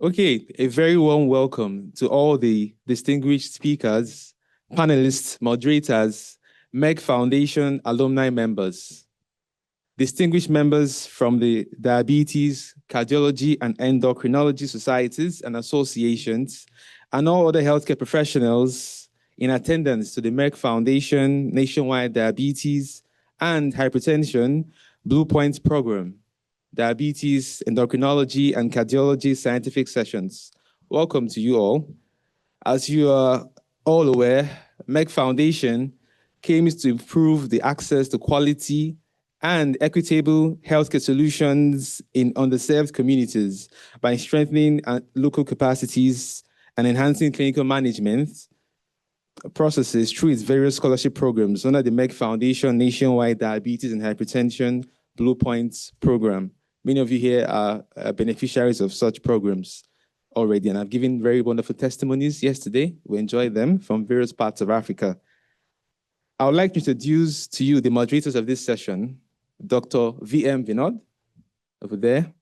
Okay, a very warm welcome to all the distinguished speakers, panelists, moderators, Merck Foundation alumni members, distinguished members from the Diabetes, Cardiology, and Endocrinology societies and associations, and all other healthcare professionals in attendance to the Merck Foundation Nationwide Diabetes and Hypertension Bluepoints program. Diabetes, Endocrinology, and Cardiology scientific sessions. Welcome to you all. As you are all aware, Merck Foundation aims to improve the access to quality and equitable healthcare solutions in underserved communities by strengthening local capacities and enhancing clinical management processes through its various scholarship programs under the Merck Foundation Nationwide Diabetes and Hypertension Bluepoints program. Many of you here are beneficiaries of such programs already, and I've given very wonderful testimonies yesterday. We enjoyed them from various parts of Africa. I would like to introduce to you the moderators of this session, Dr. V.M. Vinod, over there.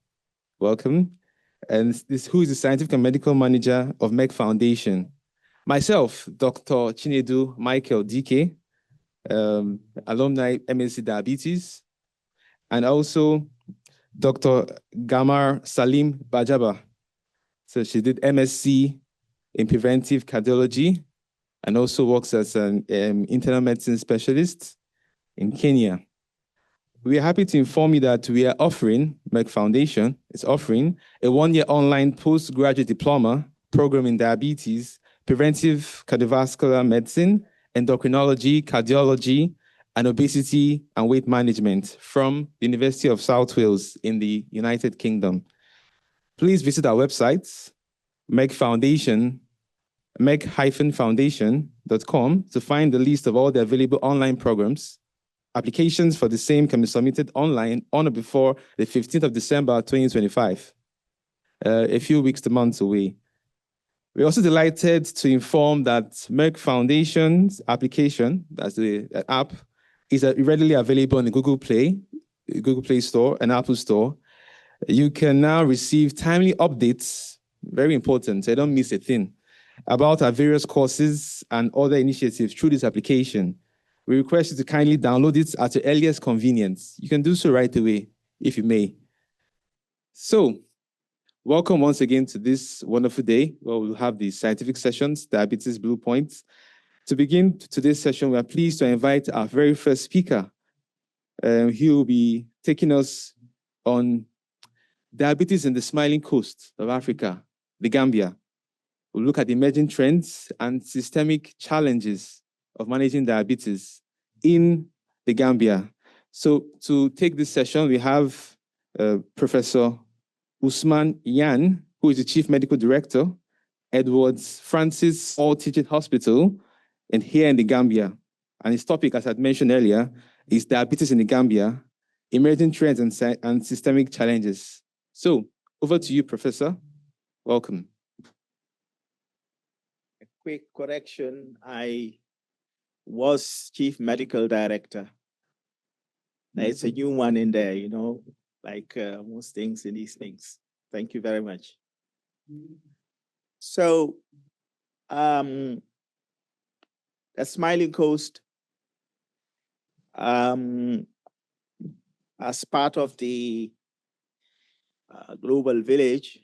Welcome. And who is the Scientific and Medical Manager of Merck Foundation. Myself, Dr. Chinedu Michael DK, alumni MSc Diabetes, and also Dr. Gamar Salim Bajaba. So she did MSc in preventive cardiology and also works as an internal medicine specialist in Kenya. We are happy to inform you that we are offering, Merck Foundation is offering a one-year online postgraduate diploma program in diabetes, preventive cardiovascular medicine, endocrinology, cardiology, and obesity and weight management from the University of South Wales in the United Kingdom. Please visit our website, merck-foundation.com to find the list of all the available online programs. Applications for the same can be submitted online on or before the 15th of December, 2025, a few weeks to months away. We're also delighted to inform that Merck Foundation's application, that's the app, is readily available on the Google Play Store and Apple Store. You can now receive timely updates, very important, so you don't miss a thing, about our various courses and other initiatives through this application. We request you to kindly download it at your earliest convenience. You can do so right away, if you may. So, welcome once again to this wonderful day where we'll have the scientific sessions, Diabetes Bluepoints. To begin today's session, we are pleased to invite our very first speaker. He will be taking us on diabetes in the smiling coast of Africa, the Gambia. We'll look at the emerging trends and systemic challenges of managing diabetes in the Gambia. So to take this session, we have Professor Usman Yan, who is the Chief Medical Director, Edwards Francis All Teaching Hospital, and here in the Gambia. And his topic, as I had mentioned earlier, is diabetes in the Gambia, emerging trends and systemic challenges. So over to you, Professor. Welcome. A quick correction. I was Chief Medical Director. There's a new one in there, you know, like most things in these things. Thank you very much. So, the Smiling Coast, as part of the global village,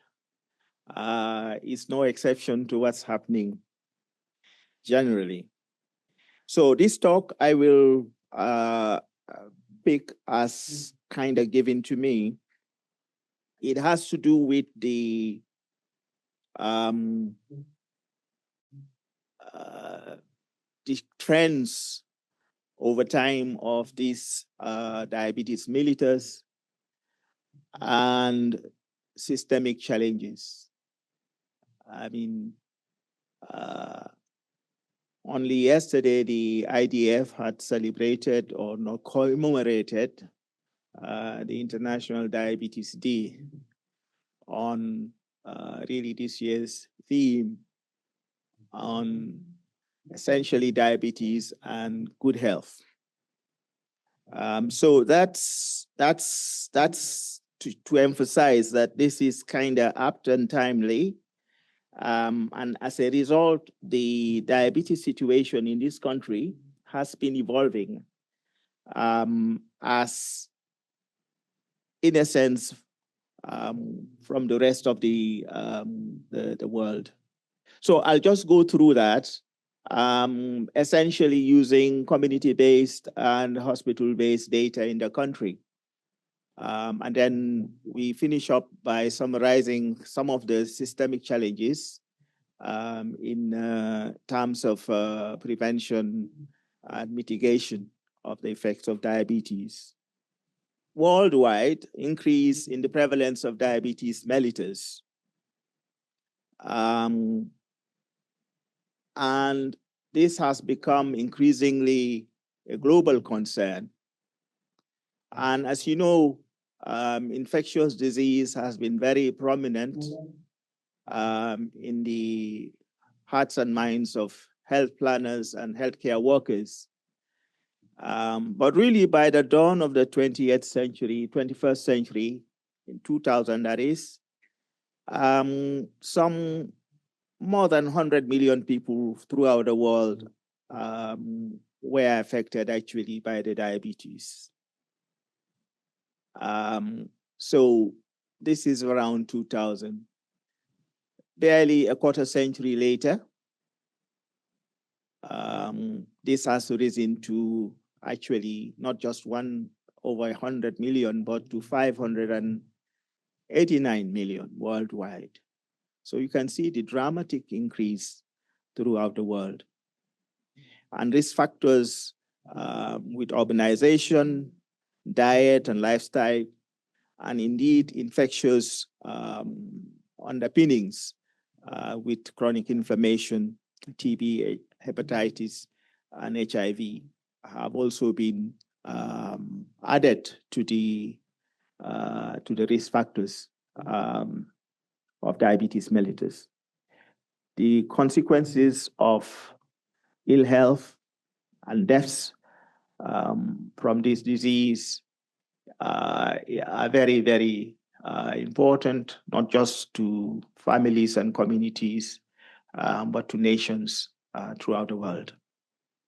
is no exception to what's happening generally. So this talk I will pick as kind of given to me. It has to do with the trends over time of these diabetes mellitus and systemic challenges. I mean, only yesterday, the IDF had celebrated or not commemorated the International Diabetes Day on really this year's theme on essentially diabetes and good health. So that's to emphasize that this is kind of apt and timely. And as a result, the diabetes situation in this country has been evolving as, in a sense, from the rest of the world. So I'll just go through that, essentially using community-based and hospital-based data in the country. And then we finish up by summarizing some of the systemic challenges in terms of prevention and mitigation of the effects of diabetes. Worldwide, increase in the prevalence of diabetes mellitus. And this has become increasingly a global concern. And as you know, infectious disease has been very prominent in the hearts and minds of health planners and healthcare workers. But really by the dawn of the 20th century, 21st century, in 2000 that is, some more than 100 million people throughout the world were affected actually by the diabetes. So this is around 2000. Barely a quarter century later, this has risen to actually not just over 100 million, but to 589 million worldwide. So you can see the dramatic increase throughout the world. And risk factors with urbanization, diet and lifestyle, and indeed infectious underpinnings with chronic inflammation, TB, hepatitis, and HIV have also been added to the risk factors of diabetes mellitus. The consequences of ill health and deaths from this disease are very, very important, not just to families and communities, but to nations throughout the world.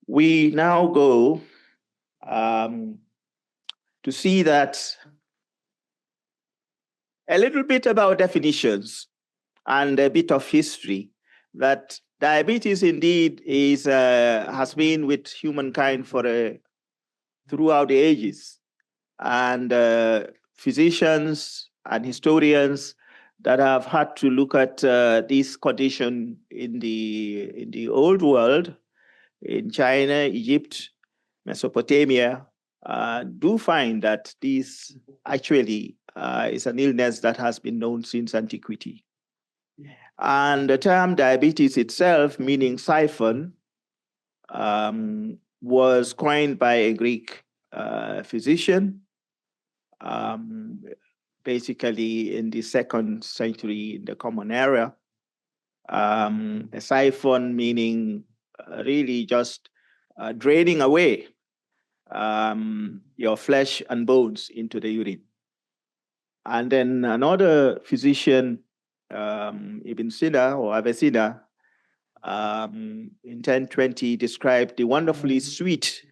We now go to see that a little bit about definitions and a bit of history, that diabetes indeed has been with humankind throughout the ages. And physicians and historians that have had to look at this condition in the old world, in China, Egypt, Mesopotamia, do find that this actually is an illness that has been known since antiquity. And the term diabetes itself, meaning siphon, was coined by a Greek physician, basically in the 2nd century in the Common Era. A siphon meaning really just draining away your flesh and bones into the urine. And then another physician, Ibn Sina or Avicenna, in 1020 described the wonderfully sweet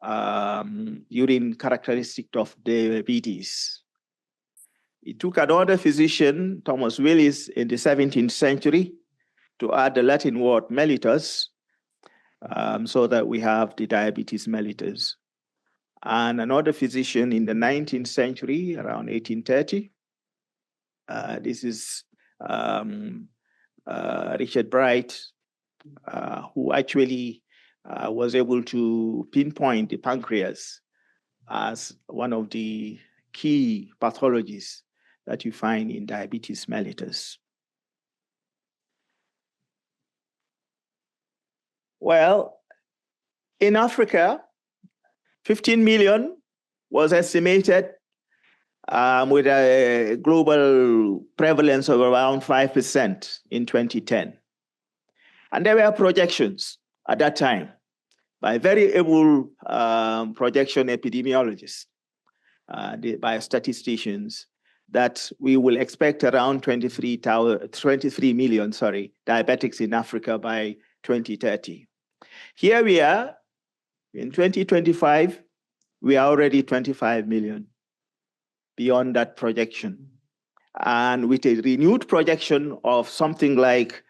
urine characteristic of diabetes. It took another physician, Thomas Willis, in the 17th century to add the Latin word mellitus, so that we have the diabetes mellitus. And another physician in the 19th century, around 1830, this is Richard Bright, who actually was able to pinpoint the pancreas as one of the key pathologies that you find in diabetes mellitus. Well, in Africa, 15 million was estimated with a global prevalence of around 5% in 2010. And there were projections at that time by very able projection epidemiologists, by statisticians, that we will expect around 23 million, diabetics in Africa by 2030. Here we are, in 2025, we are already 25 million, beyond that projection. And with a renewed projection of something like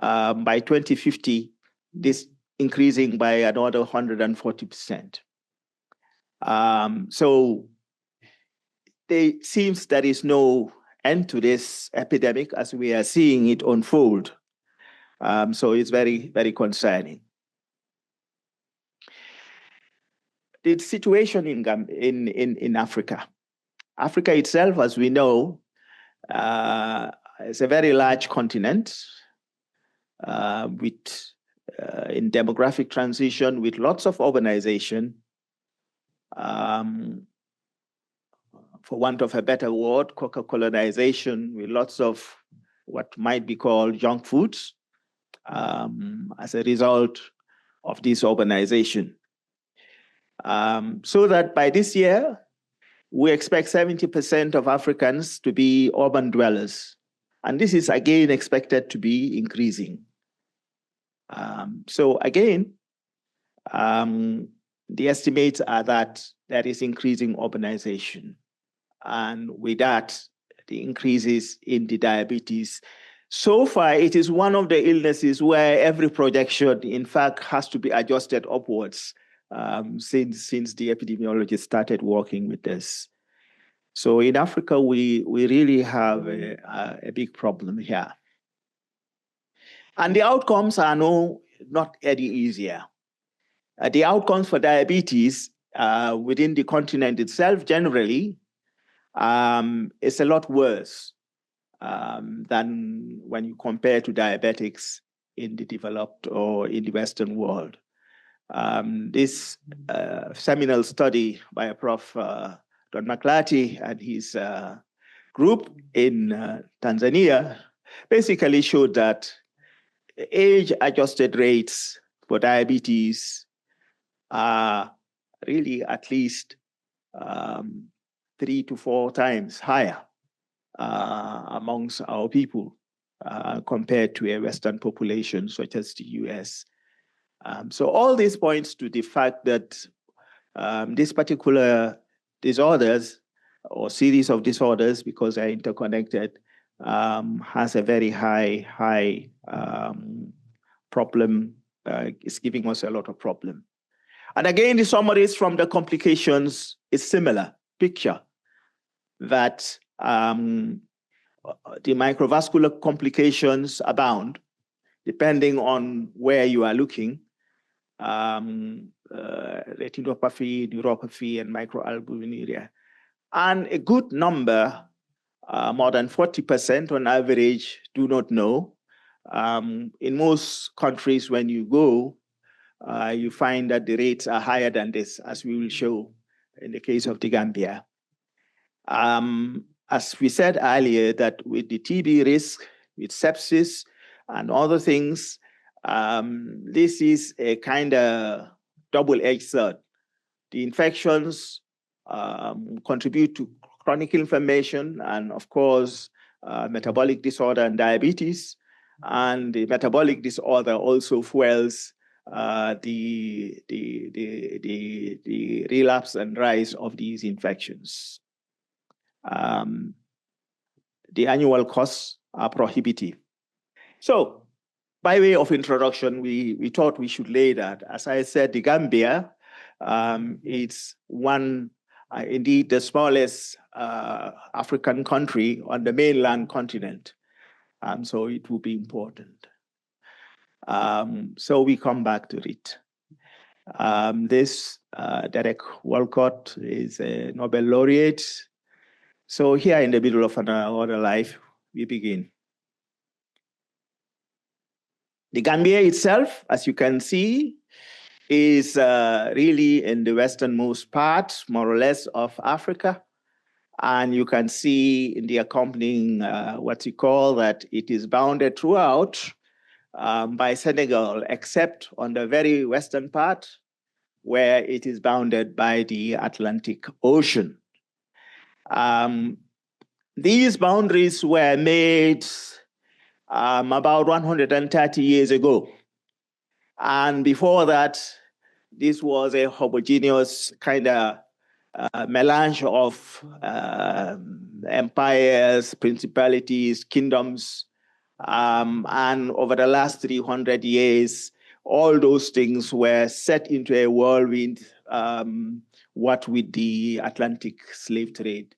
by 2050, this increasing by another 140%. So it seems there is no end to this epidemic as we are seeing it unfold. So it's very, very concerning. The situation in Africa. Africa itself, as we know, is a very large continent in demographic transition with lots of urbanization. For want of a better word, colonization with lots of what might be called junk foods as a result of this urbanization. So that by this year, we expect 70% of Africans to be urban dwellers. And this is again expected to be increasing. So again, the estimates are that there is increasing urbanization. And with that, the increases in the diabetes. So far, it is one of the illnesses where every projection, in fact, has to be adjusted upwards since the epidemiologists started working with this. So in Africa, we really have a big problem here. And the outcomes are not any easier. The outcomes for diabetes within the continent itself generally is a lot worse than when you compare to diabetics in the developed or in the Western world. This seminal study by a Prof. Don McLarty and his group in Tanzania basically showed that age-adjusted rates for diabetes are really at least 3 to 4 times higher amongst our people compared to a Western population such as the US. So all this points to the fact that this particular disorders or series of disorders, because they're interconnected, has a very high problem. It's giving us a lot of problem. And again, the summaries from the complications is similar picture that the microvascular complications abound depending on where you are looking. Retinopathy, neuropathy, and microalbuminuria. And a good number, more than 40% on average, do not know. In most countries, when you go, you find that the rates are higher than this, as we will show in the case of the Gambia. As we said earlier, that with the TB risk, with sepsis and other things, this is a kind of double-edged sword. The infections contribute to chronic inflammation and, of course, metabolic disorder and diabetes. And the metabolic disorder also fuels the relapse and rise of these infections. The annual costs are prohibitive. So, by way of introduction, we thought we should lay that. As I said, the Gambia, it's indeed the smallest African country on the mainland continent. So it will be important. So we come back to it. This Derek Walcott is a Nobel laureate. So here in the middle of another life, we begin. The Gambia itself, as you can see, is really in the westernmost part, more or less, of Africa. And you can see in the accompanying what you call that it is bounded throughout by Senegal, except on the very western part, where it is bounded by the Atlantic Ocean. These boundaries were made about 130 years ago. And before that, this was a homogeneous kind of melange of empires, principalities, kingdoms. And over the last 300 years, all those things were set into a whirlwind, what with the Atlantic slave trade.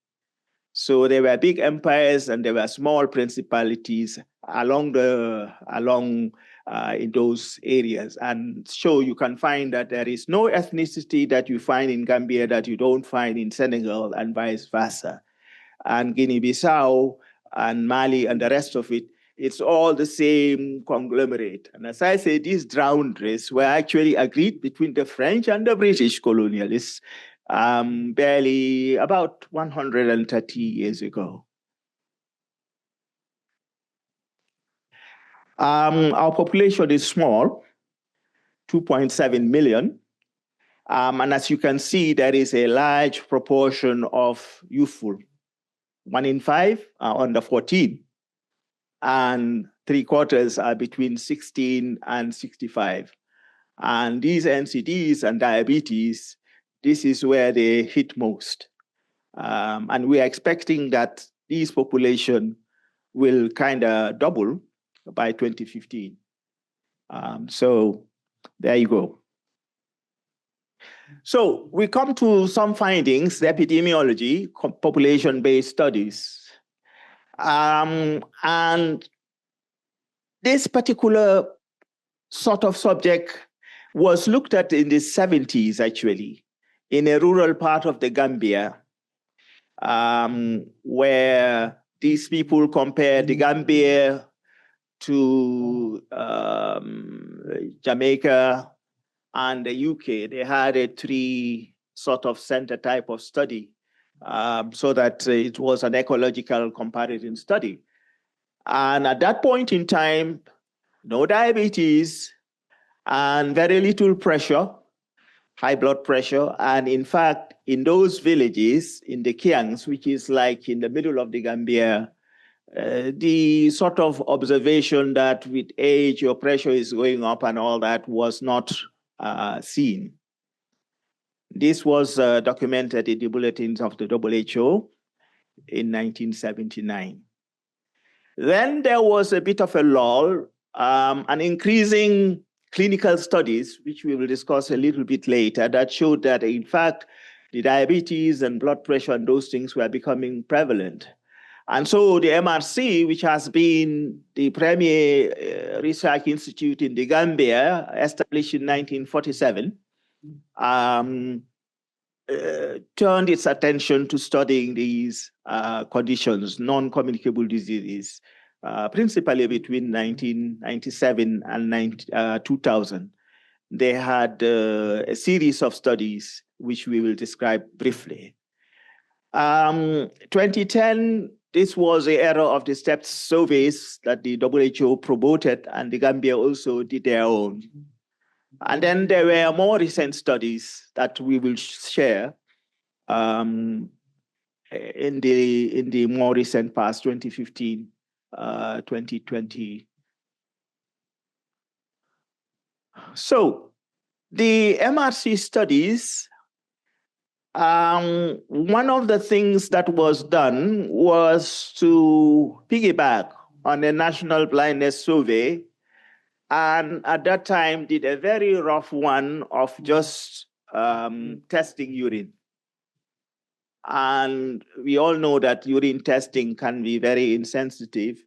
So there were big empires and there were small principalities in those areas. And so you can find that there is no ethnicity that you find in Gambia that you don't find in Senegal and vice versa. And Guinea-Bissau and Mali and the rest of it, it's all the same conglomerate. And as I say, these boundaries were actually agreed between the French and the British colonialists barely about 130 years ago. Our population is small, 2.7 million. And as you can see, there is a large proportion of youthful. 1 in 5 are under 14. And 3/4 are between 16 and 65. And these NCDs and diabetes, this is where they hit most. And we are expecting that these population will kind of double by 2015. So there you go. So we come to some findings, the epidemiology, population-based studies. And this particular sort of subject was looked at in the 70s, actually, in a rural part of the Gambia, where these people compared the Gambia to Jamaica and the UK. They had a 3 sort of center type of study, so that it was an ecological comparison study. And at that point in time, no diabetes and very little pressure, high blood pressure. And in fact, in those villages, in the Kiangs, which is like in the middle of the Gambia, the sort of observation that with age your pressure is going up and all that was not seen. This was documented in the bulletins of the WHO in 1979. Then there was a bit of a lull, an increasing clinical studies, which we will discuss a little bit later, that showed that in fact, the diabetes and blood pressure and those things were becoming prevalent. And so the MRC, which has been the premier research institute in the Gambia, established in 1947, turned its attention to studying these conditions, non-communicable diseases, principally between 1997 and 2000. They had a series of studies, which we will describe briefly. 2010, this was the era of the stepped surveys that the WHO promoted, and the Gambia also did their own. And then there were more recent studies that we will share in the more recent past, 2015, 2020. So the MRC studies, one of the things that was done was to piggyback on a national blindness survey, and at that time did a very rough one of just testing urine. And we all know that urine testing can be very insensitive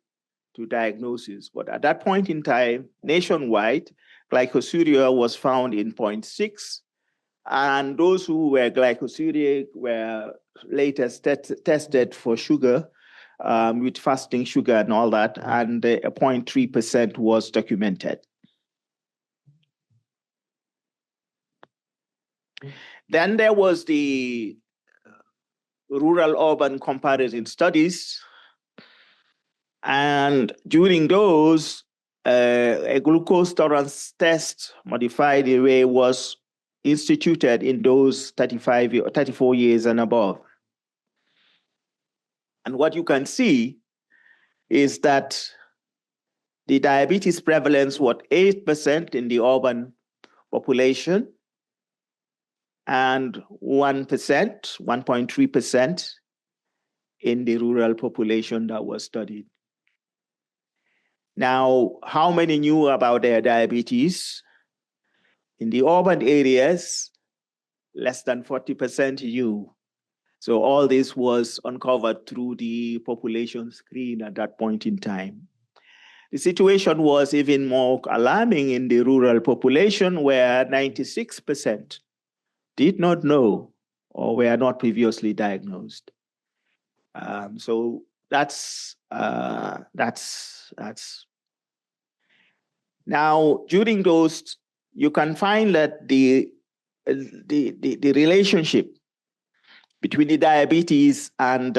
to diagnosis. But at that point in time, nationwide, glycosuria was found in 0.6. And those who were glycosuric were later tested for sugar, with fasting sugar and all that, and a 0.3% was documented. Then there was the rural-urban comparison studies. And during those, a glucose tolerance test modified array was instituted in those 34 years and above. And what you can see is that the diabetes prevalence was 8% in the urban population and 1%, 1.3% in the rural population that was studied. Now, how many knew about their diabetes? In the urban areas, less than 40% knew. So all this was uncovered through the population screen at that point in time. The situation was even more alarming in the rural population, where 96% did not know or were not previously diagnosed. So that's now during those, you can find that the relationship between the diabetes and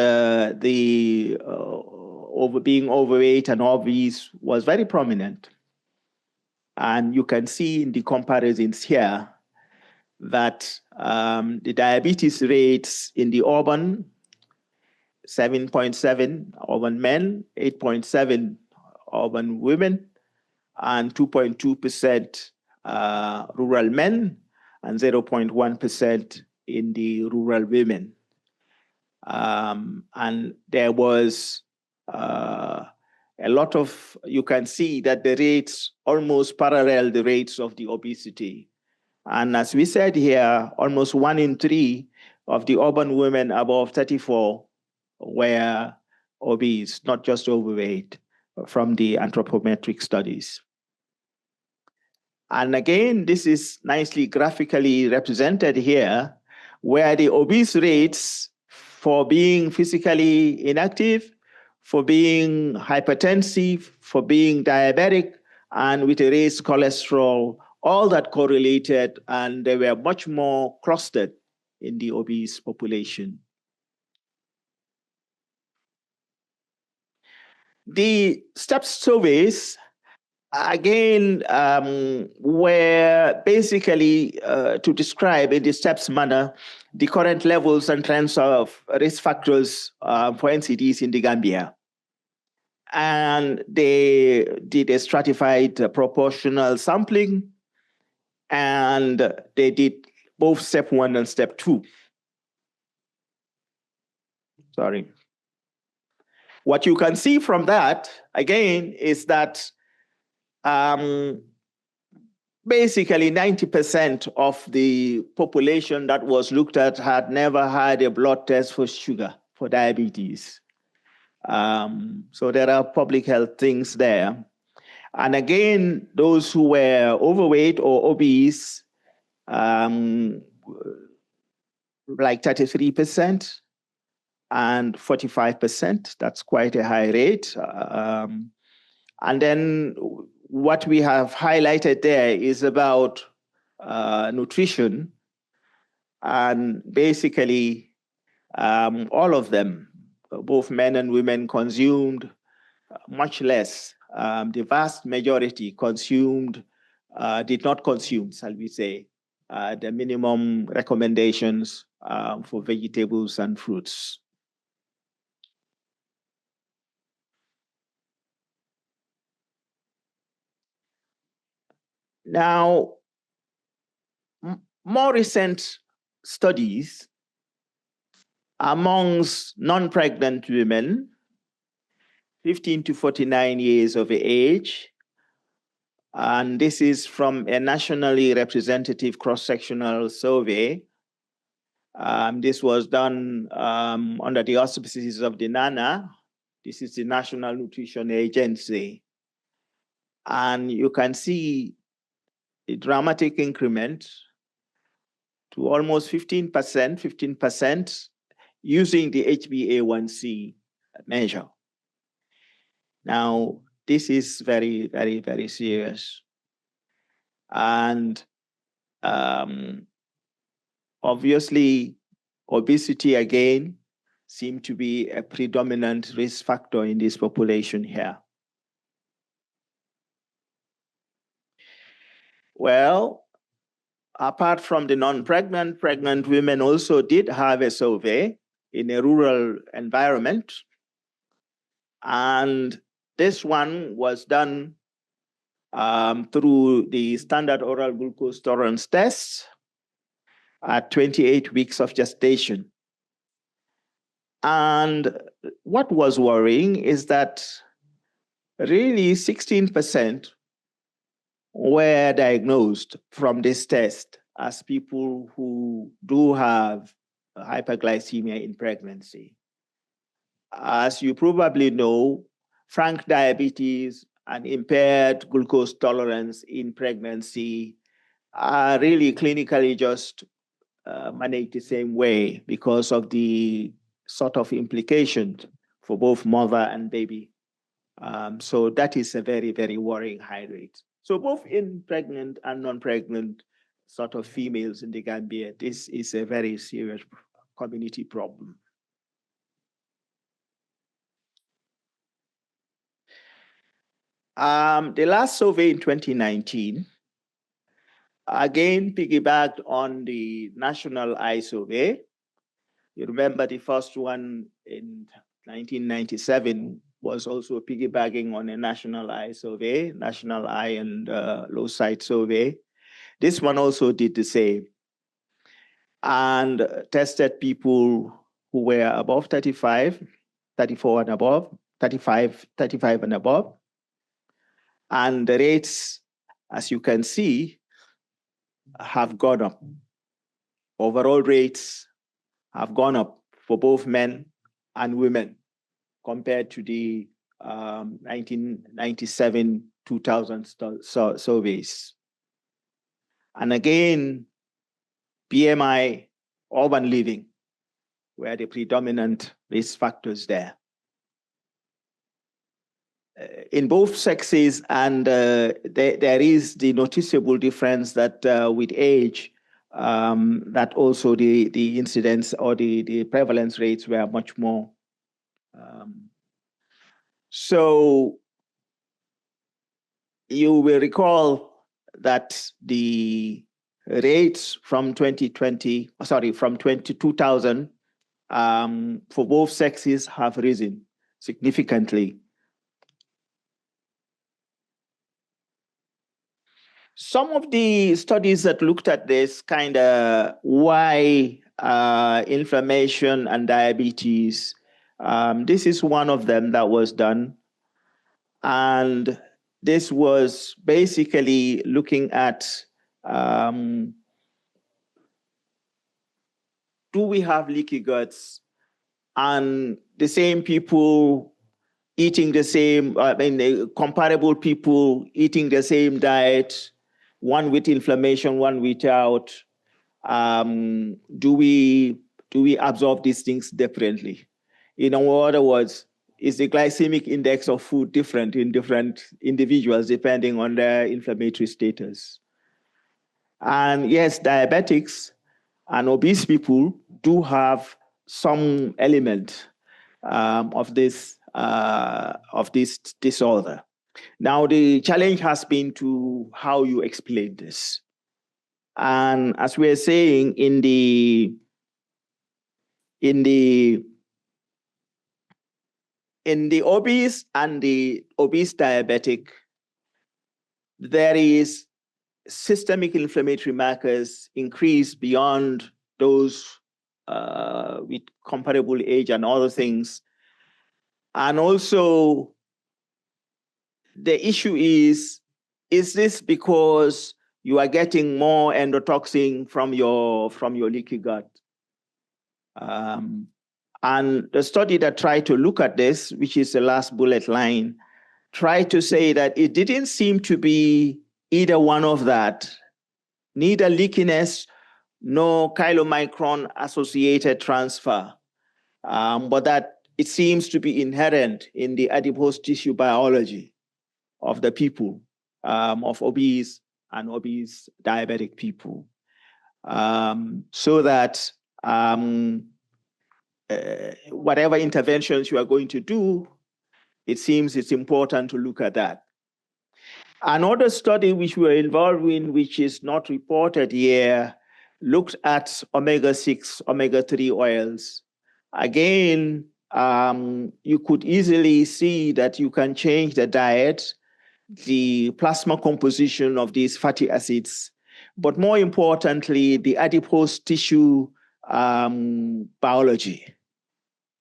being overweight and obese was very prominent. And you can see in the comparisons here that the diabetes rates in the urban, 7.7 urban men, 8.7 urban women, and 2.2% rural men, and 0.1% in the rural women. And there was a lot of, you can see that the rates almost parallel the rates of the obesity. And as we said here, almost 1 in 3 of the urban women above 34 were obese, not just overweight, from the anthropometric studies. And again, this is nicely graphically represented here, where the obese rates for being physically inactive, for being hypertensive, for being diabetic, and with a raised cholesterol, all that correlated, and they were much more clustered in the obese population. The STEP surveys, again, were basically to describe in the STEPS manner the current levels and trends of risk factors for NCDs in the Gambia. And they did a stratified proportional sampling, and they did both step 1 and step 2. Sorry. What you can see from that, again, is that basically 90% of the population that was looked at had never had a blood test for sugar, for diabetes. So there are public health things there. And again, those who were overweight or obese, like 33% and 45%, that's quite a high rate. And then what we have highlighted there is about nutrition, and basically all of them, both men and women, consumed much less. The vast majority consumed, did not consume, shall we say, the minimum recommendations for vegetables and fruits. Now, more recent studies amongst non-pregnant women, 15 to 49 years of age, and this is from a nationally representative cross-sectional survey. This was done under the auspices of the NANA. This is the National Nutrition Agency. And you can see a dramatic increment to almost 15% using the HbA1c measure. Now, this is very, very, very serious. And obviously, obesity, again, seemed to be a predominant risk factor in this population here. Well, apart from the non-pregnant, pregnant women also did have a survey in a rural environment. And this one was done through the standard oral glucose tolerance test at 28 weeks of gestation. And what was worrying is that really 16% were diagnosed from this test as people who do have hyperglycemia in pregnancy. As you probably know, frank diabetes and impaired glucose tolerance in pregnancy are really clinically just managed the same way because of the sort of implications for both mother and baby. So that is a very, very worrying high rate. So both in pregnant and non-pregnant sort of females in the Gambia, this is a very serious community problem. The last survey in 2019, again, piggybacked on the National Eye Survey. You remember the first one in 1997 was also piggybacking on a National Eye Survey, National Eye and Low Sight Survey. This one also did the same and tested people who were above 35, 34 and above, 35 and above. And the rates, as you can see, have gone up. Overall rates have gone up for both men and women compared to the 1997-2000 surveys. And again, BMI, urban living, were the predominant risk factors there. In both sexes, and there is the noticeable difference that with age, that also the incidence or the prevalence rates were much more. So you will recall that the rates from 2020, sorry, from 2000 for both sexes have risen significantly. Some of the studies that looked at this kind of why inflammation and diabetes, this is one of them that was done. And this was basically looking at, do we have leaky guts? And the same people eating the same, comparable people eating the same diet, one with inflammation, one without. Do we absorb these things differently? In other words, is the glycemic index of food different in different individuals depending on their inflammatory status? And yes, diabetics and obese people do have some element of this disorder. Now, the challenge has been to how you explain this. And as we're saying, in the obese and the obese diabetic, there is systemic inflammatory markers increase beyond those with comparable age and other things. And also, the issue is this because you are getting more endotoxin from your leaky gut? And the study that tried to look at this, which is the last bullet line, tried to say that it didn't seem to be either one of that, neither leakiness nor chylomicron associated transfer, but that it seems to be inherent in the adipose tissue biology of the people, of obese and obese diabetic people. So that whatever interventions you are going to do, it seems it's important to look at that. Another study which we were involved in, which is not reported here, looked at omega-6, omega-3 oils. Again, you could easily see that you can change the diet, the plasma composition of these fatty acids, but more importantly, the adipose tissue biology.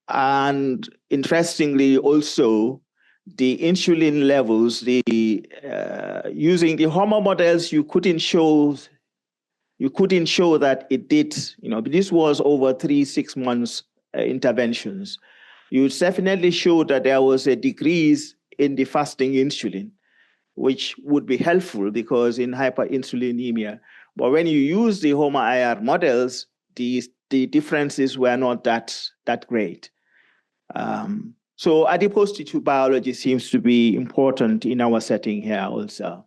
And interestingly, also, the insulin levels, using the HOMA models, you couldn't show that it did, this was over 3-6 months interventions. You definitely showed that there was a decrease in the fasting insulin, which would be helpful because in hyperinsulinemia. But when you use the HOMA-IR models, the differences were not that great. So adipose tissue biology seems to be important in our setting here also.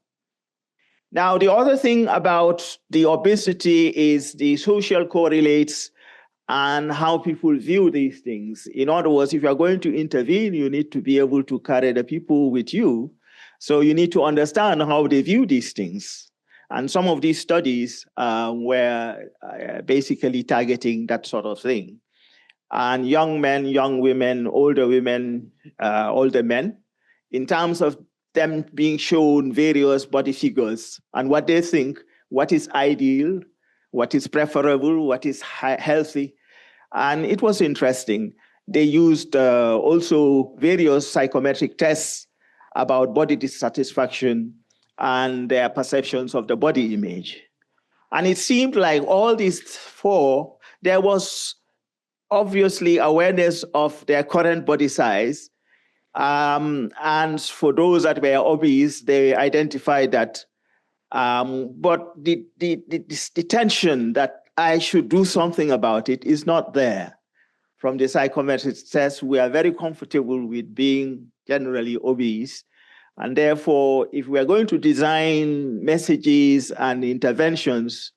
Now, the other thing about the obesity is the social correlates and how people view these things. In other words, if you're going to intervene, you need to be able to carry the people with you. So you need to understand how they view these things. And some of these studies were basically targeting that sort of thing. And young men, young women, older men, in terms of them being shown various body figures and what they think, what is ideal, what is preferable, what is healthy. And it was interesting. They used also various psychometric tests about body dissatisfaction and their perceptions of the body image. And it seemed like all these four, there was obviously awareness of their current body size. And for those that were obese, they identified that. But the tension that I should do something about it is not there. From the psychometric test, we are very comfortable with being generally obese. And therefore, if we are going to design messages and interventions,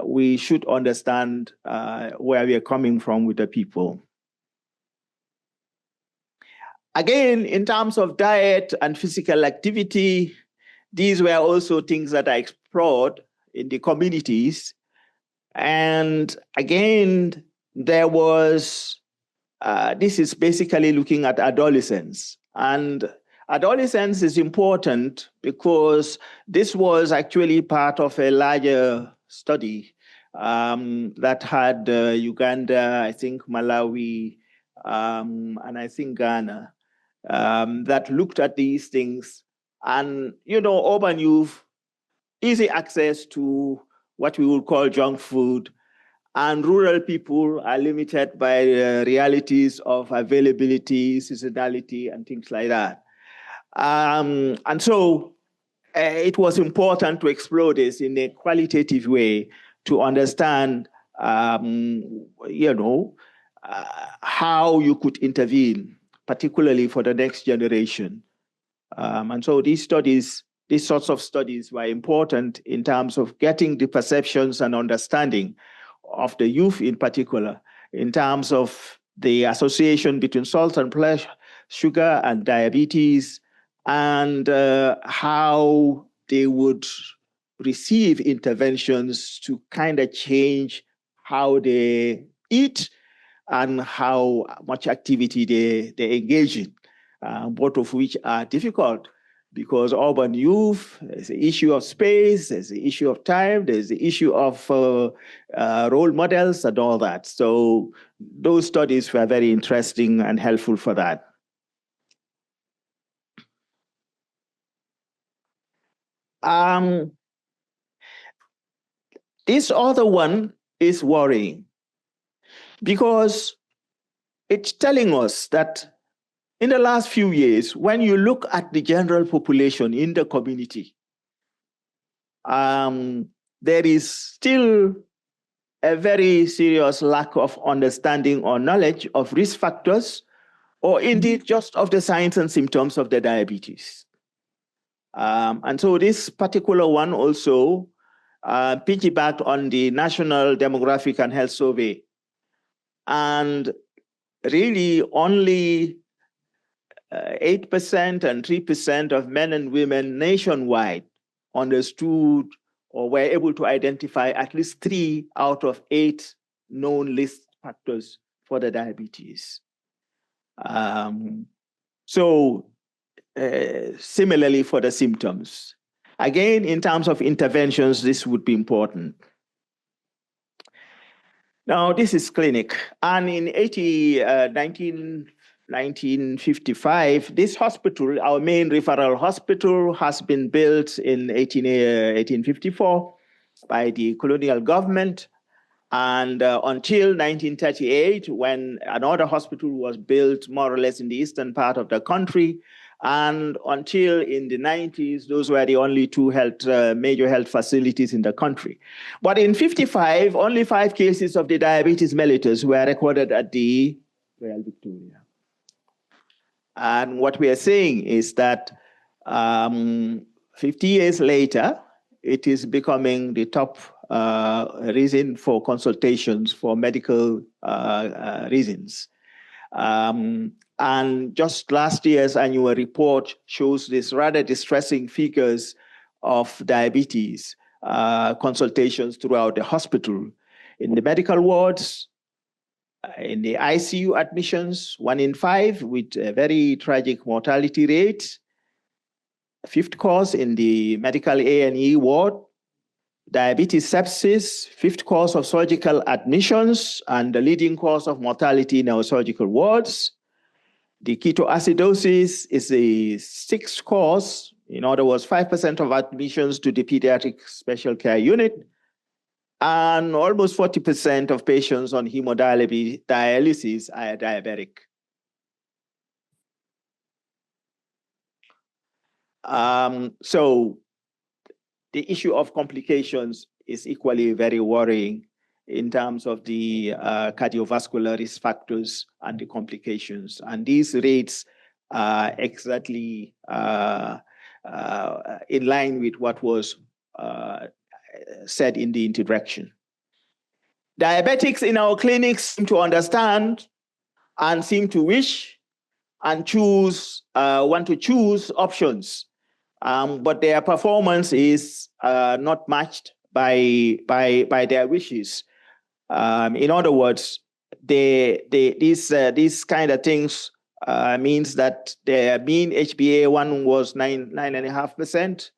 we should understand where we are coming from with the people. Again, in terms of diet and physical activity, these were also things that I explored in the communities. And again, there was, this is basically looking at adolescents. And adolescence is important because this was actually part of a larger study that had Uganda, I think Malawi, and I think Ghana, that looked at these things. And, urban youth, easy access to what we would call junk food, and rural people are limited by the realities of availability, seasonality, and things like that. And so it was important to explore this in a qualitative way to understand, how you could intervene, particularly for the next generation. And so these sorts of studies were important in terms of getting the perceptions and understanding of the youth in particular, in terms of the association between salt and blood sugar and diabetes, and how they would receive interventions to kind of change how they eat and how much activity they engage in, both of which are difficult. Because urban youth, there's the issue of space, there's the issue of time, there's the issue of role models and all that. So those studies were very interesting and helpful for that. This other one is worrying because it's telling us that in the last few years, when you look at the general population in the community, there is still a very serious lack of understanding or knowledge of risk factors, or indeed just of the signs and symptoms of the diabetes. And so this particular one also piggybacked on the National Demographic and Health Survey. And really only 8% and 3% of men and women nationwide understood or were able to identify at least 3 out of 8 known risk factors for the diabetes. Similarly for the symptoms. Again, in terms of interventions, this would be important. Now, this is clinic. And in 1955, this hospital, our main referral hospital, has been built in 1854 by the colonial government. And until 1938, when another hospital was built more or less in the eastern part of the country, and until in the 90s, those were the only two major health facilities in the country. But in 55, only 5 cases of the diabetes mellitus were recorded at the Royal Victoria. And what we are saying is that 50 years later, it is becoming the top reason for consultations for medical reasons. And just last year's annual report shows this rather distressing figures of diabetes consultations throughout the hospital. In the medical wards, in the ICU admissions, 1 in 5 with a very tragic mortality rate. 5th cause in the medical A&E ward. Diabetes sepsis, 5th cause of surgical admissions and the leading cause of mortality in our surgical wards. The ketoacidosis is the 6th cause. In other words, 5% of admissions to the pediatric special care unit. And almost 40% of patients on hemodialysis are diabetic. So the issue of complications is equally very worrying in terms of the cardiovascular risk factors and the complications. And these rates are exactly in line with what was said in the introduction. Diabetics in our clinics seem to understand and seem to wish and want to choose options, but their performance is not matched by their wishes. In other words, these kind of things means that their mean HbA1 was 9.5%,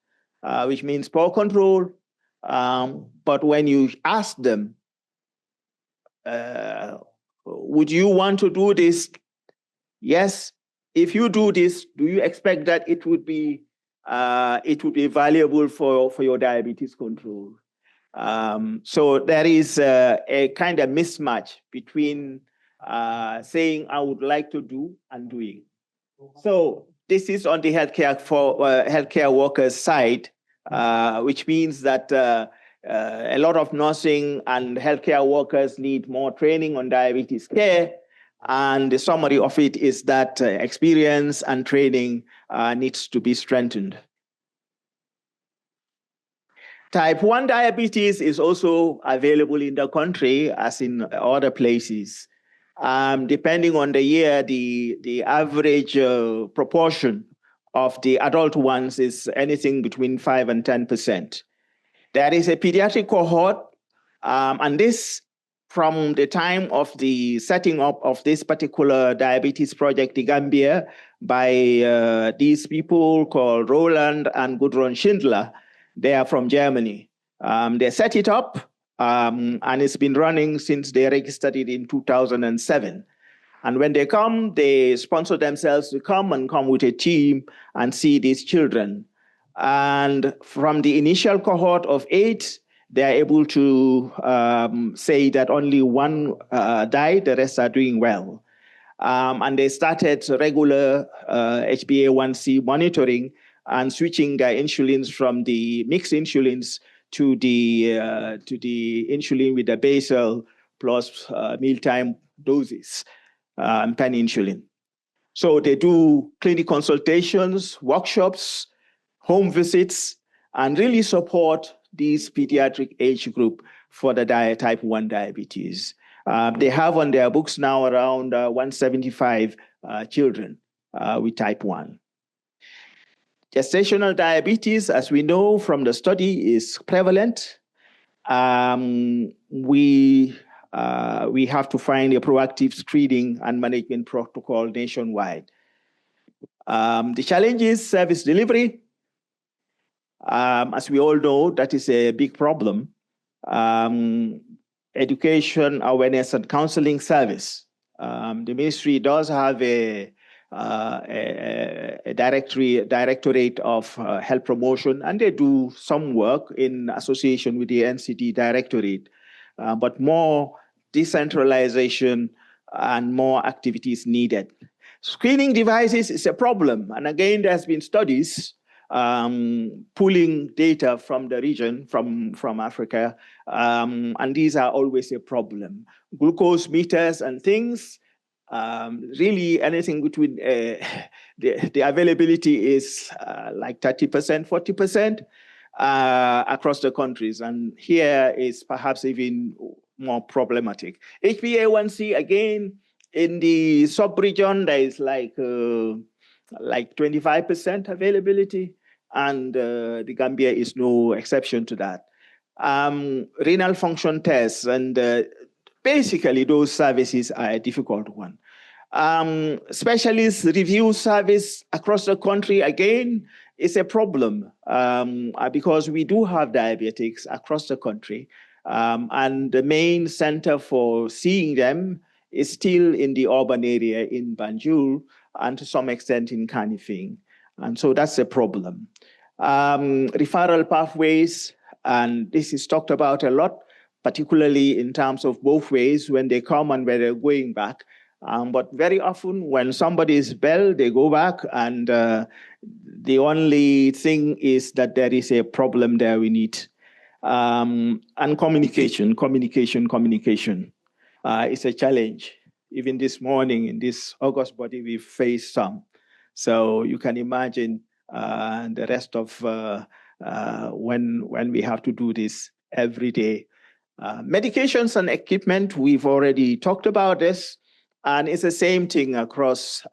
which means poor control. But when you ask them, would you want to do this? Yes. If you do this, do you expect that it would be valuable for your diabetes control? So there is a kind of mismatch between saying I would like to do and doing. So this is on the healthcare workers side, which means that a lot of nursing and healthcare workers need more training on diabetes care. And the summary of it is that experience and training needs to be strengthened. Type 1 diabetes is also available in the country as in other places. Depending on the year, the average proportion of the adult ones is anything between 5 and 10%. There is a pediatric cohort, and this from the time of the setting up of this particular diabetes project in Gambia by these people called Roland and Gudrun Schindler. They are from Germany. They set it up, and it's been running since they registered it in 2007. And when they come, they sponsor themselves to come with a team and see these children. And from the initial cohort of 8, they are able to say that only 1 died, the rest are doing well. And they started regular HbA1c monitoring and switching their insulins from the mixed insulins to the insulin with the basal plus mealtime doses, pen insulin. So they do clinic consultations, workshops, home visits, and really support these pediatric age group for the type 1 diabetes. They have on their books now around 175 children with type 1. Gestational diabetes, as we know from the study, is prevalent. We we have to find a proactive screening and management protocol nationwide. The challenge is service delivery. As we all know, that is a big problem. Education, awareness, and counseling service. The ministry does have a directorate of health promotion, and they do some work in association with the NCD directorate, but more decentralization and more activities needed. Screening devices is a problem, and again, there's been studies pulling data from the region, from Africa, and these are always a problem. Glucose meters and things, really anything between, the availability is like 30%, 40% across the countries, and here is perhaps even more problematic. HbA1c, again, in the sub-region, there is like 25% availability, and the Gambia is no exception to that. Renal function tests, and basically those services are a difficult one. Specialist review service across the country, again, is a problem because we do have diabetics across the country, and the main center for seeing them is still in the urban area in Banjul, and to some extent in Kanifing. And so that's a problem. Referral pathways, and this is talked about a lot, particularly in terms of both ways, when they come and when they're going back. But very often when somebody is well, they go back, and the only thing is that there is a problem there we need. And communication is a challenge. Even this morning in this August body, we faced some. So you can imagine the rest of when we have to do this every day. Medications and equipment, we've already talked about this, and it's the same thing across.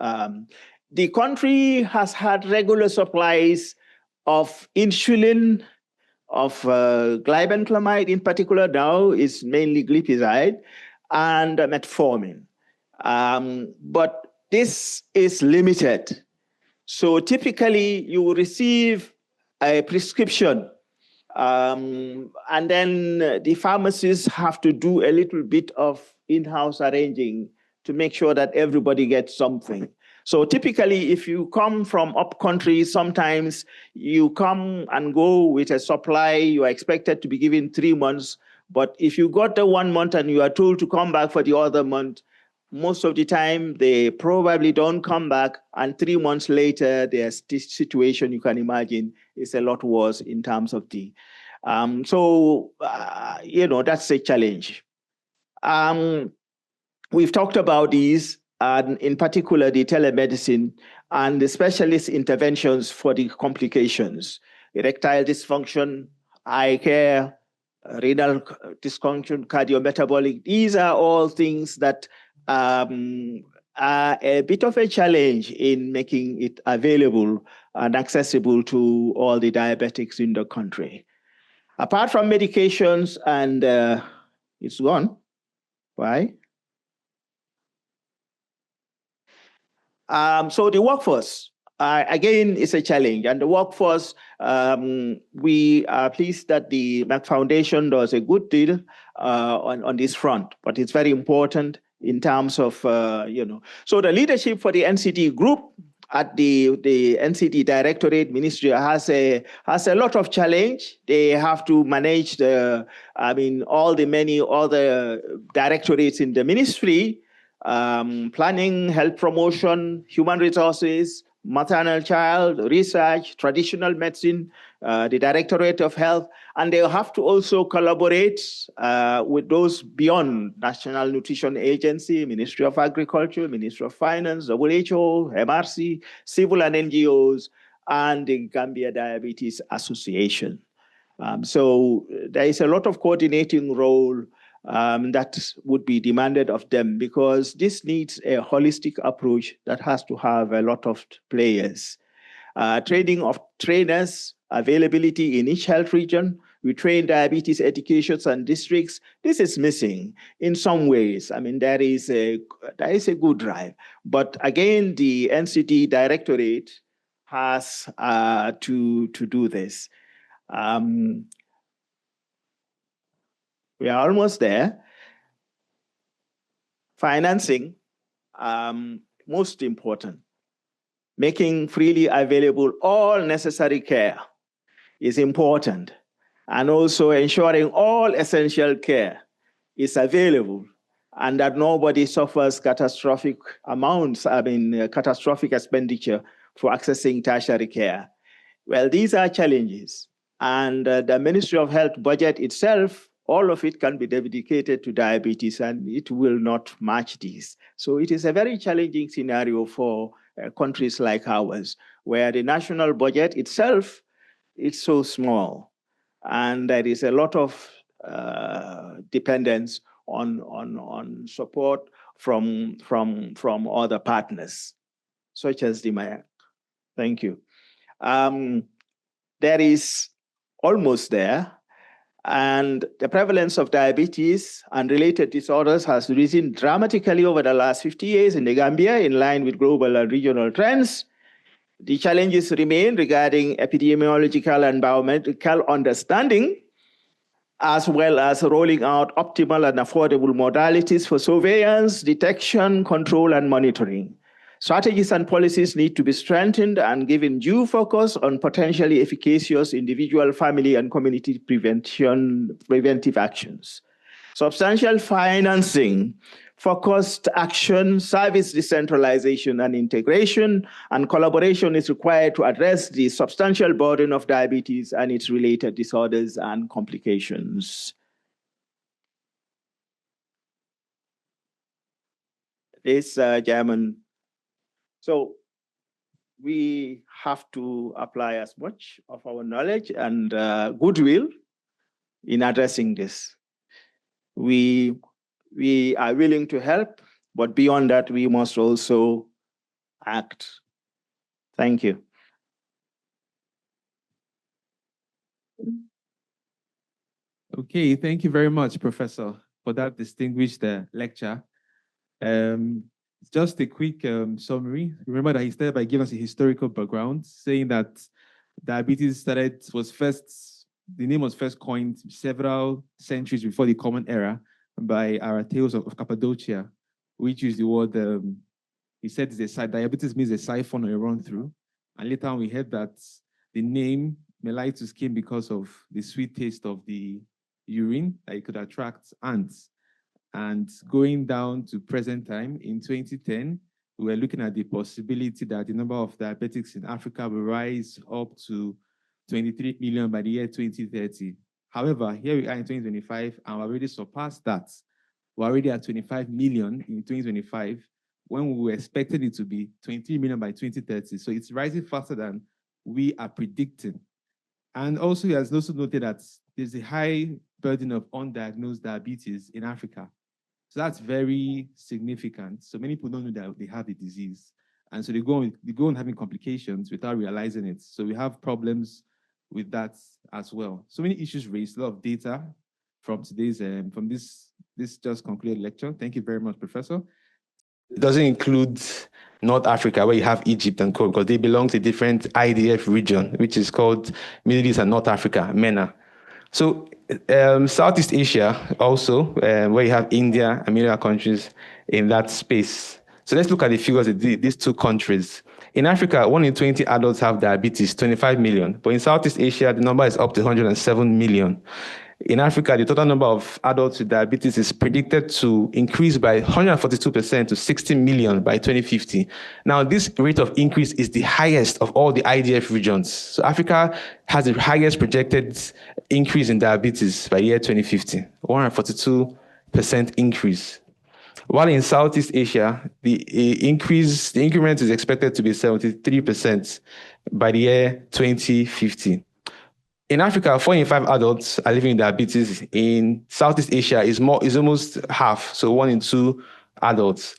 The country has had regular supplies of insulin, of glibenclamide in particular, now is mainly glipizide, and metformin. But this is limited. So typically you will receive a prescription, and then the pharmacists have to do a little bit of in-house arranging to make sure that everybody gets something. So typically, if you come from up country, sometimes you come and go with a supply, you are expected to be given 3 months. But if you got the 1 month and you are told to come back for the other month, most of the time they probably don't come back, and 3 months later, there's this situation you can imagine is a lot worse in terms of the, that's a challenge. We've talked about these, and in particular, the telemedicine and the specialist interventions for the complications, erectile dysfunction, eye care, renal dysfunction, cardiometabolic. These are all things that are a bit of a challenge in making it available and accessible to all the diabetics in the country. Apart from medications, and it's gone. Why? So the workforce, again, is a challenge. And the workforce, we are pleased that the Merck Foundation does a good deal on this front, but it's very important in terms of, So the leadership for the NCD group at the NCD Directorate Ministry has a lot of challenge. They have to manage all the many other directorates in the ministry, planning, health promotion, human resources, maternal child, research, traditional medicine, the Directorate of Health, and they have to also collaborate with those beyond National Nutrition Agency, Ministry of Agriculture, Ministry of Finance, WHO, MRC, civil and NGOs, and the Gambia Diabetes Association. So there is a lot of coordinating role that would be demanded of them, because this needs a holistic approach that has to have a lot of players. Training of trainers, availability in each health region, We train diabetes educations and districts. This is missing in some ways. I mean, there is a good drive. But again, the NCD Directorate has to do this. We are almost there. Financing, most important. Making freely available all necessary care is important. And also ensuring all essential care is available and that nobody suffers catastrophic amounts, catastrophic expenditure for accessing tertiary care. Well, these are challenges. And the Ministry of Health budget itself, all of it can be dedicated to diabetes and it will not match these. So it is a very challenging scenario for countries like ours, where the national budget itself is so small. And there is a lot of dependence on support from other partners, such as the Merck. Thank you. There is almost there, and the prevalence of diabetes and related disorders has risen dramatically over the last 50 years in the Gambia, in line with global and regional trends. The challenges remain regarding epidemiological and biomedical understanding, as well as rolling out optimal and affordable modalities for surveillance, detection, control, and monitoring. Strategies and policies need to be strengthened and given due focus on potentially efficacious individual, family, and community preventive actions. Substantial financing, focused action, service decentralization and integration, and collaboration is required to address the substantial burden of diabetes and its related disorders and complications. This German. So we have to apply as much of our knowledge and goodwill in addressing this. We are willing to help, but beyond that, we must also act. Thank you. Okay, thank you very much, Professor, for that distinguished lecture. Just a quick summary. Remember that he started by giving us a historical background, saying that diabetes the name was first coined several centuries before the Common Era by Arateos of Cappadocia, which used the word, he said diabetes means a siphon or a run through. And later on we heard that the name mellitus came because of the sweet taste of the urine, that it could attract ants. And going down to present time, in 2010, we were looking at the possibility that the number of diabetics in Africa will rise up to 23 million by the year 2030. However, here we are in 2025, and we already surpassed that. We're already at 25 million in 2025, when we were expecting it to be 23 million by 2030. So it's rising faster than we are predicting. And also, he has also noted that there's a high burden of undiagnosed diabetes in Africa. So that's very significant. So many people don't know that they have the disease. And so they go on having complications without realizing it. So we have problems with that as well. So many issues raised, a lot of data from today's, from this just concluded lecture. Thank you very much, Professor. It doesn't include North Africa, where you have Egypt and Co, because they belong to a different IDF region, which is called Middle East and North Africa, MENA. So Southeast Asia also, where you have India and many other countries in that space. So let's look at the figures of these two countries. In Africa, 1 in 20 adults have diabetes, 25 million. But in Southeast Asia, the number is up to 107 million. In Africa, the total number of adults with diabetes is predicted to increase by 142% to 60 million by 2050. Now, this rate of increase is the highest of all the IDF regions. So Africa has the highest projected increase in diabetes by year 2050, 142% increase. While in Southeast Asia, the increment is expected to be 73% by the year 2050. In Africa, 4 in 5 adults are living with diabetes. In Southeast Asia, is almost half, so 1 in 2 adults.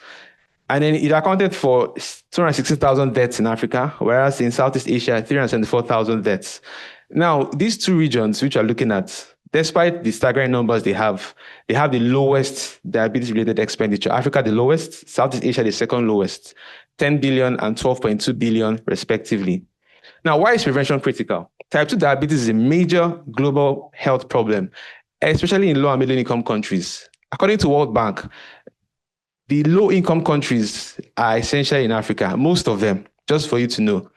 And then it accounted for 260,000 deaths in Africa, whereas in Southeast Asia, 374,000 deaths. Now, these two regions which we're looking at, despite the staggering numbers they have the lowest diabetes-related expenditure. Africa, the lowest. Southeast Asia, the second lowest. 10 billion and 12.2 billion, respectively. Now, why is prevention critical? Type 2 diabetes is a major global health problem, especially in low and middle-income countries. According to World Bank, the low-income countries are essentially in Africa, most of them, just for you to know.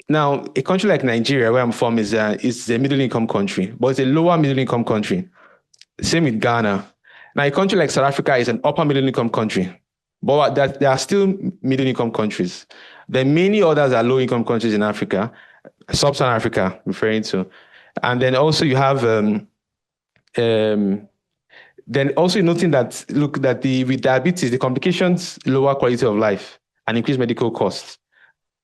Now, a country like Nigeria, where I'm from, is a middle-income country, but it's a lower middle-income country. Same with Ghana. Now, a country like South Africa is an upper middle-income country, but there are still middle-income countries. Then many others are low-income countries in Africa, Sub-Saharan Africa, referring to. And then also you have, then also noting that, look, that with diabetes, the complications lower quality of life and increase medical costs.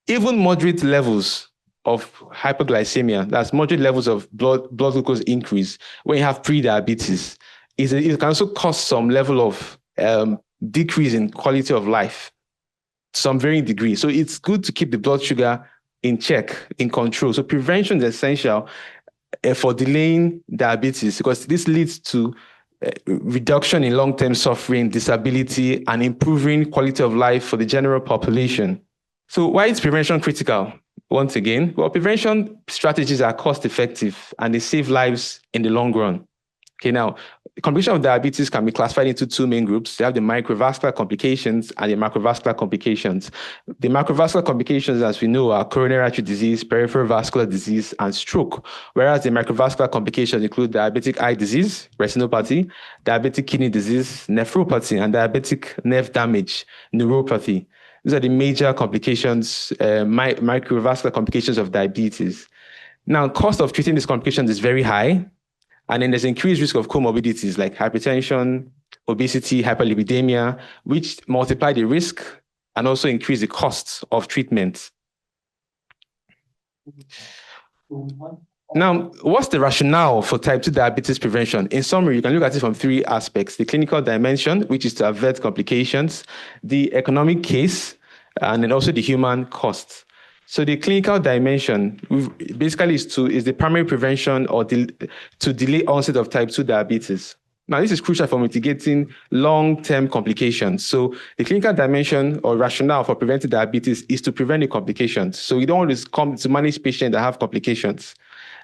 Even moderate levels of hyperglycemia, that's moderate levels of blood glucose increase when you have pre-diabetes, it can also cause some level of decrease in quality of life to some varying degree. So it's good to keep the blood sugar in check, in control. So prevention is essential for delaying diabetes, because this leads to reduction in long-term suffering, disability, and improving quality of life for the general population. So why is prevention critical? Once again, well, prevention strategies are cost-effective and they save lives in the long run. Okay, now, the complication of diabetes can be classified into two main groups. They have the microvascular complications and the macrovascular complications. The macrovascular complications, as we know, are coronary artery disease, peripheral vascular disease, and stroke, whereas the macrovascular complications include diabetic eye disease, retinopathy, diabetic kidney disease, nephropathy, and diabetic nerve damage, neuropathy. These are the major complications, microvascular complications of diabetes. Now, cost of treating these complications is very high. And then there's increased risk of comorbidities like hypertension, obesity, hyperlipidemia, which multiply the risk and also increase the costs of treatment. Now, what's the rationale for type 2 diabetes prevention? In summary, you can look at it from three aspects: the clinical dimension, which is to avert complications, the economic case, and then also the human cost. So the clinical dimension basically is the primary prevention or to delay onset of type 2 diabetes. Now, this is crucial for mitigating long-term complications. So the clinical dimension or rationale for preventing diabetes is to prevent the complications. So we don't want to come to manage patients that have complications.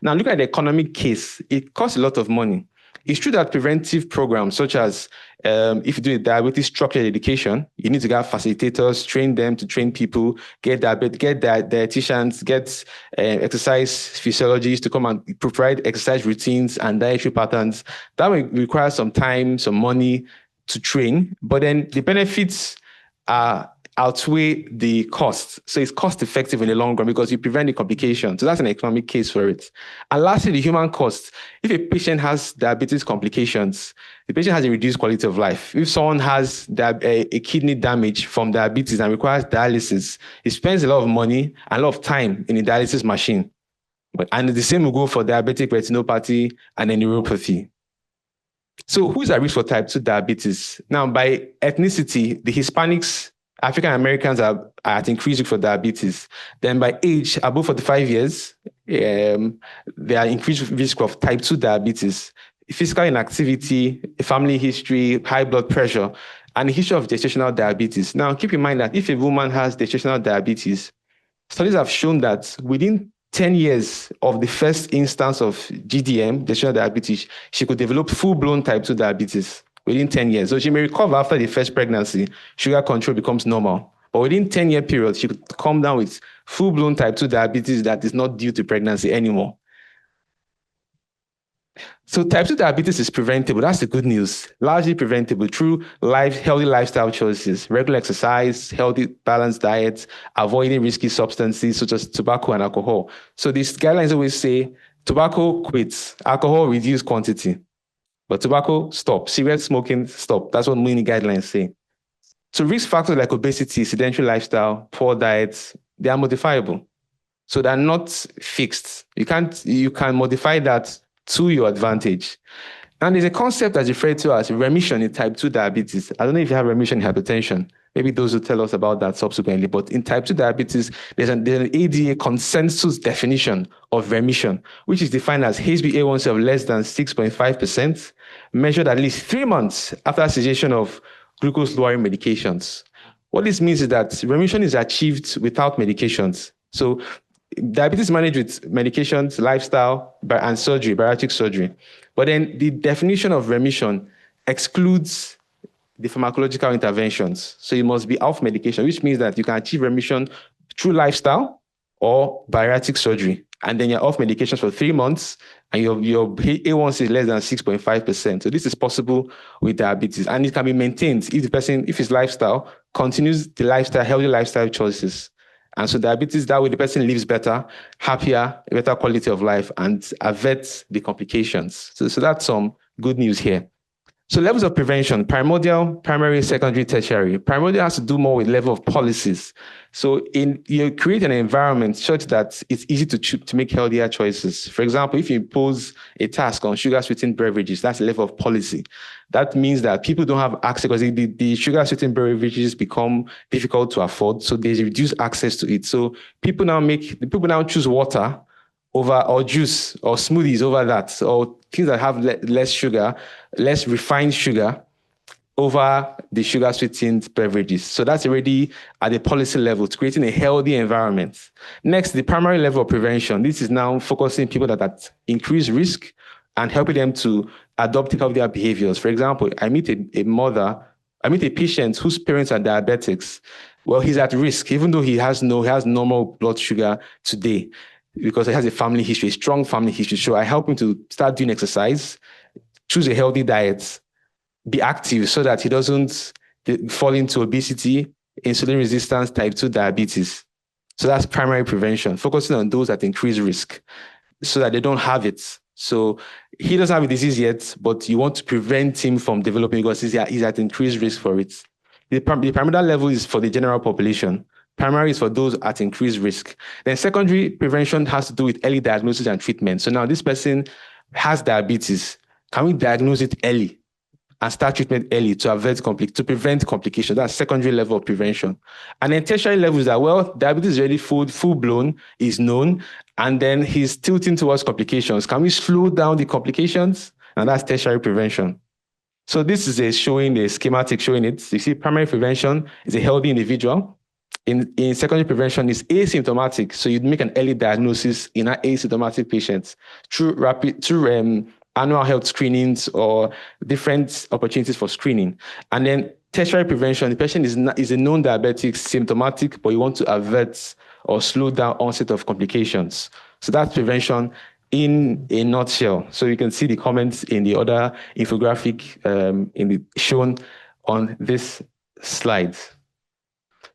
Now, look at the economic case. It costs a lot of money. It's true that preventive programs, such as if you do a diabetes structured education, you need to get facilitators, train them to train people, get dietitians, get exercise physiologists to come and provide exercise routines and dietary patterns. That will require some time, some money to train, but then the benefits outweigh the cost. So it's cost effective in the long run because you prevent the complications. So that's an economic case for it. And lastly, the human cost. If a patient has diabetes complications, the patient has a reduced quality of life. If someone has a kidney damage from diabetes and requires dialysis, he spends a lot of money and a lot of time in the dialysis machine. And the same will go for diabetic retinopathy and then neuropathy. So who is at risk for type 2 diabetes? Now, by ethnicity, the Hispanics, African Americans are at increased risk for diabetes. Then by age, above 45 years, they are increased risk of type 2 diabetes. Physical inactivity, family history, high blood pressure, and a history of gestational diabetes. Now, keep in mind that if a woman has gestational diabetes, studies have shown that within 10 years of the first instance of GDM, gestational diabetes, she could develop full-blown type 2 diabetes. Within 10 years. So she may recover after the first pregnancy, sugar control becomes normal. But within 10-year period, she could come down with full-blown type 2 diabetes that is not due to pregnancy anymore. So type 2 diabetes is preventable. That's the good news. Largely preventable through healthy lifestyle choices, regular exercise, healthy, balanced diet, avoiding risky substances such as tobacco and alcohol. So these guidelines always say, tobacco, quit. Alcohol, reduce quantity. But tobacco, stop. Cigarette smoking, stop. That's what many guidelines say. So risk factors like obesity, sedentary lifestyle, poor diets, they are modifiable. So they're not fixed. You can modify that to your advantage. And there's a concept that's referred to as remission in type 2 diabetes. I don't know if you have remission in hypertension. Maybe those will tell us about that subsequently. But in type 2 diabetes, there's an ADA consensus definition of remission, which is defined as HbA1c of less than 6.5%, measured at least 3 months after cessation of glucose-lowering medications. What this means is that remission is achieved without medications. So diabetes managed with medications, lifestyle, and surgery, bariatric surgery. But then the definition of remission excludes the pharmacological interventions. So you must be off medication, which means that you can achieve remission through lifestyle or bariatric surgery. And then you're off medications for 3 months and your A1C is less than 6.5%. So this is possible with diabetes, and it can be maintained if his lifestyle continues the healthy lifestyle choices. And so diabetes, that way the person lives better, happier, better quality of life, and averts the complications. So that's some good news here. So levels of prevention: primordial, primary, secondary, tertiary. Primordial has to do more with level of policies. So you create an environment such that it's easy to make healthier choices. For example, if you impose a task on sugar-sweetened beverages, that's a level of policy. That means that people don't have access because the sugar-sweetened beverages become difficult to afford, so they reduce access to it. So people now choose water over, or juice or smoothies over that, or things that have less sugar, less refined sugar over the sugar-sweetened beverages. So that's already at the policy level, it's creating a healthy environment. Next, the primary level of prevention. This is now focusing people that at increased risk and helping them to adopt healthier behaviors. For example, I meet a patient whose parents are diabetics. Well, he's at risk, even though he has normal blood sugar today, because he has a family history, a strong family history. So I help him to start doing exercise, choose a healthy diet, be active so that he doesn't fall into obesity, insulin resistance, type 2 diabetes. So that's primary prevention, focusing on those at increased risk so that they don't have it. So he doesn't have a disease yet, but you want to prevent him from developing because he's at increased risk for it. The pyramidal level is for the general population. Primary is for those at increased risk. Then secondary prevention has to do with early diagnosis and treatment. So now this person has diabetes. Can we diagnose it early and start treatment early to prevent complications? That's secondary level of prevention. And then tertiary level is that, well, diabetes is already full-blown, is known, and then he's tilting towards complications. Can we slow down the complications? And that's tertiary prevention. So this is a schematic showing it. You see, primary prevention is a healthy individual. In secondary prevention is asymptomatic. So you'd make an early diagnosis in asymptomatic patients through annual health screenings or different opportunities for screening. And then tertiary prevention, the patient is a known diabetic, symptomatic, but you want to avert or slow down onset of complications. So that's prevention in a nutshell. So you can see the comments in the other infographic shown on this slide.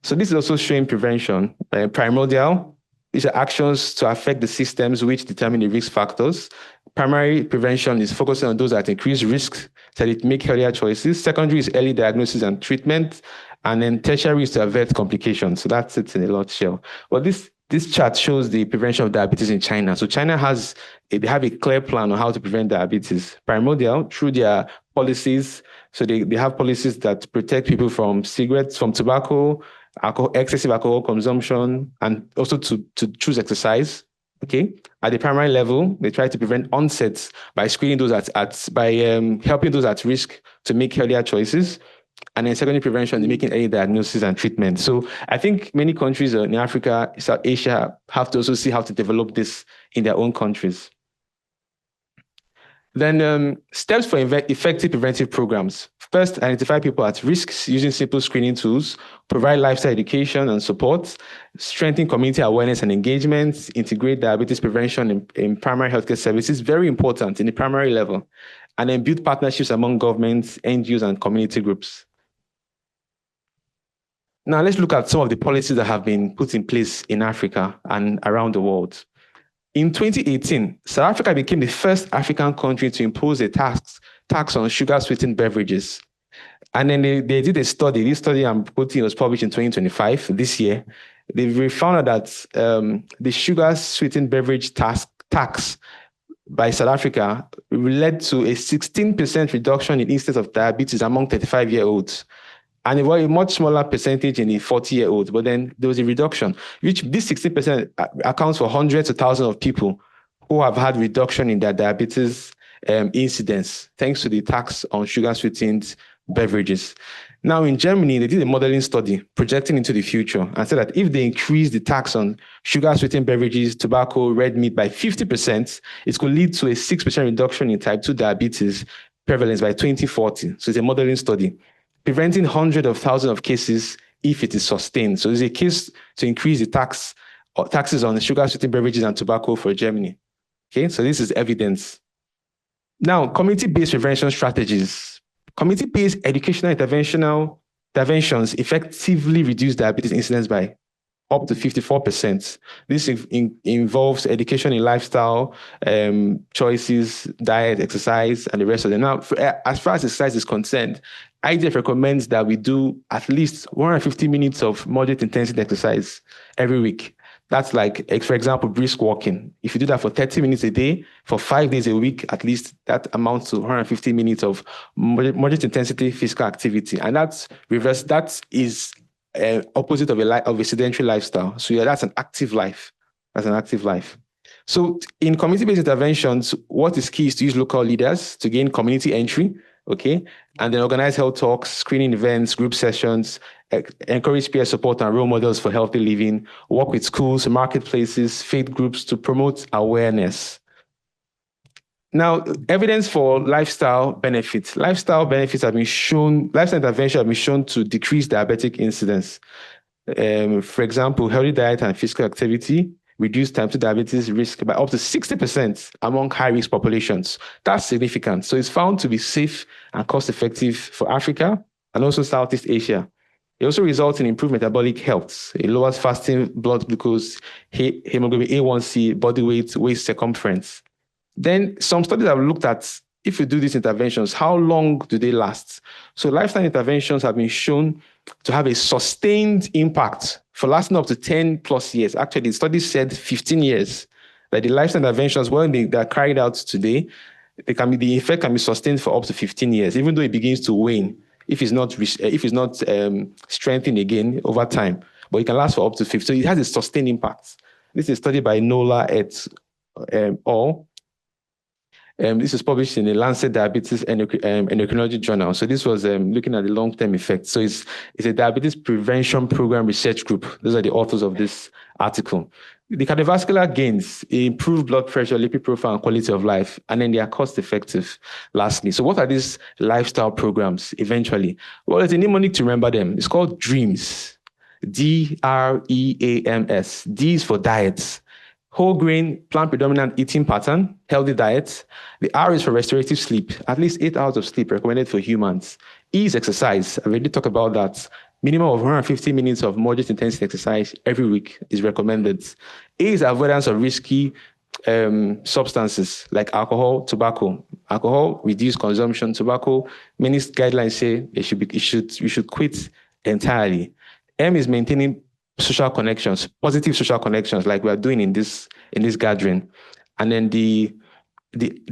So this is also showing prevention. Primordial, these are actions to affect the systems which determine the risk factors. Primary prevention is focusing on those at increased risk so that it make healthier choices. Secondary is early diagnosis and treatment. And then tertiary is to avert complications. So that's it in a nutshell. Well, this chart shows the prevention of diabetes in China. So China they have a clear plan on how to prevent diabetes. Primordial, through their policies. So they have policies that protect people from cigarettes, from tobacco, excessive alcohol consumption, and also to choose exercise. Okay. At the primary level, they try to prevent onsets by screening those by helping those at risk to make healthier choices. And then secondary prevention, they're making early diagnosis and treatment. So I think many countries in Africa, South Asia have to also see how to develop this in their own countries. Then steps for effective preventive programs. First, identify people at risk using simple screening tools, provide lifestyle education and support, strengthen community awareness and engagement, integrate diabetes prevention in primary healthcare services, very important in the primary level, and then build partnerships among governments, NGOs, and community groups. Now let's look at some of the policies that have been put in place in Africa and around the world. In 2018, South Africa became the first African country to impose a tax on sugar-sweetened beverages. And then they did a study. This study I'm quoting was published in 2025, this year. They found out that the sugar-sweetened beverage tax by South Africa led to a 16% reduction in incidence of diabetes among 35-year-olds. and it was a much smaller percentage in the 40-year-olds, but then there was a reduction, which this 16% accounts for hundreds of thousands of people who have had reduction in their diabetes incidence, thanks to the tax on sugar-sweetened beverages. Now, in Germany, they did a modeling study projecting into the future and said that if they increase the tax on sugar-sweetened beverages, tobacco, red meat by 50%, it could lead to a 6% reduction in type 2 diabetes prevalence by 2040. So it's a modeling study, preventing hundreds of thousands of cases if it is sustained. So there's a case to increase the taxes on sugar-sweetened beverages and tobacco for Germany. Okay, so this is evidence. Now, community-based prevention strategies. Community-based educational interventions effectively reduce diabetes incidence by up to 54%. This involves education in lifestyle choices, diet, exercise, and the rest of them. Now, as far as exercise is concerned, IDF recommends that we do at least 150 minutes of moderate intensity exercise every week. That's like, for example, brisk walking. If you do that for 30 minutes a day, for 5 days a week, at least that amounts to 150 minutes of moderate intensity physical activity. And that's reverse. That is opposite of a sedentary lifestyle. So yeah, that's an active life. That's an active life. So in community-based interventions, what is key is to use local leaders to gain community entry, okay? And then organize health talks, screening events, group sessions, encourage peer support and role models for healthy living, work with schools, marketplaces, faith groups to promote awareness. Now, evidence for lifestyle benefits. Lifestyle benefits have been shown, lifestyle intervention have been shown to decrease diabetic incidence. For example, healthy diet and physical activity reduce type 2 diabetes risk by up to 60% among high-risk populations. That's significant. So it's found to be safe and cost-effective for Africa and also Southeast Asia. It also results in improved metabolic health. It lowers fasting blood glucose, hemoglobin A1C, body weight, waist circumference. Then some studies have looked at, if you do these interventions, how long do they last? So lifestyle interventions have been shown to have a sustained impact for lasting up to 10 plus years. Actually, the study said 15 years. That the lifestyle interventions, when they are carried out today, the effect can be sustained for up to 15 years, even though it begins to wane if it's not strengthened again over time. But it can last for up to 15. So it has a sustained impact. This is a study by Nola et al. This was published in the Lancet Diabetes Endocrinology Journal. So this was looking at the long-term effects. So it's a diabetes prevention program research group. Those are the authors of this article. The cardiovascular gains improve blood pressure, lipid profile, and quality of life, and then they are cost-effective, lastly. So what are these lifestyle programs, eventually? Well, there's a mnemonic to remember them. It's called DREAMS, DREAMS. D is for diets. Whole grain, plant-predominant eating pattern, healthy diet. The R is for restorative sleep, at least 8 hours of sleep recommended for humans. E is exercise. I already talked about that. Minimum of 150 minutes of moderate intensity exercise every week is recommended. A is avoidance of risky substances like alcohol, tobacco. Alcohol, reduce consumption. Tobacco, many guidelines say you should quit entirely. M is maintaining social connections, positive social connections, like we are doing in this gathering. And then the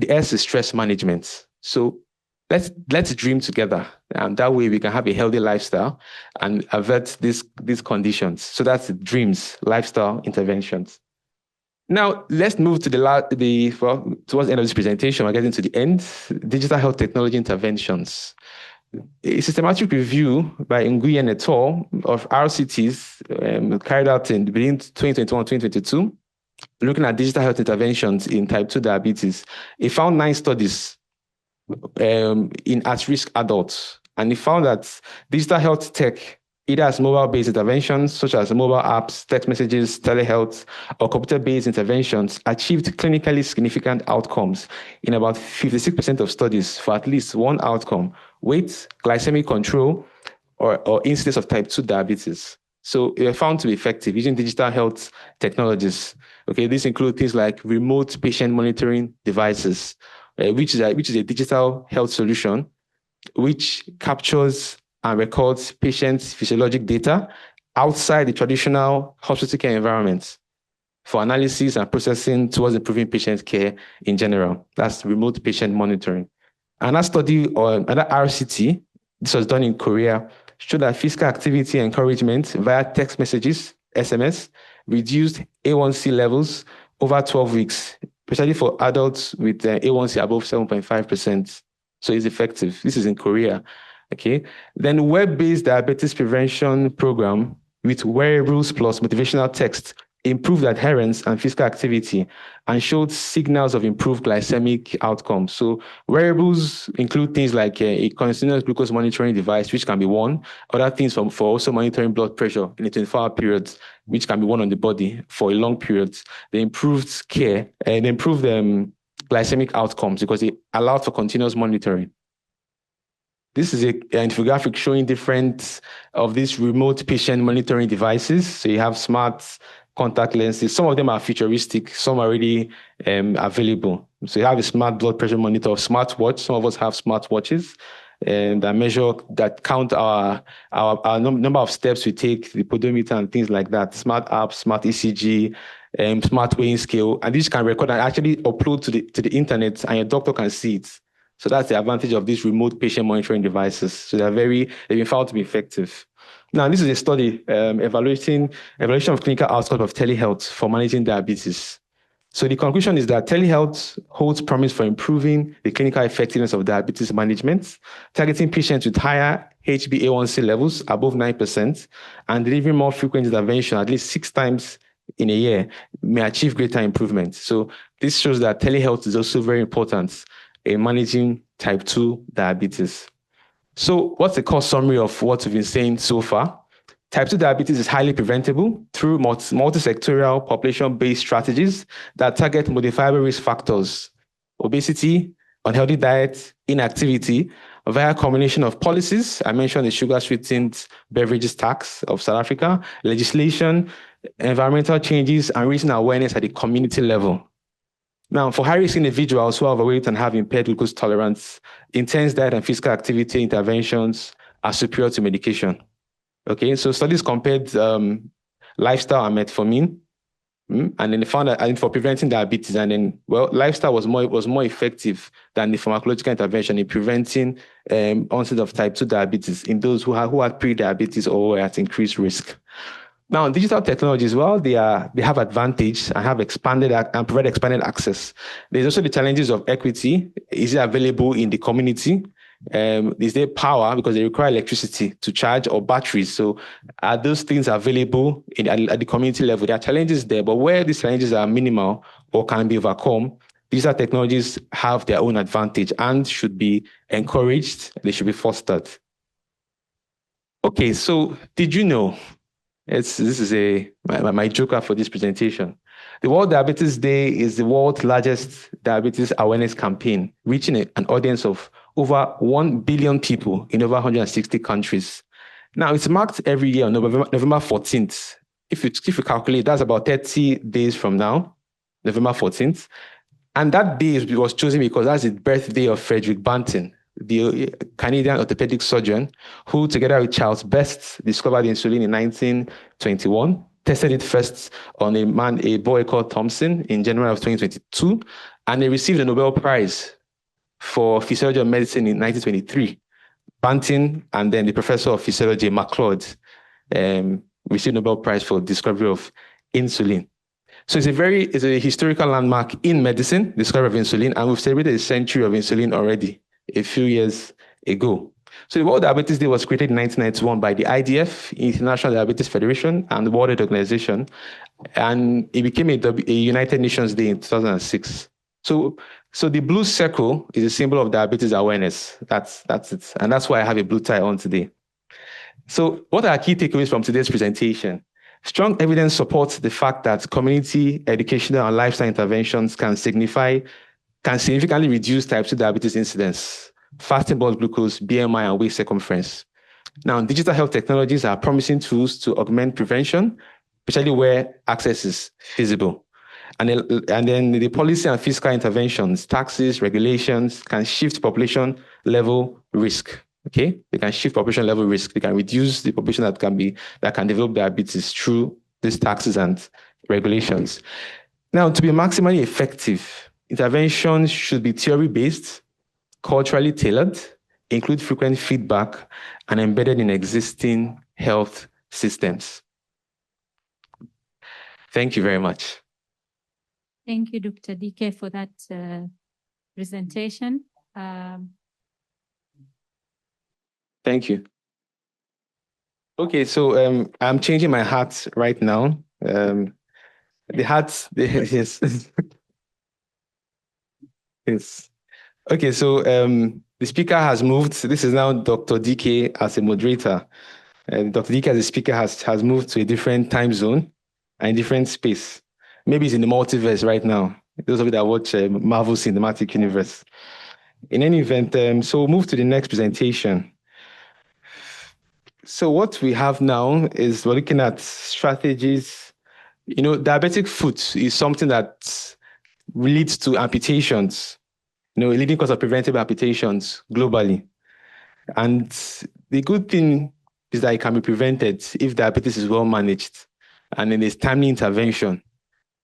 S is stress management. So let's dream together, and that way we can have a healthy lifestyle and avert these conditions. So that's the DREAMS, lifestyle interventions. Now let's move to towards the end of this presentation. We're getting to the end. Digital health technology interventions. A systematic review by Nguyen et al. Of RCTs carried out between 2021 and 2022, looking at digital health interventions in type 2 diabetes. It found 9 studies in at-risk adults, and it found that digital health tech, either as mobile-based interventions, such as mobile apps, text messages, telehealth, or computer-based interventions, achieved clinically significant outcomes in about 56% of studies for at least one outcome: weight, glycemic control, or incidence of type 2 diabetes. So they were found to be effective using digital health technologies. Okay, these include things like remote patient monitoring devices, which is a digital health solution which captures and records patients' physiologic data outside the traditional hospital care environment for analysis and processing towards improving patient care in general. That's remote patient monitoring. Another study, or another RCT, this was done in Korea, showed that physical activity encouragement via text messages, SMS, reduced A1C levels over 12 weeks, especially for adults with A1C above 7.5%. So it's effective. This is in Korea. Okay. Then web-based diabetes prevention program with wearables plus motivational text improved adherence and physical activity and showed signals of improved glycemic outcomes. So wearables include things like a continuous glucose monitoring device, which can be worn, other things for also monitoring blood pressure in a 24-hour period, which can be worn on the body for a long period. They improved care and improved glycemic outcomes because it allowed for continuous monitoring. This is an infographic showing different of these remote patient monitoring devices. So you have smart contact lenses. Some of them are futuristic. Some are already available. So you have a smart blood pressure monitor, smartwatch. Some of us have smartwatches that count our number of steps we take, the pedometer and things like that. Smart apps, smart ECG, smart weighing scale, and these can record and actually upload to the internet, and your doctor can see it. So that's the advantage of these remote patient monitoring devices. So they've been found to be effective. Now, this is a study evaluation of clinical outcomes of telehealth for managing diabetes. So the conclusion is that telehealth holds promise for improving the clinical effectiveness of diabetes management, targeting patients with higher HbA1c levels above 9% and delivering more frequent intervention, at least 6 times in a year, may achieve greater improvement. So this shows that telehealth is also very important in managing type 2 diabetes. So what's the core summary of what we've been saying so far? Type 2 diabetes is highly preventable through multi-sectorial population-based strategies that target modifiable risk factors, obesity, unhealthy diet, inactivity, via a combination of policies. I mentioned the sugar-sweetened beverages tax of South Africa, legislation, environmental changes, and raising awareness at the community level. Now, for high-risk individuals who are overweight and have impaired glucose tolerance, intense diet and physical activity interventions are superior to medication. Okay, so studies compared lifestyle and metformin, and then they found that for preventing diabetes, and then, lifestyle was more effective than the pharmacological intervention in preventing onset of type 2 diabetes in those who had pre-diabetes or were at increased risk. Now, digital technologies, they have advantage and have expanded and provide expanded access. There's also the challenges of equity. Is it available in the community? Is there power because they require electricity to charge or batteries? So are those things available at the community level? There are challenges there, but where these challenges are minimal or can be overcome, digital technologies have their own advantage and should be encouraged. They should be fostered. Okay, so did you know? This is my joker for this presentation. The World Diabetes Day is the world's largest diabetes awareness campaign, reaching an audience of over 1 billion people in over 160 countries. Now, it's marked every year on November 14th. If you calculate, that's about 30 days from now, November 14th. And that day was chosen because that's the birthday of Frederick Banting, the Canadian orthopedic surgeon who, together with Charles Best, discovered insulin in 1921, tested it first on a boy called Thompson in January of 2022, and they received a Nobel Prize for physiology of medicine in 1923. Banting and then the professor of physiology, MacLeod, received a Nobel Prize for discovery of insulin. So it's a historical landmark in medicine, discovery of insulin, and we've celebrated a century of insulin already a few years ago. So the World Diabetes Day was created in 1991 by the IDF, International Diabetes Federation, and the World Health Organization, and it became a United Nations Day in 2006. So the blue circle is a symbol of diabetes awareness. That's it, and that's why I have a blue tie on today. So what are key takeaways from today's presentation? Strong evidence supports the fact that community, educational, and lifestyle interventions can significantly reduce type 2 diabetes incidence, fasting blood glucose, BMI, and waist circumference. Now, digital health technologies are promising tools to augment prevention, especially where access is feasible. And then the policy and fiscal interventions, taxes, regulations can shift population level risk. Okay, they can shift population level risk. They can reduce the population that can develop diabetes through these taxes and regulations. Now, to be maximally effective, interventions should be theory-based, culturally tailored, include frequent feedback, and embedded in existing health systems. Thank you very much. Thank you, Dr. DK, for that presentation. Thank you. Okay, so I'm changing my hat right now. The hat, yes. Yes. Okay, so the speaker has moved. This is now Dr. DK as a moderator. Dr. DK as a speaker has moved to a different time zone and different space. Maybe it's in the multiverse right now. Those of you that watch Marvel Cinematic Universe. In any event, so we'll move to the next presentation. So what we have now is we're looking at strategies. You know, diabetic foot is something that leads to amputations, you know, a leading cause of preventable amputations globally. And the good thing is that it can be prevented if diabetes is well managed and in its timely intervention.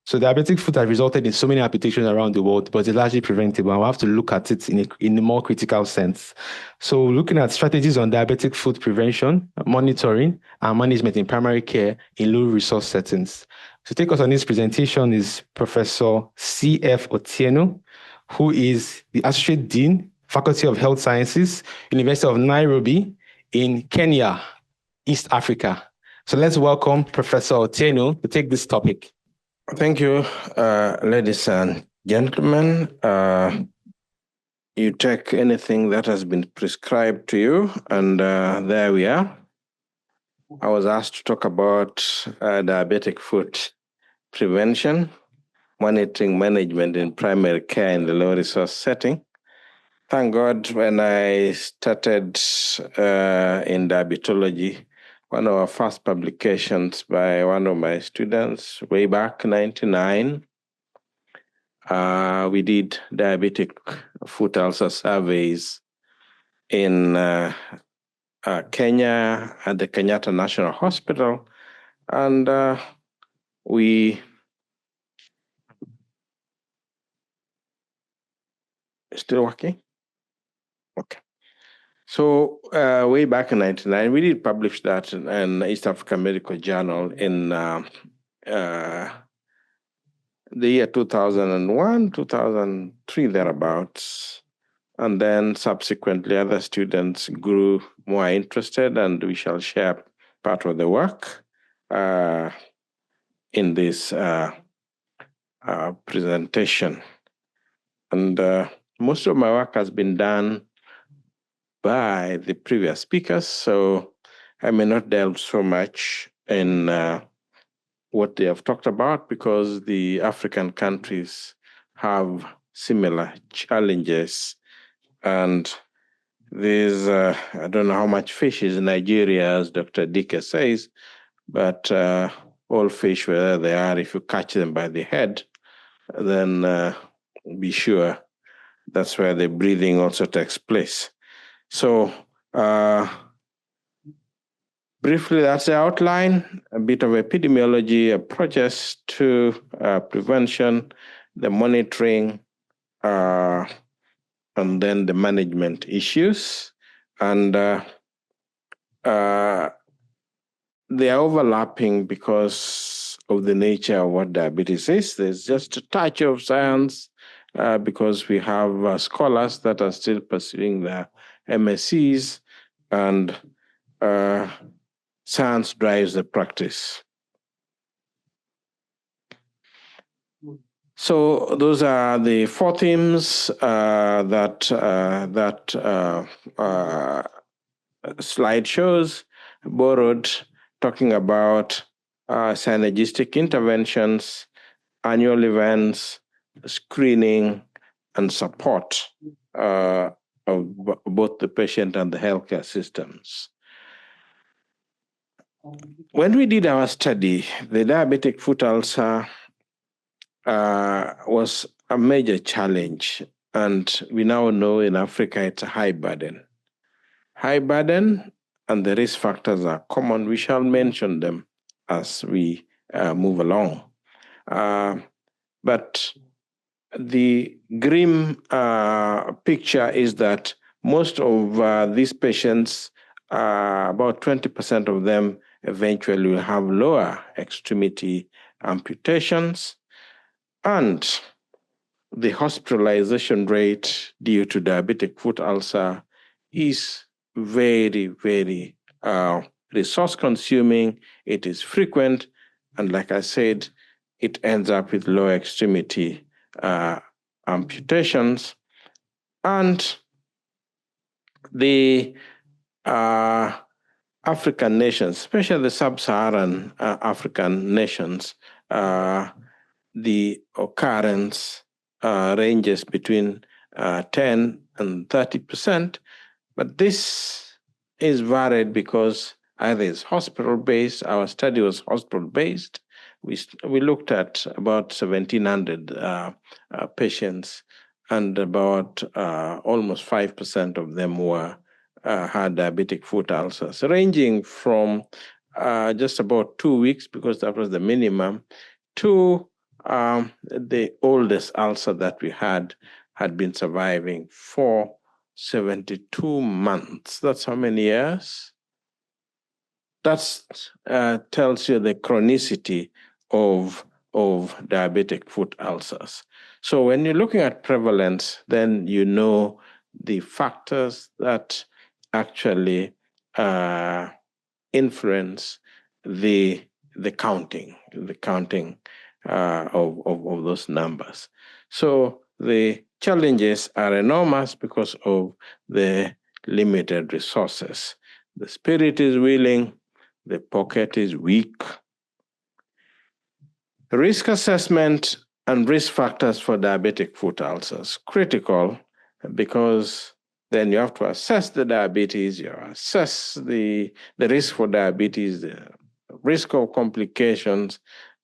So diabetic foot has resulted in so many amputations around the world, but it's largely preventable. And we'll have to look at it in a more critical sense. So looking at strategies on diabetic foot prevention, monitoring, and management in primary care in low resource settings. To take us on this presentation is Professor C.F. Otieno, who is the Associate Dean, Faculty of Health Sciences, University of Nairobi in Kenya, East Africa. So let's welcome Professor Otieno to take this topic. Thank you, ladies and gentlemen. You take anything that has been prescribed to you, and there we are. I was asked to talk about diabetic foot prevention, monitoring, management in primary care in the low resource setting. Thank God when I started in diabetology, one of our first publications by one of my students way back in 1999, we did diabetic foot ulcer surveys in Kenya at the Kenyatta National Hospital. And we still working? Okay. So way back in 1999, we did publish that in East African Medical Journal in the year 2001, 2003, thereabouts. And then subsequently, other students grew more interested, and we shall share part of the work in this presentation. And most of my work has been done by the previous speakers, so I may not delve so much in what they have talked about, because the African countries have similar challenges. And there's, I don't know how much fish is in Nigeria, as Dr. Dike says, but all fish, wherever they are, if you catch them by the head, then be sure that's where the breathing also takes place. So briefly, that's the outline, a bit of epidemiology, approaches to prevention, the monitoring, and then the management issues. And they are overlapping because of the nature of what diabetes is. There's just a touch of science because we have scholars that are still pursuing their MSCs, and science drives the practice. So those are the four themes that slide shows, borrowed, talking about synergistic interventions, annual events, screening, and support of both the patient and the healthcare systems. When we did our study, the diabetic foot ulcer was a major challenge, and we now know in Africa it's a high burden. High burden, and the risk factors are common. We shall mention them as we move along. But the grim picture is that most of these patients, about 20% of them eventually will have lower extremity amputations, and the hospitalization rate due to diabetic foot ulcer is very, very resource consuming. It is frequent, and like I said, it ends up with lower extremity amputations. And the African nations, especially the sub-Saharan African nations, the occurrence ranges between 10 and 30%, but this is varied because either it's hospital-based. Our study was hospital-based. We looked at about 1,700 patients, and about almost 5% of them were had diabetic foot ulcers, ranging from just about 2 weeks, because that was the minimum, to the oldest ulcer that we had been surviving for 72 months. That's how many years? That tells you the chronicity of diabetic foot ulcers. So when you're looking at prevalence, then you know the factors that actually influence the counting of those numbers. So the challenges are enormous because of the limited resources. The spirit is willing, the pocket is weak. Risk assessment and risk factors for diabetic foot ulcers, critical, because then you have to assess the diabetes, you assess the risk for diabetes, the risk of complications,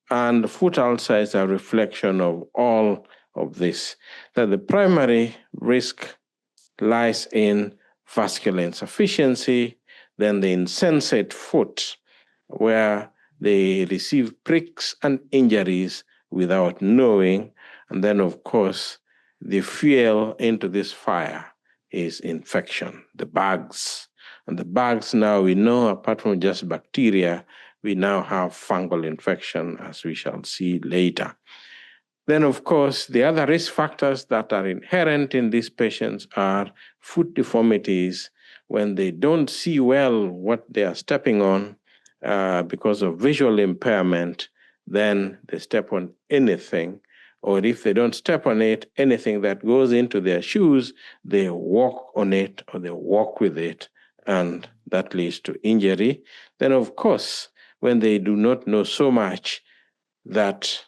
and foot ulcer is a reflection of all of this. That the primary risk lies in vascular insufficiency, then the insensate foot, where they receive pricks and injuries without knowing. And then, of course, the fuel into this fire is infection, the bugs. And the bugs now, we know, apart from just bacteria, we now have fungal infection, as we shall see later. Then, of course, the other risk factors that are inherent in these patients are foot deformities. When they don't see well what they are stepping on because of visual impairment, then they step on anything. Or if they don't step on it, anything that goes into their shoes, they walk on it or they walk with it, and that leads to injury. Then, of course, when they do not know so much that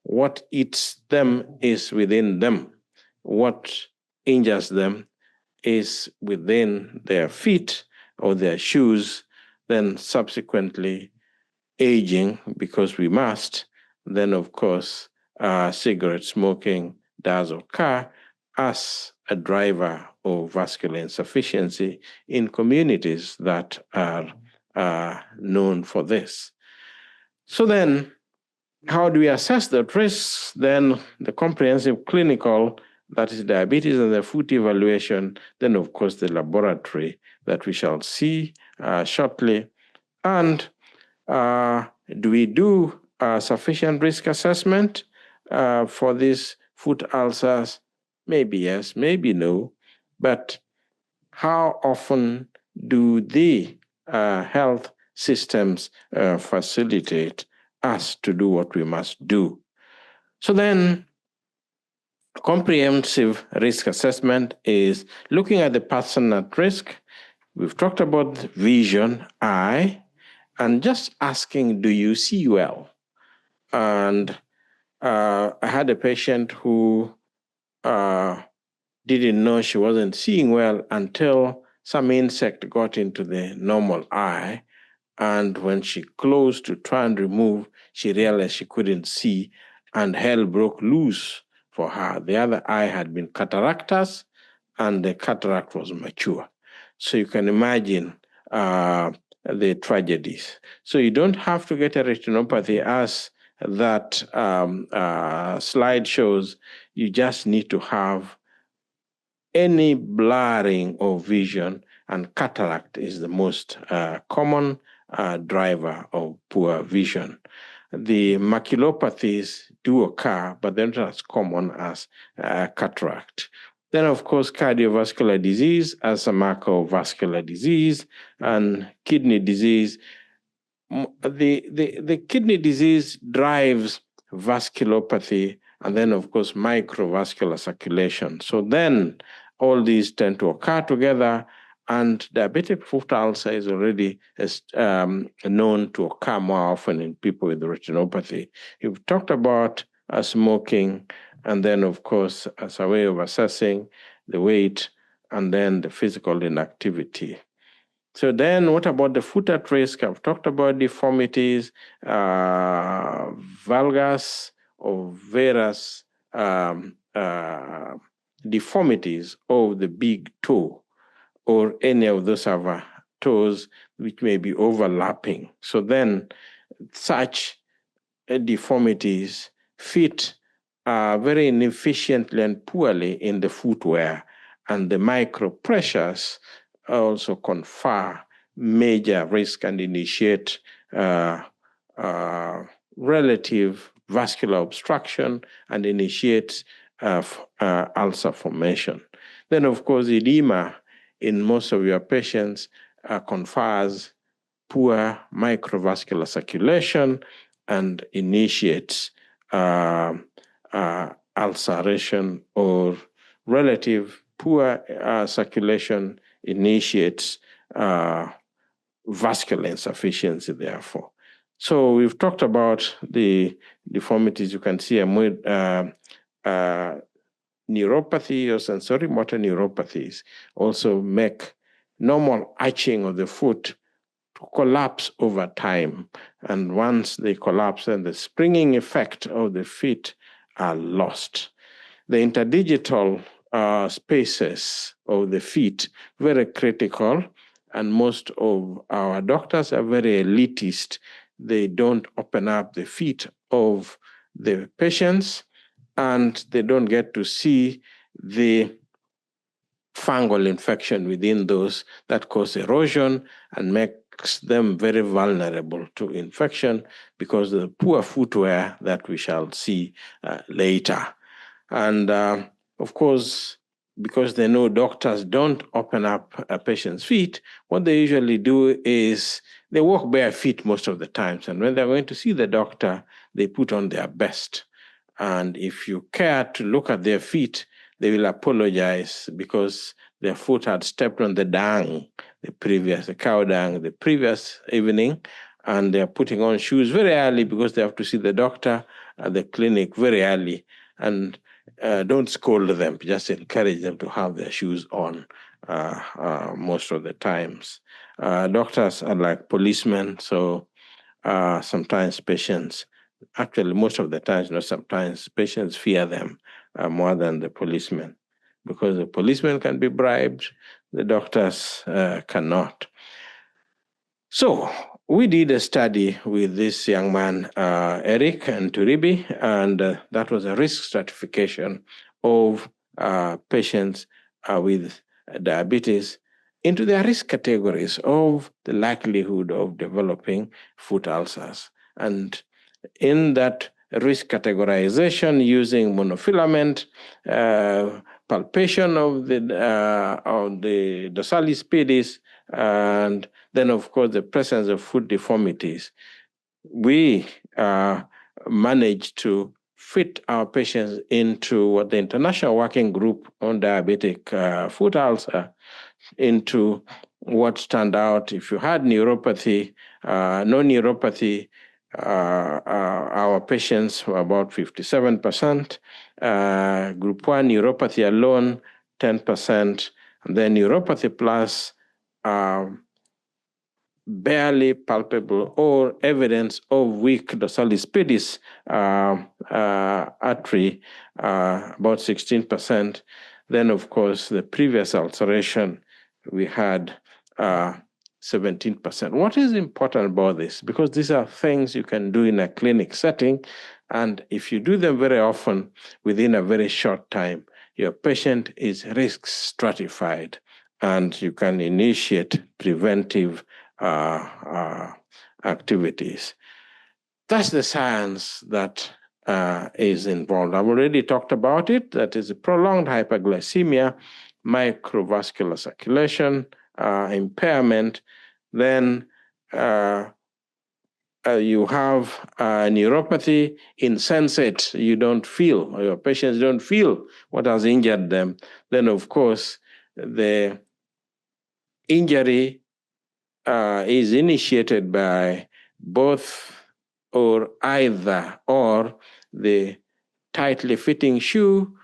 what eats them is within them, what injures them is within their feet or their shoes, then subsequently aging, because we must, then of course cigarette smoking does occur as a driver of vascular insufficiency in communities that are known for this. So then, how do we assess the risks? Then the comprehensive clinical, that is diabetes and the foot evaluation, then of course the laboratory that we shall see shortly. And do we do sufficient risk assessment for these foot ulcers? Maybe yes, maybe no. But how often do the health systems facilitate us to do what we must do? So then, comprehensive risk assessment is looking at the person at risk. We've talked about vision, eye, and just asking, do you see well? And I had a patient who didn't know she wasn't seeing well until some insect got into the normal eye. And when she closed to try and remove, she realized she couldn't see, and hell broke loose for her. The other eye had been cataractous, and the cataract was mature. So you can imagine the tragedies. So you don't have to get a retinopathy, as that slide shows. You just need to have any blurring of vision, and cataract is the most common driver of poor vision. The maculopathies do occur, but they're not as common as cataract. Then, of course, cardiovascular disease as a marker of vascular disease, and kidney disease. The kidney disease drives vasculopathy, and then, of course, microvascular circulation. So then all these tend to occur together, and diabetic foot ulcer is already known to occur more often in people with retinopathy. You've talked about smoking, and then, of course, as a way of assessing the weight, and then the physical inactivity. So then what about the foot at risk? I've talked about deformities, valgus or varus deformities of the big toe, or any of those other toes which may be overlapping. So then such deformities fit very inefficiently and poorly in the footwear, and the micro pressures also confer major risk and initiate relative vascular obstruction and initiate ulcer formation. Then, of course, edema in most of your patients confers poor microvascular circulation and initiates ulceration, or relative poor circulation initiates vascular insufficiency, therefore. So we've talked about the deformities. You can see neuropathy or sensory motor neuropathies also make normal arching of the foot to collapse over time. And once they collapse, then the springing effect of the feet are lost. The interdigital spaces of the feet, very critical, and most of our doctors are very elitist. They don't open up the feet of the patients, and they don't get to see the fungal infection within those that cause erosion and makes them very vulnerable to infection because of the poor footwear that we shall see later. And of course, because they know doctors don't open up a patient's feet, what they usually do is they walk bare feet most of the times. And when they're going to see the doctor, they put on their best. And if you care to look at their feet, they will apologize because their foot had stepped on the dung, the cow dung, the previous evening, and they're putting on shoes very early because they have to see the doctor at the clinic very early. And don't scold them, just encourage them to have their shoes on most of the times. Doctors are like policemen, so sometimes patients, actually most of the times, not sometimes, patients fear them more than the policemen, because the policemen can be bribed, the doctors cannot. So we did a study with this young man, Eric and Turibi, and that was a risk stratification of patients with diabetes into their risk categories of the likelihood of developing foot ulcers. And in that risk categorization, using monofilament, palpation of the dorsalis pedis, and then, of course, the presence of foot deformities, we managed to fit our patients into what the International Working Group on Diabetic Foot Ulcer, into what stand out. If you had neuropathy, no neuropathy, our patients were about 57%. Group 1 neuropathy alone, 10%. And then neuropathy plus barely palpable or evidence of weak dorsalis pedis artery, about 16%. Then, of course, the previous ulceration, we had 17%. What is important about this? Because these are things you can do in a clinic setting, and if you do them very often within a very short time, your patient is risk stratified, and you can initiate preventive activities. That's the science that is involved. I've already talked about it. That is a prolonged hyperglycemia, microvascular circulation impairment. Then you have neuropathy, insensate. You don't feel, or your patients don't feel what has injured them. Then, of course, the injury is initiated by both or either or the tightly fitting shoe,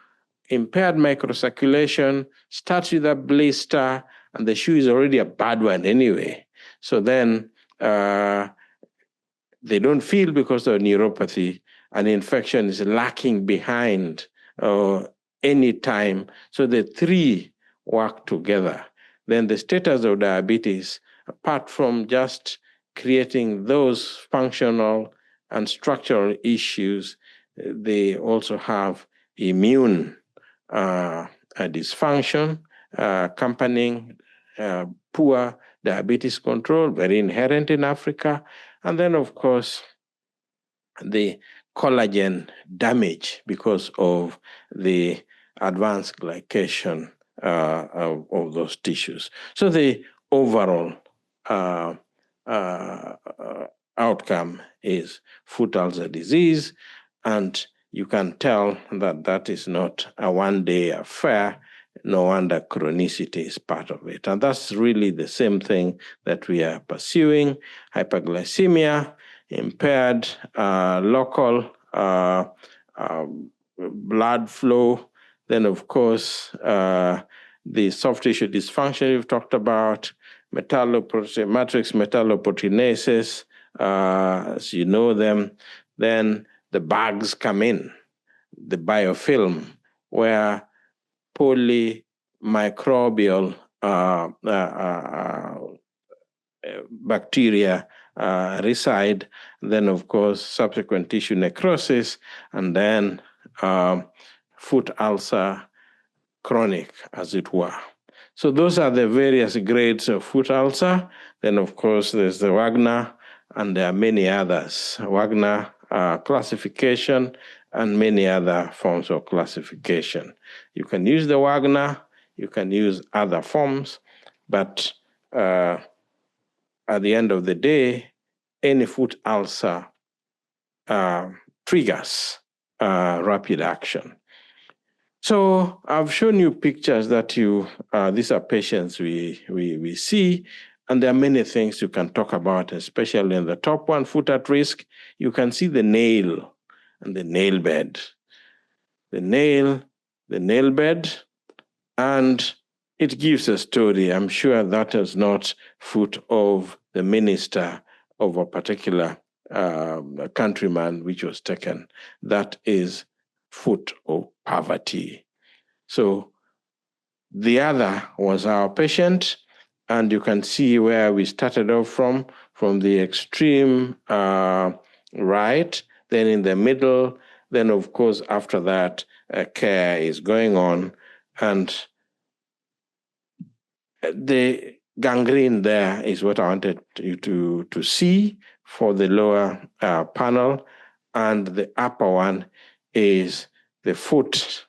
impaired microcirculation, starts with a blister, and the shoe is already a bad one anyway. So then they don't feel because of neuropathy, and infection is lacking behind any time. So the three work together. Then the status of diabetes, apart from just creating those functional and structural issues, they also have immune dysfunction accompanying poor diabetes control, very inherent in Africa. And then, of course, the collagen damage because of the advanced glycation of those tissues. So the overall outcome is foot ulcer disease, and you can tell that that is not a one-day affair. No wonder chronicity is part of it. And that's really the same thing that we are pursuing: hyperglycemia, impaired local blood flow. Then, of course, the soft tissue dysfunction we've talked about, matrix metalloproteinases, as you know them. Then the bugs come in, the biofilm, where polymicrobial bacteria reside. Then, of course, subsequent tissue necrosis, and then foot ulcer, chronic, as it were. So those are the various grades of foot ulcer. Then, of course, there's the Wagner, and there are many others. Wagner classification and many other forms of classification. You can use the Wagner, you can use other forms, but at the end of the day, any foot ulcer triggers rapid action. So I've shown you pictures that these are patients we see, and there are many things you can talk about, especially in the top one, foot at risk. You can see the nail and the nail bed. The nail bed, and it gives a story. I'm sure that is not foot of the minister of a particular countryman which was taken. That is foot of poverty. So the other was our patient, and you can see where we started off from the extreme right, then in the middle, then of course after that care is going on, and the gangrene there is what I wanted you to see for the lower panel, and the upper one is the foot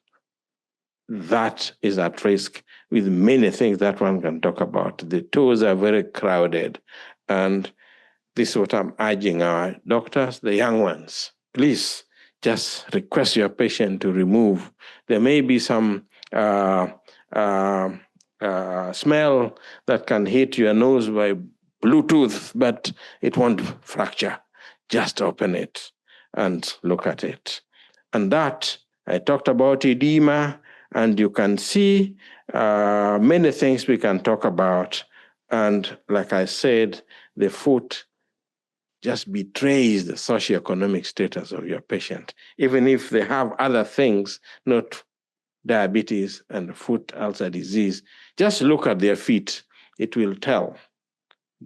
that is at risk with many things that one can talk about. The toes are very crowded, and this is what I'm urging our doctors, the young ones. Please just request your patient to remove. There may be some smell that can hit your nose by Bluetooth, but it won't fracture. Just open it and look at it. And that, I talked about edema, and you can see many things we can talk about. And like I said, the foot just betrays the socioeconomic status of your patient. Even if they have other things, not diabetes and foot ulcer disease, just look at their feet. It will tell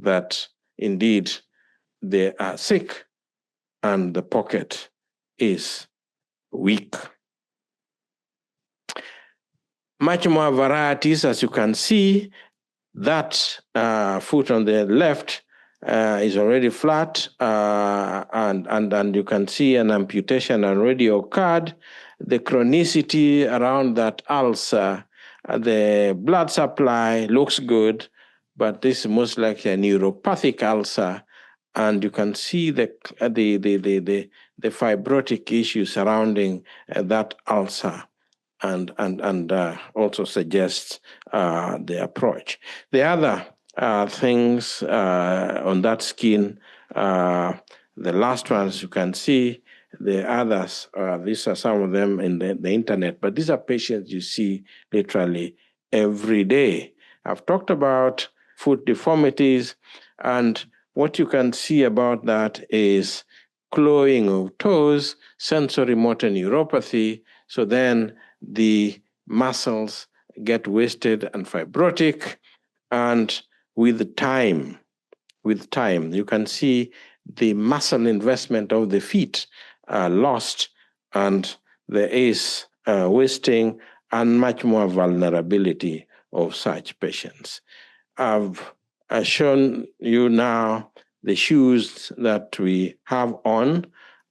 that indeed they are sick and the pocket is weak. much more varieties, as you can see. That foot on the left is already flat, and you can see an amputation already occurred. The chronicity around that ulcer, the blood supply looks good, but this is most likely a neuropathic ulcer, and you can see the fibrotic issue surrounding that ulcer. And also suggests the approach. The other things on that skin, the last ones you can see, the others, these are some of them in the internet, but these are patients you see literally every day. I've talked about foot deformities, and what you can see about that is clawing of toes, sensory motor neuropathy. So then the muscles get wasted and fibrotic, and with time, you can see the muscle investment of the feet lost, and there is wasting and much more vulnerability of such patients. I've shown you now the shoes that we have on,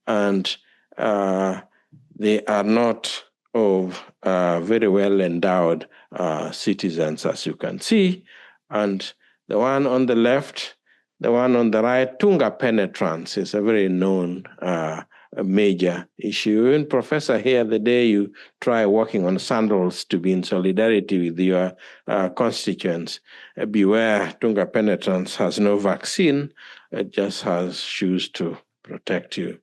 and they are not of very well endowed citizens, as you can see. And the one on the left, the one on the right, tunga penetrans is a very known a major issue. Even Professor here, the day you try walking on sandals to be in solidarity with your constituents, beware, tunga penetrans has no vaccine, it just has shoes to protect you.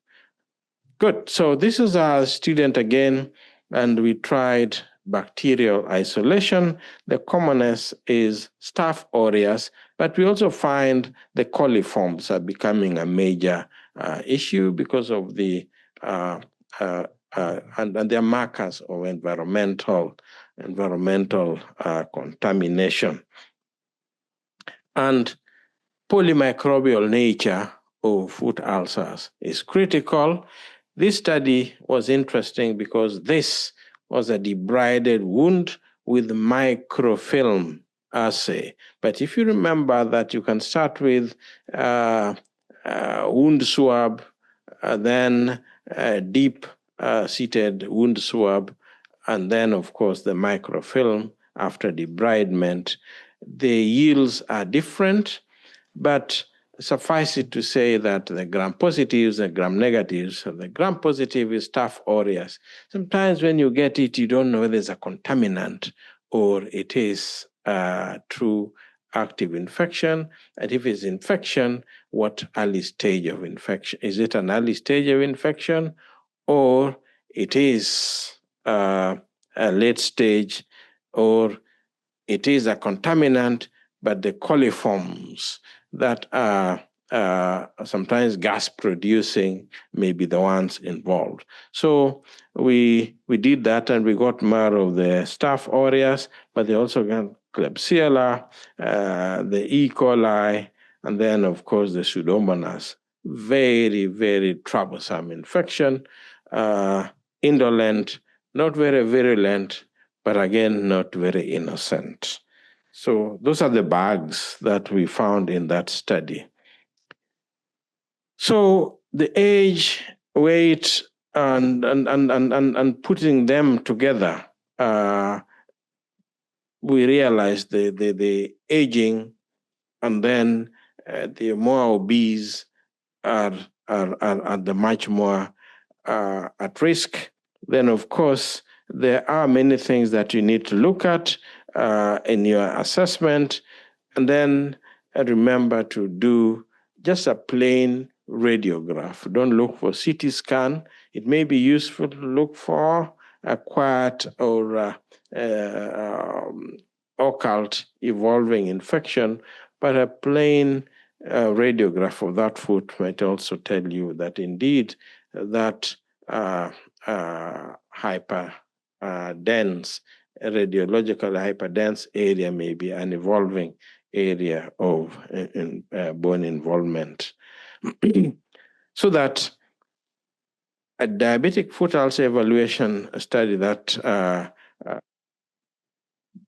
Good, so this is our student again, and we tried bacterial isolation. The commonest is Staph aureus, but we also find the coliforms are becoming a major issue because of the and their markers of environmental contamination. And polymicrobial nature of foot ulcers is critical. This study was interesting because this was a debrided wound with microfilm assay. But if you remember that you can start with wound swab, then deep-seated wound swab, and then, of course, the microfilm after debridement. The yields are different, but suffice it to say that the gram-positives and gram-negatives, the gram-positive is Staph aureus. Sometimes when you get it, you don't know whether it's a contaminant or it is true active infection. And if it's infection, what early stage of infection? Is it an early stage of infection, or it is a late stage, or it is a contaminant, but the coliforms that are sometimes gas producing may be the ones involved. So we did that, and we got more of the Staph aureus, but they also got Klebsiella, the E. coli, and then, of course, the Pseudomonas. Very, very troublesome infection, indolent, not very virulent, but again, not very innocent. So those are the bugs that we found in that study. So the age, weight, and putting them together, we realized the aging, and then the more obese are the much more at risk. Then, of course, there are many things that you need to look at in your assessment. And then remember to do just a plain radiograph. Don't look for CT scan. It may be useful to look for acquired or occult evolving infection, but a plain radiograph of that foot might also tell you that indeed that hyperdense, radiologically hyperdense area may be an evolving area of bone involvement. So that a diabetic foot ulcer evaluation study that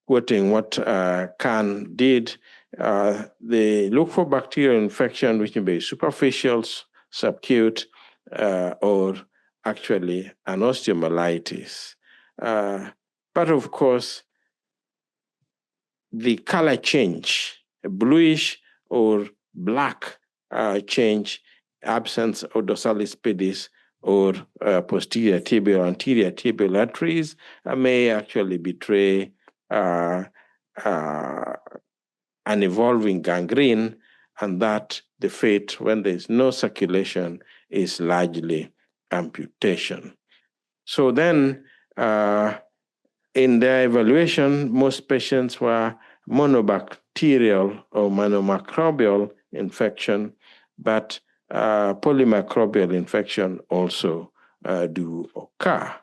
quoting what Khan did, they look for bacterial infection, which may be superficial, subacute, or actually an osteomyelitis. But of course, the color change, bluish or black change, absence of dorsalis pedis or posterior tibial, anterior tibial arteries may actually betray an evolving gangrene, and that the fate, when there's no circulation, is largely amputation. So then, in their evaluation, most patients were monobacterial or monomicrobial infection, but polymicrobial infection also do occur.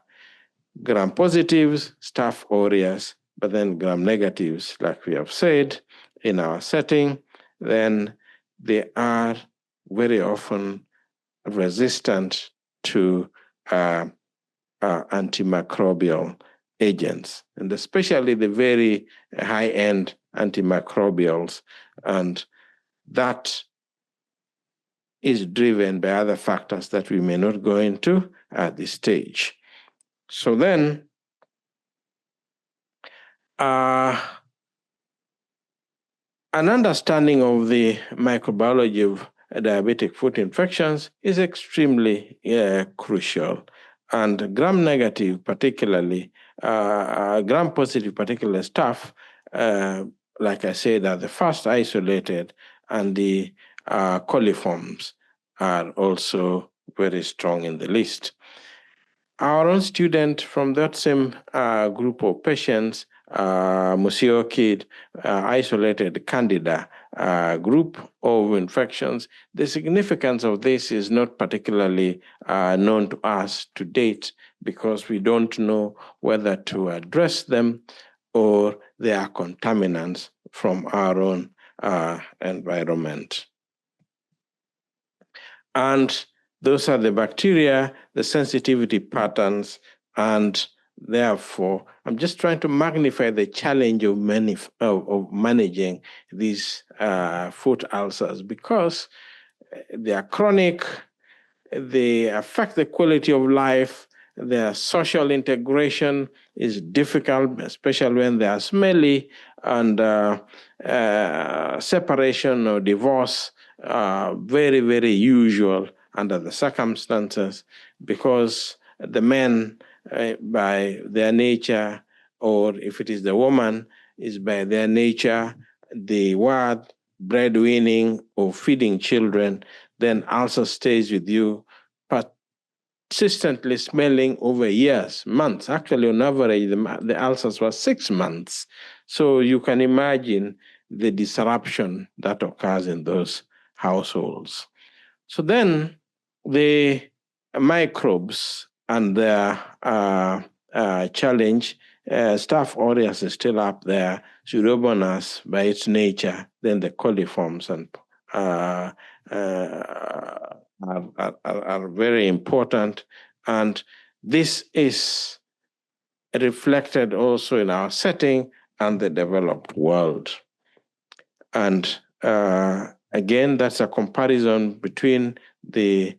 Gram positives, staph aureus, but then gram negatives, like we have said in our setting, then they are very often resistant to antimicrobial agents, and especially the very high-end antimicrobials, and that is driven by other factors that we may not go into at this stage. So then, an understanding of the microbiology of diabetic foot infections is extremely crucial. And gram-negative, particularly, gram-positive, particularly staph, like I said, are the first isolated, and the coliforms are also very strong in the list. Our own student from that same group of patients, Monsieur Kid, isolated Candida group of infections. The significance of this is not particularly known to us to date, because we don't know whether to address them or they are contaminants from our own environment. And those are the bacteria, the sensitivity patterns, and therefore, I'm just trying to magnify the challenge of managing these foot ulcers, because they are chronic, they affect the quality of life, their social integration is difficult, especially when they are smelly, and separation or divorce very, very usual under the circumstances, because the men, by their nature, or if it is the woman, is by their nature, the word breadwinning or feeding children, then ulcer stays with you, persistently smelling over years, months. Actually, on average, the ulcers were 6 months. So you can imagine the disruption that occurs in those households. So then the microbes and their challenge, staph aureus is still up there, Pseudomonas by its nature, then the coliforms and are very important. And this is reflected also in our setting and the developed world. And again, that's a comparison between the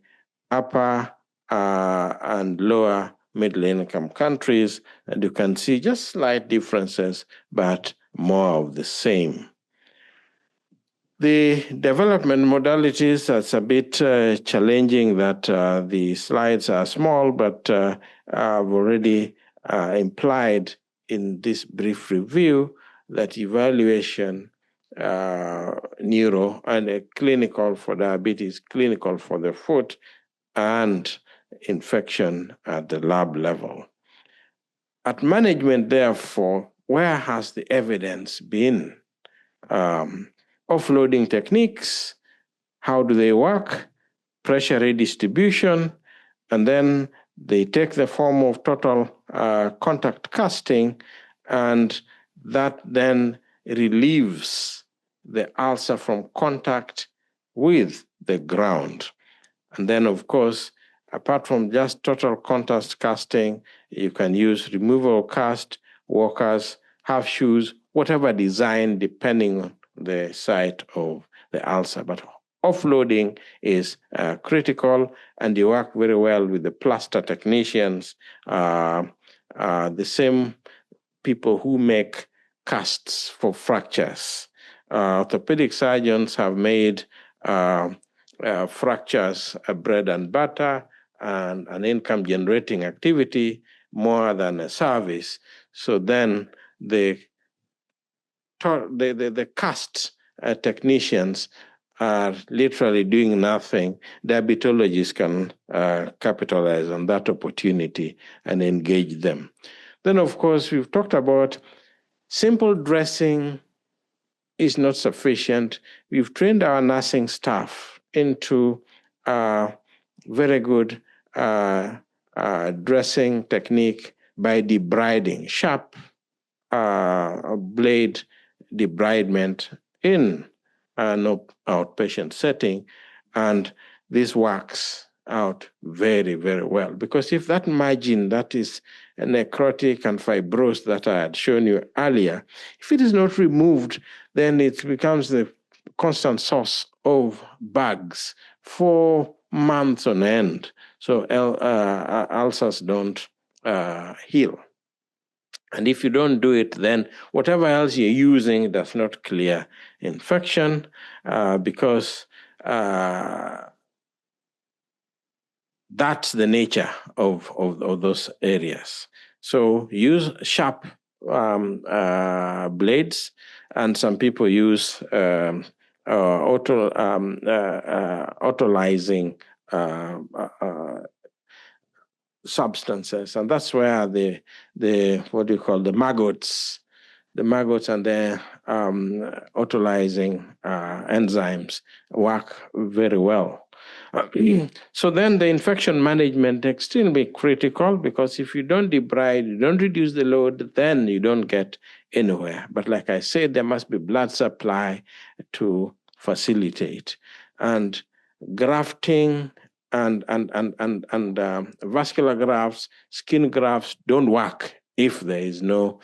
upper and lower middle-income countries, and you can see just slight differences, but more of the same. The development modalities, that's a bit challenging that the slides are small, but I've already implied in this brief review that evaluation, neuro and clinical for diabetes, clinical for the foot, and infection at the lab level. At management, therefore, where has the evidence been? Offloading techniques, how do they work? Pressure redistribution, and then they take the form of total contact casting, and that then relieves the ulcer from contact with the ground. And then, of course, apart from just total contact casting, you can use removable cast, walkers, half shoes, whatever design, depending on the site of the ulcer. But offloading is critical, and they work very well with the plaster technicians, the same people who make casts for fractures. Orthopedic surgeons have made fractures a bread and butter and an income generating activity more than a service. So then the cast technicians are literally doing nothing. Diabetologists can capitalize on that opportunity and engage them. Then, of course, we've talked about simple dressing is not sufficient. We've trained our nursing staff into very good dressing technique by debriding, sharp blade debridement in an outpatient setting. And this works out very, very well. Because if that margin that is necrotic and fibrosed that I had shown you earlier, if it is not removed, then it becomes the constant source of bugs for months on end. So ulcers don't heal. And if you don't do it, then whatever else you're using does not clear infection because that's the nature of those areas. So use sharp blades, and some people use autolyzing substances, and that's where the what do you call the maggots and the autolyzing enzymes work very well. So then the infection management is extremely critical, because if you don't debride, you don't reduce the load, then you don't get anywhere. But like I said, there must be blood supply to facilitate. And grafting and vascular grafts, skin grafts don't work if there is no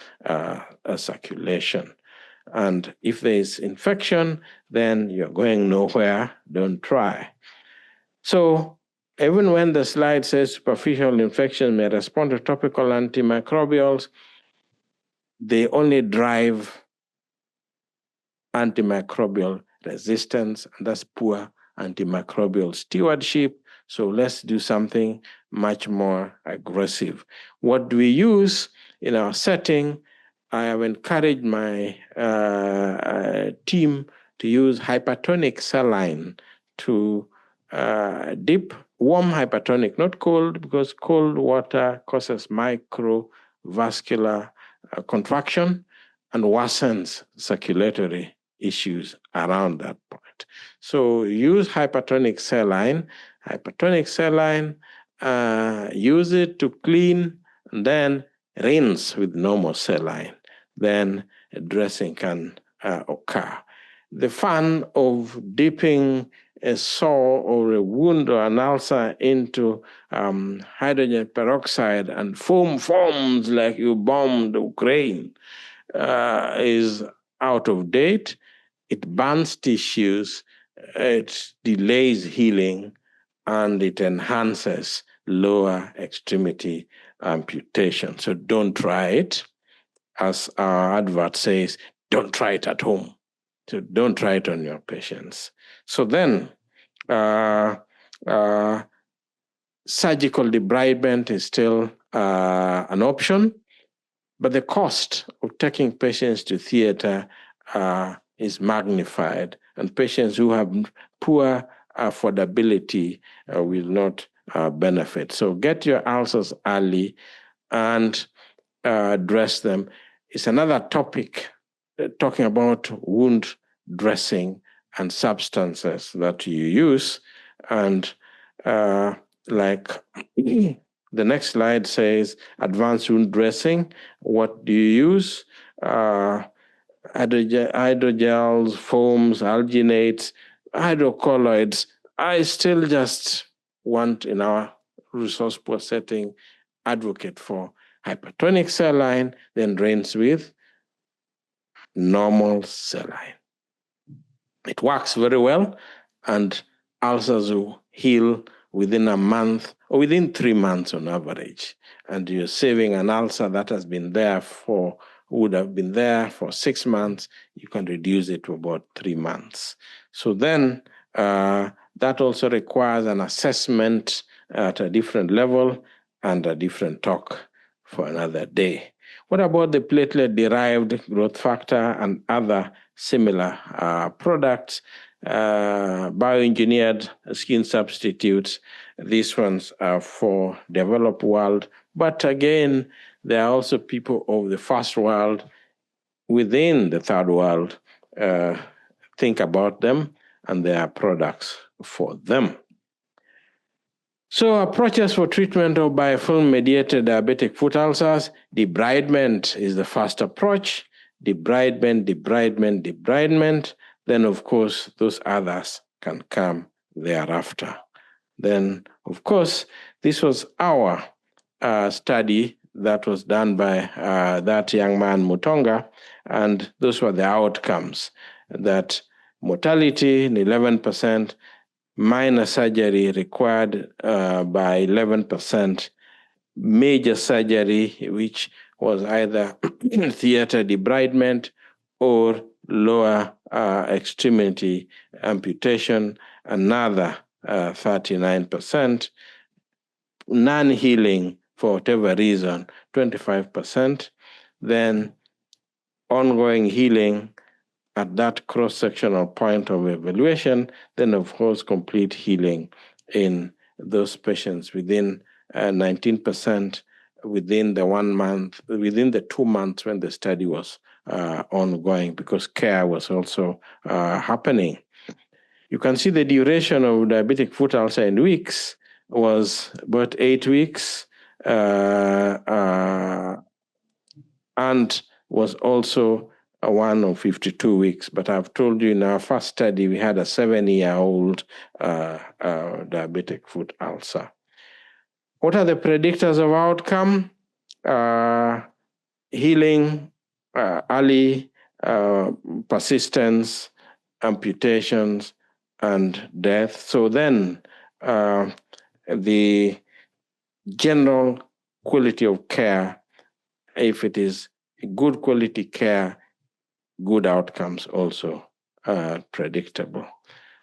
circulation. And if there is infection, then you're going nowhere. Don't try. So even when the slide says superficial infection may respond to topical antimicrobials, they only drive antimicrobial resistance, and that's poor antimicrobial stewardship. So let's do something much more aggressive. What do we use in our setting? I have encouraged my team to use hypertonic saline to dip warm hypertonic, not cold, because cold water causes microvascular contraction and worsens circulatory issues around that point. So use hypertonic saline. Use it to clean, and then rinse with normal saline. Then dressing can occur. The fun of dipping a sore or a wound or an ulcer into hydrogen peroxide and foam forms like you bombed Ukraine is out of date. It burns tissues, it delays healing, and it enhances lower extremity amputation. So don't try it. As our advert says, don't try it at home. So don't try it on your patients. So then surgical debridement is still an option, but the cost of taking patients to theater is magnified, and patients who have poor affordability will not benefit. So get your ulcers early and dress them. It's another topic talking about wound dressing and substances that you use. And like the next slide says, advanced wound dressing. What do you use? Hydrogels, foams, alginates, hydrocolloids. I still just want, in our resource poor setting, advocate for hypertonic saline, then rinse with normal saline. It works very well, and ulcers will heal within a month or within 3 months on average. And you're saving an ulcer that has been there would have been there for 6 months, you can reduce it to about 3 months. So then that also requires an assessment at a different level and a different talk for another day. What about the platelet-derived growth factor and other similar products? Bioengineered skin substitutes, these ones are for developed world, but again, there are also people of the first world within the third world think about them, and there are products for them. So approaches for treatment of biofilm-mediated diabetic foot ulcers, debridement is the first approach. Debridement, debridement, debridement. Then, of course, those others can come thereafter. Then, of course, this was our study that was done by that young man, Mutonga, and those were the outcomes, that mortality in 11%, minor surgery required by 11%, major surgery, which was either theater debridement or lower extremity amputation, another 39%, non-healing for whatever reason, 25%, then ongoing healing at that cross-sectional point of evaluation, then of course complete healing in those patients within 19% within the 1 month, within the 2 months when the study was ongoing, because care was also happening. You can see the duration of diabetic foot ulcer in weeks was about 8 weeks, and was also one of 52 weeks. But I've told you in our first study, we had a 7-year-old diabetic foot ulcer. What are the predictors of outcome? Healing, early persistence, amputations, and death. So then the general quality of care, if it is good quality care, good outcomes also predictable.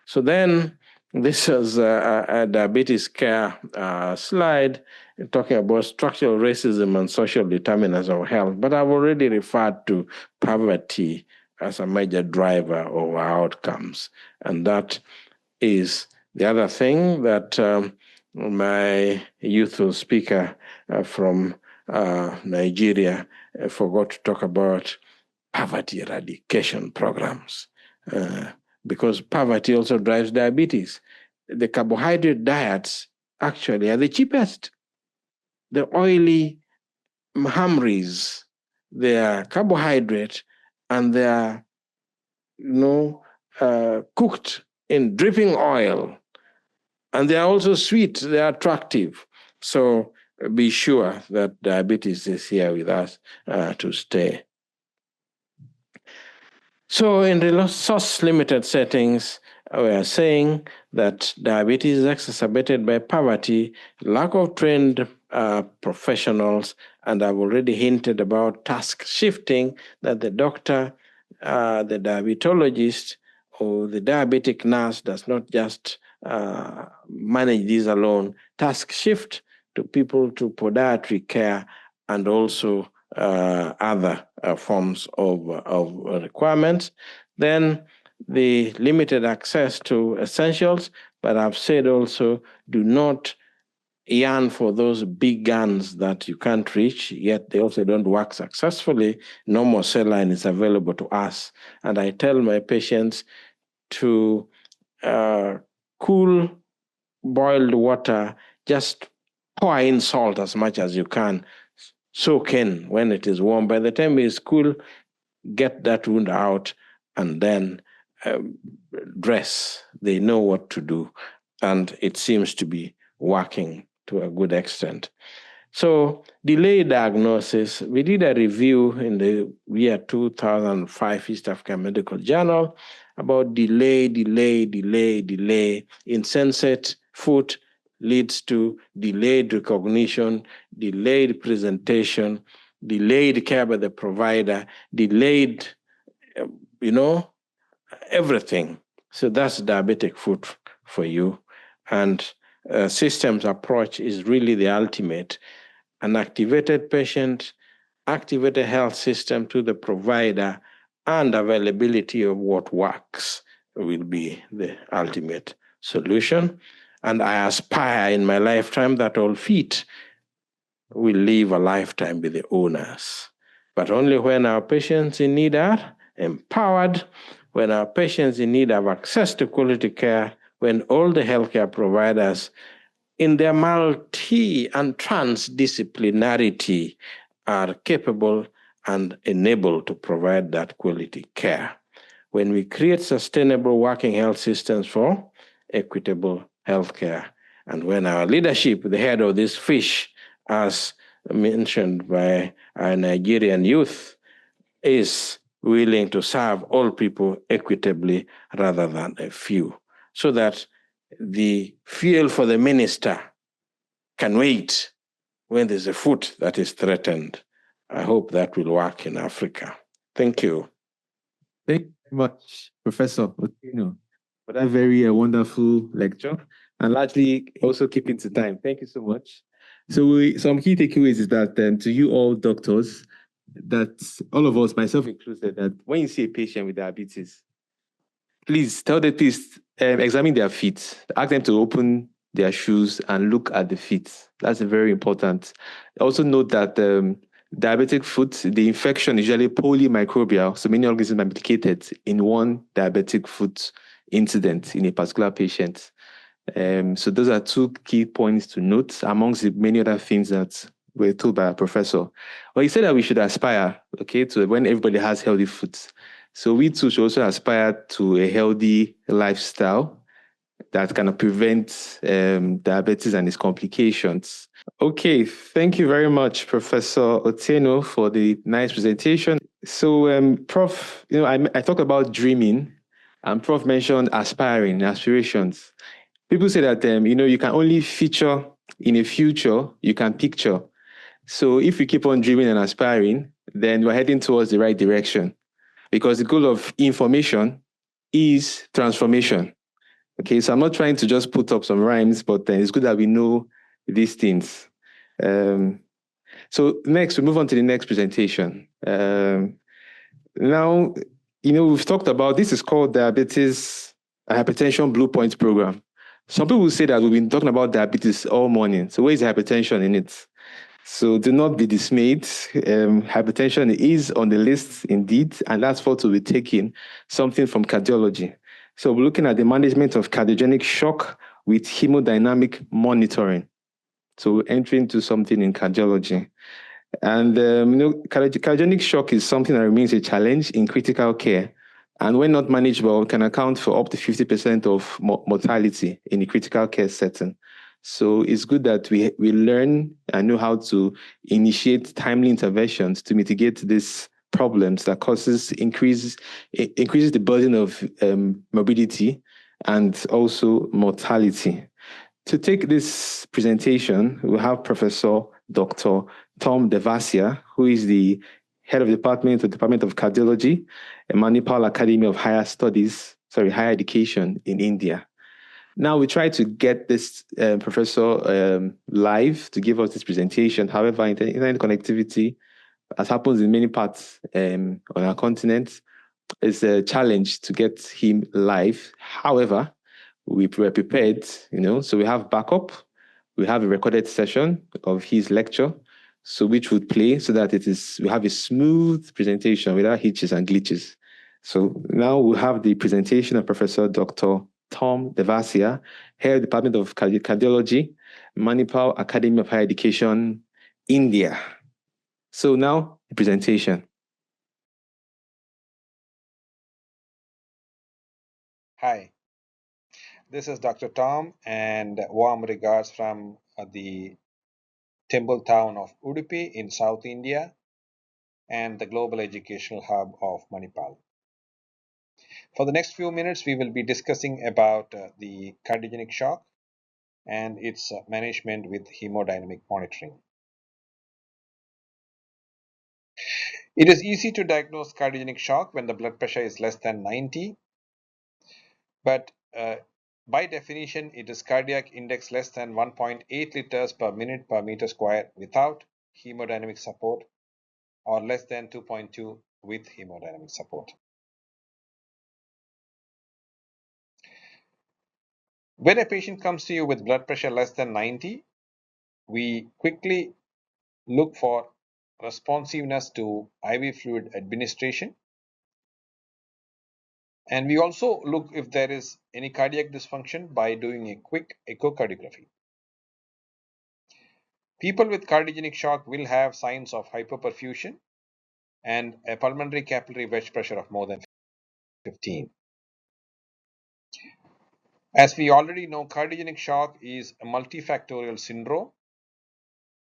So then this is a diabetes care slide talking about structural racism and social determinants of health, but I've already referred to poverty as a major driver of outcomes. And that is the other thing that my youthful speaker from Nigeria forgot to talk about: poverty eradication programs, because poverty also drives diabetes. The carbohydrate diets actually are the cheapest. The oily hamris, they are carbohydrate, and they are cooked in dripping oil, and they are also sweet, they are attractive. So be sure that diabetes is here with us to stay. So in resource-limited settings, we are saying that diabetes is exacerbated by poverty, lack of trained professionals, and I've already hinted about task shifting, that the doctor, the diabetologist, or the diabetic nurse does not just manage these alone. Task shift to people to podiatry care and also other forms of requirements. Then the limited access to essentials, but I've said also, do not yearn for those big guns that you can't reach, yet they also don't work successfully. Normal saline is available to us. And I tell my patients to cool boiled water, just pour in salt as much as you can, soak in when it is warm. By the time it's cool, get that wound out, and then dress. They know what to do, and it seems to be working to a good extent. So delayed diagnosis, we did a review in the year 2005 East African Medical Journal about delay. Insensate food leads to delayed recognition, delayed presentation, delayed care by the provider, delayed, everything. So that's diabetic foot for you. And systems approach is really the ultimate. An activated patient, activated health system to the provider, and availability of what works will be the ultimate solution. And I aspire in my lifetime that all feet will live a lifetime with the owners. But only when our patients in need are empowered, when our patients in need have access to quality care, when all the healthcare providers in their multi and transdisciplinarity are capable and enabled to provide that quality care. When we create sustainable working health systems for equitable healthcare, and when our leadership, the head of this fish, as mentioned by our Nigerian youth, is willing to serve all people equitably rather than a few, so that the fuel for the minister can wait when there's a foot that is threatened. I hope that will work in Africa. Thank you. Thank you very much, Professor Otieno, for that very wonderful lecture, and largely also keeping to time. Thank you so much. So some key takeaways is that to you all doctors, that all of us, myself included, that when you see a patient with diabetes, please tell them, please examine their feet. Ask them to open their shoes and look at the feet. That's very important. Also note that diabetic foot, the infection is usually polymicrobial, so many organisms are implicated in one diabetic foot incident in a particular patient. So those are two key points to note amongst the many other things that were told by our professor. Well, he said that we should aspire, to when everybody has healthy foot. So we too should also aspire to a healthy lifestyle that can prevent diabetes and its complications. Okay, thank you very much, Professor Otieno, for the nice presentation. So, Prof, I talked about dreaming, and Prof mentioned aspirations. People say that, you can only feature in a future you can picture. So if we keep on dreaming and aspiring, then we're heading towards the right direction, because the goal of information is transformation. Okay, so I'm not trying to just put up some rhymes, but it's good that we know these things. So next, we move on to the next presentation. Now, we've talked about, this is called Diabetes and Hypertension Bluepoints program. Some people say that we've been talking about diabetes all morning. So where is hypertension in it? So do not be dismayed. Hypertension is on the list indeed, and that's what we'll be taking, something from cardiology. So we're looking at the management of cardiogenic shock with hemodynamic monitoring. So we're entering into something in cardiology. And cardiogenic shock is something that remains a challenge in critical care. And when not managed well, can account for up to 50% of mortality in the critical care setting. So it's good that we learn and know how to initiate timely interventions to mitigate these problems that increases the burden of morbidity and also mortality. To take this presentation, we have Professor Dr. Tom Devasia, who is the head of the Department of Cardiology at Manipal Academy of Higher Education in India. Now, we try to get this professor live to give us this presentation. However, internet connectivity, as happens in many parts on our continent, is a challenge to get him live. However, we were prepared, so we have backup. We have a recorded session of his lecture, so which would play so that we have a smooth presentation without hitches and glitches. So now we have the presentation of Professor Dr. Tom Devasia, head of the Department of Cardiology, Manipal Academy of Higher Education, India. So now the presentation. Hi, this is Dr. Tom, and warm regards from the temple town of Udupi in South India, and the global educational hub of Manipal. For the next few minutes, we will be discussing about the cardiogenic shock and its management with hemodynamic monitoring. It is easy to diagnose cardiogenic shock when the blood pressure is less than 90, but by definition, it is cardiac index less than 1.8 liters per minute per meter square without hemodynamic support, or less than 2.2 with hemodynamic support. When a patient comes to you with blood pressure less than 90, we quickly look for responsiveness to IV fluid administration. And we also look if there is any cardiac dysfunction by doing a quick echocardiography. People with cardiogenic shock will have signs of hypoperfusion and a pulmonary capillary wedge pressure of more than 15. As we already know, cardiogenic shock is a multifactorial syndrome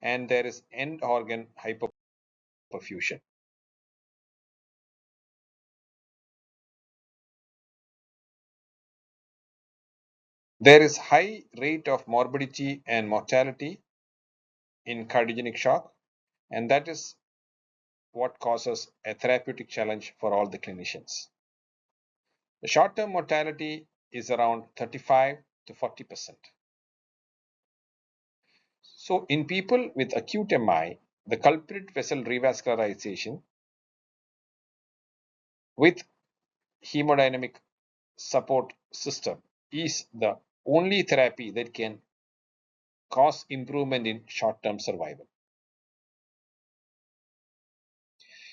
and there is end organ hypoperfusion. There is high rate of morbidity and mortality in cardiogenic shock, and that is what causes a therapeutic challenge for all the clinicians. The short-term mortality is around 35 to 40%. So in people with acute MI, the culprit vessel revascularization with hemodynamic support system is the only therapy that can cause improvement in short-term survival.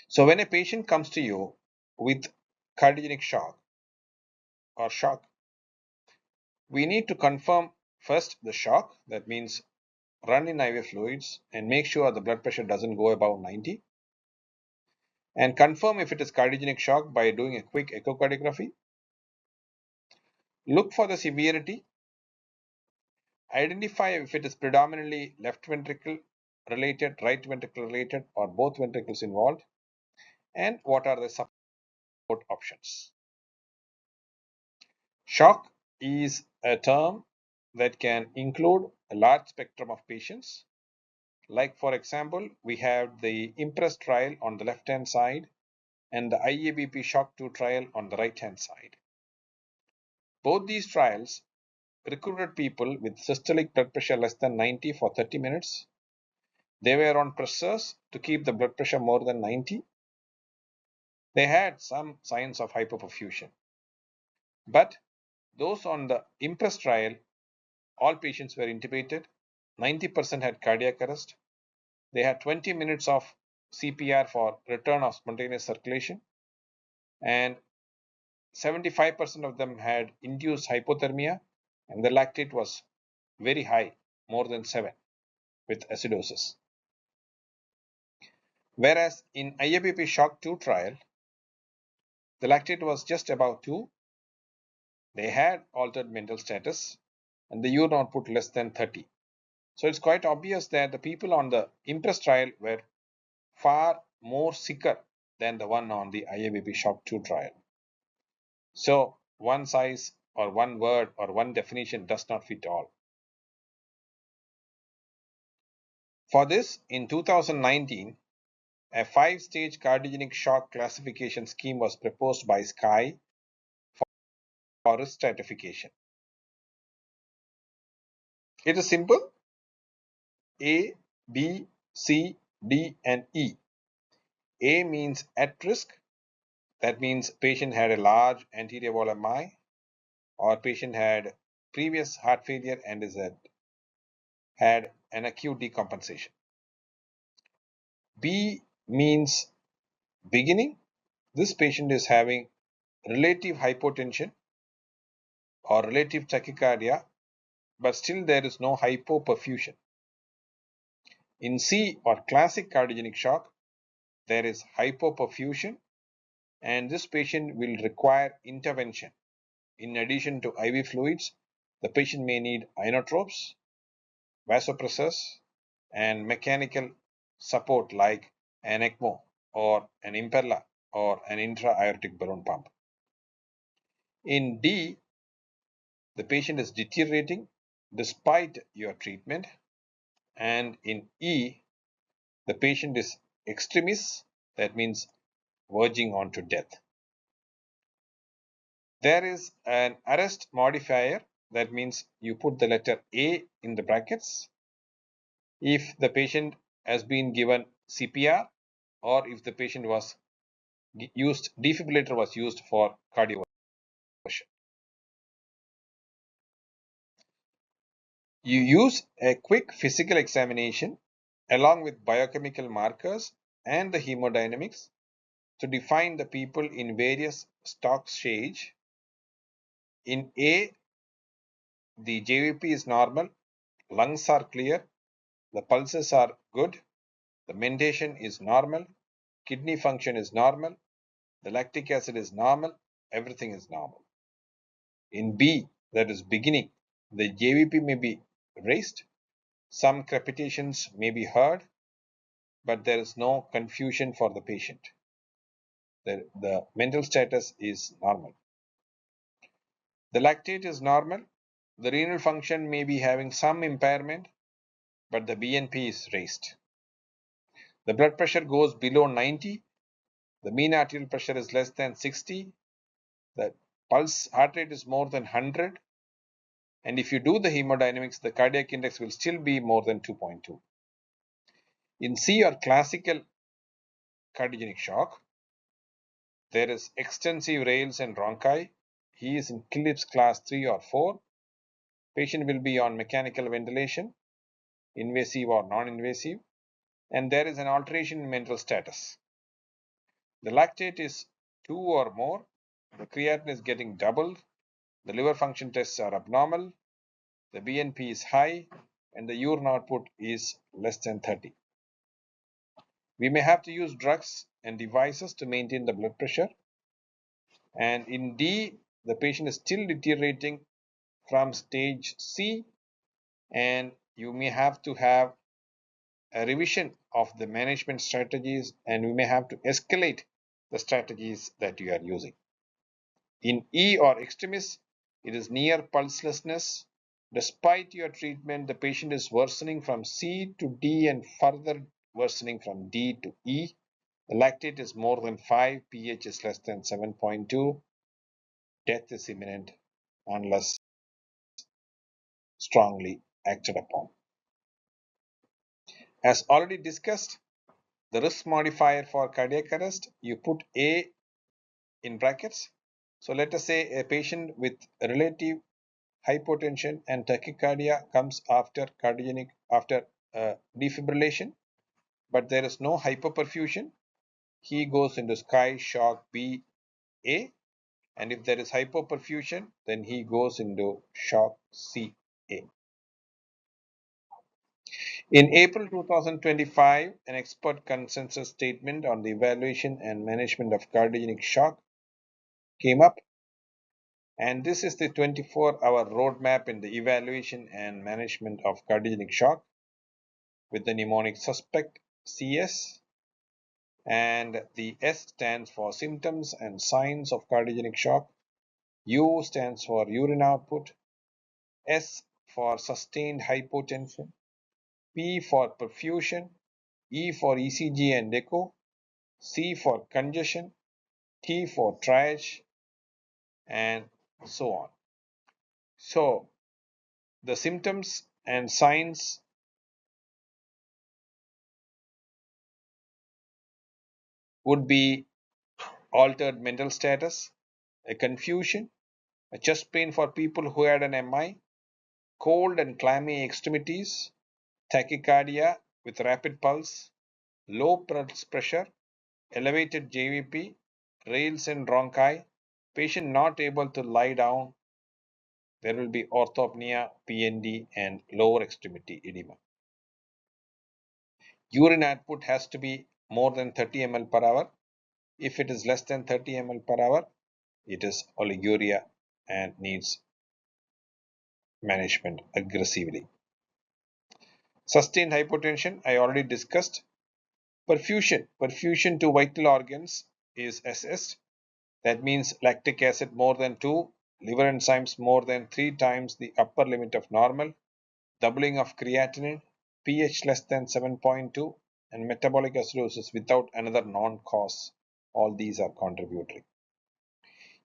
So when a patient comes to you with cardiogenic shock or shock, we need to confirm first the shock, that means run in IV fluids and make sure the blood pressure doesn't go above 90, and confirm if it is cardiogenic shock by doing a quick echocardiography. Look for the severity, identify if it is predominantly left ventricle related, right ventricle related, or both ventricles involved, and what are the support options. Shock is a term that can include a large spectrum of patients. Like for example, we have the IMPRESS trial on the left hand side and the IABP Shock 2 trial on the right hand side. Both these trials recruited people with systolic blood pressure less than 90 for 30 minutes. They were on pressors to keep the blood pressure more than 90. They had some signs of hypoperfusion. But those on the IMPRESS trial, all patients were intubated. 90% had cardiac arrest. They had 20 minutes of CPR for return of spontaneous circulation. And 75% of them had induced hypothermia, and the lactate was very high, more than 7, with acidosis. Whereas in IABP Shock 2 trial, the lactate was just above 2. They had altered mental status, and the urine output less than 30. So it's quite obvious that the people on the IMPRESS trial were far more sicker than the one on the IABP Shock 2 trial. So one size or one word or one definition does not fit all. For this, in 2019, a 5-stage cardiogenic shock classification scheme was proposed by SKY for risk stratification. It is simple: A, B, C, D, and E. A means at risk. That means patient had a large anterior wall MI, or patient had previous heart failure and had an acute decompensation. B means beginning. This patient is having relative hypotension or relative tachycardia, but still there is no hypoperfusion. In C, or classic cardiogenic shock, there is hypoperfusion, and this patient will require intervention. In addition to IV fluids, the patient may need inotropes, vasopressors, and mechanical support like an ECMO or an impeller or an intra-aortic balloon pump. In D, the patient is deteriorating despite your treatment, and in E, the patient is extremis, that means verging on to death. There is an arrest modifier, that means you put the letter A in the brackets if the patient has been given CPR or if the patient was defibrillator was used for cardioversion. You use a quick physical examination along with biochemical markers and the hemodynamics to define the people in various stock stage. In A, the JVP is normal, lungs are clear, the pulses are good, the mentation is normal, kidney function is normal, the lactic acid is normal, everything is normal. In B, that is beginning, the JVP may be raised, some crepitations may be heard, but there is no confusion for the patient. The mental status is normal. The lactate is normal. The renal function may be having some impairment, but the BNP is raised. The blood pressure goes below 90. The mean arterial pressure is less than 60. The pulse heart rate is more than 100. And if you do the hemodynamics, the cardiac index will still be more than 2.2. In C or classical cardiogenic shock, there is extensive rales and bronchi. He is in Phillips class 3 or 4. Patient will be on mechanical ventilation, invasive or non-invasive, and there is an alteration in mental status. The lactate is 2 or more, the creatinine is getting doubled, the liver function tests are abnormal, the BNP is high, and the urine output is less than 30. We may have to use drugs and devices to maintain the blood pressure. And in D, the patient is still deteriorating from stage C, and you may have to have a revision of the management strategies, and we may have to escalate the strategies that you are using. In E or extremis, it is near pulselessness. Despite your treatment, the patient is worsening from C to D and further worsening from D to E. The lactate is more than 5, pH is less than 7.2. Death is imminent unless strongly acted upon. As already discussed, the risk modifier for cardiac arrest, you put A in brackets. So let us say a patient with relative hypotension and tachycardia comes after defibrillation, but there is no hypoperfusion. He goes into sky shock B A, and if there is hypoperfusion, then he goes into shock C A. In April 2025, an expert consensus statement on the evaluation and management of cardiogenic shock came up, and this is the 24-hour roadmap in the evaluation and management of cardiogenic shock with the mnemonic suspect CS, and the S stands for symptoms and signs of cardiogenic shock, U stands for urine output, S for sustained hypotension, P for perfusion, E for ECG and echo, C for congestion, T for triage, and so on. So the symptoms and signs would be altered mental status, a confusion, a chest pain for people who had an MI, cold and clammy extremities, tachycardia with rapid pulse, low pulse pressure, elevated JVP, rales and bronchi, patient not able to lie down. There will be orthopnea, PND, and lower extremity edema. Urine output has to be more than 30 ml per hour. If it is less than 30 ml per hour, it is oliguria and needs management aggressively. Sustained hypotension, I already discussed. Perfusion to vital organs is assessed. That means lactic acid more than 2, liver enzymes more than 3 times the upper limit of normal, doubling of creatinine, pH less than 7.2, and metabolic acidosis without another non-cause. All these are contributory.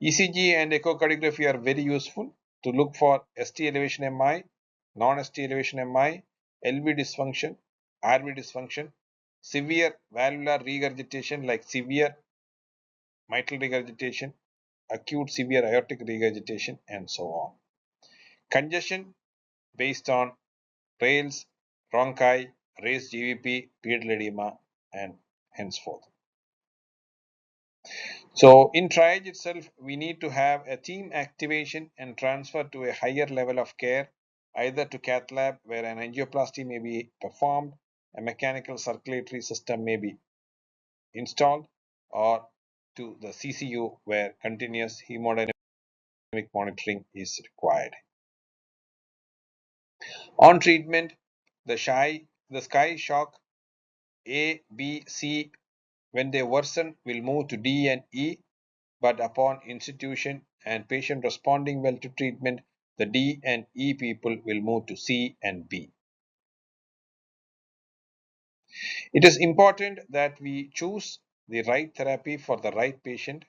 ECG and echocardiography are very useful to look for ST elevation MI, non-ST elevation MI, LV dysfunction, RV dysfunction, severe valvular regurgitation like severe mitral regurgitation, acute severe aortic regurgitation, and so on. Congestion based on rails, bronchi, raised GVP, pedal edema, and henceforth. So in triage itself, we need to have a team activation and transfer to a higher level of care, either to cath lab where an angioplasty may be performed, a mechanical circulatory system may be installed, or to the CCU where continuous hemodynamic monitoring is required. On treatment, the sky shock A, B, C, when they worsen, will move to D and E, but upon institution and patient responding well to treatment, the D and E people will move to C and B. It is important that we choose the right therapy for the right patient.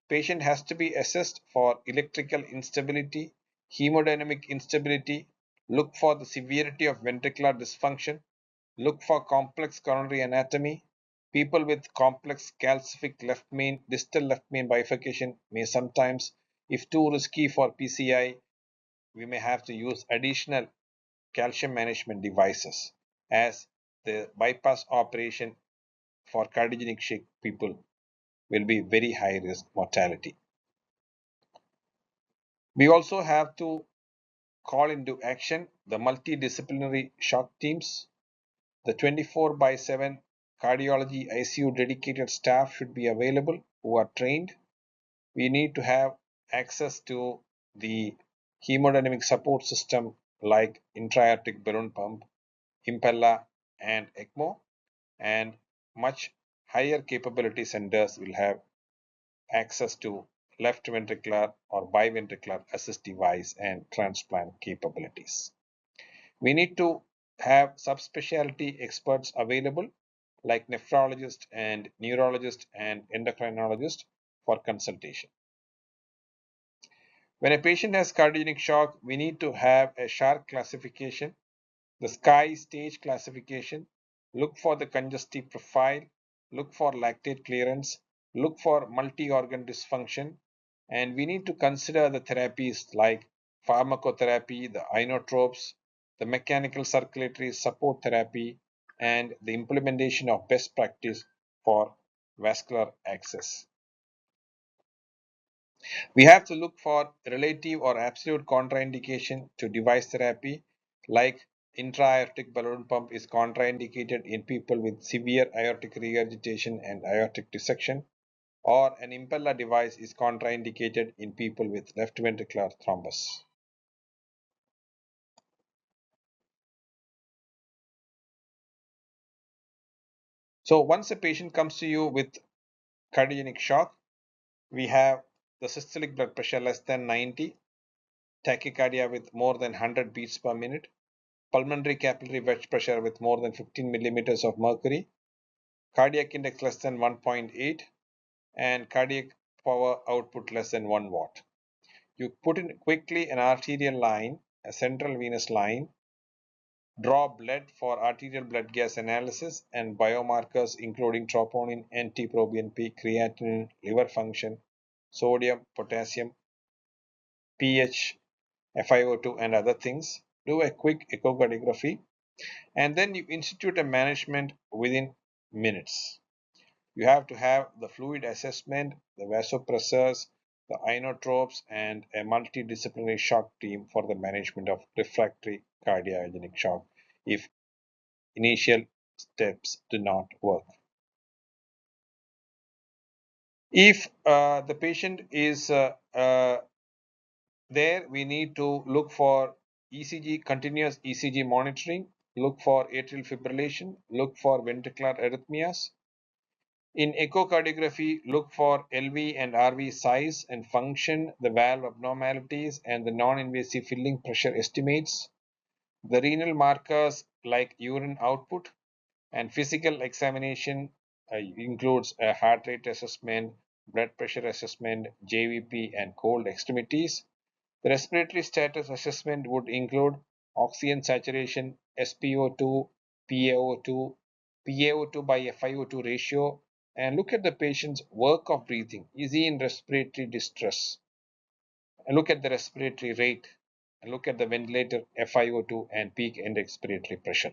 Patient has to be assessed for electrical instability, hemodynamic instability, look for the severity of ventricular dysfunction, look for complex coronary anatomy. People with complex calcific left main, distal left main bifurcation may sometimes, if too risky for PCI, we may have to use additional calcium management devices, as the bypass operation for cardiogenic shock people will be very high risk mortality. We also have to call into action the multidisciplinary shock teams. The 24/7 cardiology ICU dedicated staff should be available who are trained. We need to have access to the hemodynamic support system like intra-aortic balloon pump, Impella, and ECMO, and much higher capability centers will have access to left ventricular or biventricular assist device and transplant capabilities. We need to have subspecialty experts available like nephrologist and neurologist and endocrinologist for consultation. When a patient has cardiogenic shock, we need to have a sharp classification, the SCAI stage classification, look for the congestive profile, look for lactate clearance, look for multi-organ dysfunction, and we need to consider the therapies like pharmacotherapy, the inotropes, the mechanical circulatory support therapy, and the implementation of best practice for vascular access. We have to look for relative or absolute contraindication to device therapy, like intra-aortic balloon pump is contraindicated in people with severe aortic regurgitation and aortic dissection, or an impeller device is contraindicated in people with left ventricular thrombus. So once a patient comes to you with cardiogenic shock, we have the systolic blood pressure less than 90, tachycardia with more than 100 beats per minute, pulmonary capillary wedge pressure with more than 15 millimeters of mercury, cardiac index less than 1.8, and cardiac power output less than 1 watt. You put in quickly an arterial line, a central venous line, draw blood for arterial blood gas analysis and biomarkers including troponin, NT-proBNP, creatinine, liver function, sodium, potassium, pH, FiO2, and other things. Do a quick echocardiography, and then you institute a management within minutes. You have to have the fluid assessment, the vasopressors, the inotropes, and a multidisciplinary shock team for the management of refractory cardiogenic shock if initial steps do not work. If the patient is there, we need to look for ECG, continuous ECG monitoring, look for atrial fibrillation, look for ventricular arrhythmias. In echocardiography, look for LV and RV size and function, the valve abnormalities, and the non-invasive filling pressure estimates. The renal markers like urine output and physical examination includes a heart rate assessment, blood pressure assessment, JVP, and cold extremities. The respiratory status assessment would include oxygen saturation, SpO2, PaO2, PaO2 by FiO2 ratio, and look at the patient's work of breathing. Is he in respiratory distress? And look at the respiratory rate, and look at the ventilator FiO2 and peak end expiratory pressure.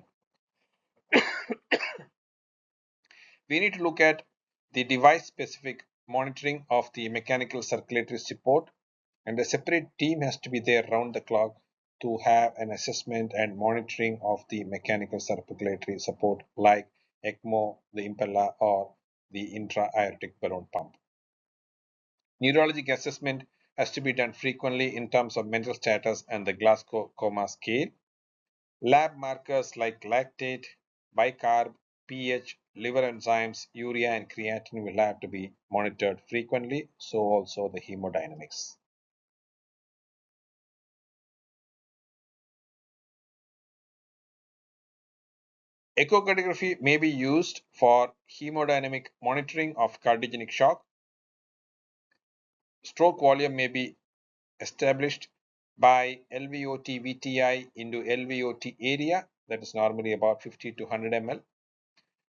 We need to look at the device-specific monitoring of the mechanical circulatory support, and a separate team has to be there round the clock to have an assessment and monitoring of the mechanical circulatory support like ECMO, the impeller, or the intra-aortic balloon pump. Neurologic assessment has to be done frequently in terms of mental status and the Glasgow Coma Scale. Lab markers like lactate, bicarb, pH, liver enzymes, urea, and creatinine will have to be monitored frequently, so also the hemodynamics. Echocardiography may be used for hemodynamic monitoring of cardiogenic shock. Stroke volume may be established by LVOT VTI into LVOT area, that is normally about 50 to 100 ml.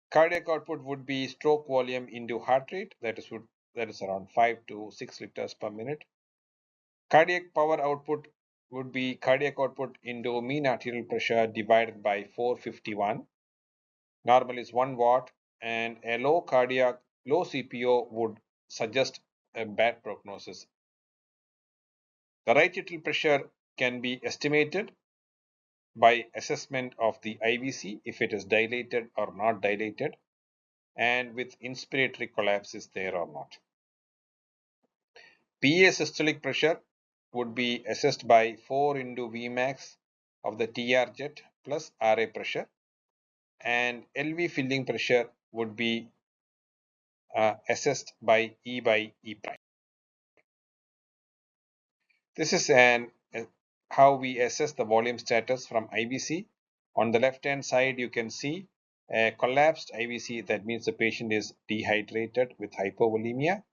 Cardiac output would be stroke volume into heart rate, that is around 5 to 6 liters per minute. Cardiac power output would be cardiac output into mean arterial pressure divided by 451. Normal is 1 watt, and a low CPO would suggest a bad prognosis. The right atrial pressure can be estimated by assessment of the IVC if it is dilated or not dilated, and with inspiratory collapse is there or not. PA systolic pressure would be assessed by 4 into Vmax of the TR jet plus RA pressure, and LV filling pressure would be assessed by E by E prime. This is how we assess the volume status from IVC. On the left hand side you can see a collapsed IVC, that means the patient is dehydrated with hypovolemia.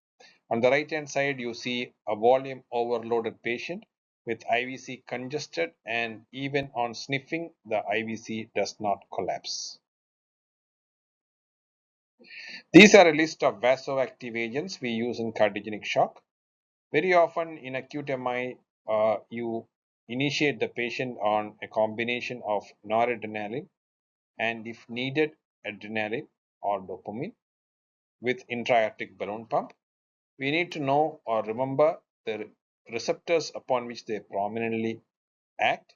On the right hand side you see a volume overloaded patient with IVC congested, and even on sniffing the IVC does not collapse. These are a list of vasoactive agents we use in cardiogenic shock. Very often in acute MI, you initiate the patient on a combination of noradrenaline and, if needed, adrenaline or dopamine with intra-aortic balloon pump. We need to know or remember the receptors upon which they prominently act.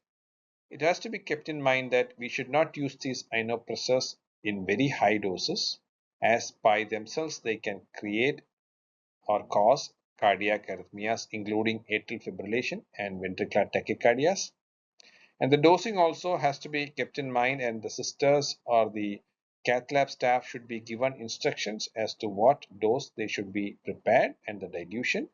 It has to be kept in mind that we should not use these inopressors in very high doses, as by themselves they can create or cause cardiac arrhythmias, including atrial fibrillation and ventricular tachycardias. And the dosing also has to be kept in mind, and the sisters or the cath lab staff should be given instructions as to what dose they should be prepared and the dilution.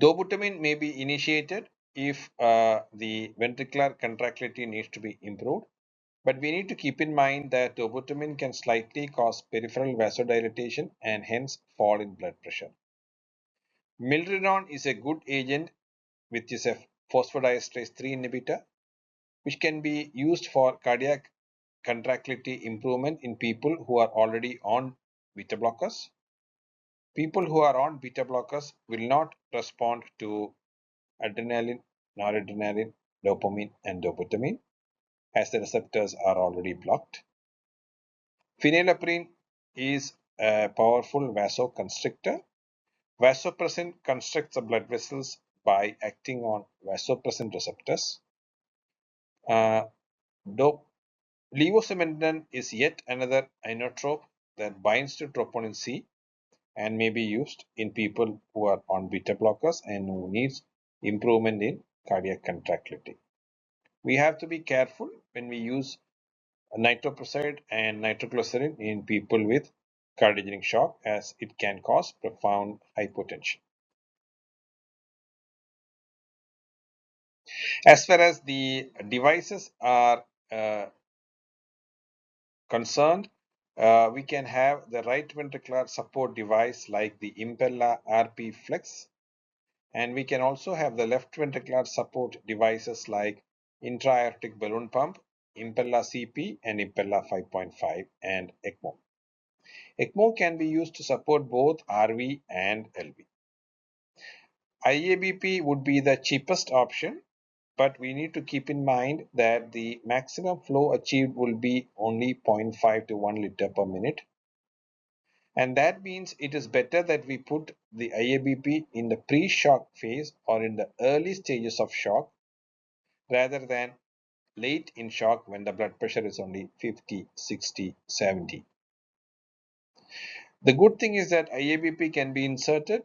Dobutamine may be initiated if the ventricular contractility needs to be improved, but we need to keep in mind that dobutamine can slightly cause peripheral vasodilatation and hence fall in blood pressure. Milrinone is a good agent, which is a phosphodiesterase 3 inhibitor, which can be used for cardiac contractility improvement in people who are already on beta blockers. People who are on beta blockers will not respond to adrenaline, noradrenaline, dopamine, and dobutamine, as the receptors are already blocked. Phenylephrine is a powerful vasoconstrictor. Vasopressin constricts the blood vessels by acting on vasopressin receptors. Levosimendan is yet another inotrope that binds to troponin C and may be used in people who are on beta blockers and who needs improvement in cardiac contractility. We have to be careful when we use nitroprusside and nitroglycerin in people with cardiogenic shock, as it can cause profound hypotension. As far as the devices are concerned, we can have the right ventricular support device like the Impella RP Flex, and we can also have the left ventricular support devices like intra-aortic balloon pump, Impella CP, and Impella 5.5, and ECMO. ECMO can be used to support both RV and LV. IABP would be the cheapest option, but we need to keep in mind that the maximum flow achieved will be only 0.5 to 1 liter per minute. And that means it is better that we put the IABP in the pre-shock phase or in the early stages of shock rather than late in shock when the blood pressure is only 50, 60, 70. The good thing is that IABP can be inserted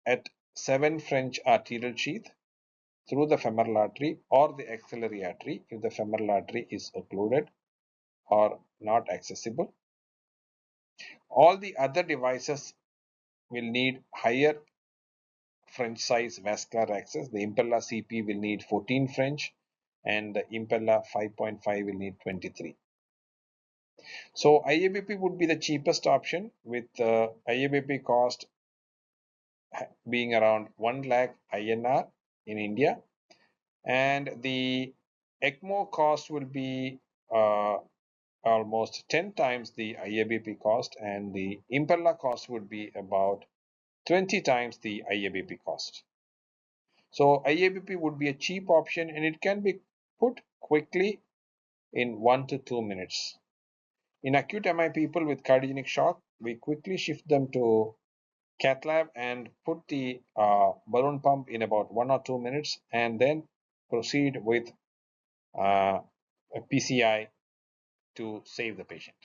at 7 French arterial sheath through the femoral artery or the axillary artery if the femoral artery is occluded or not accessible. All the other devices will need higher French size vascular access. The Impella CP will need 14 French and the Impella 5.5 will need 23. So IABP would be the cheapest option, with IABP cost being around 1 lakh INR in India, and the ECMO cost will be almost 10 times the IABP cost, and the Impella cost would be about 20 times the IABP cost. So IABP would be a cheap option and it can be put quickly in 1 to 2 minutes. In acute MI people with cardiogenic shock, we quickly shift them to cath lab and put the balloon pump in about 1 or 2 minutes and then proceed with a PCI to save the patient.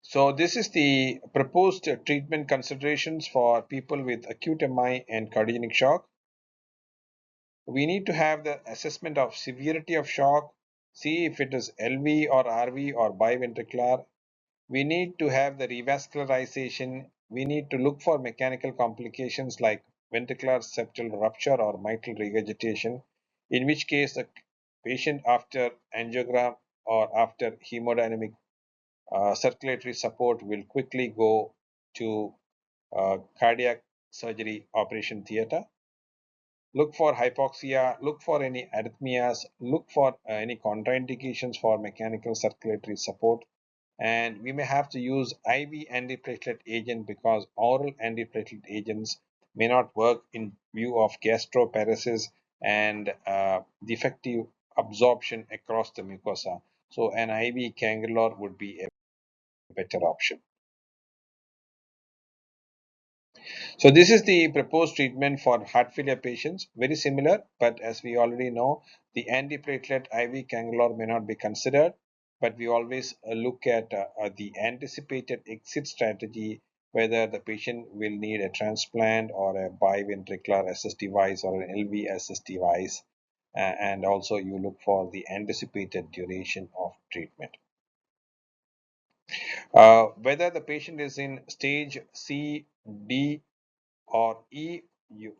So this is the proposed treatment considerations for people with acute MI and cardiogenic shock. We need to have the assessment of severity of shock, see if it is LV or RV or biventricular. We need to have the revascularization. We need to look for mechanical complications like ventricular septal rupture or mitral regurgitation, in which case the patient after angiogram or after hemodynamic circulatory support will quickly go to cardiac surgery operation theater. Look for hypoxia, look for any arrhythmias, look for any contraindications for mechanical circulatory support. And we may have to use IV antiplatelet agent because oral antiplatelet agents may not work in view of gastroparesis and defective absorption across the mucosa. So an IV cangrelor would be a better option. So this is the proposed treatment for heart failure patients, very similar, but as we already know, the antiplatelet IV cangrelor may not be considered, but we always look at the anticipated exit strategy, whether the patient will need a transplant or a biventricular assist device or an LV assist device, and also you look for the anticipated duration of treatment. Whether the patient is in stage C, D, or E,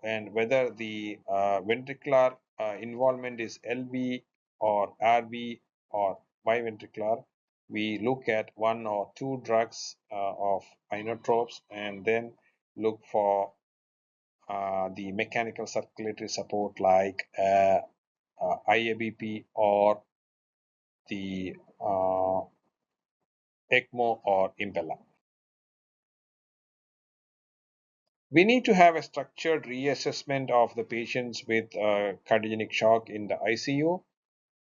and whether the ventricular involvement is LV or RV or biventricular, we look at 1 or 2 drugs of inotropes and then look for the mechanical circulatory support like IABP or the ECMO or Impella. We need to have a structured reassessment of the patients with cardiogenic shock in the ICU.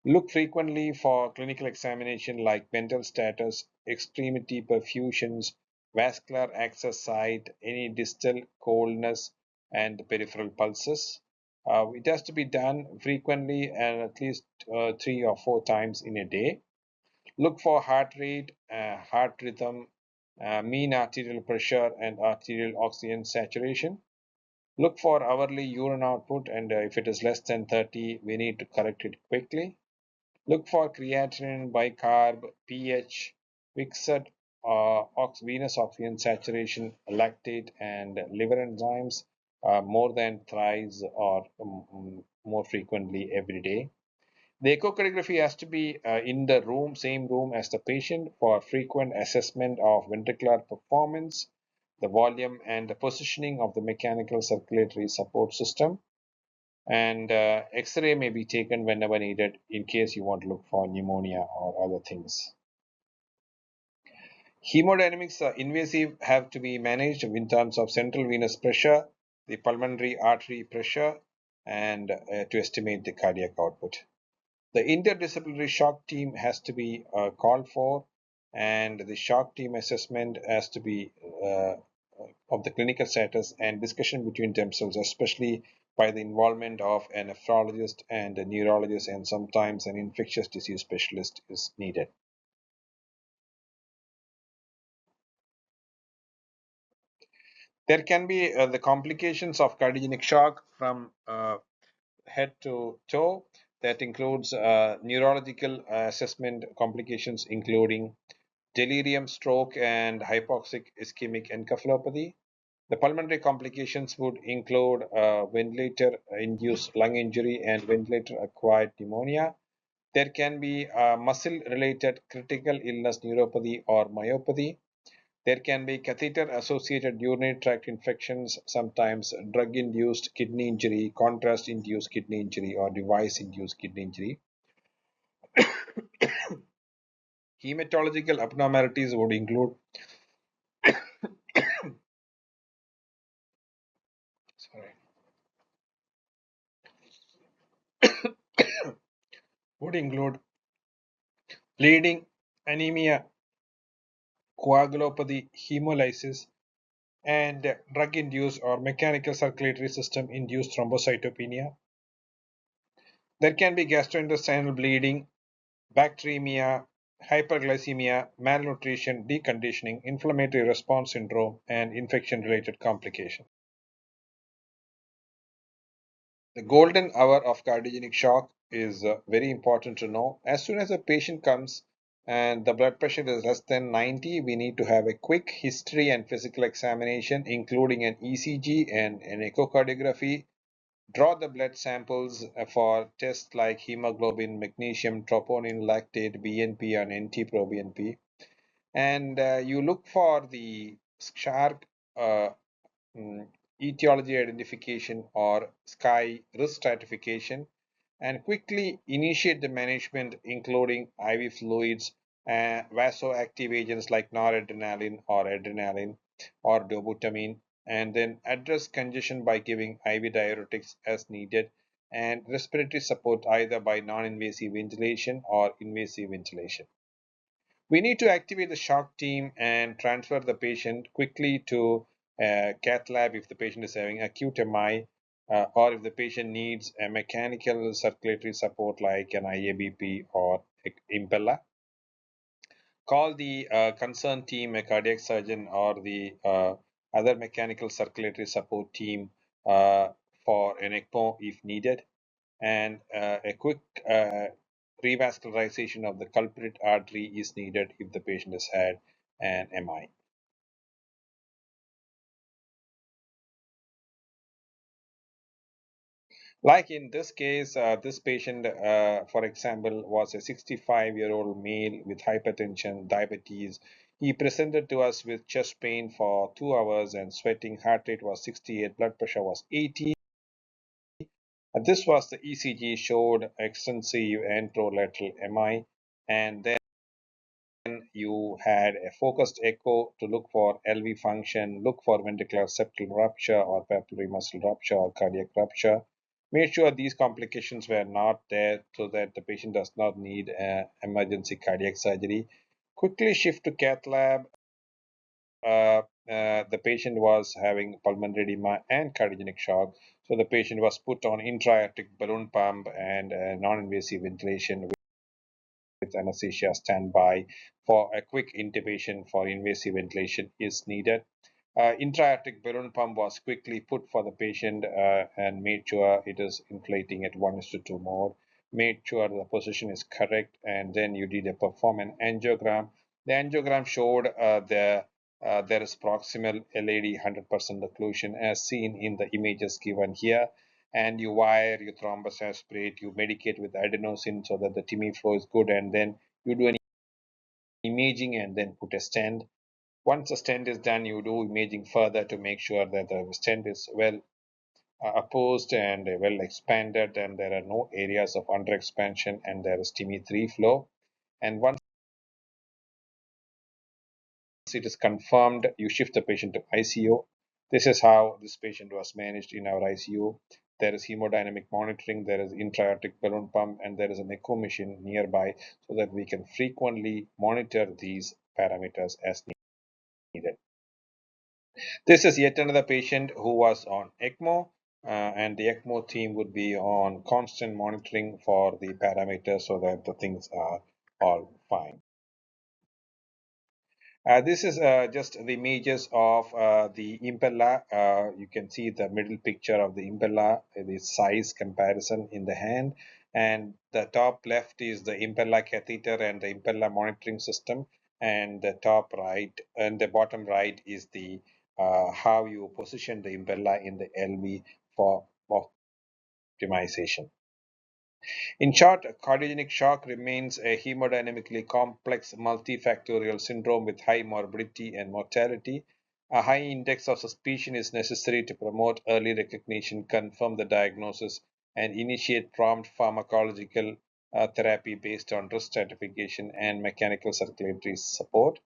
Look frequently for clinical examination like mental status, extremity perfusions, vascular access site, any distal coldness, and peripheral pulses. It has to be done frequently and at least 3 or 4 times in a day. Look for heart rate, heart rhythm, mean arterial pressure, and arterial oxygen saturation. Look for hourly urine output, and if it is less than 30, we need to correct it quickly. Look for creatinine, bicarb, pH, Vixet, venous oxygen saturation, lactate, and liver enzymes more than thrice or more frequently every day. The echocardiography has to be in the same room as the patient for frequent assessment of ventricular performance, the volume, and the positioning of the mechanical circulatory support system. And X-ray may be taken whenever needed in case you want to look for pneumonia or other things. Hemodynamics invasive have to be managed in terms of central venous pressure, the pulmonary artery pressure, and to estimate the cardiac output. The interdisciplinary shock team has to be called for, and the shock team assessment has to be of the clinical status and discussion between themselves, especially by the involvement of a nephrologist and a neurologist, and sometimes an infectious disease specialist is needed. There can be the complications of cardiogenic shock from head to toe. That includes neurological assessment complications, including delirium, stroke, and hypoxic ischemic encephalopathy. The pulmonary complications would include ventilator-induced lung injury and ventilator-acquired pneumonia. There can be muscle-related critical illness neuropathy or myopathy. There can be catheter-associated urinary tract infections, sometimes drug-induced kidney injury, contrast-induced kidney injury, or device-induced kidney injury. Hematological abnormalities would include sorry, would include bleeding, anemia, coagulopathy, hemolysis, and drug-induced or mechanical circulatory system-induced thrombocytopenia. There can be gastrointestinal bleeding, bacteremia, hyperglycemia, malnutrition, deconditioning, inflammatory response syndrome, and infection-related complications. The golden hour of cardiogenic shock is very important to know. As soon as a patient comes and the blood pressure is less than 90, we need to have a quick history and physical examination, including an ECG and an echocardiography. Draw the blood samples for tests like hemoglobin, magnesium, troponin, lactate, BNP, and NT-proBNP. And you look for the sharp etiology identification or SKY risk stratification, and quickly initiate the management, including IV fluids, vasoactive agents like noradrenaline or adrenaline or dobutamine, and then address congestion by giving IV diuretics as needed, and respiratory support either by non-invasive ventilation or invasive ventilation. We need to activate the shock team and transfer the patient quickly to cath lab if the patient is having acute MI, or if the patient needs a mechanical circulatory support like an IABP or impella. Call the concerned team, a cardiac surgeon, or the other mechanical circulatory support team for an ECMO if needed, and a quick revascularization of the culprit artery is needed if the patient has had an MI. Like in this case, this patient, for example, was a 65-year-old male with hypertension, diabetes. He presented to us with chest pain for 2 hours and sweating. Heart rate was 68, blood pressure was 80. This was the ECG, showed extensive anterolateral MI, and then you had a focused echo to look for LV function, look for ventricular septal rupture or papillary muscle rupture or cardiac rupture. Made sure these complications were not there so that the patient does not need emergency cardiac surgery. Quickly shift to cath lab. The patient was having pulmonary edema and cardiogenic shock, so the patient was put on intra-aortic balloon pump and non-invasive ventilation with anesthesia standby for a quick intubation for invasive ventilation is needed. Intra-aortic balloon pump was quickly put for the patient and made sure it is inflating at 1:2 more, made sure the position is correct, and then you did perform an angiogram. The angiogram showed there is proximal LAD 100% occlusion as seen in the images given here, and you wire, you thrombus aspirate, you medicate with adenosine so that the TIMI flow is good, and then you do an imaging and then put a stent. Once the stent is done, you do imaging further to make sure that the stent is well opposed and well expanded, and there are no areas of underexpansion, and there is TIMI3 flow. And once it is confirmed, you shift the patient to ICU. This is how this patient was managed in our ICU. There is hemodynamic monitoring, there is intra-aortic balloon pump, and there is an echo machine nearby so that we can frequently monitor these parameters as needed. This is yet another patient who was on ECMO, and the ECMO team would be on constant monitoring for the parameters so that the things are all fine. This is just the images of the impella. You can see the middle picture of the impella, the size comparison in the hand, and the top left is the impella catheter and the impella monitoring system, and the top right and the bottom right is the how you position the impella in the LV for optimization. In short, cardiogenic shock remains a hemodynamically complex multifactorial syndrome with high morbidity and mortality. A high index of suspicion is necessary to promote early recognition, confirm the diagnosis, and initiate prompt pharmacological therapy based on risk stratification and mechanical circulatory support.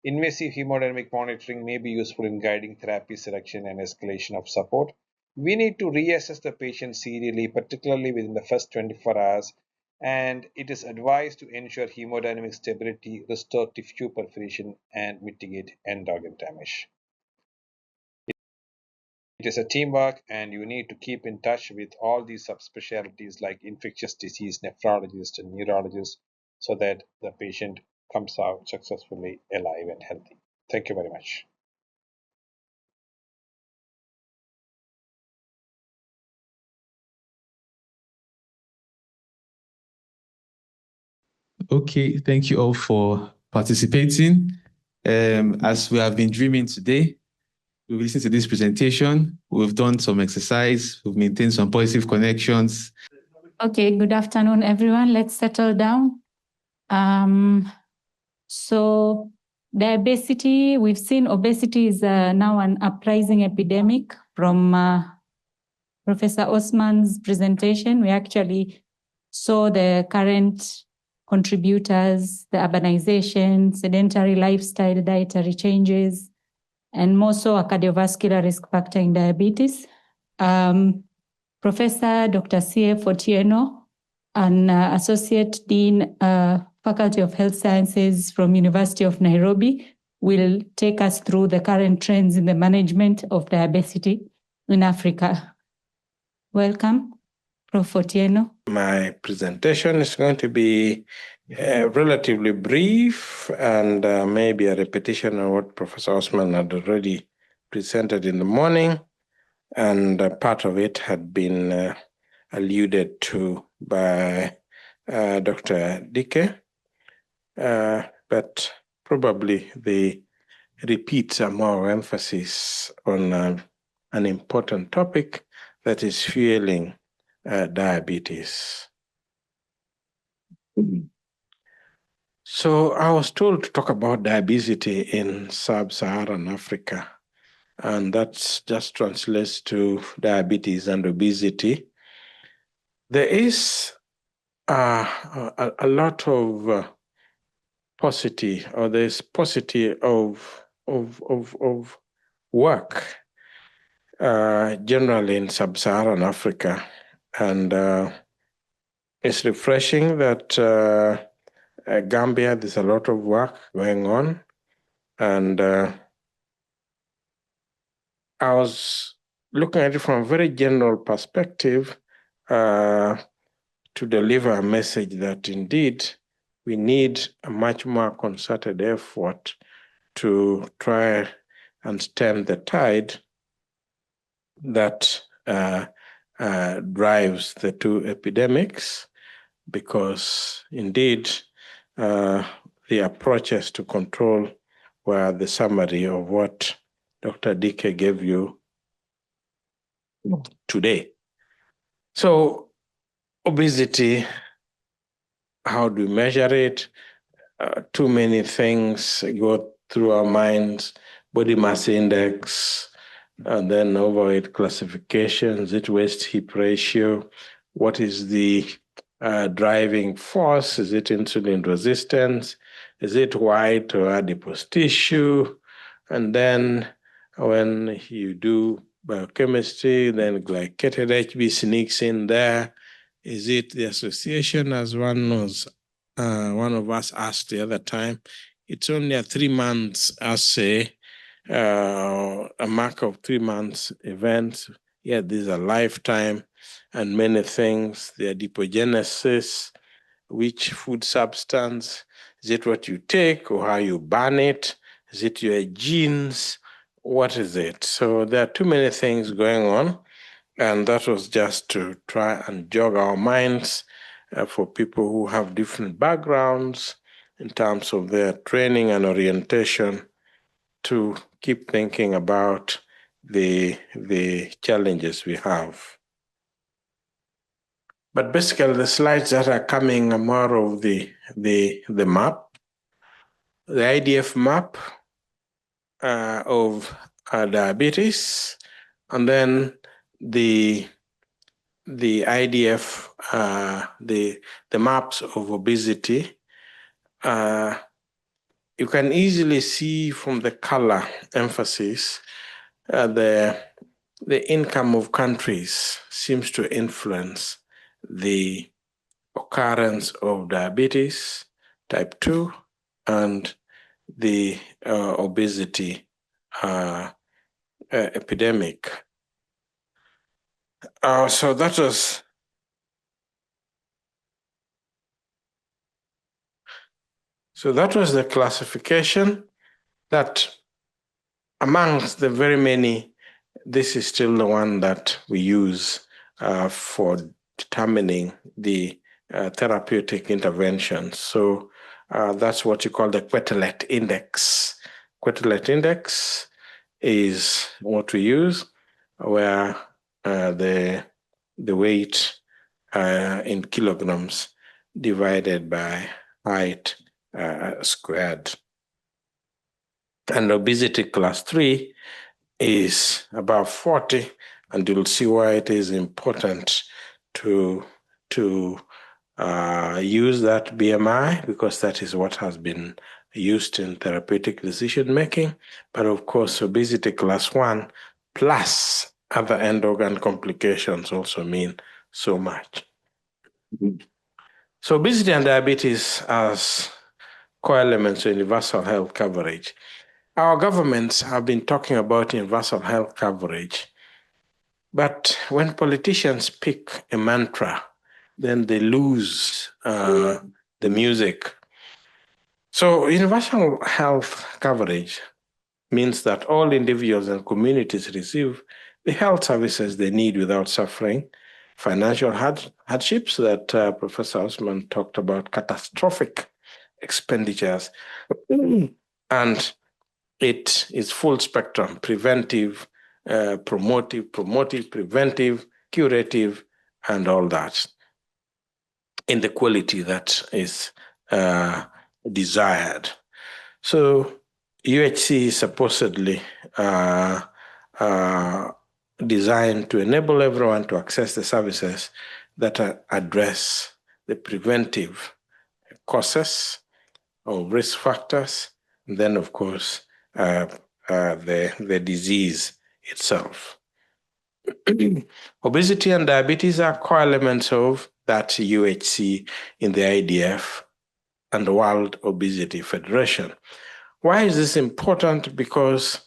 Invasive hemodynamic monitoring may be useful in guiding therapy selection and escalation of support. We need to reassess the patient serially, particularly within the first 24 hours, and it is advised to ensure hemodynamic stability, restore tissue perforation, and mitigate end organ damage. It is a teamwork, and you need to keep in touch with all these subspecialties like infectious disease, nephrologist, and neurologist so that the patient comes out successfully alive and healthy. Thank you very much. Okay, thank you all for participating. As we have been dreaming today, we've listened to this presentation, we've done some exercise, we've maintained some positive connections. Okay, good afternoon, everyone. Let's settle down. So the obesity, we've seen obesity is now an uprising epidemic from Professor Osman's presentation. We actually saw the current contributors, the urbanization, sedentary lifestyle, dietary changes, and more so a cardiovascular risk factor in diabetes. Professor Dr. C.F. Otieno, an Associate Dean, Faculty of Health Sciences from University of Nairobi, will take us through the current trends in the management of obesity in Africa. Welcome, Prof. Otieno. My presentation is going to be relatively brief and maybe a repetition of what Professor Osman had already presented in the morning, and part of it had been alluded to by Dr. Dike, but probably the repeats are more emphasis on an important topic that is fueling diabetes. So I was told to talk about diabetes in sub-Saharan Africa, and that just translates to diabetes and obesity. There is a lot of paucity, or there's paucity of work generally in sub-Saharan Africa, and it's refreshing that Gambia, there's a lot of work going on, and I was looking at it from a very general perspective to deliver a message that indeed we need a much more concerted effort to try and stem the tide that drives the two epidemics, because indeed the approaches to control were the summary of what Dr. Dike gave you today. So obesity, how do we measure it? Too many things go through our minds: body mass index, and then overweight classification, is it waist-hip ratio? What is the driving force? Is it insulin resistance? Is it white or adipose tissue? And then when you do biochemistry, then glycated HB sneaks in there. Is it the association, as one of us asked the other time? It's only a 3 months assay, a mark of 3 months event. Yeah, these are lifetime, and many things. The adipogenesis, which food substance, is it what you take or how you burn it? Is it your genes? What is it? So there are too many things going on, and that was just to try and jog our minds for people who have different backgrounds in terms of their training and orientation, to keep thinking about the challenges we have. But basically, the slides that are coming are more of the map, the IDF map of diabetes, and then the IDF, the maps of obesity. You can easily see from the color emphasis the income of countries seems to influence the occurrence of diabetes type 2 and the obesity epidemic. So that was the classification that, amongst the very many, this is still the one that we use for determining the therapeutic interventions. So that's what you call the Quetelet Index. Quetelet Index is what we use, where the weight in kilograms divided by height squared. And obesity class 3 is about 40, and you'll see why it is important to use that BMI, because that is what has been used in therapeutic decision making. But of course, obesity class 1 plus other end organ complications also mean so much. So obesity and diabetes as co-elements of universal health coverage. Our governments have been talking about universal health coverage, but when politicians pick a mantra, then they lose the music. So universal health coverage means that all individuals and communities receive the health services they need without suffering financial hardships that Professor Osman talked about, catastrophic expenditures. And it is full spectrum: preventive, promotive, preventive, curative, and all that, in the quality that is desired. So UHC is supposedly designed to enable everyone to access the services that address the preventive causes or risk factors, and then, of course, the disease itself. Obesity and diabetes are co-elements of that UHC in the IDF and the World Obesity Federation. Why is this important? Because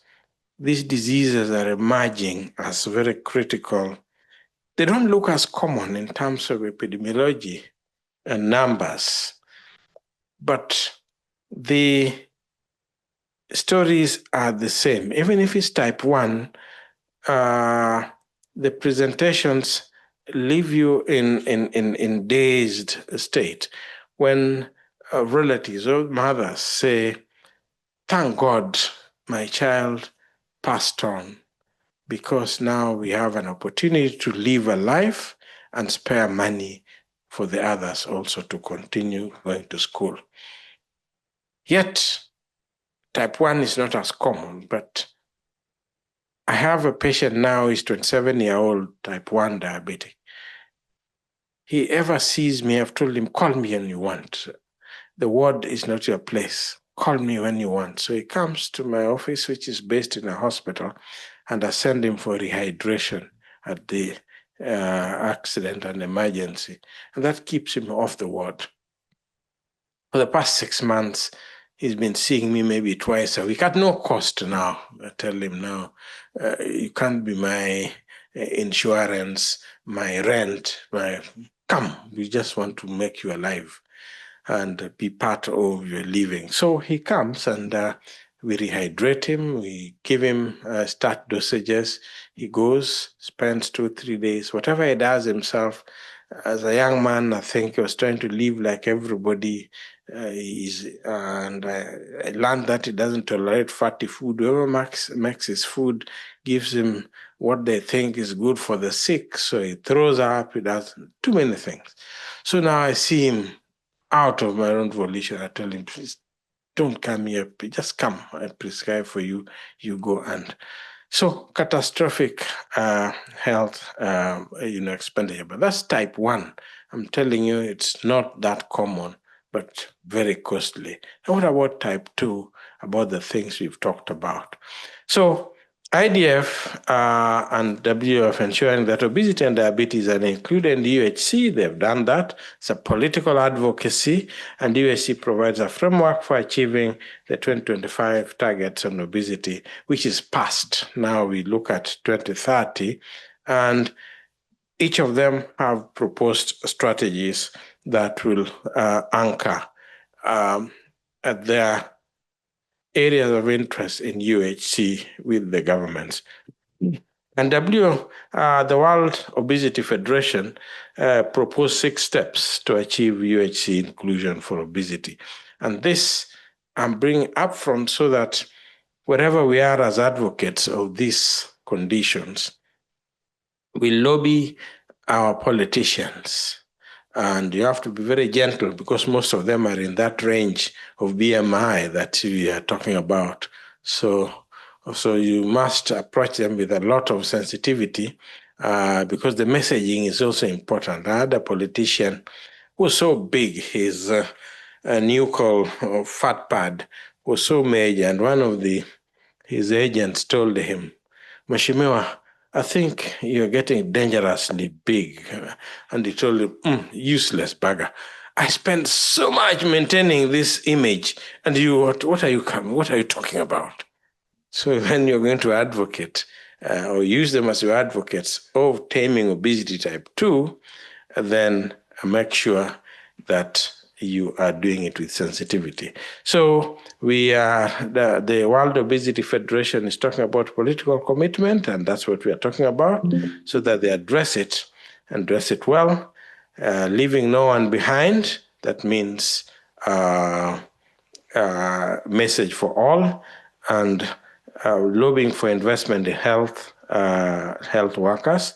these diseases are emerging as very critical. They don't look as common in terms of epidemiology and numbers, but the stories are the same. Even if it's type 1, the presentations leave you in dazed state. When relatives or mothers say, "Thank God my child passed on, because now we have an opportunity to live a life and spare money for the others also to continue going to school." Yet, type 1 is not as common, but I have a patient now, he's 27-year-old type 1 diabetic. He ever sees me, I've told him, "Call me when you want. The ward is not your place. Call me when you want." So he comes to my office, which is based in a hospital, and I send him for rehydration at the accident and emergency. And that keeps him off the ward. For the past 6 months, he's been seeing me maybe twice a week at no cost now. I tell him now, you can't be my insurance, my rent, come, we just want to make you alive and be part of your living. So he comes and we rehydrate him, we give him start dosages. He goes, spends 2-3 days, whatever he does himself. As a young man, I think he was trying to live like everybody and I learned that he doesn't tolerate fatty food. Whoever makes his food gives him what they think is good for the sick. So he throws up, he does too many things. So now I see him out of my own volition. I tell him, "Please don't come here. Just come. I prescribe for you. You go." And so catastrophic health expenditure. But that's type 1. I'm telling you, it's not that common, but very costly. And what about type 2? About the things we've talked about. So IDF and WF ensuring that obesity and diabetes are included in the UHC. They've done that. It's a political advocacy, and the UHC provides a framework for achieving the 2025 targets on obesity, which is past. Now we look at 2030, and each of them have proposed strategies that will anchor at their areas of interest in UHC with the governments. And the World Obesity Federation proposed 6 steps to achieve UHC inclusion for obesity. And this I'm bringing up front so that wherever we are as advocates of these conditions, we lobby our politicians. And you have to be very gentle because most of them are in that range of BMI that we are talking about. So you must approach them with a lot of sensitivity because the messaging is also important. I had a politician who was so big, his nuchal fat pad was so major, and one of his agents told him, "Mheshimiwa, I think you're getting dangerously big." And he told him, "Useless bugger. I spent so much maintaining this image, and what are you talking about?" So when you're going to advocate or use them as your advocates of taming obesity type 2, then make sure that you are doing it with sensitivity. So the World Obesity Federation is talking about political commitment, and that's what we are talking about, so that they address it well, leaving no one behind. That means message for all, and lobbying for investment in health workers.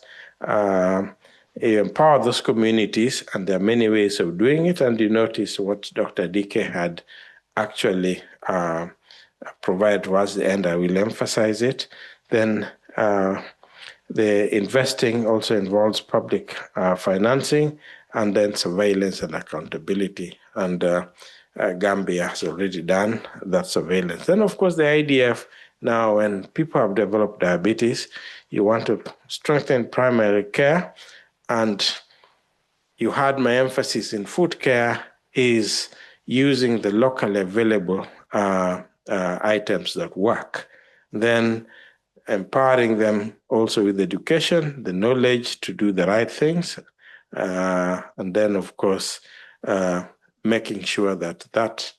Empower those communities, and there are many ways of doing it. And you notice what Dr. DK had actually provided towards the end. I will emphasize it. Then the investing also involves public financing, and then surveillance and accountability. And Gambia has already done that surveillance. Then, of course, the IDF. Now, when people have developed diabetes, you want to strengthen primary care. And you had my emphasis in food care is using the locally available items that work. Then empowering them also with education, the knowledge to do the right things. And then, of course, making sure that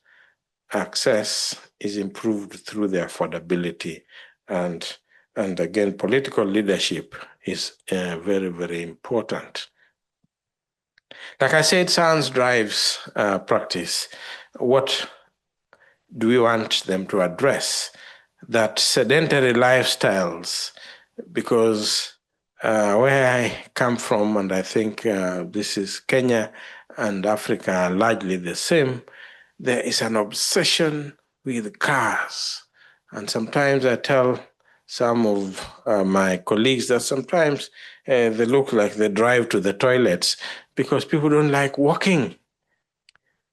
access is improved through the affordability. And again, political leadership is very, very important. Like I said, science drives practice. What do we want them to address? That sedentary lifestyles, because where I come from, and I think this is Kenya and Africa are largely the same, there is an obsession with cars. And sometimes I tell some of my colleagues that sometimes they look like they drive to the toilets because people don't like walking.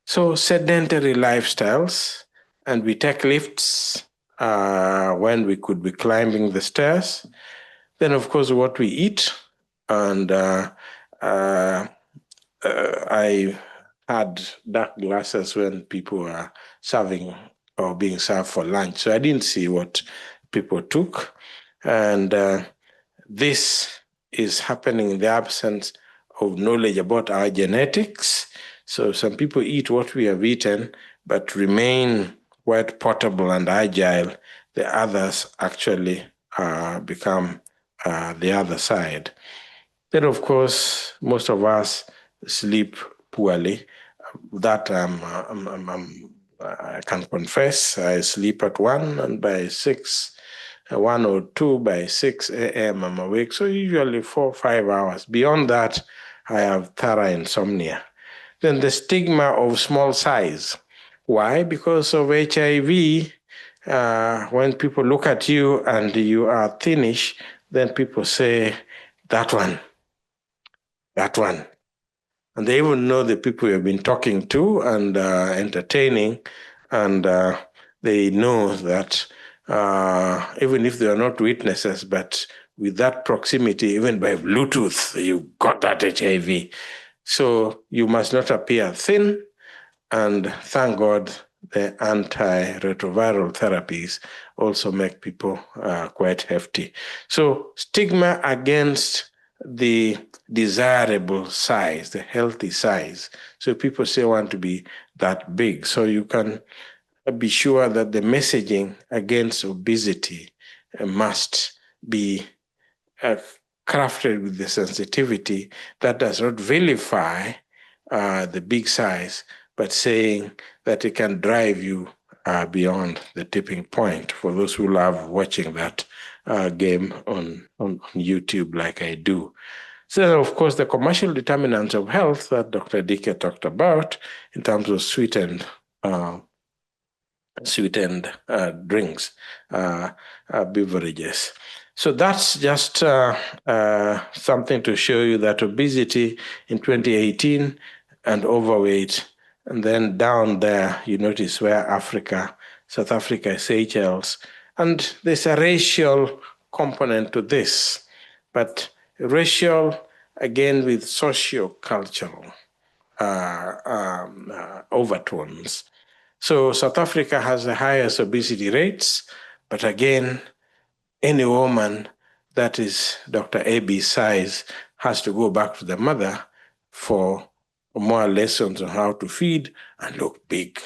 So sedentary lifestyles, and we take lifts when we could be climbing the stairs. Then, of course, what we eat. And I had dark glasses when people were serving or being served for lunch. So I didn't see what people took. And this is happening in the absence of knowledge about our genetics. So some people eat what we have eaten, but remain quite portable and agile. The others actually become the other side. Then, of course, most of us sleep poorly. That I can confess. I sleep at 1, and by 6, 1 or 2, by 6 a.m. I'm awake. So usually 4 or 5 hours. Beyond that, I have thorough insomnia. Then the stigma of small size. Why? Because of HIV. When people look at you and you are thinnish, then people say, that one. And they even know the people you've been talking to and entertaining, and they know that even if they are not witnesses, but with that proximity, even by Bluetooth, you got that HIV. So you must not appear thin, and thank God the antiretroviral therapies also make people quite hefty. So stigma against the desirable size, the healthy size. So people say want to be that big. So you can be sure that the messaging against obesity must be crafted with the sensitivity that does not vilify the big size, but saying that it can drive you beyond the tipping point. For those who love watching that game on YouTube like I do. So, of course, the commercial determinants of health that Dr. Dike talked about in terms of sweetened drinks, beverages. So that's just something to show you that obesity in 2018 and overweight, and then down there you notice where Africa, South Africa, Seychelles, and there's a racial component to this, but racial again with socio-cultural overtones. So South Africa has the highest obesity rates, but again, any woman that is Dr. AB's size has to go back to the mother for more lessons on how to feed and look big.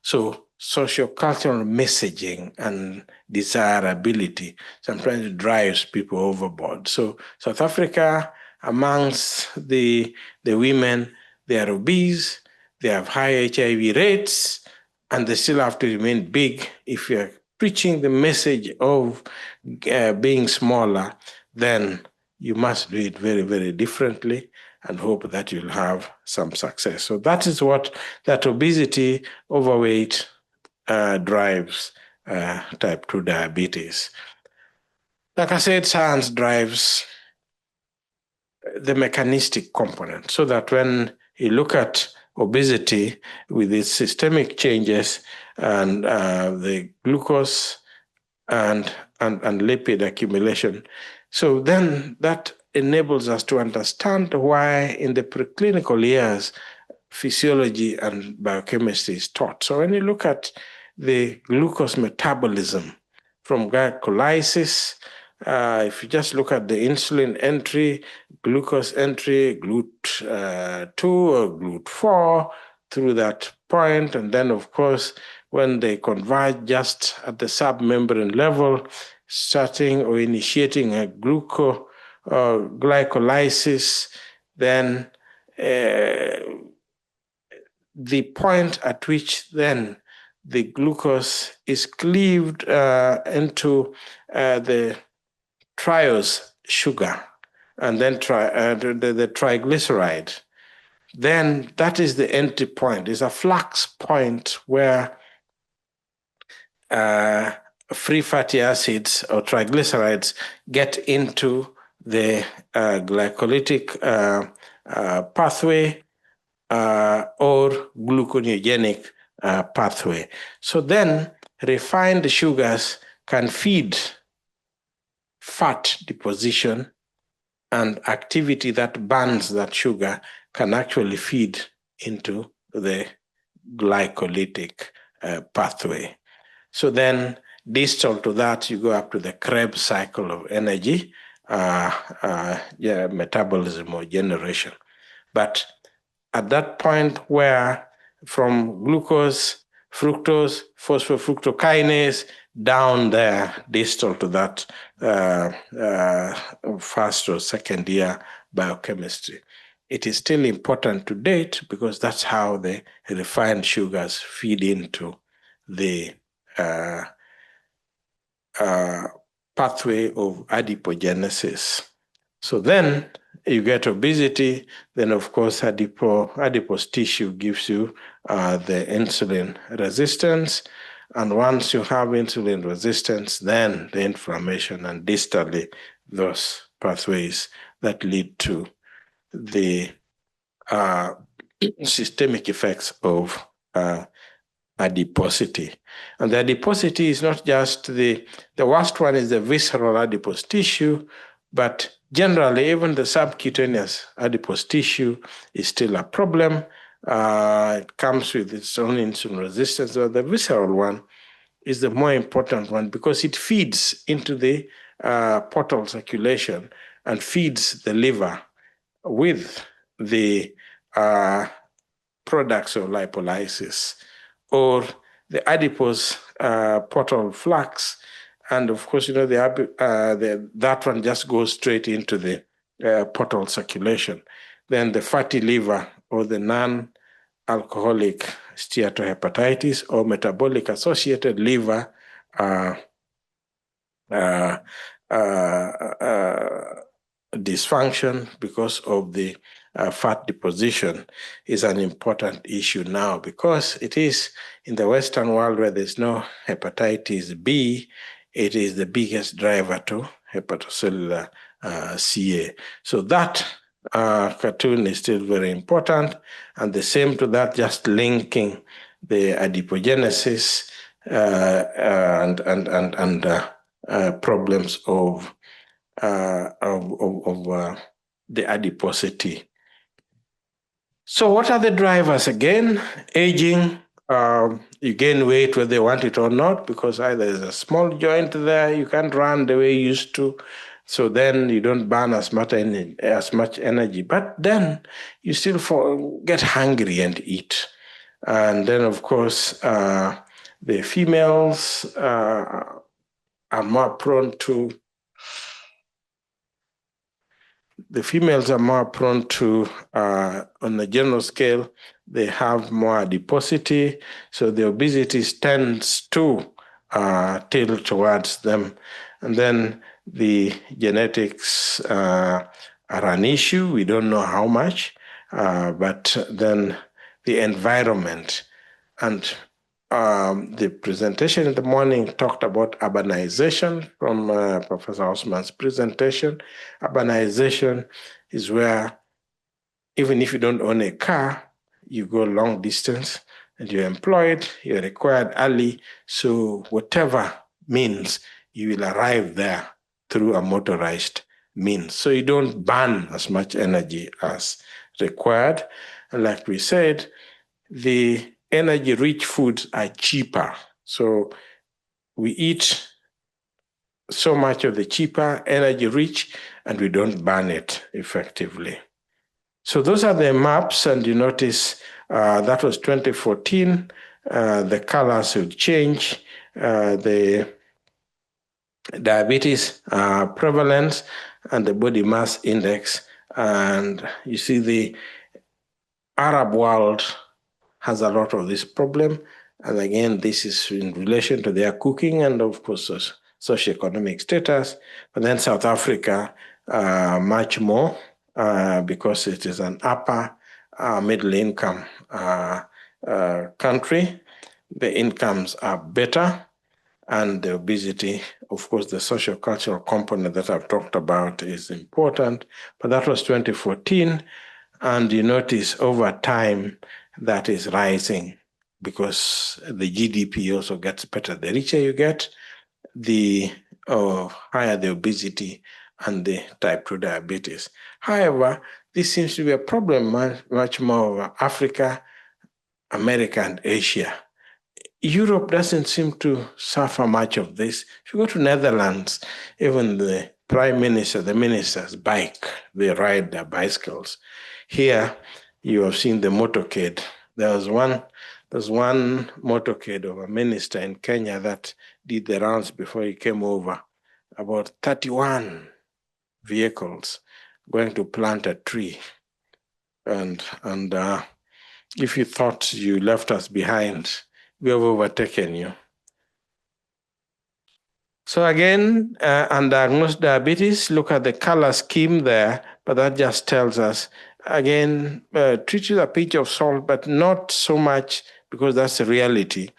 So sociocultural messaging and desirability sometimes drives people overboard. So South Africa, amongst the women, they are obese, they have high HIV rates, and they still have to remain big. If you're preaching the message of being smaller, then you must do it very, very differently and hope that you'll have some success. So that is what that obesity, overweight drives type 2 diabetes. Like I said, science drives the mechanistic component, so that when you look at obesity with its systemic changes and the glucose and lipid accumulation, so then that enables us to understand why in the preclinical years physiology and biochemistry is taught. So when you look at the glucose metabolism from glycolysis, if you just look at the insulin entry, glucose entry, GLUT2 or GLUT4, through that point. And then, of course, when they converge just at the submembrane level, starting or initiating a glycolysis, then the point at which then the glucose is cleaved into the triose sugar and then the triglyceride. Then that is the entry point. It's a flux point where free fatty acids or triglycerides get into the glycolytic pathway or gluconeogenic pathway. So then refined sugars can feed fat deposition, and activity that burns that sugar can actually feed into the glycolytic pathway. So then distal to that, you go up to the Krebs cycle of energy, metabolism or generation. But at that point where from glucose, fructose, phosphofructokinase, down there, distal to that first or second year biochemistry. It is still important to date because that's how the refined sugars feed into the pathway of adipogenesis. So then you get obesity, then of course adipose tissue gives you the insulin resistance. And once you have insulin resistance, then the inflammation and distally those pathways that lead to the systemic effects of adiposity. And the adiposity is not just the worst one is the visceral adipose tissue, but generally even the subcutaneous adipose tissue is still a problem. It comes with its own insulin resistance, or the visceral one is the more important one because it feeds into the portal circulation and feeds the liver with the products of lipolysis or the adipose portal flux. And of course, you know, that one just goes straight into the portal circulation. Then the fatty liver or the non-alcoholic steatohepatitis or metabolic associated liver dysfunction because of the fat deposition is an important issue now because it is in the Western world where there's no hepatitis B, it is the biggest driver to hepatocellular CA. So that cartoon is still very important. And the same to that, just linking the adipogenesis and problems of the adiposity. So what are the drivers again? Aging, you gain weight whether you want it or not, because either there's a small joint there, you can't run the way you used to, so then you don't burn as much energy, but then you still get hungry and eat. And then, of course, the females are more prone to on a general scale, they have more adiposity, so the obesity tends to tilt towards them. And then the genetics are an issue. We don't know how much, but then the environment. And the presentation in the morning talked about urbanization from Professor Osman's presentation. Urbanization is where even if you don't own a car, you go long distance and you're employed, you're required early. So whatever means, you will arrive there through a motorized means. So you don't burn as much energy as required. And like we said, the energy-rich foods are cheaper. So we eat so much of the cheaper, energy-rich, and we don't burn it effectively. So those are the maps, and you notice That was 2014. The colors would change. The diabetes prevalence and the body mass index. And you see the Arab world has a lot of this problem. And again, this is in relation to their cooking and of course socioeconomic status. But then South Africa, much more because it is an upper middle income country. The incomes are better. And the obesity, of course, the social cultural component that I've talked about is important. But that was 2014. And you notice over time that is rising because the GDP also gets better. The richer you get, the higher the obesity and the type 2 diabetes. However, this seems to be a problem much more over Africa, America, and Asia. Europe doesn't seem to suffer much of this. If you go to Netherlands, even the prime minister, the ministers bike, they ride their bicycles. Here, you have seen the motorcade. There's one motorcade of a minister in Kenya that did the rounds before he came over. About 31 vehicles going to plant a tree. And if you thought you left us behind, we have overtaken you. So again, undiagnosed diabetes, look at the color scheme there, but that just tells us, again, treat with a pinch of salt, but not so much because that's the reality.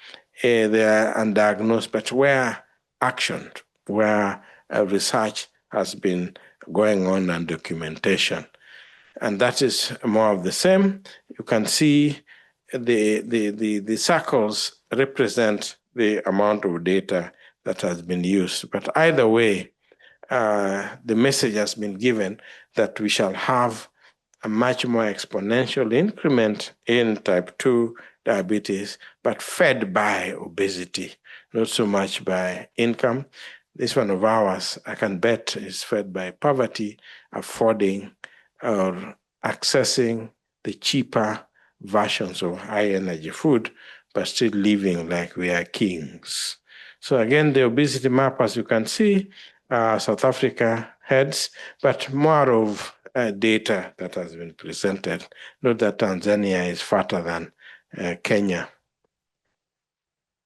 They are undiagnosed, but where actioned, where research has been going on and documentation. And that is more of the same. You can see the circles represent the amount of data that has been used. But either way, the message has been given that we shall have a much more exponential increment in type 2 diabetes, but fed by obesity, not so much by income. This one of ours, I can bet, is fed by poverty, affording or accessing the cheaper versions of high energy food, but still living like we are kings. So again, the obesity map, as you can see, South Africa heads, but more of data that has been presented. Note that Tanzania is fatter than Kenya.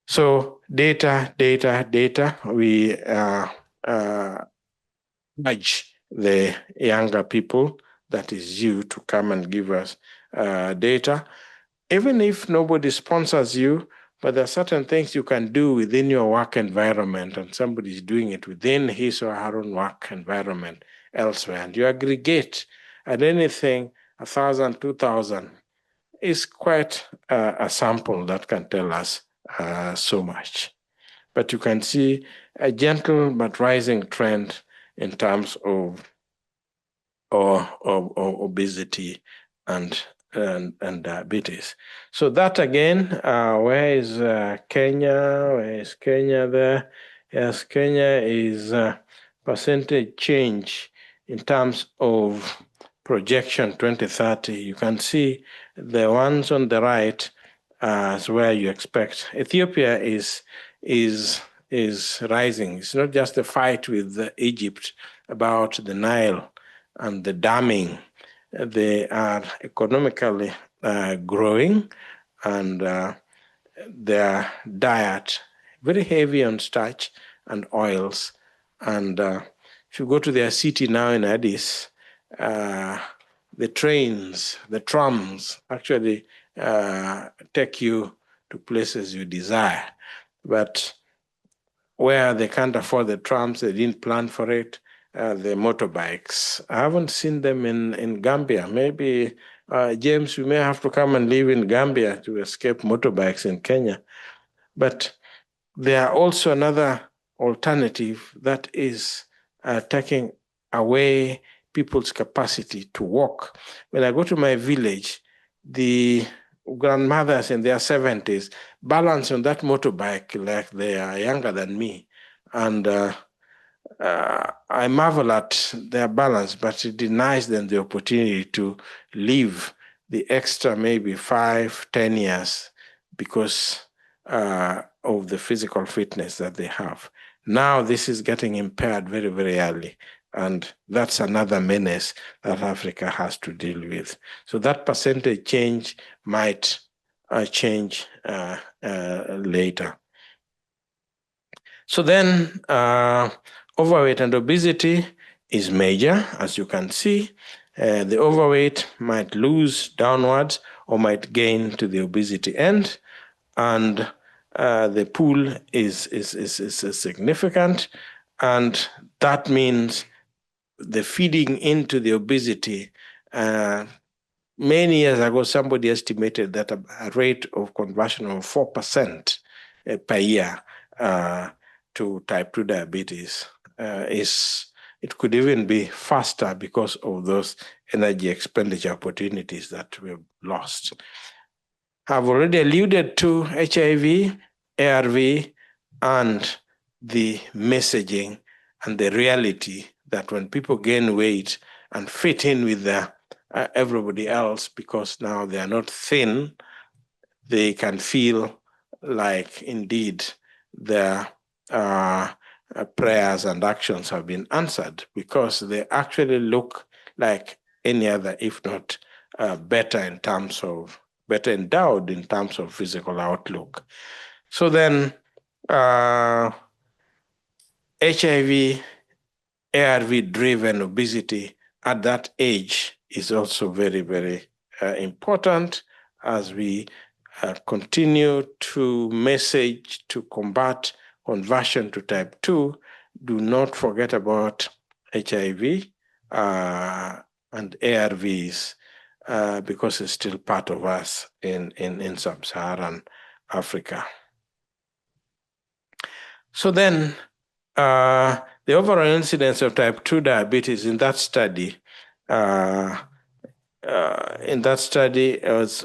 So data. We urge the younger people, that is you, to come and give us data. Even if nobody sponsors you, but there are certain things you can do within your work environment, and somebody's doing it within his or her own work environment elsewhere. And you aggregate at anything, 1,000, 2,000 is quite a sample that can tell us so much. But you can see a gentle but rising trend in terms of obesity and diabetes. So that again, where is Kenya? Where is Kenya there? Yes, Kenya is percentage change in terms of projection 2030. You can see the ones on the right is where you expect. Ethiopia is rising. It's not just a fight with Egypt about the Nile and the damming. They are economically growing, and their diet very heavy on starch and oils. And if you go to their city now in Addis, the trains, the trams actually take you to places you desire. But where they can't afford the trams, they didn't plan for it, the motorbikes. I haven't seen them in Gambia. Maybe, James, we may have to come and live in Gambia to escape motorbikes in Kenya. But there are also another alternative that is taking away people's capacity to walk. When I go to my village, the grandmothers in their 70s balance on that motorbike like they are younger than me. And I marvel at their balance, but it denies them the opportunity to live the extra maybe 5, 10 years because of the physical fitness that they have. Now this is getting impaired very, very early. And that's another menace that Africa has to deal with. So that percentage change might change later. So then overweight and obesity is major, as you can see. The overweight might lose downwards or might gain to the obesity end. And the pool is significant. And that means the feeding into the obesity. Many years ago, somebody estimated that a rate of conversion of 4% per year to type 2 diabetes it could even be faster because of those energy expenditure opportunities that we've lost. I've already alluded to HIV, ARV, and the messaging and the reality that when people gain weight and fit in with everybody else, because now they are not thin, they can feel like indeed their prayers and actions have been answered because they actually look like any other, if not better endowed in terms of physical outlook. So then HIV, ARV-driven obesity at that age is also very, very important as we continue to message to combat conversion to type 2. Do not forget about HIV and ARVs because it's still part of us in sub-Saharan Africa. So then the overall incidence of type 2 diabetes in that study was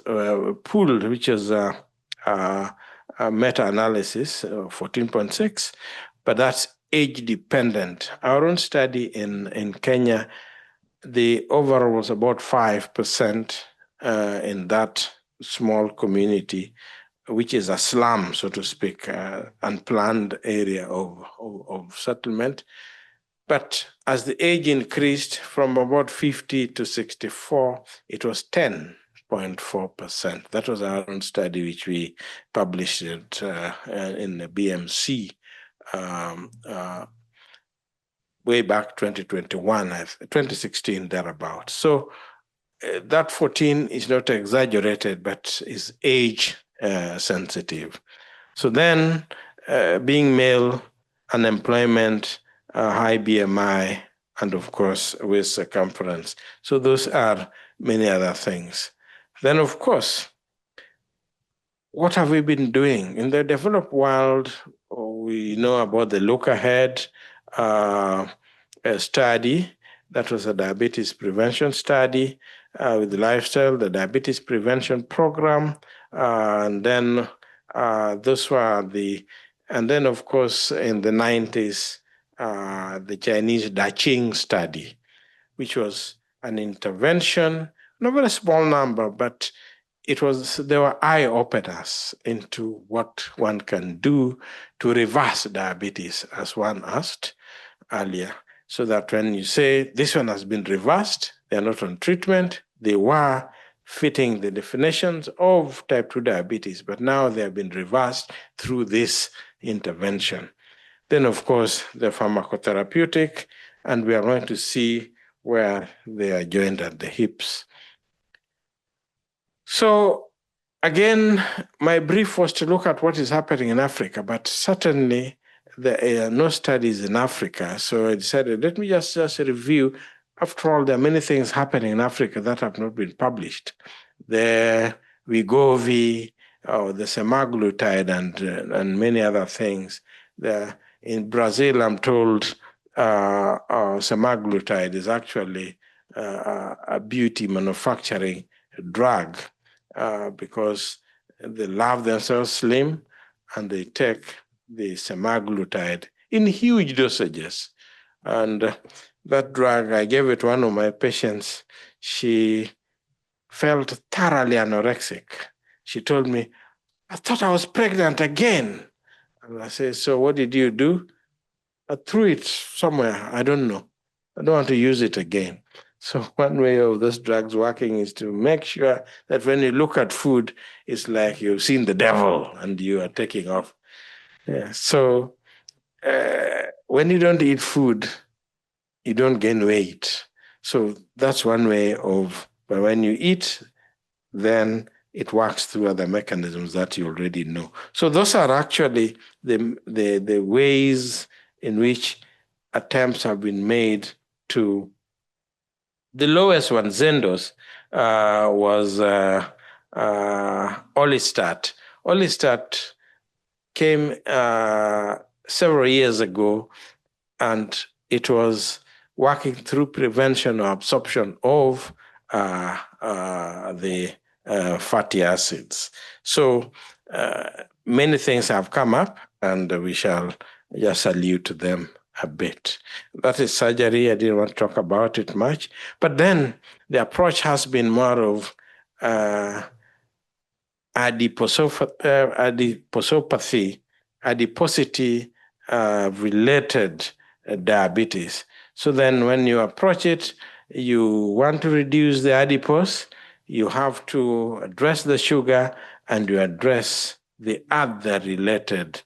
pooled, which is a meta-analysis, 14.6, but that's age-dependent. Our own study in Kenya, the overall was about 5% in that small community, which is a slum, so to speak, unplanned area of settlement. But as the age increased from about 50 to 64, it was 10.4%. That was our own study, which we published in the BMC way back 2016, thereabouts. So that 14 is not exaggerated, but is age sensitive. So then being male, unemployment, high BMI, and of course waist circumference. So those are many other things. Then of course, what have we been doing? In the developed world, we know about the Look Ahead study. That was a diabetes prevention study with the lifestyle, the diabetes prevention program, and then those were and then of course in the 90s, the Chinese Daching study, which was an intervention, not a very small number, but there were eye openers into what one can do to reverse diabetes, as one asked earlier. So that when you say this one has been reversed, they're not on treatment, they were fitting the definitions of type 2 diabetes, but now they have been reversed through this intervention. Then, of course, the pharmacotherapeutic, and we are going to see where they are joined at the hips. So, again, my brief was to look at what is happening in Africa, but certainly there are no studies in Africa. So I decided, let me just review. After all, there are many things happening in Africa that have not been published. The Wegovy, the semaglutide, and many other things. In Brazil, I'm told semaglutide is actually a beauty manufacturing drug because they love themselves slim and they take the semaglutide in huge dosages. And that drug, I gave it to one of my patients. She felt thoroughly anorexic. She told me, I thought I was pregnant again. And I said, so what did you do? I threw it somewhere. I don't know. I don't want to use it again. So one way of those drugs working is to make sure that when you look at food, it's like you've seen the devil and you are taking off. Yeah. So when you don't eat food, you don't gain weight. So that's one way of, but when you eat, then it works through other mechanisms that you already know. So those are actually the ways in which attempts have been made to, the lowest one, Zendos, was Olistat. Olistat came several years ago, and it was working through prevention or absorption of the fatty acids. So many things have come up, and we shall just allude to them a bit. That is surgery. I didn't want to talk about it much. But then the approach has been more of adiposity related diabetes. So then when you approach it, you want to reduce the adipose, you have to address the sugar, and you address the other related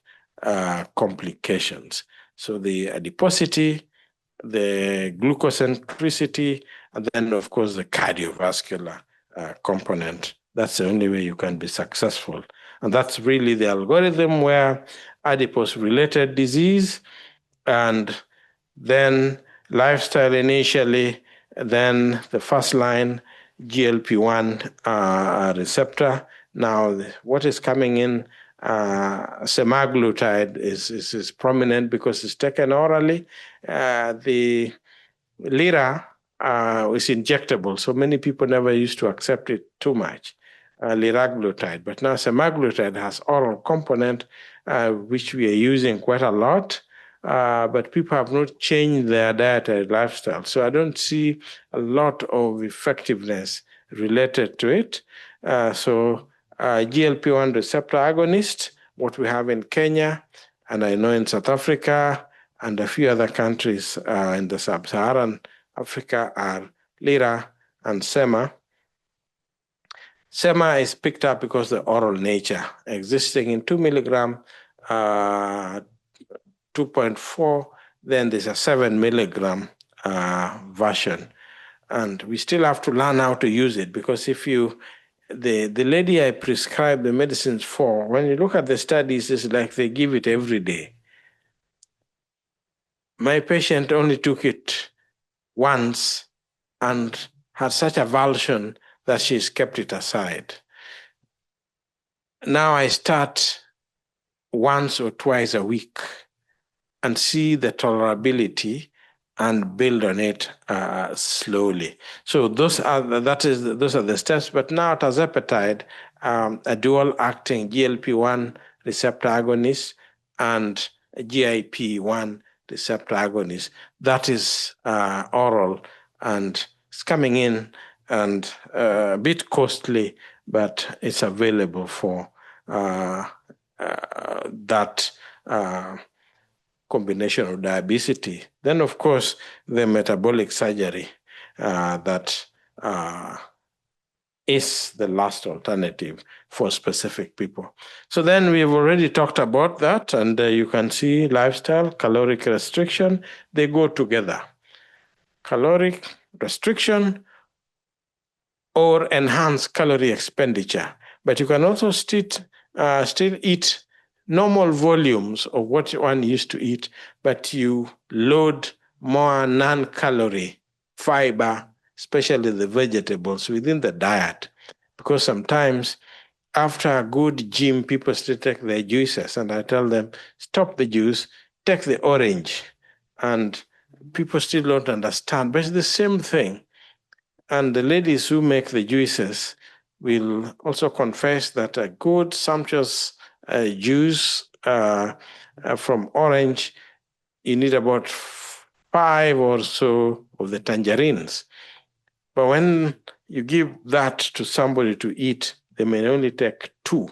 complications. So the adiposity, the glucocentricity, and then, of course, the cardiovascular component. That's the only way you can be successful. And that's really the algorithm where adipose-related disease, and then lifestyle initially, then the first line, GLP-1 receptor. Now, what is coming in, semaglutide is prominent because it's taken orally. The lira is injectable, so many people never used to accept it too much, liraglutide. But now semaglutide has oral component, which we are using quite a lot, but people have not changed their dietary lifestyle. So I don't see a lot of effectiveness related to it. So GLP-1 receptor agonist, what we have in Kenya, and I know in South Africa, and a few other countries in the sub-Saharan Africa are Lira and Sema. Sema is picked up because the oral nature, existing in 2 milligram, 2.4, then there's a 7 milligram version. And we still have to learn how to use it, because if you, the lady I prescribed the medicines for, when you look at the studies, it's like they give it every day. My patient only took it once and had such avulsion that she's kept it aside. Now I start once or twice a week and see the tolerability and build on it slowly. So those are the steps. But now tirzepatide, a dual-acting GLP-1 receptor agonist and GIP-1 receptor agonist, that is oral, and it's coming in and a bit costly, but it's available for that combination of diabetes. Then, of course, the metabolic surgery that is the last alternative for specific people. So then we've already talked about that, and you can see lifestyle, caloric restriction, they go together. Caloric restriction or enhanced calorie expenditure. But you can also still eat normal volumes of what one used to eat, but you load more non-calorie fiber, especially the vegetables, within the diet. Because sometimes after a good gym, people still take their juices, and I tell them, stop the juice, take the orange. And people still don't understand, but it's the same thing. And the ladies who make the juices will also confess that a good sumptuous juice from orange, you need about 5 or so of the tangerines. But when you give that to somebody to eat, they may only take 2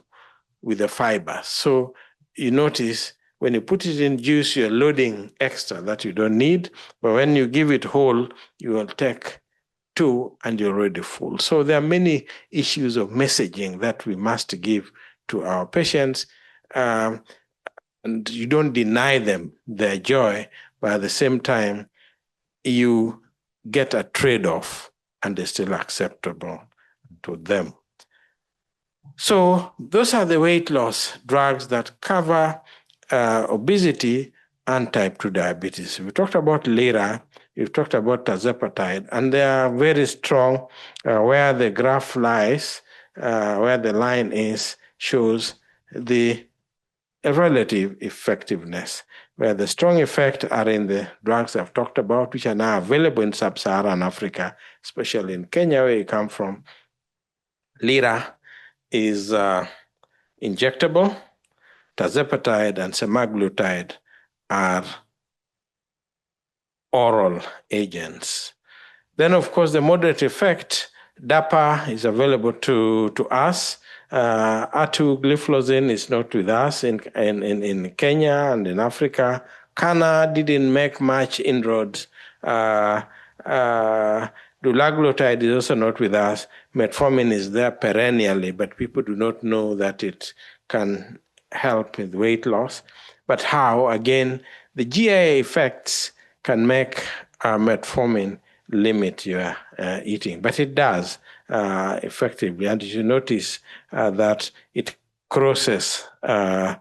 with the fiber. So you notice when you put it in juice, you're loading extra that you don't need. But when you give it whole, you will take 2 and you're already full. So there are many issues of messaging that we must give to our patients. And you don't deny them their joy, but at the same time, you get a trade-off and it's still acceptable to them. So those are the weight loss drugs that cover obesity and type 2 diabetes. We talked about Lira, we've talked about tirzepatide, and they are very strong. Where the graph lies, where the line is, shows the relative effectiveness, where the strong effect are in the drugs I've talked about, which are now available in sub-Saharan Africa, especially in Kenya, where you come from. Lira is injectable. Tirzepatide and semaglutide are oral agents. Then, of course, the moderate effect, DAPA is available to us. Atugliflozin is not with us in Kenya and in Africa. Kana didn't make much inroads. Dulaglutide is also not with us. Metformin is there perennially, but people do not know that it can help with weight loss. But how? Again, the GI effects can make metformin limit your eating, but it does effectively. And you notice that it crosses the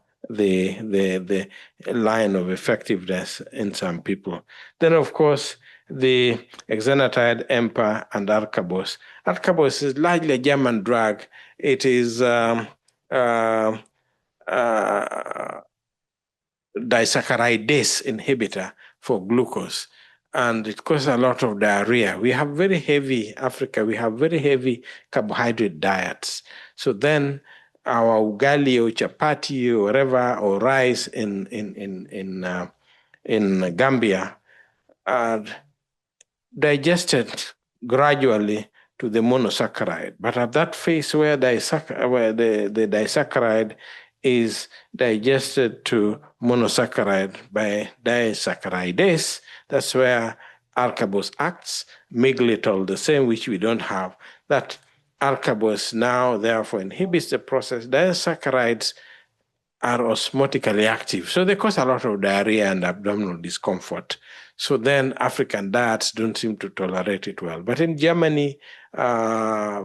line of effectiveness in some people. Then, of course, the exenatide, EMPA, and Arcabos. Arcabos is largely a German drug. It is disaccharide inhibitor for glucose, and it causes a lot of diarrhea. We have very heavy, Africa, we have very heavy carbohydrate diets. So then our ugali or chapati or whatever, or rice in Gambia are digested gradually to the monosaccharide. But at that phase where the disaccharide is digested to monosaccharide by disaccharidase, that's where Arcabos acts. Miglitol, the same, which we don't have. That Arcabos now therefore inhibits the process. Disaccharides are osmotically active, so they cause a lot of diarrhea and abdominal discomfort. So then African diets don't seem to tolerate it well. But in Germany,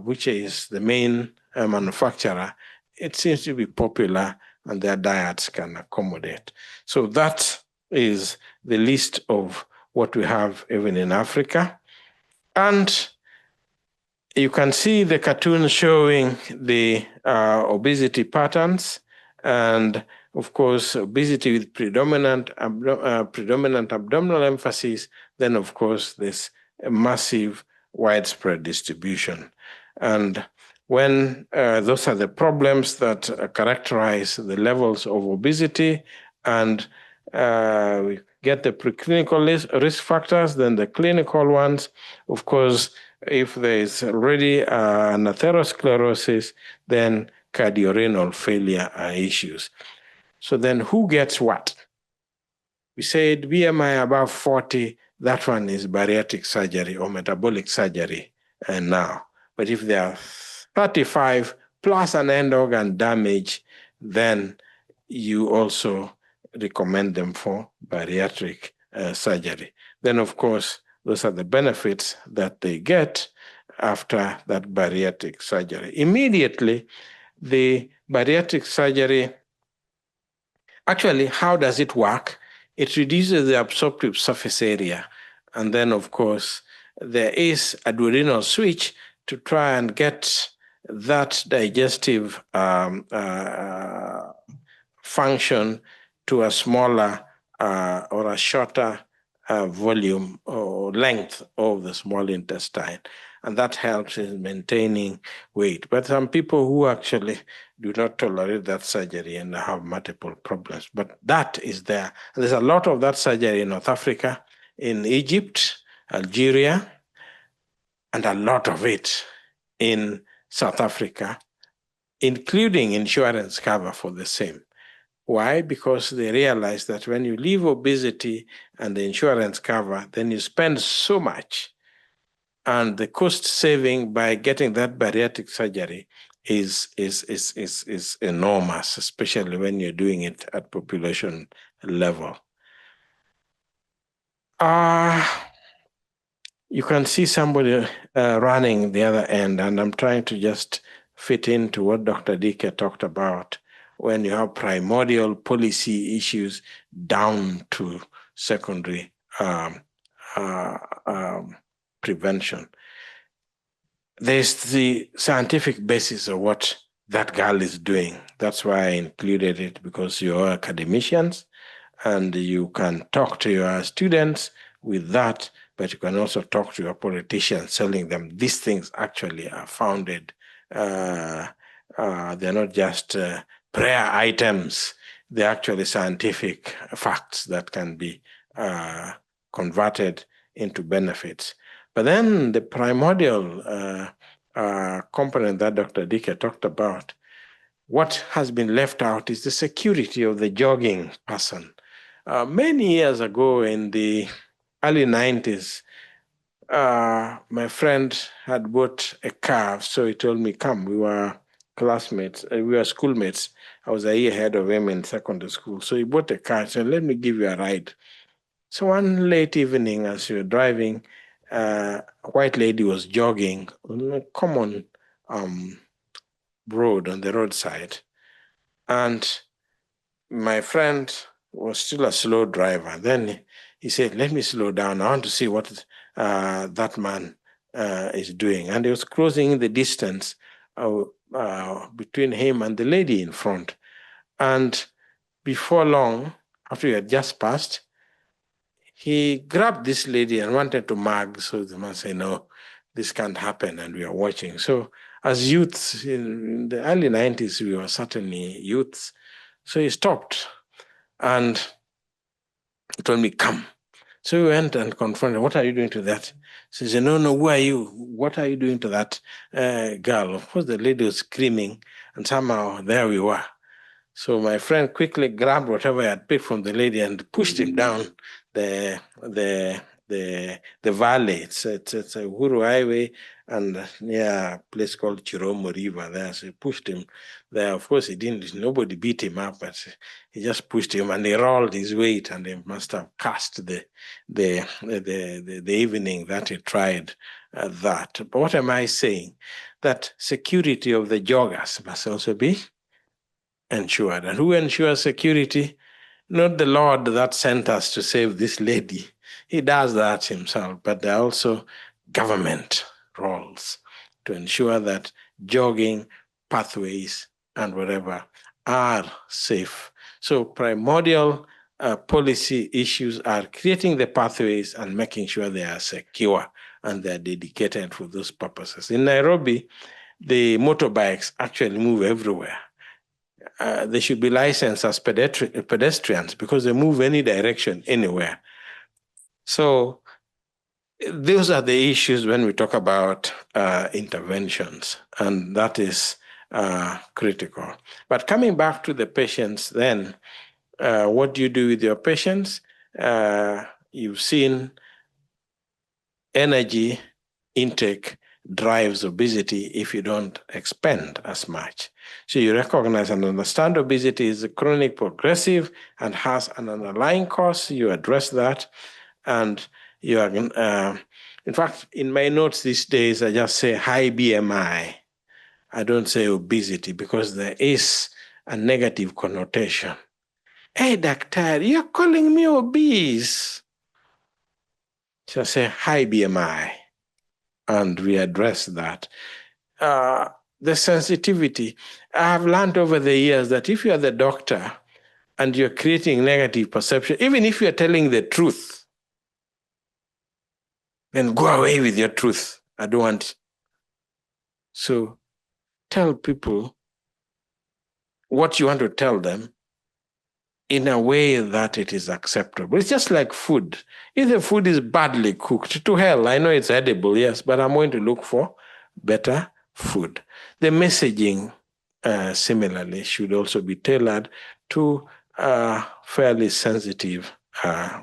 which is the main manufacturer, it seems to be popular and their diets can accommodate. So that is the list of what we have even in Africa. And you can see the cartoon showing the obesity patterns. And of course, obesity with predominant abdominal emphasis, then of course, there's a massive widespread distribution. And when those are the problems that characterize the levels of obesity, and we get the preclinical risk factors, then the clinical ones. Of course, if there is already an atherosclerosis, then cardiorenal failure are issues. So then who gets what? We said BMI above 40, that one is bariatric surgery or metabolic surgery now. But if they are 35 plus an end organ damage, then you also recommend them for bariatric surgery. Then, of course, those are the benefits that they get after that bariatric surgery. Immediately, the bariatric surgery, actually, how does it work? It reduces the absorptive surface area. And then, of course, there is a duodenal switch to try and get that digestive function to a smaller or a shorter volume or length of the small intestine. And that helps in maintaining weight. But some people who actually do not tolerate that surgery and have multiple problems. But that is there. And there's a lot of that surgery in North Africa, in Egypt, Algeria, and a lot of it in South Africa, including insurance cover for the same. Why? Because they realize that when you leave obesity and the insurance cover, then you spend so much. And the cost saving by getting that bariatric surgery is enormous, especially when you're doing it at population level. You can see somebody running the other end, and I'm trying to just fit into what Dr. Dike talked about when you have primordial policy issues down to secondary prevention. There's the scientific basis of what that girl is doing. That's why I included it, because you're academicians and you can talk to your students with that, but you can also talk to your politicians, telling them these things actually are founded. They're not just prayer items. They're actually scientific facts that can be converted into benefits. But then the primordial component that Dr. Dike talked about, what has been left out is the security of the jogging person. Many years ago in the early 90s, my friend had bought a car, so he told me, come, we were classmates, we were schoolmates. I was a year ahead of him in secondary school. So he bought a car and said, let me give you a ride. So one late evening, as we were driving, a white lady was jogging on a common road on the roadside. And my friend was still a slow driver. Then he said, let me slow down. I want to see what that man is doing. And he was closing the distance between him and the lady in front. And before long, after he had just passed, he grabbed this lady and wanted to mug. So the man said, no, this can't happen. And we are watching. So as youths in the early 90s, we were certainly youths. So he stopped and told me, come. So we went and confronted, what are you doing to that? She said, no, who are you? What are you doing to that girl? Of course, the lady was screaming, and somehow there we were. So my friend quickly grabbed whatever I had picked from the lady and pushed him down the valley. It's a Uhuru Highway and near a place called Chiromo River there. So he pushed him there. Of course, nobody beat him up, but he just pushed him and he rolled his weight, and he must have cast the evening that he tried that. But what am I saying? That security of the joggers must also be ensured. And who ensures security? Not the Lord that sent us to save this lady. He does that himself, but there are also government roles to ensure that jogging pathways and whatever are safe. So primordial policy issues are creating the pathways and making sure they are secure and they're dedicated for those purposes. In Nairobi, the motorbikes actually move everywhere. They should be licensed as pedestrians because they move any direction, anywhere. So those are the issues when we talk about interventions, and that is critical. But coming back to the patients then, what do you do with your patients? You've seen energy intake drives obesity if you don't expend as much. So you recognize and understand obesity is chronic, progressive, and has an underlying cause. You address that. And you are, in fact, in my notes these days, I just say high BMI. I don't say obesity because there is a negative connotation. Hey, doctor, you're calling me obese. So I say high BMI. And we address that. The sensitivity. I have learned over the years that if you're the doctor and you're creating negative perception, even if you're telling the truth, then go away with your truth. I don't want it. So tell people what you want to tell them in a way that it is acceptable. It's just like food. If the food is badly cooked, to hell, I know it's edible, yes, but I'm going to look for better food. The messaging, similarly, should also be tailored to fairly sensitive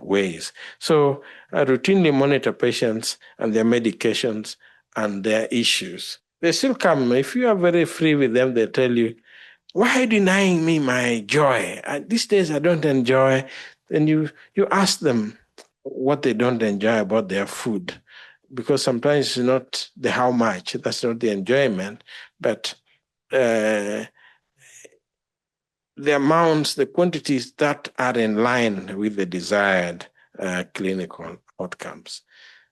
ways. So routinely monitor patients and their medications and their issues. They still come. If you are very free with them, they tell you, why are you denying me my joy? These days I don't enjoy. Then you ask them what they don't enjoy about their food, because sometimes it's not the how much, that's not the enjoyment, but the amounts, the quantities that are in line with the desired clinical outcomes.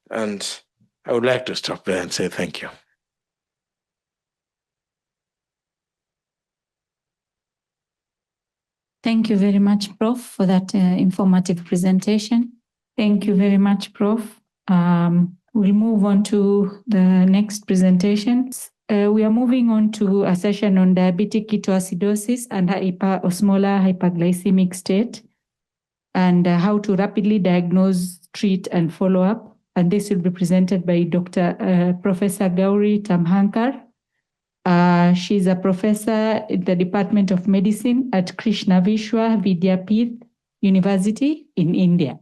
And I would like to stop there and say thank you. Thank you very much, Prof, for that informative presentation. Thank you very much, Prof. We'll move on to the next presentation. We are moving on to a session on diabetic ketoacidosis and hyperosmolar hyperglycemic state, and how to rapidly diagnose, treat, and follow up. And this will be presented by Dr. Professor Gauri Tamhankar. She's a professor in the Department of Medicine at Krishna Vishwa Vidyapith University in India.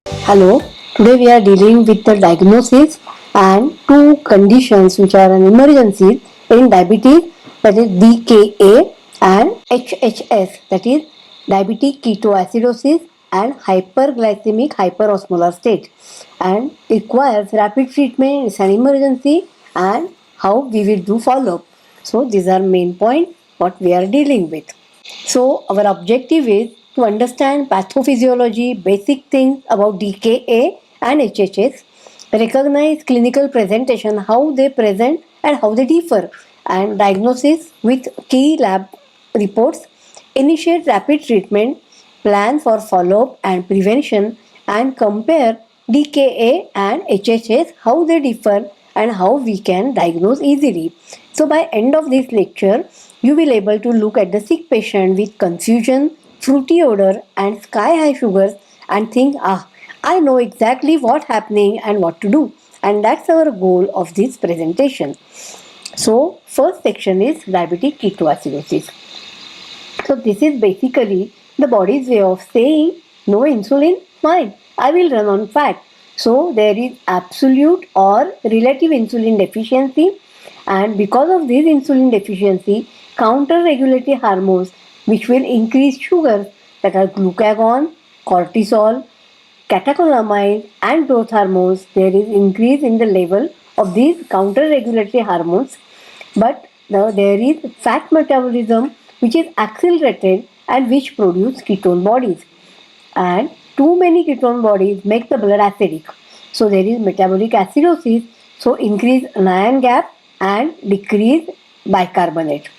Hello, today we are dealing with the diagnosis and two conditions which are an emergency in diabetes, that is DKA, and HHS, that is diabetic ketoacidosis and hyperglycemic hyperosmolar state, and requires rapid treatment. It's an emergency, and how we will do follow-up. So these are main points what we are dealing with. So our objective is to understand pathophysiology, basic things about DKA and HHS, recognize clinical presentation, how they present and how they differ, and diagnosis with key lab reports, initiate rapid treatment, plan for follow-up and prevention, and compare DKA and HHS, how they differ and how we can diagnose easily. So by end of this lecture, you will able to look at the sick patient with confusion, fruity odor and sky-high sugars and think, I know exactly what's happening and what to do. And that's our goal of this presentation. So first section is diabetic ketoacidosis. So this is basically the body's way of saying, no insulin, fine, I will run on fat. So there is absolute or relative insulin deficiency, and because of this insulin deficiency, counter-regulatory hormones which will increase sugar, that are glucagon, cortisol, catecholamine and growth hormones, there is increase in the level of these counter-regulatory hormones, but there is fat metabolism which is accelerated and which produce ketone bodies, and too many ketone bodies make the blood acidic. So there is metabolic acidosis, so increase anion gap and decrease bicarbonate.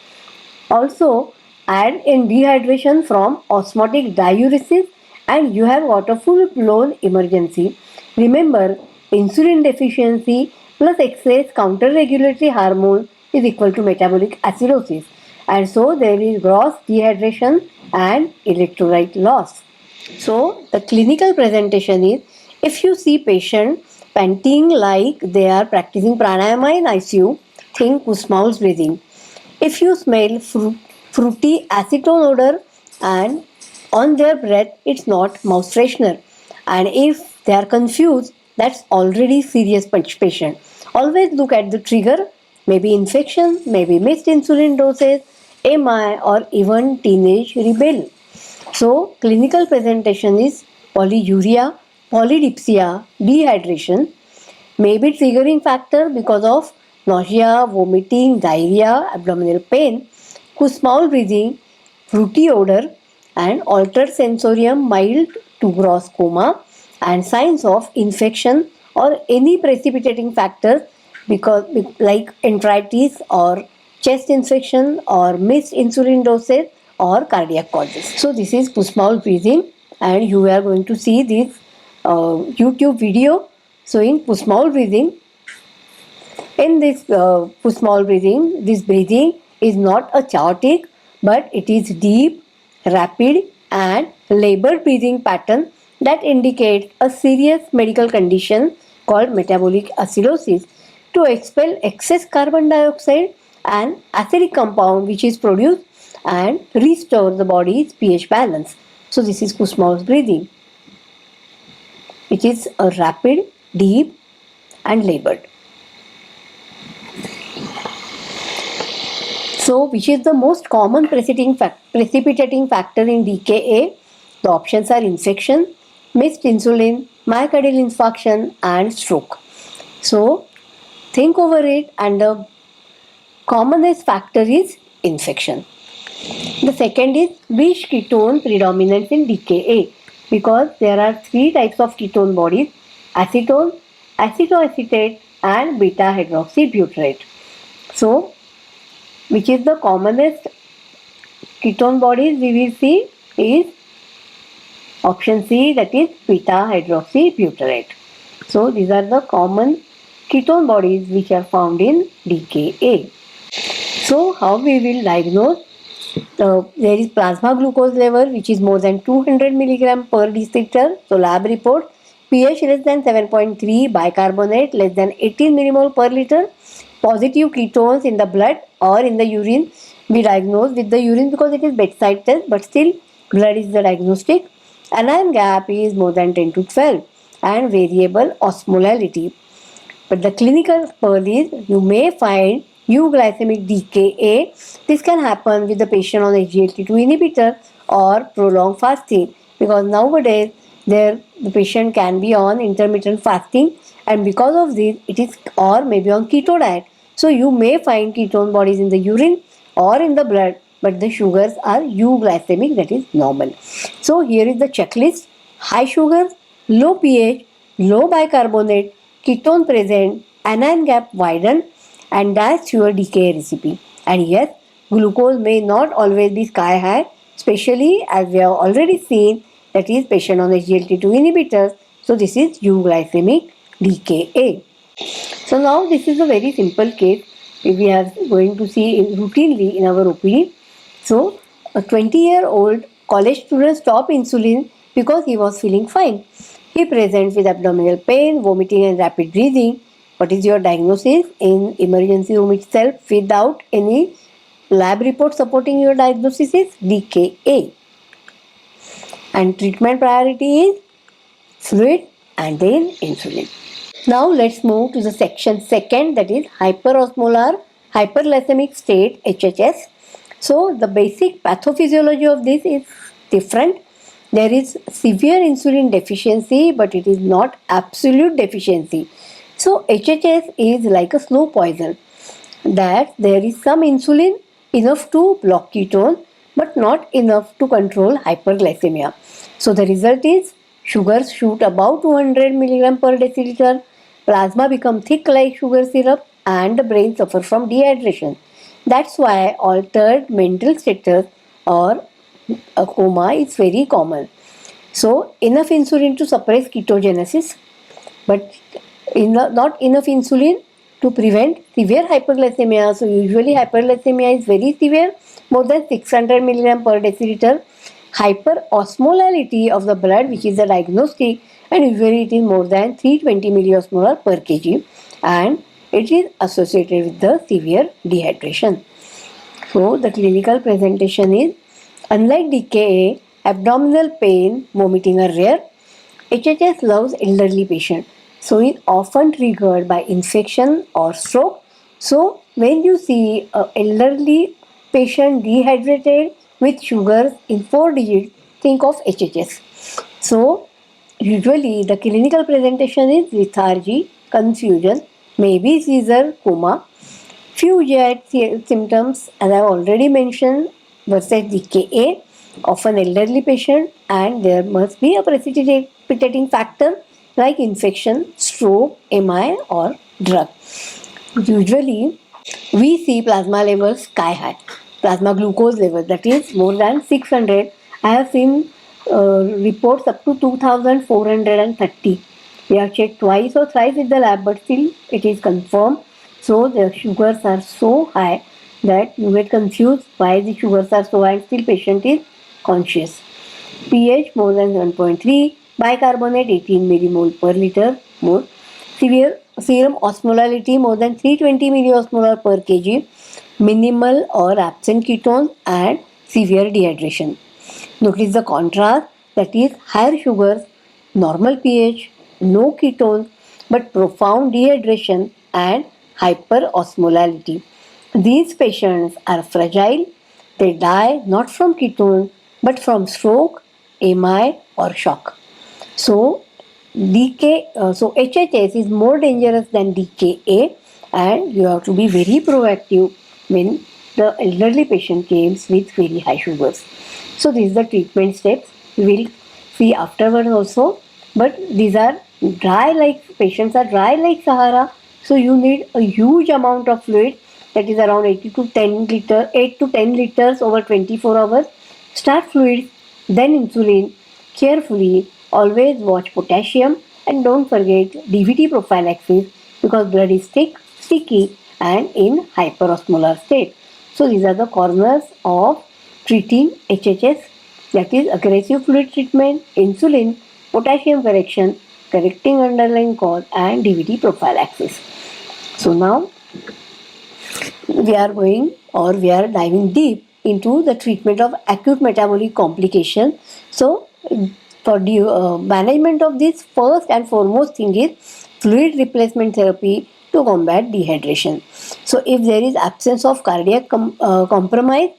Also add in dehydration from osmotic diuresis, and you have got a full-blown emergency. Remember, insulin deficiency plus excess counter-regulatory hormone is equal to metabolic acidosis, and so there is gross dehydration and electrolyte loss. So the clinical presentation is, if you see patient panting like they are practicing pranayama in ICU, think Kussmaul's breathing. If you smell fruity acetone odor and on their breath, it's not mouth freshener. And if they are confused, that's already serious patient. Always look at the trigger, maybe infection, maybe missed insulin doses, MI, or even teenage rebel. So clinical presentation is polyuria, polydipsia, dehydration, maybe triggering factor because of nausea, vomiting, diarrhea, abdominal pain, Kussmaul breathing, fruity odor, and altered sensorium, mild to gross coma, and signs of infection or any precipitating factor because like enteritis or chest infection or missed insulin doses or cardiac causes. So this is Kussmaul breathing, and you are going to see this YouTube video showing Kussmaul breathing. In this Kussmaul breathing, this breathing is not a chaotic, but it is deep, rapid and labored breathing pattern that indicates a serious medical condition called metabolic acidosis. to expel excess carbon dioxide and acidic compound which is produced and restore the body's pH balance. So this is Kussmaul's breathing, which is a rapid, deep and labored. So which is the most common precipitating factor in DKA? The options are infection, missed insulin, myocardial infarction and stroke. So think over it, and the commonest factor is infection. The second is which ketone predominates in DKA, because there are three types of ketone bodies: acetone, acetoacetate and beta hydroxybutyrate. So which is the commonest ketone bodies we will see is option C, that is beta hydroxybutyrate. So these are the common ketone bodies which are found in DKA. So how we will diagnose? There is plasma glucose level which is more than 200 milligram per deciliter. So lab report: pH less than 7.3, bicarbonate less than 18 millimole per liter. Positive ketones in the blood or in the urine. We diagnose with the urine because it is bedside test, but still blood is the diagnostic. Anion gap is more than 10 to 12 and variable osmolality. But the clinical pearl is you may find euglycemic DKA. This can happen with the patient on SGLT2 inhibitor or prolonged fasting, because nowadays the patient can be on intermittent fasting, and because of this it is, or maybe on keto diet. So you may find ketone bodies in the urine or in the blood, but the sugars are euglycemic, that is normal. So here is the checklist: high sugar, low pH, low bicarbonate, ketone present, anion gap widen, and that's your DKA recipe. And yes, glucose may not always be sky high, especially as we have already seen, that is patient on SGLT2 inhibitors. So this is euglycemic DKA. So now this is a very simple case we are going to see routinely in our OPD. So a 20-year-old college student stopped insulin because he was feeling fine. He presents with abdominal pain, vomiting and rapid breathing. What is your diagnosis? In emergency room itself, without any lab report supporting your diagnosis, is DKA. And treatment priority is fluid and then insulin. Now let's move to the section second, that is hyperosmolar hyperglycemic state, HHS. So the basic pathophysiology of this is different. There is severe insulin deficiency, but it is not absolute deficiency. So HHS is like a slow poison, that there is some insulin enough to block ketone but not enough to control hyperglycemia. So the result is sugars shoot above 200 milligram per deciliter, plasma become thick like sugar syrup, and the brain suffers from dehydration. That's why altered mental status or a coma is very common. So enough insulin to suppress ketogenesis, but not enough insulin to prevent severe hyperglycemia. So usually hyperglycemia is very severe, more than 600 milligram per deciliter. Hyperosmolality of the blood, which is the diagnostic, and usually it is more than 320 milliosmolar per kg, and it is associated with the severe dehydration. So the clinical presentation is, unlike DKA, abdominal pain, vomiting are rare. HHS loves elderly patient, so it is often triggered by infection or stroke. So when you see an elderly patient dehydrated with sugars in 4 digits, think of HHS. So usually the clinical presentation is lethargy, confusion, maybe seizure, coma. Few GI symptoms, as I have already mentioned, versus DKA, often elderly patient, and there must be a precipitating factor like infection, stroke, MI or drug. Usually we see plasma levels sky high, plasma glucose level, that is more than 600. I have seen reports up to 2430. We have checked twice or thrice with the lab, but still it is confirmed. So the sugars are so high that you get confused why the sugars are so high, still patient is conscious. pH more than 1.3, bicarbonate 18 millimole per liter more. severe serum osmolality more than 320 milliosmolar per kg, minimal or absent ketones, and severe dehydration. Notice the contrast, that is higher sugars, normal pH, no ketones, but profound dehydration and hyperosmolality. These patients are fragile. They die not from ketones but from stroke, MI, or shock. So HHS is more dangerous than DKA, and you have to be very proactive when the elderly patient comes with very high sugars. So these are the treatment steps. We will see afterwards also. But these are patients are dry like Sahara. So you need a huge amount of fluid, that is around 8 to 10 liters over 24 hours. Start fluids, then insulin. Carefully, always watch potassium, and don't forget DVT prophylaxis because blood is sticky and in hyperosmolar state. So these are the corners of treating HHS, that is aggressive fluid treatment, insulin, potassium correction, correcting underlying cause, and DVT prophylaxis. So now we are diving deep into the treatment of acute metabolic complications. So for the management of this, first and foremost thing is fluid replacement therapy to combat dehydration. So if there is absence of cardiac compromise,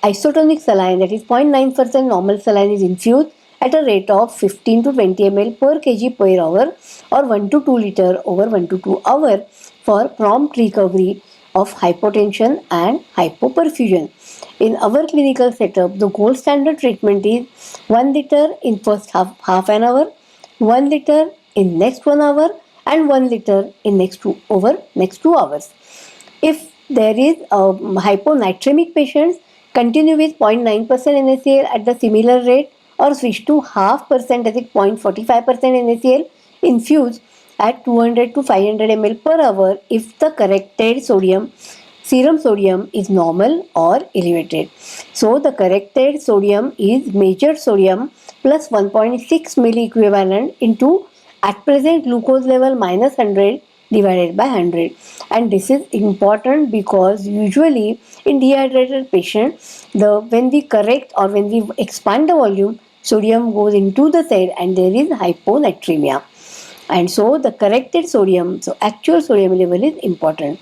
isotonic saline, that is 0.9% normal saline, is infused at a rate of 15 to 20 ml per kg per hour, or 1 to 2 liter over 1 to 2 hours for prompt recovery of hypotension and hypoperfusion. In our clinical setup, the gold standard treatment is 1 liter in first half an hour, 1 liter in next 1 hour, and 1 liter in next 2 hours. If there is hyponatremic patients, continue with 0.9% NaCl at the similar rate, or switch to 0.5%, that is 0.45% NaCl infused at 200 to 500 ml per hour if the corrected serum sodium is normal or elevated. So the corrected sodium is measured sodium plus 1.6 milliequivalent into at present glucose level minus 100 divided by 100. And this is important because usually in dehydrated patients, when we correct or when we expand the volume, sodium goes into the cell and there is hyponatremia. And so the corrected sodium, so actual sodium level is important.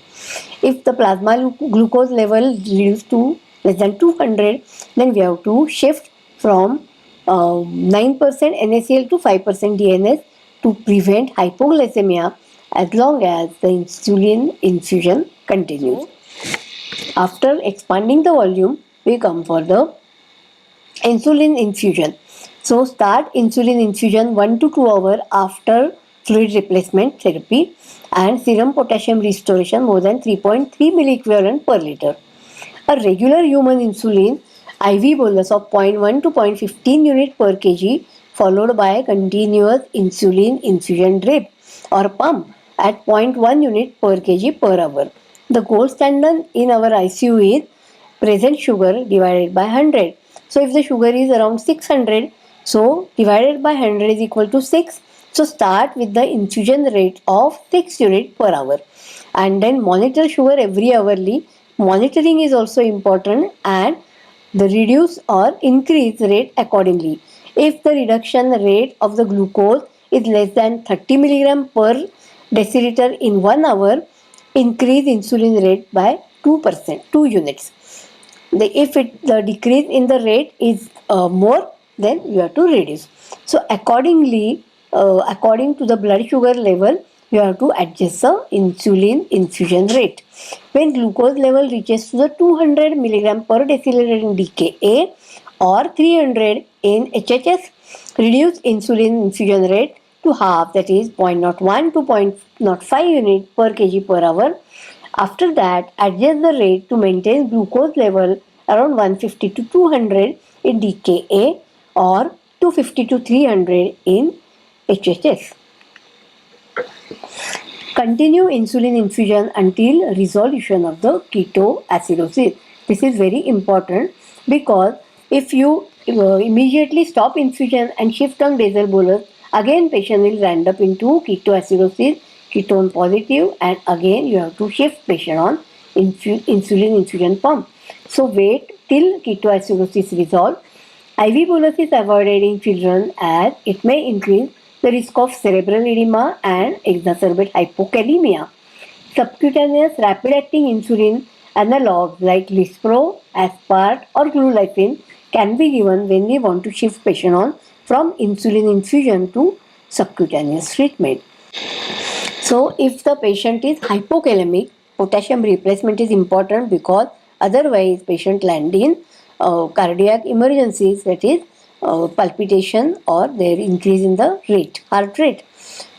If the plasma glucose level reduced to less than 200, then we have to shift from 9% NaCl to 5% DNS to prevent hypoglycemia as long as the insulin infusion continues. After expanding the volume, we come for the insulin infusion. So start insulin infusion 1 to 2 hours after fluid replacement therapy, and serum potassium restoration more than 3.3 milliequivalent per liter. A regular human insulin IV bolus of 0.1 to 0.15 unit per kg, followed by continuous insulin infusion drip or pump at 0.1 unit per kg per hour. The gold standard in our ICU is present sugar divided by 100. So if the sugar is around 600, so divided by 100 is equal to 6. So start with the infusion rate of 6 units per hour, and then monitor sugar every hourly. Monitoring is also important, and the reduce or increase rate accordingly. If the reduction rate of the glucose is less than 30 milligram per deciliter in 1 hour, increase insulin rate by 2%, 2 units. If the decrease in the rate is more, then you have to reduce. So accordingly, according to the blood sugar level, you have to adjust the insulin infusion rate. When glucose level reaches to the 200 milligram per deciliter in DKA or 300 in HHS, reduce insulin infusion rate to half, that is 0.01 to 0.05 unit per kg per hour. After that, adjust the rate to maintain glucose level around 150 to 200 in DKA or 250 to 300 in HHS. Continue insulin infusion until resolution of the ketoacidosis. This is very important because if you immediately stop infusion and shift on basal bolus, again patient will end up into ketoacidosis ketone positive, and again you have to shift patient on insulin infusion pump. So wait till ketoacidosis resolve. IV bolus is avoided in children as it may increase the risk of cerebral edema and exacerbate hypokalemia. Subcutaneous rapid-acting insulin analogs like Lispro, Aspart or Glulysin can be given when we want to shift patient on from insulin infusion to subcutaneous treatment. So if the patient is hypokalemic, potassium replacement is important because otherwise patient land in cardiac emergencies, that is palpitation or their increase in the heart rate.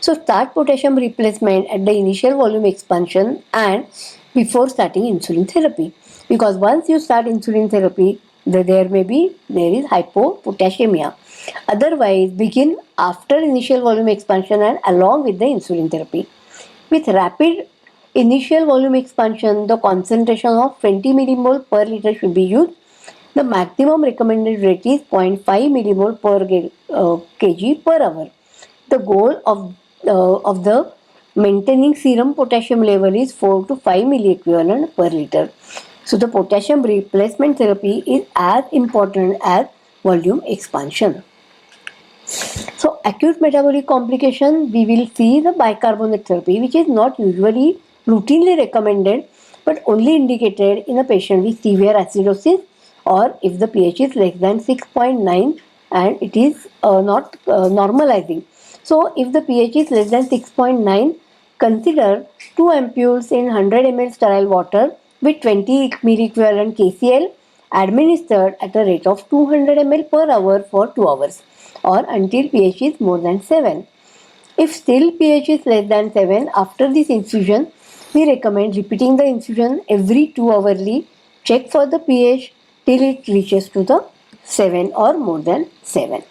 So start potassium replacement at the initial volume expansion and before starting insulin therapy, because once you start insulin therapy there is hypopotassiemia. Otherwise begin after initial volume expansion and along with the insulin therapy. With rapid initial volume expansion, the concentration of 20 millimole per liter should be used. The maximum recommended rate is 0.5 millimole per kg per hour. The goal of the maintaining serum potassium level is 4 to 5 milliequivalent per liter. So the potassium replacement therapy is as important as volume expansion. So acute metabolic complication, we will see the bicarbonate therapy, which is not usually routinely recommended but only indicated in a patient with severe acidosis or if the pH is less than 6.9 and it is not normalizing. So if the pH is less than 6.9, consider 2 ampoules in 100 ml sterile water with 20 milliequivalent KCl administered at a rate of 200 ml per hour for 2 hours or until pH is more than 7. If still pH is less than 7 after this infusion, we recommend repeating the infusion every 2 hourly. Check for the pH till it reaches to the 7 or more than 7.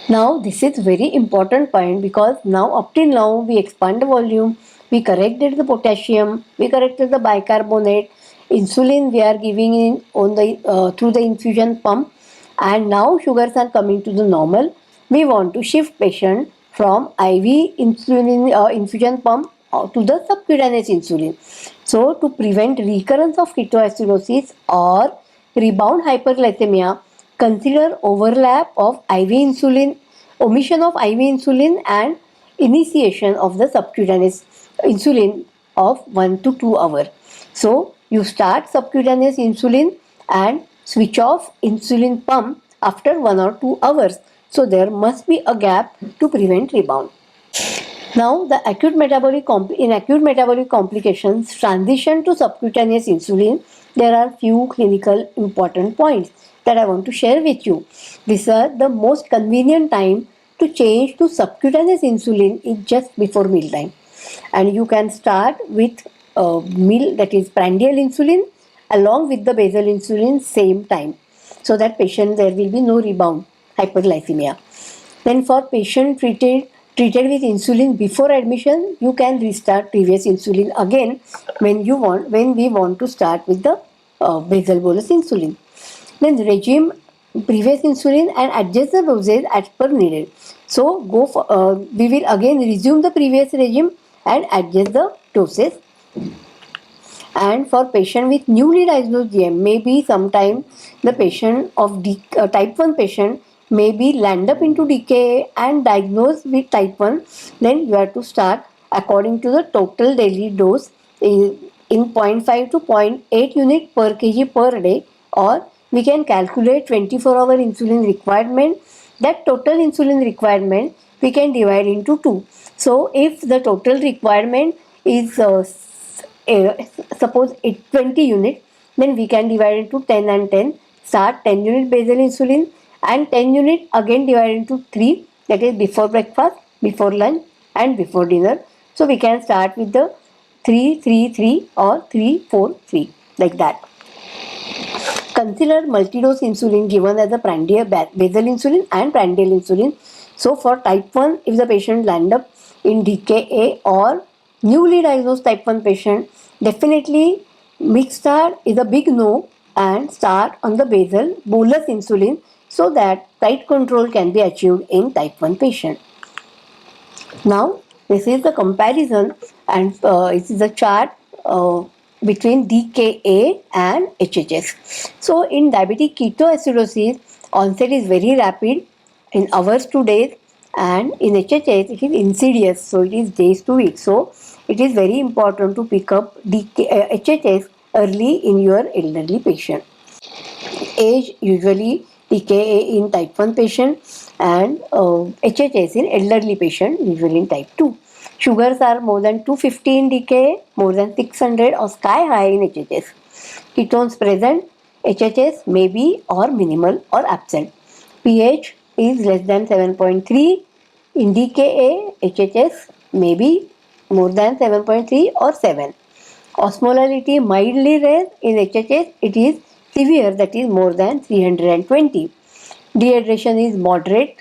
Now this is very important point because now up till now we expand the volume, we corrected the potassium, we corrected the bicarbonate, insulin we are giving in on the through the infusion pump, and now sugars are coming to the normal. We want to shift patient from IV insulin infusion pump to the subcutaneous insulin. So to prevent recurrence of ketoacidosis or rebound hyperglycemia, consider overlap of IV insulin, omission of IV insulin and initiation of the subcutaneous insulin of 1 to 2 hours. So you start subcutaneous insulin and switch off insulin pump after 1 or 2 hours. So there must be a gap to prevent rebound. Now the acute metabolic complications transition to subcutaneous insulin, there are few clinical important points that I want to share with you. These are the most convenient time to change to subcutaneous insulin is just before mealtime, and you can start with meal, that is prandial insulin along with the basal insulin same time, so that patient there will be no rebound hyperglycemia. Then for patient treated with insulin before admission, you can restart previous insulin again when we want to start with the basal bolus insulin. Then regime previous insulin and adjust the dosage as per needed. So we will again resume the previous regime and adjust the doses. And for patient with newly diagnosed GM, maybe sometime the patient of type 1 patient may be land up into DKA and diagnosed with type 1, then you have to start according to the total daily dose in 0.5 to 0.8 unit per kg per day, or we can calculate 24-hour insulin requirement. That total insulin requirement we can divide into 2. So if the total requirement is suppose 20 units, then we can divide into 10 and 10. Start 10 unit basal insulin and 10 unit again divided into 3, that is before breakfast, before lunch and before dinner. So we can start with the 3-3-3 or 3-4-3, like that. Consider multi-dose insulin given as a basal insulin and prandial insulin. So for type 1, if the patient land up in DKA or newly diagnosed type 1 patient, definitely mixed-start is a big no and start on the basal bolus insulin so that tight control can be achieved in type 1 patient. Now This is the comparison, and it is a chart between DKA and HHS. So in diabetic ketoacidosis, onset is very rapid in hours to days, and in HHS it is insidious, so it is days to weeks. So it is very important to pick up HHS early in your elderly patient. Age usually DKA in type 1 patient and HHS in elderly patient, usually in type 2. Sugars are more than 250 in DKA, more than 600 or sky high in HHS. Ketones present, HHS may be or minimal or absent. pH is less than 7.3 in DKA, HHS may be more than 7.3 or 7. Osmolality mildly rare in HHS, it is severe, that is more than 320. Dehydration is moderate.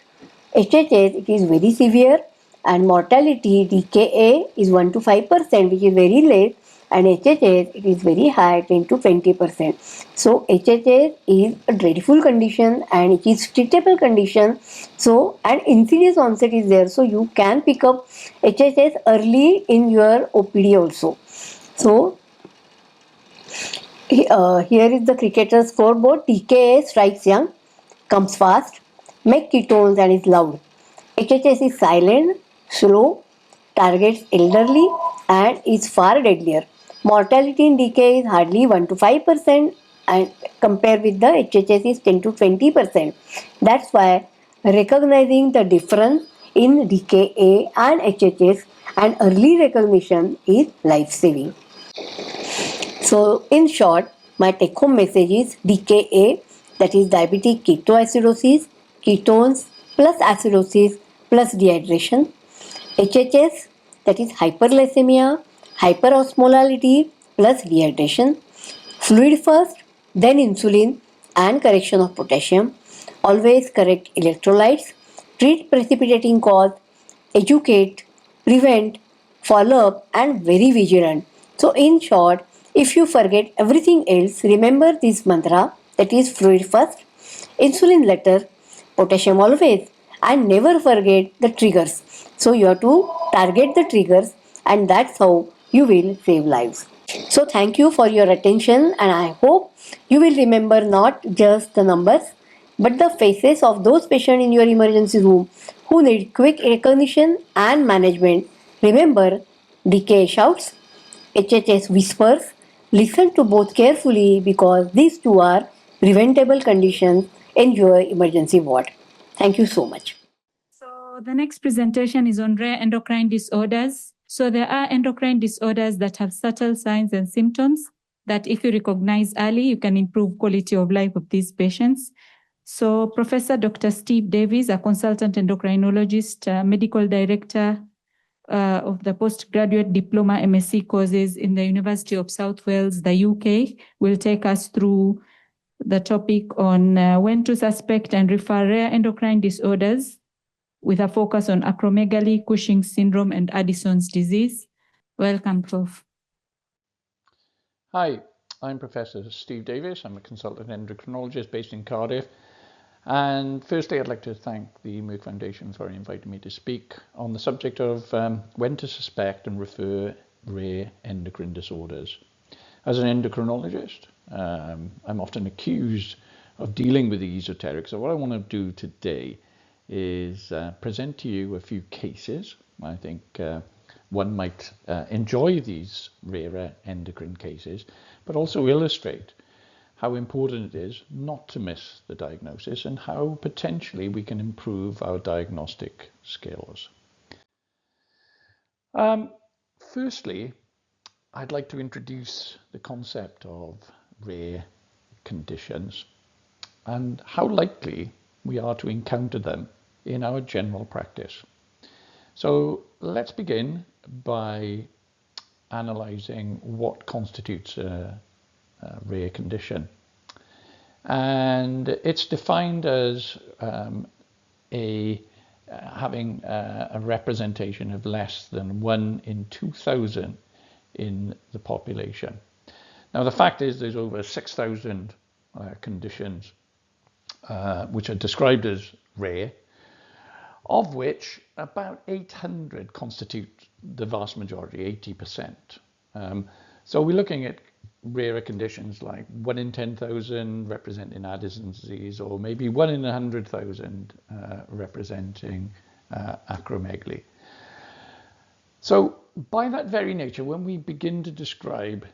HHS, it is very severe, and mortality DKA is 1 to 5%, which is very less, and HHS, it is very high, 10 to 20%. So HHS is a dreadful condition and it is treatable condition. So, and insidious onset is there, so you can pick up HHS early in your OPD also. So here is the cricketer scoreboard. DKA strikes young, comes fast, make ketones and is loud. HHS is silent, slow, targets elderly and is far deadlier. Mortality in DKA is hardly 1 to 5% and compared with the HHS is 10 to 20%. That's why recognizing the difference in DKA and HHS and early recognition is life-saving. So in short, my take home message is DKA, that is diabetic ketoacidosis, ketones plus acidosis plus dehydration. HHS, that is hyperglycemia, hyperosmolality plus dehydration. Fluid first, then insulin and correction of potassium. Always correct electrolytes, treat precipitating cause, educate, prevent, follow up and very vigilant. So in short, if you forget everything else, remember this mantra, that is fluid first, insulin later, potassium always, and never forget the triggers. So you have to target the triggers and that's how you will save lives. So thank you for your attention and I hope you will remember not just the numbers but the faces of those patients in your emergency room who need quick recognition and management. Remember, DK shouts, HHS whispers, listen to both carefully because these two are preventable conditions in your emergency ward. Thank you so much. So the next presentation is on rare endocrine disorders. So there are endocrine disorders that have subtle signs and symptoms that if you recognize early, you can improve quality of life of these patients. So Professor Dr. Steve Davies, a consultant endocrinologist, medical director of the postgraduate diploma MSc courses in the University of South Wales, the UK, will take us through the topic on when to suspect and refer rare endocrine disorders with a focus on acromegaly, Cushing's syndrome, and Addison's disease. Welcome, Prof. Hi, I'm Professor Steve Davies. I'm a consultant endocrinologist based in Cardiff. And firstly, I'd like to thank the Merck Foundation for inviting me to speak on the subject of when to suspect and refer rare endocrine disorders. As an endocrinologist, I'm often accused of dealing with the esoteric. So what I want to do today is present to you a few cases. I think one might enjoy these rarer endocrine cases, but also illustrate how important it is not to miss the diagnosis and how potentially we can improve our diagnostic skills. Firstly, I'd like to introduce the concept of rare conditions and how likely we are to encounter them in our general practice. So let's begin by analysing what constitutes a rare condition. And it's defined as having a representation of less than 1 in 2,000 in the population. Now the fact is there's over 6,000 conditions which are described as rare, of which about 800 constitute the vast majority, 80%. So we're looking at rarer conditions like 1 in 10,000 representing Addison's disease, or maybe 1 in 100,000 representing acromegaly. So by that very nature, when we begin to describe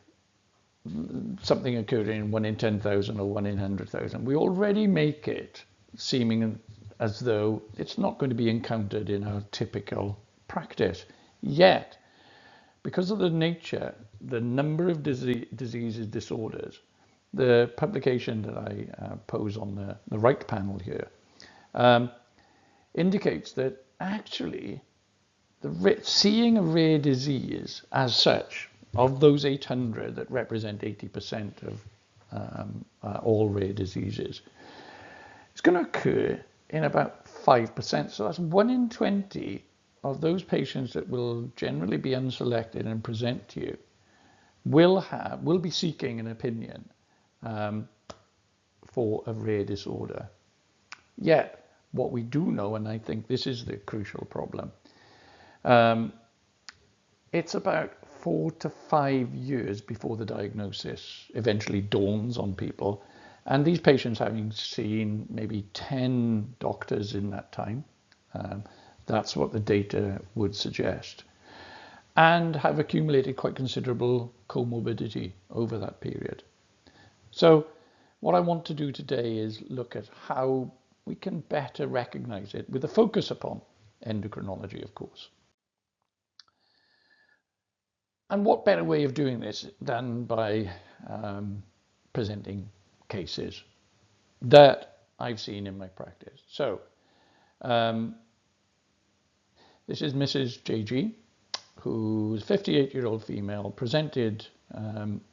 something occurring in 1 in 10,000 or 1 in 100,000, we already make it seeming as though it's not going to be encountered in our typical practice. Yet, because of the nature, the number of diseases, disorders, the publication that I pose on the right panel here indicates that actually seeing a rare disease as such, of those 800 that represent 80% of all rare diseases, it's going to occur in about 5%. So that's 1 in 20 of those patients that will generally be unselected and present to you will be seeking an opinion for a rare disorder. Yet, what we do know, and I think this is the crucial problem, it's about 4 to 5 years before the diagnosis eventually dawns on people. And these patients, having seen maybe 10 doctors in that time, that's what the data would suggest, and have accumulated quite considerable comorbidity over that period. So what I want to do today is look at how we can better recognize it, with a focus upon endocrinology, of course. And what better way of doing this than by presenting cases that I've seen in my practice. So this is Mrs. JG, who's a 58-year-old female, presented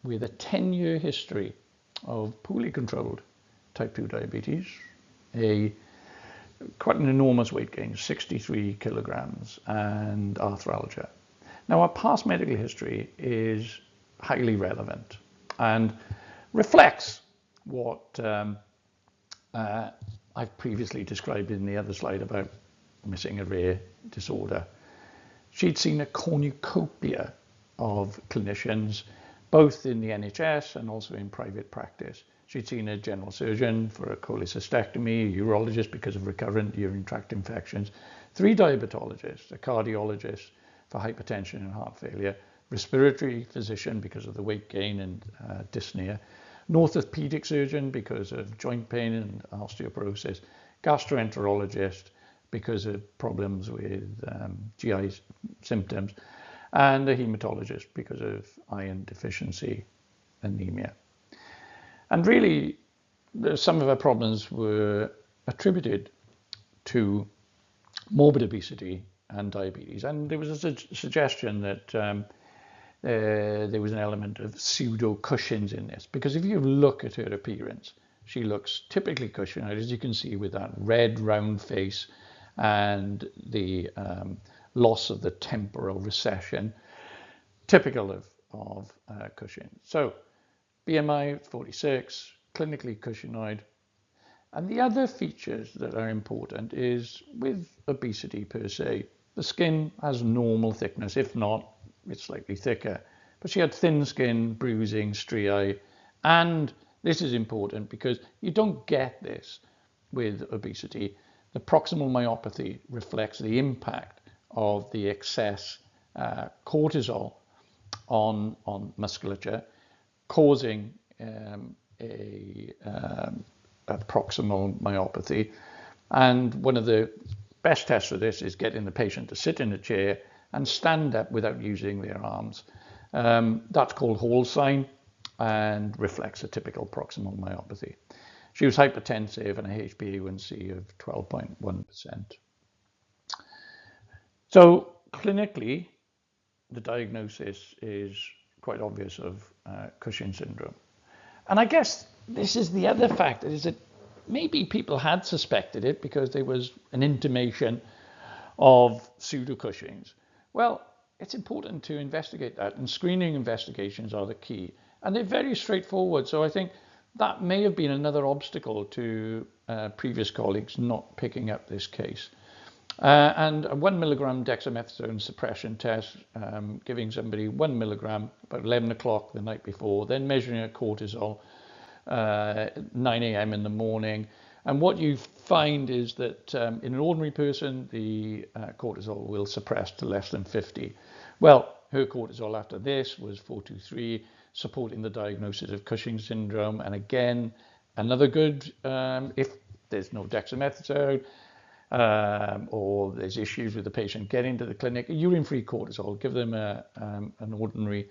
with a 10-year history of poorly controlled type 2 diabetes, quite an enormous weight gain, 63 kilograms, and arthralgia. Now, our past medical history is highly relevant and reflects what I've previously described in the other slide about missing a rare disorder. She'd seen a cornucopia of clinicians, both in the NHS and also in private practice. She'd seen a general surgeon for a cholecystectomy, a urologist because of recurrent urinary tract infections, 3 diabetologists, a cardiologist for hypertension and heart failure, respiratory physician because of the weight gain and dyspnea, an orthopedic surgeon because of joint pain and osteoporosis, gastroenterologist because of problems with GI symptoms, and a hematologist because of iron deficiency anemia. And really, some of her problems were attributed to morbid obesity and diabetes. And there was a suggestion that there was an element of pseudo-Cushing's in this, because if you look at her appearance, she looks typically Cushingite, as you can see, with that red round face and the loss of the temporal recession, typical of Cushing. So BMI 46, clinically Cushingite. And the other features that are important is with obesity per se, the skin has normal thickness, if not, it's slightly thicker. But she had thin skin, bruising, striae, and this is important because you don't get this with obesity. The proximal myopathy reflects the impact of the excess cortisol on musculature, causing a proximal myopathy. And one of the best tests for this is getting the patient to sit in a chair and stand up without using their arms. That's called Hall sign and reflects a typical proximal myopathy. She was hypertensive and a HbA1c of 12.1%. So clinically, the diagnosis is quite obvious of Cushing syndrome. And I guess this is the other factor, is that maybe people had suspected it because there was an intimation of pseudo-Cushing's. Well, it's important to investigate that, and screening investigations are the key. And they're very straightforward. So I think that may have been another obstacle to previous colleagues not picking up this case. And a 1 milligram dexamethasone suppression test, giving somebody 1 milligram about 11 o'clock the night before, then measuring a cortisol 9 a.m. in the morning. And what you find is that in an ordinary person, the cortisol will suppress to less than 50. Well, her cortisol after this was 423, supporting the diagnosis of Cushing's syndrome. And again, another good, if there's no dexamethasone, or there's issues with the patient getting to the clinic, a urine-free cortisol, give them an ordinary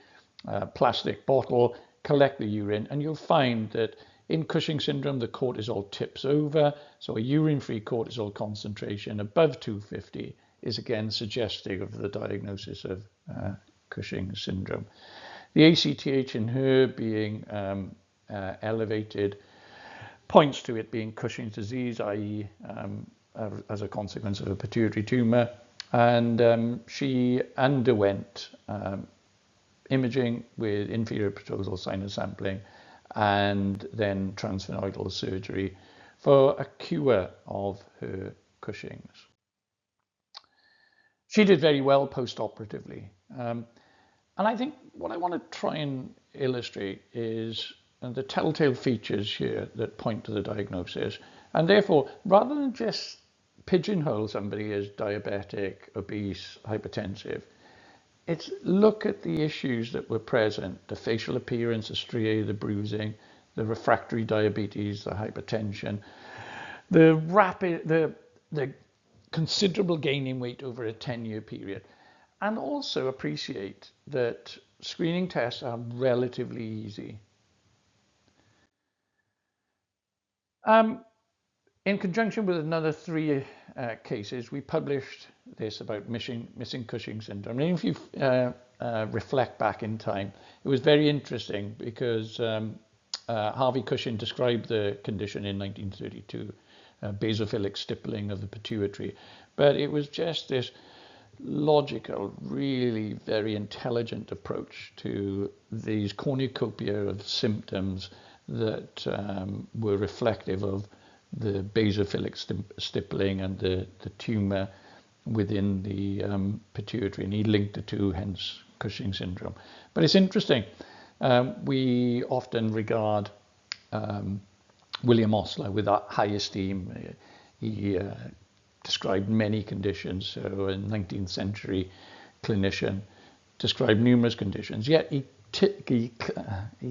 plastic bottle, collect the urine, and you'll find that in Cushing syndrome, the cortisol tips over. So a urine-free cortisol concentration above 250 is again suggestive of the diagnosis of Cushing syndrome. The ACTH in her being elevated points to it being Cushing's disease, i.e. As a consequence of a pituitary tumor. And she underwent imaging with inferior pituitary sinus sampling and then transsphenoidal surgery for a cure of her Cushing's. She did very well post-operatively. And I think what I want to try and illustrate is the telltale features here that point to the diagnosis. And therefore, rather than just pigeonhole somebody as diabetic, obese, hypertensive, it's look at the issues that were present: the facial appearance, the striae, the bruising, the refractory diabetes, the hypertension, the considerable gain in weight over a 10-year period. And also appreciate that screening tests are relatively easy. In conjunction with another 3 cases, we published this about missing Cushing syndrome. And if you reflect back in time, it was very interesting because Harvey Cushing described the condition in 1932, basophilic stippling of the pituitary. But it was just this logical, really very intelligent approach to these cornucopia of symptoms that were reflective of the basophilic stippling and the tumor within the pituitary, and he linked the two, hence Cushing syndrome. But it's interesting. We often regard William Osler with high esteem. He described many conditions, so a 19th century clinician, described numerous conditions, yet he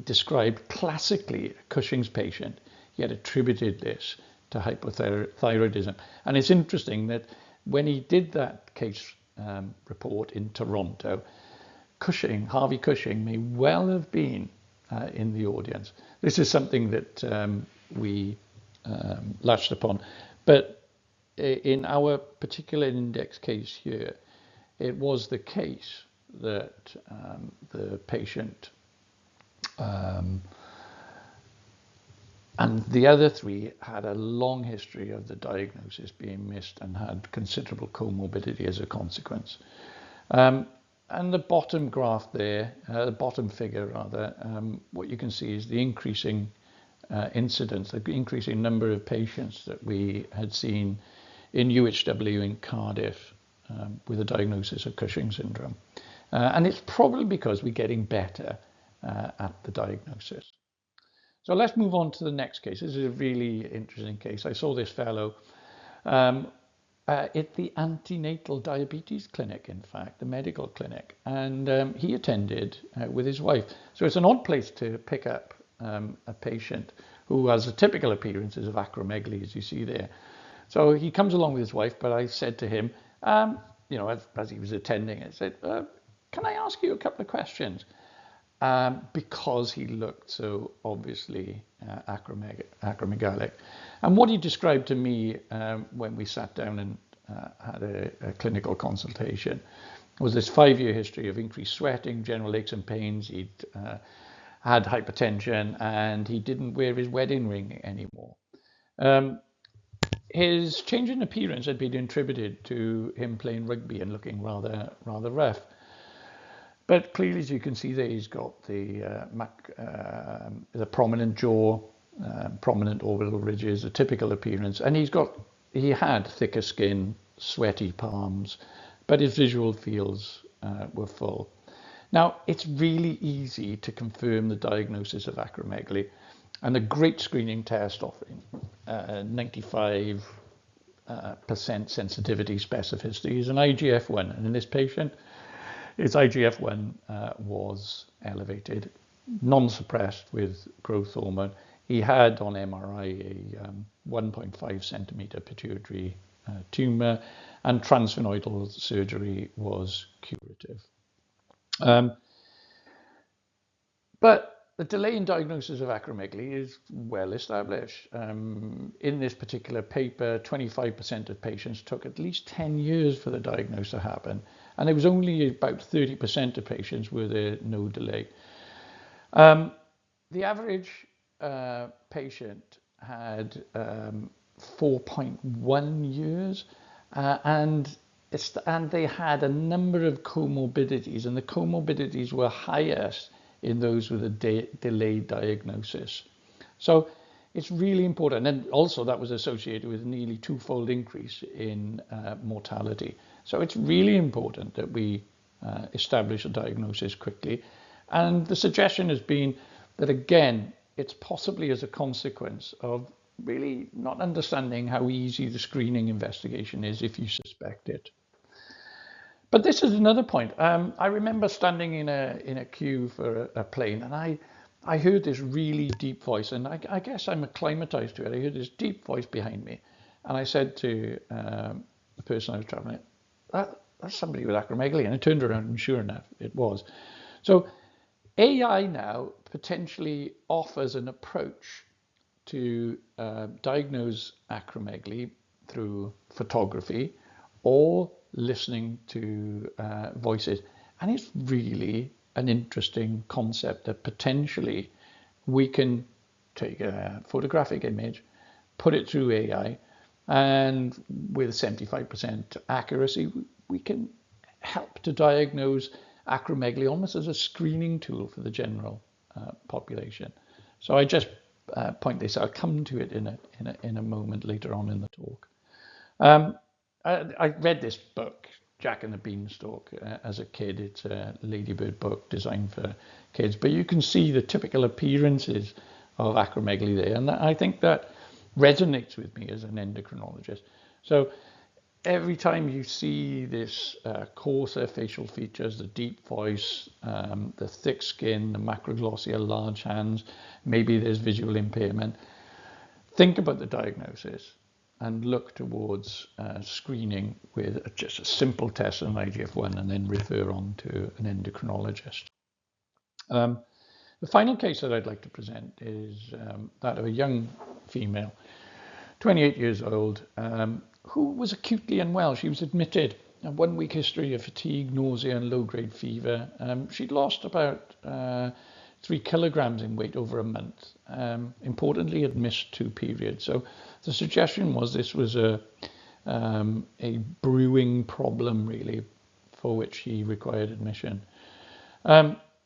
described classically a Cushing's patient, yet attributed this to hypothyroidism. And it's interesting that when he did that case report in Toronto, Harvey Cushing may well have been in the audience. This is something that we latched upon. But in our particular index case here, it was the case that the patient and the other 3 had a long history of the diagnosis being missed and had considerable comorbidity as a consequence. And the bottom graph there, the bottom figure rather, what you can see is the increasing incidence, the increasing number of patients that we had seen in UHW in Cardiff with a diagnosis of Cushing syndrome. And it's probably because we're getting better at the diagnosis. So let's move on to the next case. This is a really interesting case. I saw this fellow at the antenatal diabetes clinic, in fact, the medical clinic, and he attended with his wife. So it's an odd place to pick up a patient who has a typical appearances of acromegaly, as you see there. So he comes along with his wife, but I said to him, as he was attending, I said, can I ask you a couple of questions? Because he looked so obviously acromegalic. And what he described to me when we sat down and had a clinical consultation was this 5-year history of increased sweating, general aches and pains. He'd had hypertension and he didn't wear his wedding ring anymore. His change in appearance had been attributed to him playing rugby and looking rather rough. But clearly, as you can see there, he's got the prominent jaw, prominent orbital ridges, a typical appearance, and he had thicker skin, sweaty palms, but his visual fields were full. Now, it's really easy to confirm the diagnosis of acromegaly, and a great screening test offering 95% sensitivity specificity is an IGF-1, and in this patient, his IGF-1 was elevated, non-suppressed with growth hormone. He had on MRI a 1.5 centimeter pituitary tumor, and transsphenoidal surgery was curative. But the delay in diagnosis of acromegaly is well established. In this particular paper, 25% of patients took at least 10 years for the diagnosis to happen, and there was only about 30% of patients where there no delay. The average patient had 4.1 years, and they had a number of comorbidities, and the comorbidities were highest in those with a delayed diagnosis. So it's really important, and also that was associated with a nearly twofold increase in mortality. So it's really important that we establish a diagnosis quickly, and the suggestion has been that, again, it's possibly as a consequence of really not understanding how easy the screening investigation is if you suspect it. But this is another point. I remember standing in a queue for a plane, and I heard this really deep voice, and I guess I'm acclimatized to it. I heard this deep voice behind me, and I said to the person I was traveling with, that's somebody with acromegaly, and I turned around, and sure enough, it was. So AI now potentially offers an approach to diagnose acromegaly through photography or listening to voices. And it's really an interesting concept that potentially we can take a photographic image, put it through AI, and with 75% accuracy, we can help to diagnose acromegaly almost as a screening tool for the general population. So I just point this out. I'll come to it in a moment later on in the talk. I read this book, Jack and the Beanstalk, as a kid. It's a Ladybird book designed for kids, but you can see the typical appearances of acromegaly there, and I think that resonates with me as an endocrinologist. So every time you see this coarser facial features, the deep voice, the thick skin, the macroglossia, large hands, maybe there's visual impairment, think about the diagnosis and look towards screening with just a simple test of IGF-1 and then refer on to an endocrinologist. The final case that I'd like to present is that of a young female, 28 years old, who was acutely unwell. She was admitted, a 1-week history of fatigue, nausea, and low-grade fever. She'd lost about 3 kilograms in weight over a month. Importantly, had missed 2 periods. So the suggestion was this was a brewing problem, really, for which she required admission.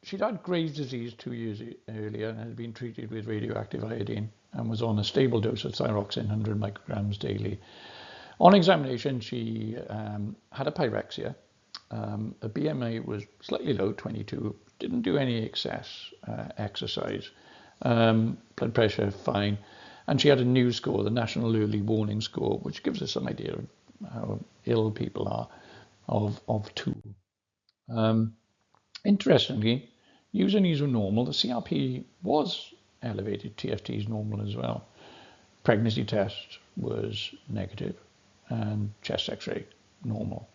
She'd had Graves' disease 2 years earlier and had been treated with radioactive iodine and was on a stable dose of thyroxine, 100 micrograms daily. On examination, she had a pyrexia. A BMI was slightly low, 22, didn't do any excess exercise. Blood pressure, fine. And she had a new score, the National Early Warning Score, which gives us some idea of how ill people are, of 2. Interestingly, userness were normal. The CRP was elevated, TFT is normal as well. Pregnancy test was negative, and chest x-ray normal.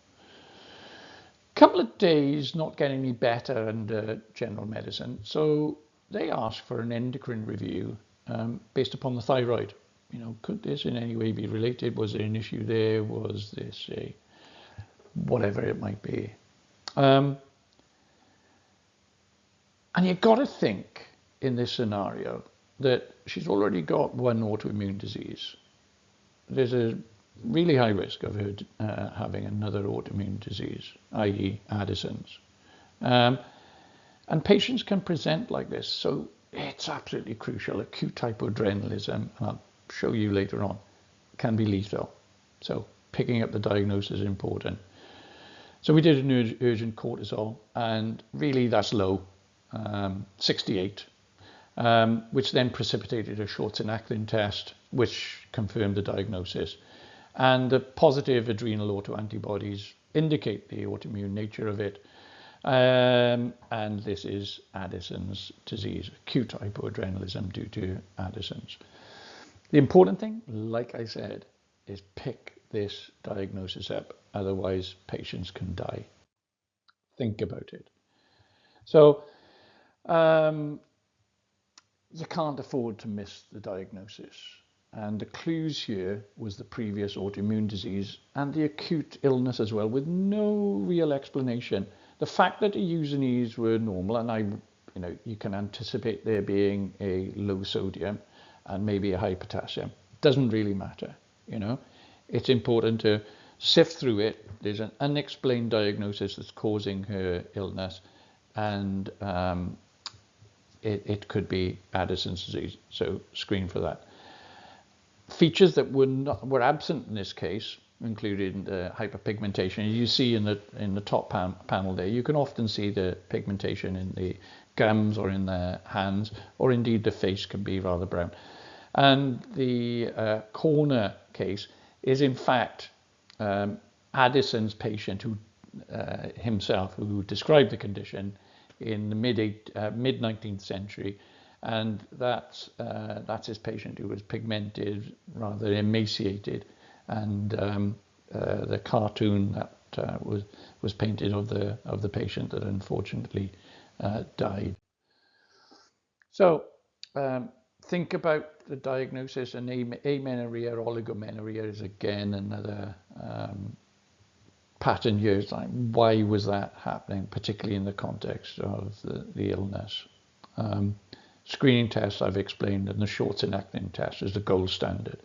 Couple of days not getting any better under general medicine, so they asked for an endocrine review based upon the thyroid. You know, could this in any way be related? Was there an issue there? Was this a whatever it might be? And you've got to think in this scenario that she's already got 1 autoimmune disease. There's a really high risk of her having another autoimmune disease, i.e. Addison's. And patients can present like this, so it's absolutely crucial. Acute hypoadrenalism, and I'll show you later on, can be lethal. So picking up the diagnosis is important. So we did an urgent cortisol, and really that's low, 68, which then precipitated a short synacthin test, which confirmed the diagnosis. And the positive adrenal autoantibodies indicate the autoimmune nature of it. And this is Addison's disease, acute hypoadrenalism due to Addison's. The important thing, like I said, is pick this diagnosis up. Otherwise, patients can die. Think about it. So you can't afford to miss the diagnosis. And the clues here was the previous autoimmune disease and the acute illness as well, with no real explanation. The fact that the usernese were normal, and you can anticipate there being a low sodium and maybe a high potassium, doesn't really matter. It's important to sift through it. There's an unexplained diagnosis that's causing her illness, and it could be Addison's disease. So screen for that. Features that were absent in this case included hyperpigmentation. You see in the top panel there, you can often see the pigmentation in the gums or in the hands, or indeed the face can be rather brown. And the corner case is in fact Addison's patient himself, who described the condition in the mid 19th century. And that's his patient, who was pigmented, rather emaciated, and the cartoon that was painted of the patient that unfortunately died. So think about the diagnosis, and amenorrhea or oligomenorrhea is again another pattern here. It's like, why was that happening, particularly in the context of the illness? Screening tests I've explained, and the short synacthin test is the gold standard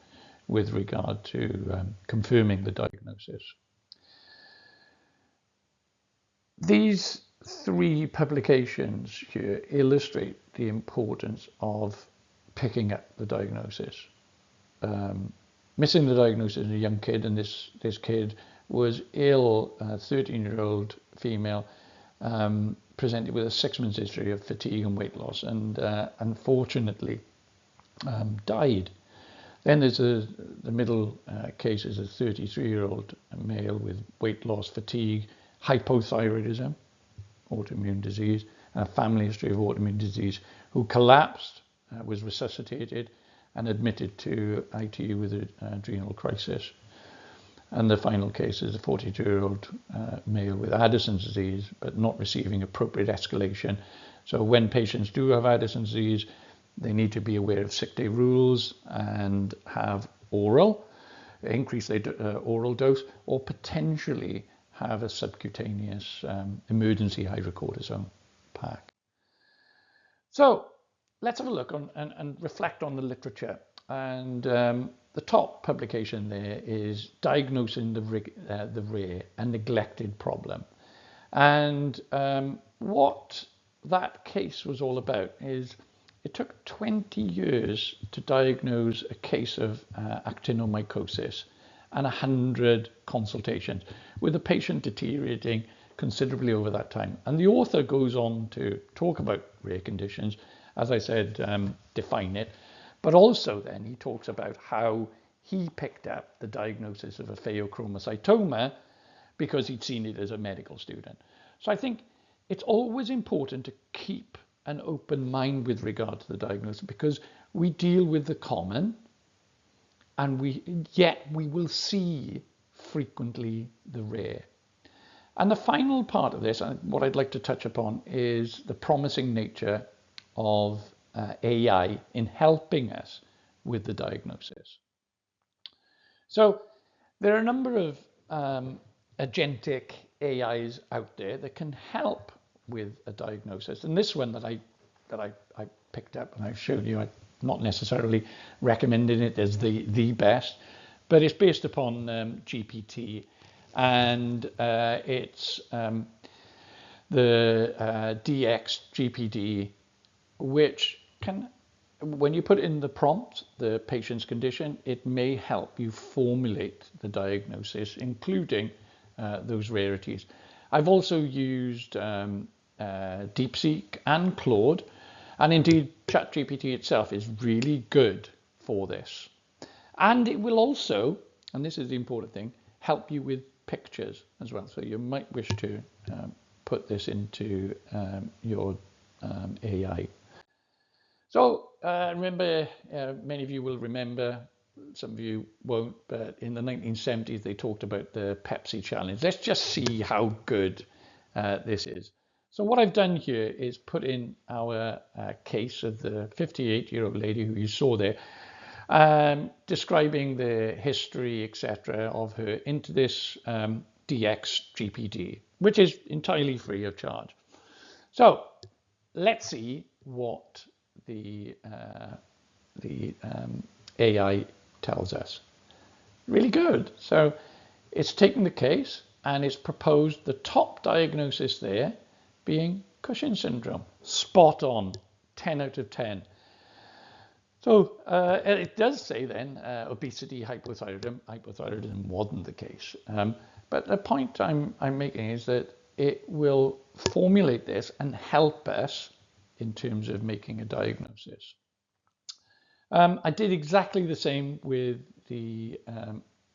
with regard to confirming the diagnosis. These three publications here illustrate the importance of picking up the diagnosis. Missing the diagnosis as a young kid, and this kid was ill, a 13-year-old female, presented with a 6 months history of fatigue and weight loss, and unfortunately died. Then there's the middle case is a 33-year-old male with weight loss, fatigue, hypothyroidism, autoimmune disease, and a family history of autoimmune disease, who collapsed, was resuscitated, and admitted to ITU with an adrenal crisis. And the final case is a 42-year-old male with Addison's disease, but not receiving appropriate escalation. So when patients do have Addison's disease, they need to be aware of sick day rules and have increase their oral dose, or potentially have a subcutaneous emergency hydrocortisone pack. So let's have a look on and reflect on the literature. And the top publication there is Diagnosing the Rare and Neglected Problem. And what that case was all about is it took 20 years to diagnose a case of actinomycosis and 100 consultations, with the patient deteriorating considerably over that time. And the author goes on to talk about rare conditions, as I said, define it, but also then he talks about how he picked up the diagnosis of a pheochromocytoma because he'd seen it as a medical student. So I think it's always important to keep an open mind with regard to the diagnosis, because we deal with the common, and yet we will see frequently the rare. And the final part of this, and what I'd like to touch upon, is the promising nature of AI in helping us with the diagnosis. So there are a number of agentic AIs out there that can help with a diagnosis. And this one that I picked up and I showed you, I'm not necessarily recommending it as the best, but it's based upon GPT, and it's the DX GPD, which can when you put in the prompt, the patient's condition, it may help you formulate the diagnosis, including those rarities. I've also used DeepSeek and Claude, and indeed ChatGPT itself is really good for this. And it will also, and this is the important thing, help you with pictures as well. So you might wish to put this into your AI. So remember, many of you will remember, some of you won't, but in the 1970s they talked about the Pepsi challenge. Let's just see how good this is. So what I've done here is put in our case of the 58-year-old lady who you saw there, describing the history, etc., of her into this DX GPT, which is entirely free of charge. So let's see what the AI tells us. Really good. So it's taken the case and it's proposed the top diagnosis there being Cushing syndrome. Spot on, 10 out of 10. So it does say then obesity, hypothyroidism. Hypothyroidism wasn't the case. But the point I'm making is that it will formulate this and help us in terms of making a diagnosis. I did exactly the same with the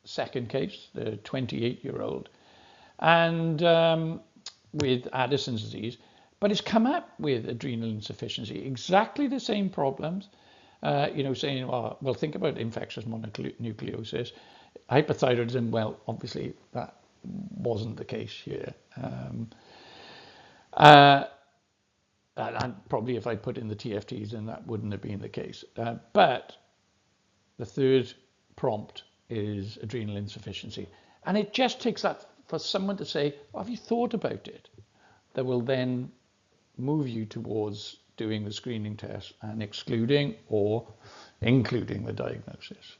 second case, the 28-year-old, and with Addison's disease, but it's come up with adrenal insufficiency, exactly the same problems, saying, well, think about infectious mononucleosis, hyperthyroidism, well, obviously that wasn't the case here. And probably if I put in the TFTs, then that wouldn't have been the case. But the third prompt is adrenal insufficiency. And it just takes that for someone to say, have you thought about it? That will then move you towards doing the screening test and excluding or including the diagnosis.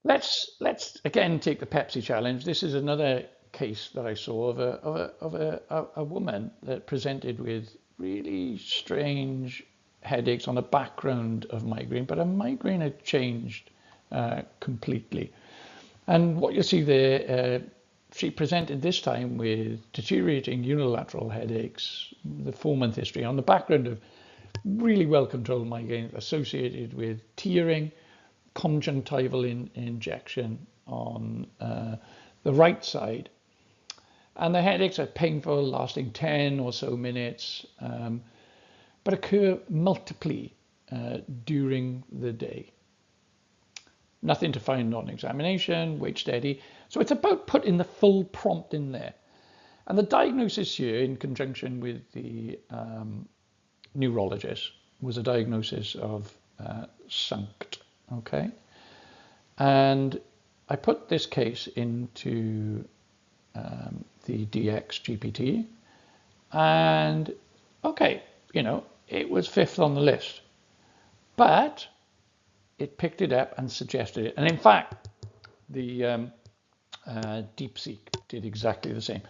Let's again take the Pepsi challenge. This is another case that I saw of a woman that presented with really strange headaches on a background of migraine, but her migraine had changed completely. And what you see there, she presented this time with deteriorating unilateral headaches, the 4-month history on the background of really well-controlled migraine associated with tearing, conjunctival injection on the right side. And the headaches are painful, lasting 10 or so minutes, but occur multiply during the day. Nothing to find on examination, weight steady. So it's about putting the full prompt in there. And the diagnosis here, in conjunction with the neurologist, was a diagnosis of SUNCT, okay? And I put this case into the DX GPT, and okay, it was 5th on the list, but it picked it up and suggested it. And in fact, the DeepSeek did exactly the same.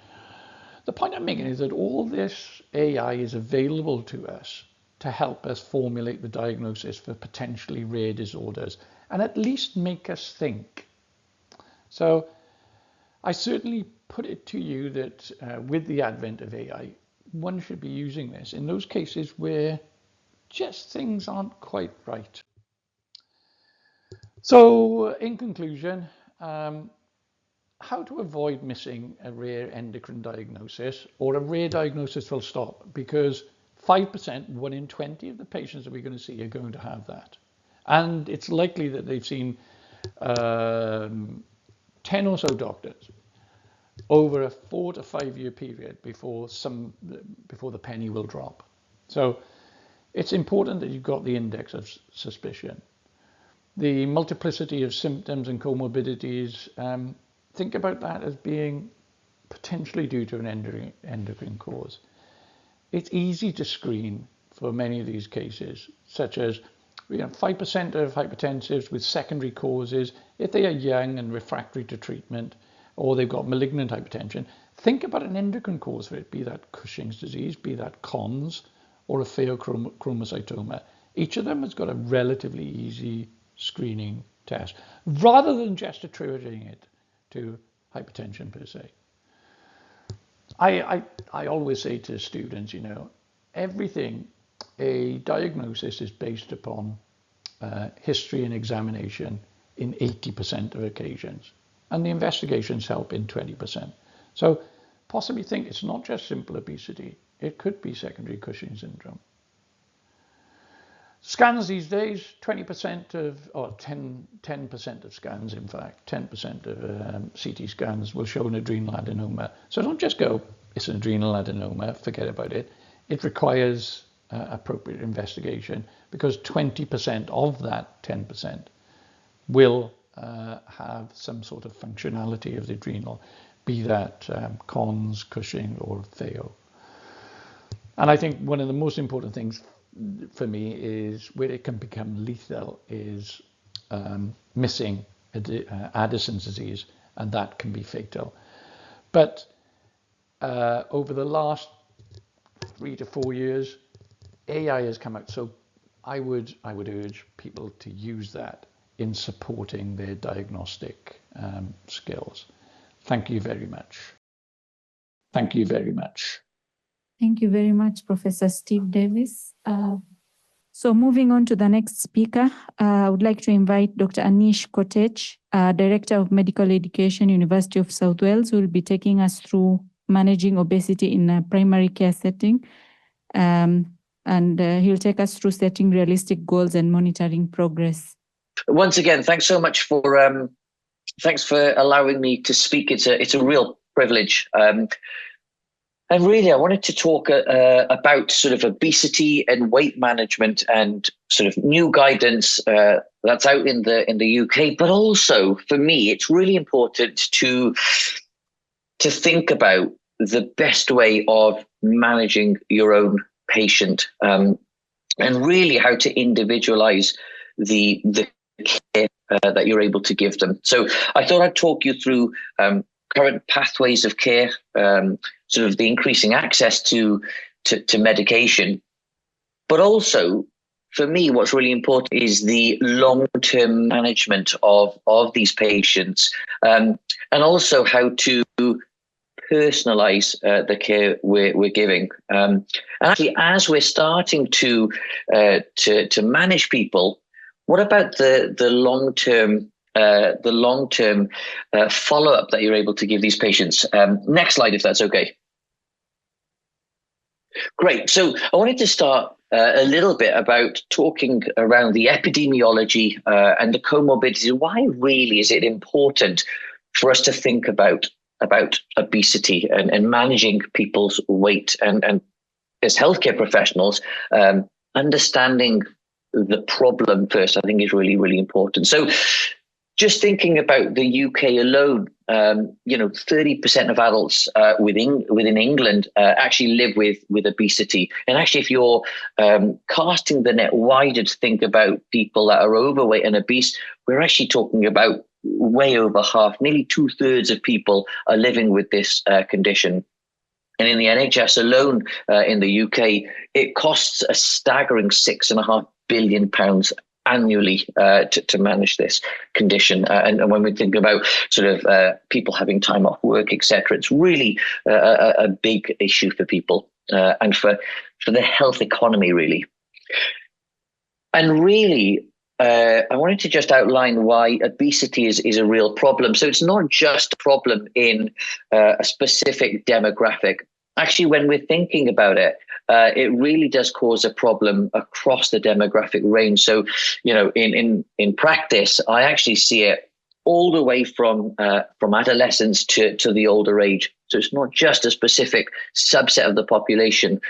The point I'm making is that all this AI is available to us to help us formulate the diagnosis for potentially rare disorders and at least make us think. So I certainly put it to you that with the advent of AI, one should be using this in those cases where just things aren't quite right. So in conclusion, how to avoid missing a rare endocrine diagnosis or a rare diagnosis full stop, because 5%, 1 in 20 of the patients that we're going to see are going to have that. And it's likely that they've seen 10 or so doctors over a 4 to 5 year period before the penny will drop. So it's important that you've got the index of suspicion. The multiplicity of symptoms and comorbidities, think about that as being potentially due to an endocrine cause. It's easy to screen for many of these cases, such as 5% of hypertensives with secondary causes, if they are young and refractory to treatment, or they've got malignant hypertension, think about an endocrine cause for it, be that Cushing's disease, be that CONS, or a pheochromocytoma. Each of them has got a relatively easy screening test, rather than just attributing it to hypertension per se. I always say to students, you know, a diagnosis is based upon history and examination in 80% of occasions, and the investigations help in 20%. So possibly think it's not just simple obesity, it could be secondary Cushing's syndrome. Scans these days, 20% of, or 10% of scans, in fact, 10% of CT scans will show an adrenal adenoma. So don't just go, it's an adrenal adenoma, forget about it. It requires appropriate investigation, because 20% of that 10% will have some sort of functionality of the adrenal, be that Cons, Cushing, or FAO. And I think one of the most important things for me is where it can become lethal is missing Addison's disease, and that can be fatal. But over the last 3 to 4 years, AI has come out, so I would urge people to use that in supporting their diagnostic skills. Thank you very much. Thank you very much. Thank you very much, Professor Steve Davis. So moving on to the next speaker, I would like to invite Dr. Anish Kotech, Director of Medical Education, University of South Wales, who will be taking us through managing obesity in a primary care setting. And he'll take us through setting realistic goals and monitoring progress. Once again, thanks so much for allowing me to speak. It's a real privilege. And really, I wanted to talk about sort of obesity and weight management and sort of new guidance that's out in the UK. But also, for me, it's really important to think about the best way of managing your own patient, and really how to individualize the care that you're able to give them. So I thought I'd talk you through current pathways of care, sort of the increasing access to medication. But also, for me, what's really important is the long-term management of these patients, and also how to personalize the care we're giving. And actually, as we're starting to manage people, what about the long-term follow-up that you're able to give these patients? Next slide, if that's okay. Great. So I wanted to start a little bit about talking around the epidemiology and the comorbidities. Why really is it important for us to think about obesity and managing people's weight, and as healthcare professionals, understanding the problem first, I think, is really, really important. So just thinking about the UK alone, 30% of adults within England actually live with obesity. And actually, if you're casting the net wider to think about people that are overweight and obese, we're actually talking about way over half, nearly 2/3 of people are living with this condition. And in the NHS alone, in the UK, it costs a staggering £6.5 billion annually to manage this condition. And when we think about sort of people having time off work, etc., it's really a big issue for people and for the health economy, really. And really, I wanted to just outline why obesity is a real problem. So it's not just a problem in a specific demographic. Actually, when we're thinking about it, it really does cause a problem across the demographic range. So, in practice, I actually see it all the way from adolescence to the older age. So it's not just a specific subset of the population.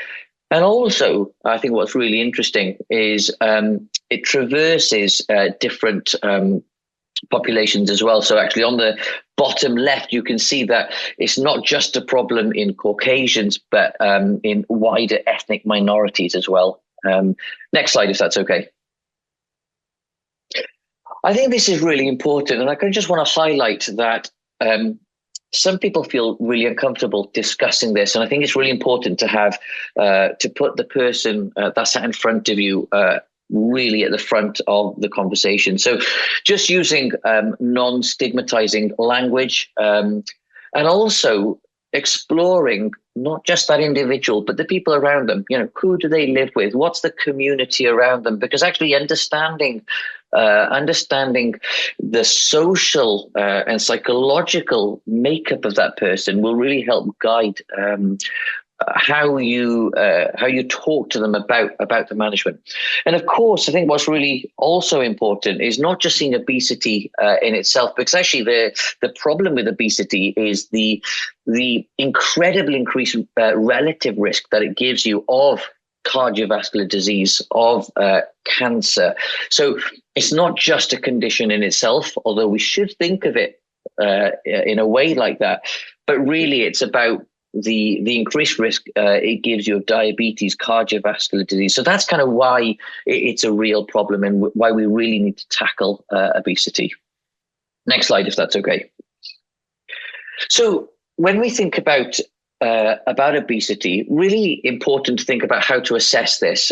And also, I think what's really interesting is it traverses different populations as well. So actually on the bottom left, you can see that it's not just a problem in Caucasians, but in wider ethnic minorities as well. Next slide, if that's okay. I think this is really important, and I just want to highlight that some people feel really uncomfortable discussing this, and I think it's really important to have to put the person that's sat in front of you really at the front of the conversation. So just using non-stigmatizing language, and also exploring not just that individual, but the people around them. Who do they live with? What's the community around them? Because actually understanding the social and psychological makeup of that person will really help guide how you talk to them about the management. And of course, I think what's really also important is not just seeing obesity in itself, because actually the problem with obesity is the incredibly increased relative risk that it gives you of cardiovascular disease, of cancer. So it's not just a condition in itself, although we should think of it in a way like that, but really it's about the increased risk it gives you of diabetes, cardiovascular disease. So that's kind of why it's a real problem and why we really need to tackle obesity. Next slide, if that's okay. So when we think about obesity, really important to think about how to assess this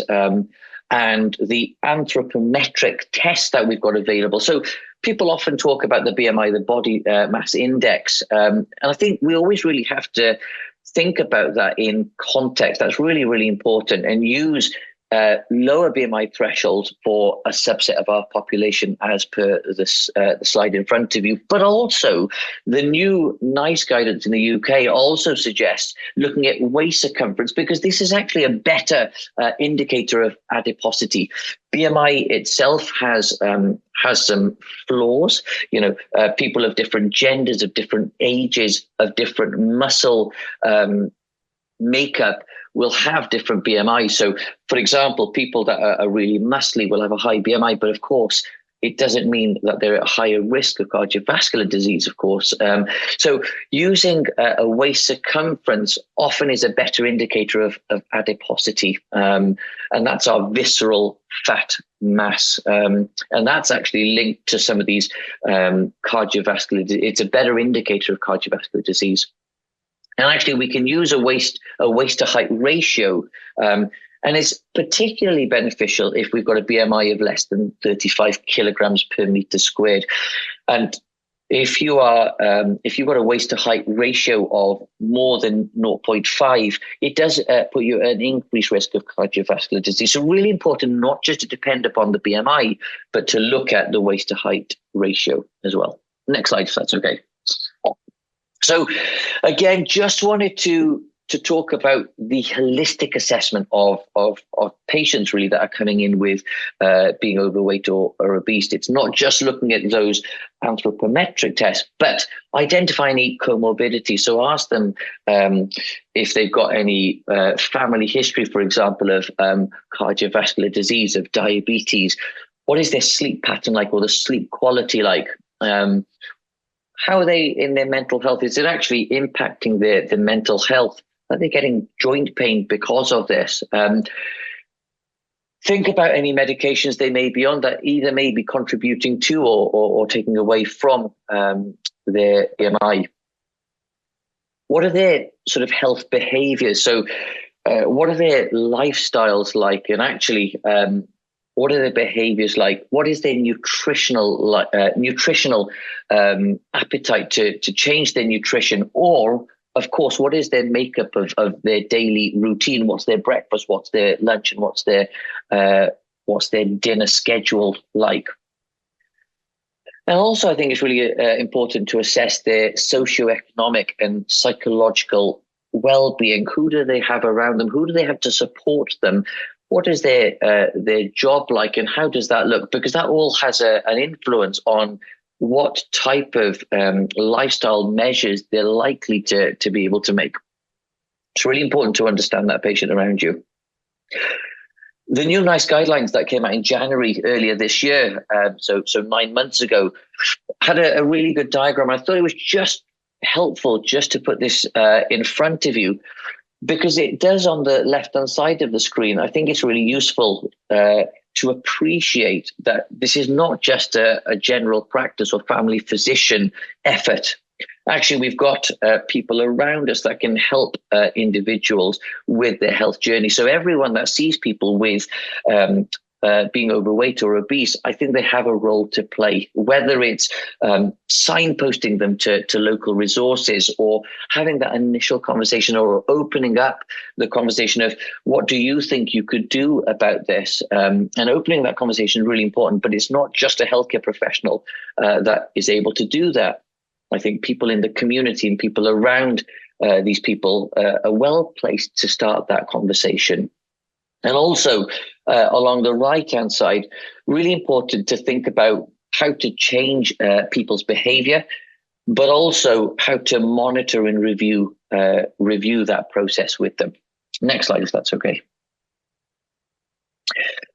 and the anthropometric tests that we've got available. So people often talk about the BMI, the body mass index, and I think we always really have to think about that in context. That's really, really important, and use lower BMI thresholds for a subset of our population as per this, the slide in front of you. But also the new NICE guidance in the UK also suggests looking at waist circumference, because this is actually a better indicator of adiposity. BMI itself has some flaws. People of different genders, of different ages, of different muscle makeup will have different BMI. So, for example, people that are really muscly will have a high BMI, but of course, it doesn't mean that they're at higher risk of cardiovascular disease, of course. So using a waist circumference often is a better indicator of adiposity, and that's our visceral fat mass. And that's actually linked to some of these cardiovascular, it's a better indicator of cardiovascular disease. And actually, we can use a waist to height ratio, and it's particularly beneficial if we've got a BMI of less than 35 kilograms per meter squared. And if you've got a waist to height ratio of more than 0.5, it does put you at an increased risk of cardiovascular disease. So really important not just to depend upon the BMI, but to look at the waist to height ratio as well. Next slide, if that's okay. So again, just wanted to talk about the holistic assessment of patients really that are coming in with being overweight or obese. It's not just looking at those anthropometric tests, but identifying any comorbidity. So ask them if they've got any family history, for example, of cardiovascular disease, of diabetes. What is their sleep pattern like, or the sleep quality like? How are they in their mental health? Is it actually impacting their mental health? Are they getting joint pain because of this? Think about any medications they may be on that either may be contributing to or taking away from their BMI. What are their sort of health behaviors? So what are their lifestyles like? And actually, what are their behaviors like? What is their nutritional appetite to change their nutrition? Or, of course, what is their makeup of their daily routine? What's their breakfast? What's their lunch? And what's their dinner schedule like? And also, I think it's really important to assess their socioeconomic and psychological well-being. Who do they have around them? Who do they have to support them? What is their job like, and how does that look? Because that all has an influence on what type of lifestyle measures they're likely to be able to make. It's really important to understand that patient around you. The new NICE guidelines that came out in January earlier this year, so 9 months ago, had a really good diagram. I thought it was just helpful just to put this in front of you, because it does on the left-hand side of the screen. I think it's really useful to appreciate that this is not just a general practice or family physician effort. Actually, we've got people around us that can help individuals with their health journey. So everyone that sees people with being overweight or obese, I think they have a role to play, whether it's signposting them to local resources, or having that initial conversation, or opening up the conversation of what do you think you could do about this, and opening that conversation is really important. But it's not just a healthcare professional that is able to do that. I think people in the community and people around these people are well placed to start that conversation. And also, along the right-hand side, really important to think about how to change people's behavior, but also how to monitor and review that process with them. Next slide, if that's okay.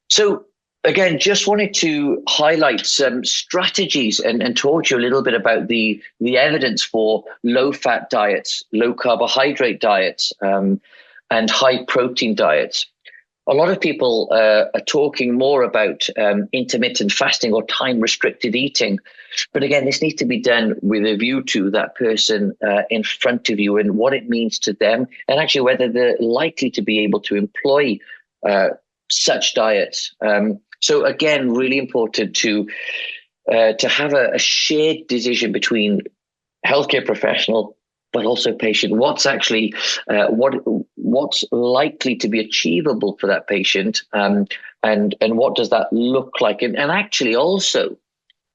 So again, just wanted to highlight some strategies and talk to you a little bit about the evidence for low-fat diets, low-carbohydrate diets, and high-protein diets. A lot of people are talking more about intermittent fasting or time-restricted eating. But again, this needs to be done with a view to that person in front of you and what it means to them, and actually whether they're likely to be able to employ such diets. So again, really important to have a shared decision between healthcare professional but also patient. What's actually what's likely to be achievable for that patient, and what does that look like? And actually also,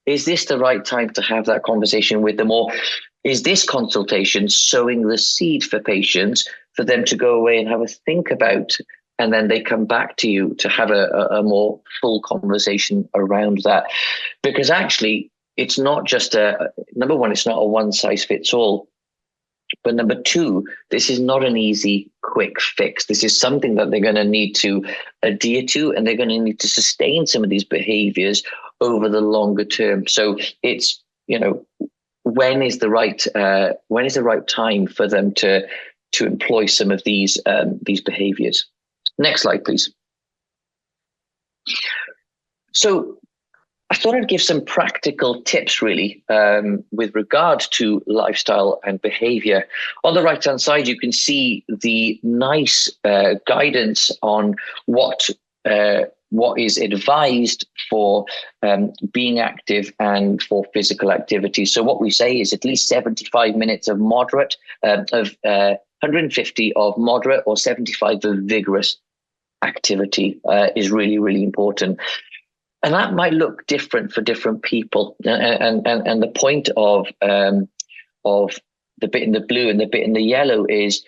is this the right time to have that conversation with them, or is this consultation sowing the seed for patients for them to go away and have a think about, and then they come back to you to have a more full conversation around that? Because actually, it's not just number one, it's not a one size fits all. But number two, this is not an easy, quick fix. This is something that they're going to need to adhere to, and they're going to need to sustain some of these behaviors over the longer term. So it's, when is the right time for them to employ some of these behaviors? Next slide, please. So I thought I'd give some practical tips, really, with regard to lifestyle and behavior. On the right-hand side, you can see the nice guidance on what is advised for being active and for physical activity. So what we say is at least 75 minutes of moderate, 150 of moderate, or 75 of vigorous activity is really, really important. And that might look different for different people. And the point of the bit in the blue and the bit in the yellow is,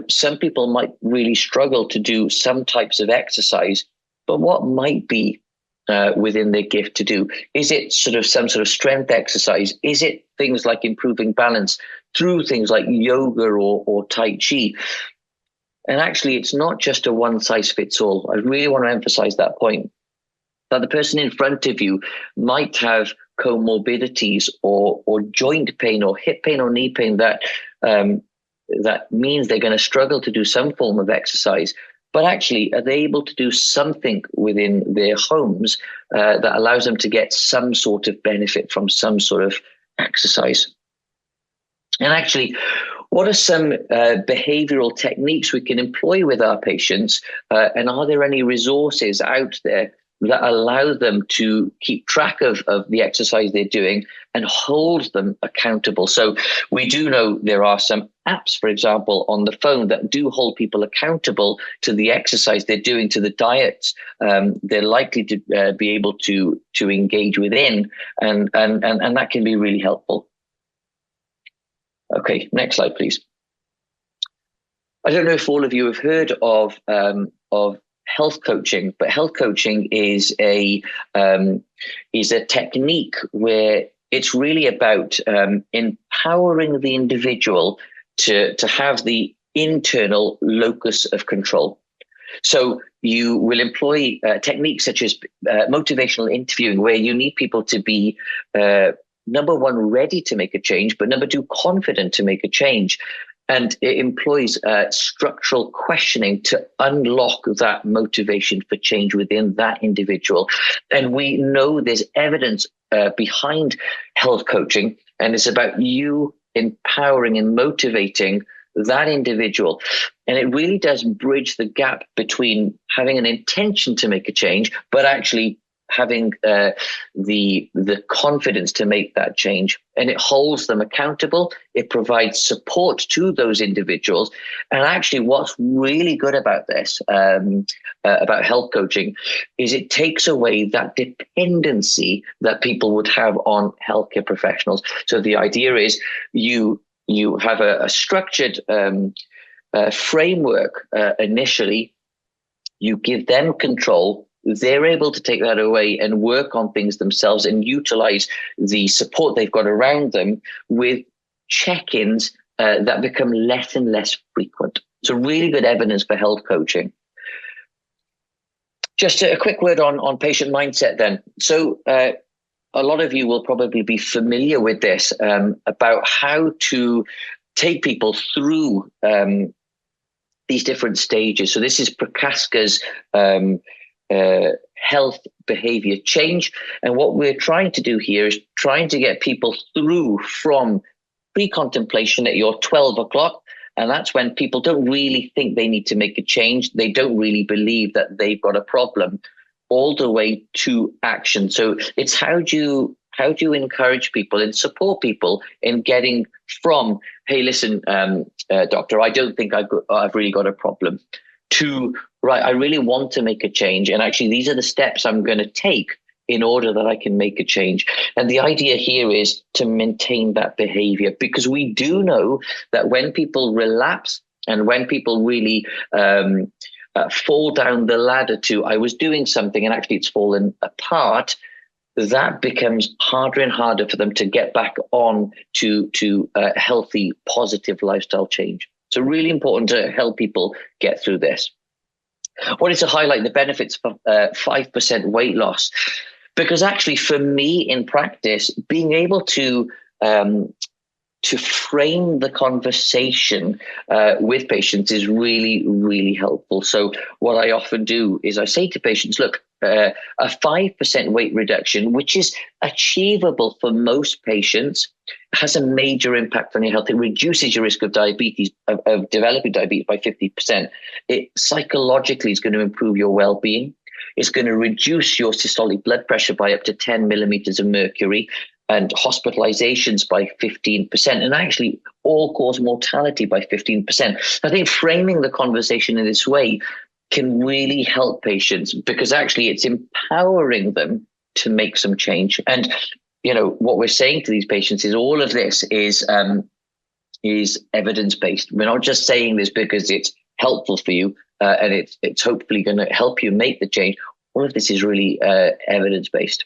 some people might really struggle to do some types of exercise, but what might be within their gift to do? Is it some sort of strength exercise? Is it things like improving balance through things like yoga or Tai Chi? And actually, it's not just a one size fits all. I really want to emphasize that point, that the person in front of you might have comorbidities or joint pain or hip pain or knee pain that means they're going to struggle to do some form of exercise. But actually, are they able to do something within their homes that allows them to get some sort of benefit from some sort of exercise? And actually, what are some behavioral techniques we can employ with our patients? And are there any resources out there that allow them to keep track of the exercise they're doing and hold them accountable? So we do know there are some apps, for example, on the phone that do hold people accountable to the exercise they're doing, to the diets they're likely to be able to engage within, and that can be really helpful. Okay, next slide, please. I don't know if all of you have heard of health coaching, but health coaching is a technique where it's really about empowering the individual to have the internal locus of control. So you will employ techniques such as motivational interviewing, where you need people to be number one, ready to make a change, but number two, confident to make a change. And it employs structural questioning to unlock that motivation for change within that individual. And we know there's evidence behind health coaching, and it's about you empowering and motivating that individual. And it really does bridge the gap between having an intention to make a change, but actually having the confidence to make that change. And it holds them accountable. It provides support to those individuals. And actually, what's really good about this, about health coaching, is it takes away that dependency that people would have on healthcare professionals. So the idea is you have a structured framework initially. You give them control. They're able to take that away and work on things themselves and utilize the support they've got around them with check-ins that become less and less frequent. So really good evidence for health coaching. Just a quick word on patient mindset then. So a lot of you will probably be familiar with this, about how to take people through these different stages. So this is Prochaska's health behavior change. And what we're trying to do here is trying to get people through from pre-contemplation at your 12 o'clock. And that's when people don't really think they need to make a change. They don't really believe that they've got a problem, all the way to action. So it's how do you encourage people and support people in getting from, hey, listen, doctor, I don't think I've really got a problem, to, right, I really want to make a change. And actually, these are the steps I'm going to take in order that I can make a change. And the idea here is to maintain that behavior, because we do know that when people relapse and when people really fall down the ladder to, I was doing something and actually it's fallen apart, that becomes harder and harder for them to get back on to a healthy, positive lifestyle change. So really important to help people get through this. I wanted to highlight the benefits of 5% weight loss, because actually for me in practice, being able to frame the conversation with patients is really, really helpful. So what I often do is I say to patients, look, a 5% weight reduction, which is achievable for most patients, has a major impact on your health. It reduces your risk of diabetes, of developing diabetes by 50%. It psychologically is going to improve your well-being. It's going to reduce your systolic blood pressure by up to 10 millimeters of mercury, and hospitalizations by 15%, and actually all-cause mortality by 15%. I think framing the conversation in this way can really help patients, because actually it's empowering them to make some change. And you know what we're saying to these patients is all of this is evidence-based. We're not just saying this because it's helpful for you and it's hopefully going to help you make the change. All of this is really evidence-based.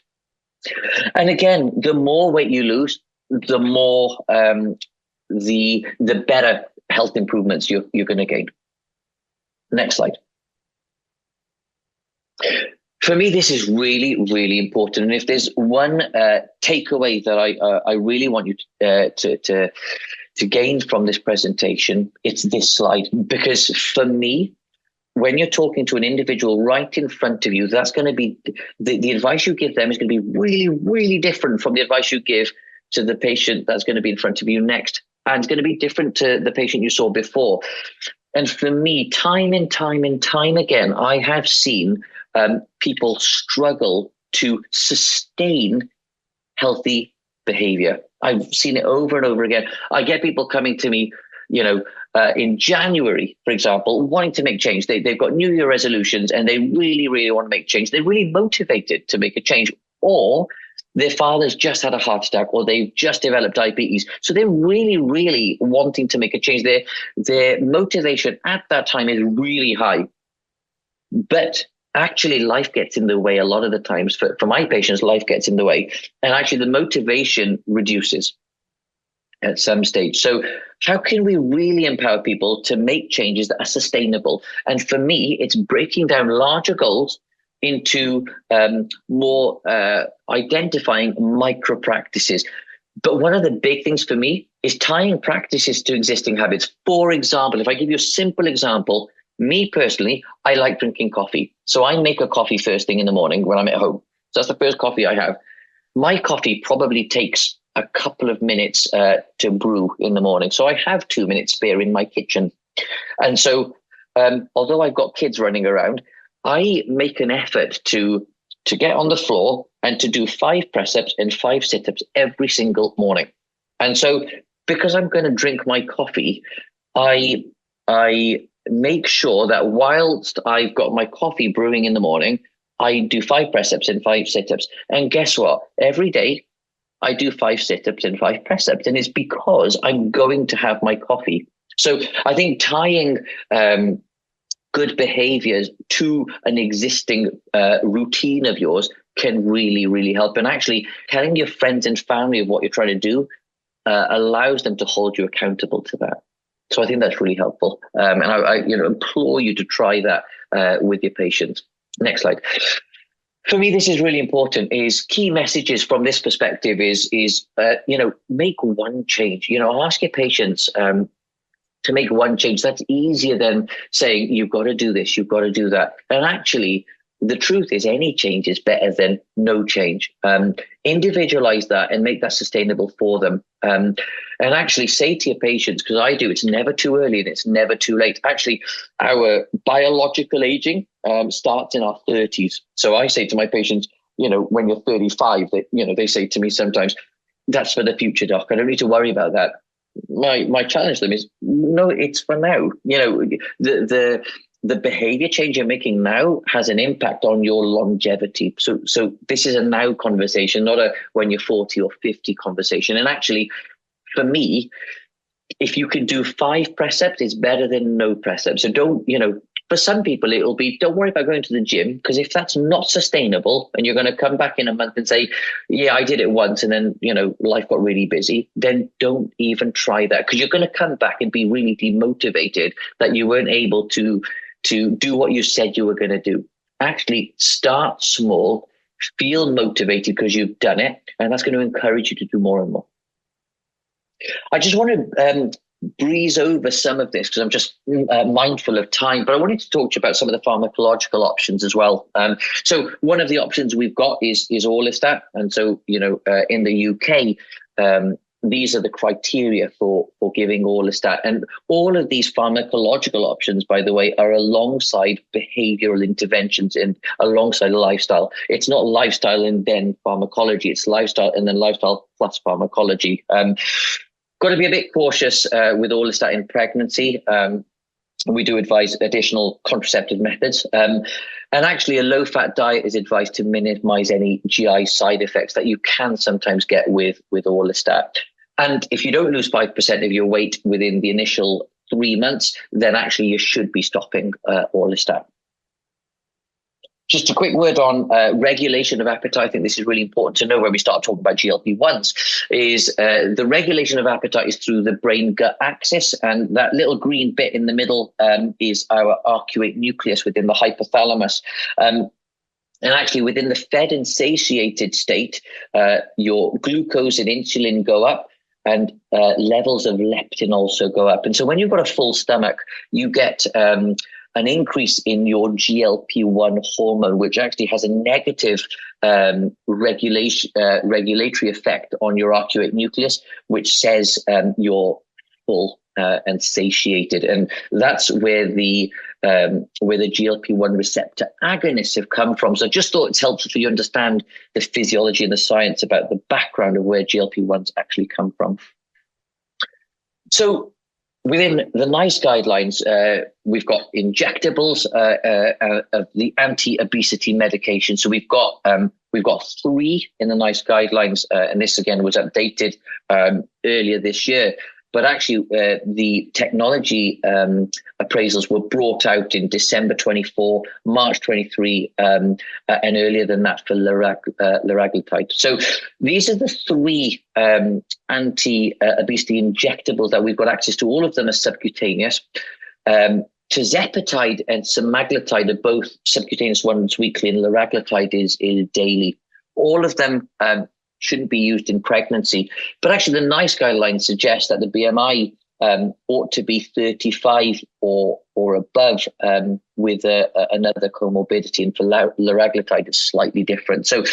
And again, the more weight you lose, the more the better health improvements you're going to gain. Next slide. For me, this is really, really important. And if there's one takeaway that I really want you to gain from this presentation, it's this slide. Because for me, when you're talking to an individual right in front of you, that's going to be the advice you give them is going to be really, really different from the advice you give to the patient that's going to be in front of you next. And it's going to be different to the patient you saw before. And for me, time and time again, I have seen people struggle to sustain healthy behavior. I've seen it over and over again. I get people coming to me, in January, for example, wanting to make change. They've got New Year resolutions and they really, really want to make change. They're really motivated to make a change, or their father's just had a heart attack, or they've just developed diabetes. So they're really, really wanting to make a change. Their motivation at that time is really high. But actually, life gets in the way a lot of the times. For my patients, life gets in the way. And actually, the motivation reduces at some stage. So how can we really empower people to make changes that are sustainable? And for me, it's breaking down larger goals into more identifying micro practices. But one of the big things for me is tying practices to existing habits. For example, if I give you a simple example, me personally, I like drinking coffee. So I make a coffee first thing in the morning when I'm at home. So that's the first coffee I have. My coffee probably takes a couple of minutes to brew in the morning. So I have 2 minutes spare in my kitchen And so, although I've got kids running around, I make an effort to get on the floor and to do 5 press-ups and 5 sit-ups every single morning. And so, because I'm going to drink my coffee, I make sure that whilst I've got my coffee brewing in the morning, I do 5 press-ups and 5 sit-ups. And guess what? Every day I do 5 sit-ups and 5 press-ups, and it's because I'm going to have my coffee. So I think tying good behaviors to an existing routine of yours can really, really help. And actually telling your friends and family of what you're trying to do allows them to hold you accountable to that. So I think that's really helpful. And I implore you to try that with your patients. Next slide. For me, this is really important. Is key messages from this perspective is make one change. I'll ask your patients to make one change. That's easier than saying you've got to do this, you've got to do that. And actually, the truth is any change is better than no change. Individualize that and make that sustainable for them. And actually say to your patients, because I do, it's never too early and it's never too late. Actually, our biological aging starts in our 30s. So I say to my patients, when you're 35, they say to me sometimes, that's for the future, doc. I don't need to worry about that. My challenge to them is, no, it's for now. The behavior change you're making now has an impact on your longevity. So this is a now conversation, not a when you're 40 or 50 conversation. And actually, for me, if you can do 5 press-ups, it's better than no press-ups. So don't, for some people, it'll be, don't worry about going to the gym, because if that's not sustainable and you're going to come back in a month and say, yeah, I did it once and then, life got really busy, then don't even try that, because you're going to come back and be really demotivated that you weren't able to do what you said you were going to do. Actually, start small, feel motivated because you've done it, and that's going to encourage you to do more and more. I just want to breeze over some of this because I'm just mindful of time, but I wanted to talk to you about some of the pharmacological options as well. So one of the options we've got is Orlistat. And so, in the UK, these are the criteria for giving Orlistat. And all of these pharmacological options, by the way, are alongside behavioral interventions and alongside lifestyle. It's not lifestyle and then pharmacology, it's lifestyle and then lifestyle plus pharmacology. Got to be a bit cautious with Orlistat in pregnancy. We do advise additional contraceptive methods. And actually, a low-fat diet is advised to minimize any GI side effects that you can sometimes get with Orlistat. And if you don't lose 5% of your weight within the initial 3 months, then actually you should be stopping Orlistat. Just a quick word on regulation of appetite. I think this is really important to know when we start talking about GLP-1s, is the regulation of appetite is through the brain-gut axis, and that little green bit in the middle is our arcuate nucleus within the hypothalamus. And actually, within the fed and satiated state, your glucose and insulin go up, and levels of leptin also go up. And so when you've got a full stomach, you get an increase in your GLP-1 hormone, which actually has a negative regulatory effect on your arcuate nucleus, which says you're full and satiated. And that's where the GLP-1 receptor agonists have come from. So I just thought it's helpful for you to understand the physiology and the science about the background of where GLP-1s actually come from. So within the NICE guidelines, we've got injectables of the anti-obesity medication. So we've got 3 in the NICE guidelines, and this again was updated earlier this year. But actually, the technology appraisals were brought out in December 24, March 23, and earlier than that for liraglutide. So these are the 3 anti-obesity injectables that we've got access to. All of them are subcutaneous. Tirzepatide and semaglutide are both subcutaneous once weekly, and liraglutide is daily. All of them shouldn't be used in pregnancy. But actually, the NICE guidelines suggest that the BMI ought to be 35 or above with another comorbidity. And for liraglutide, it's slightly different. So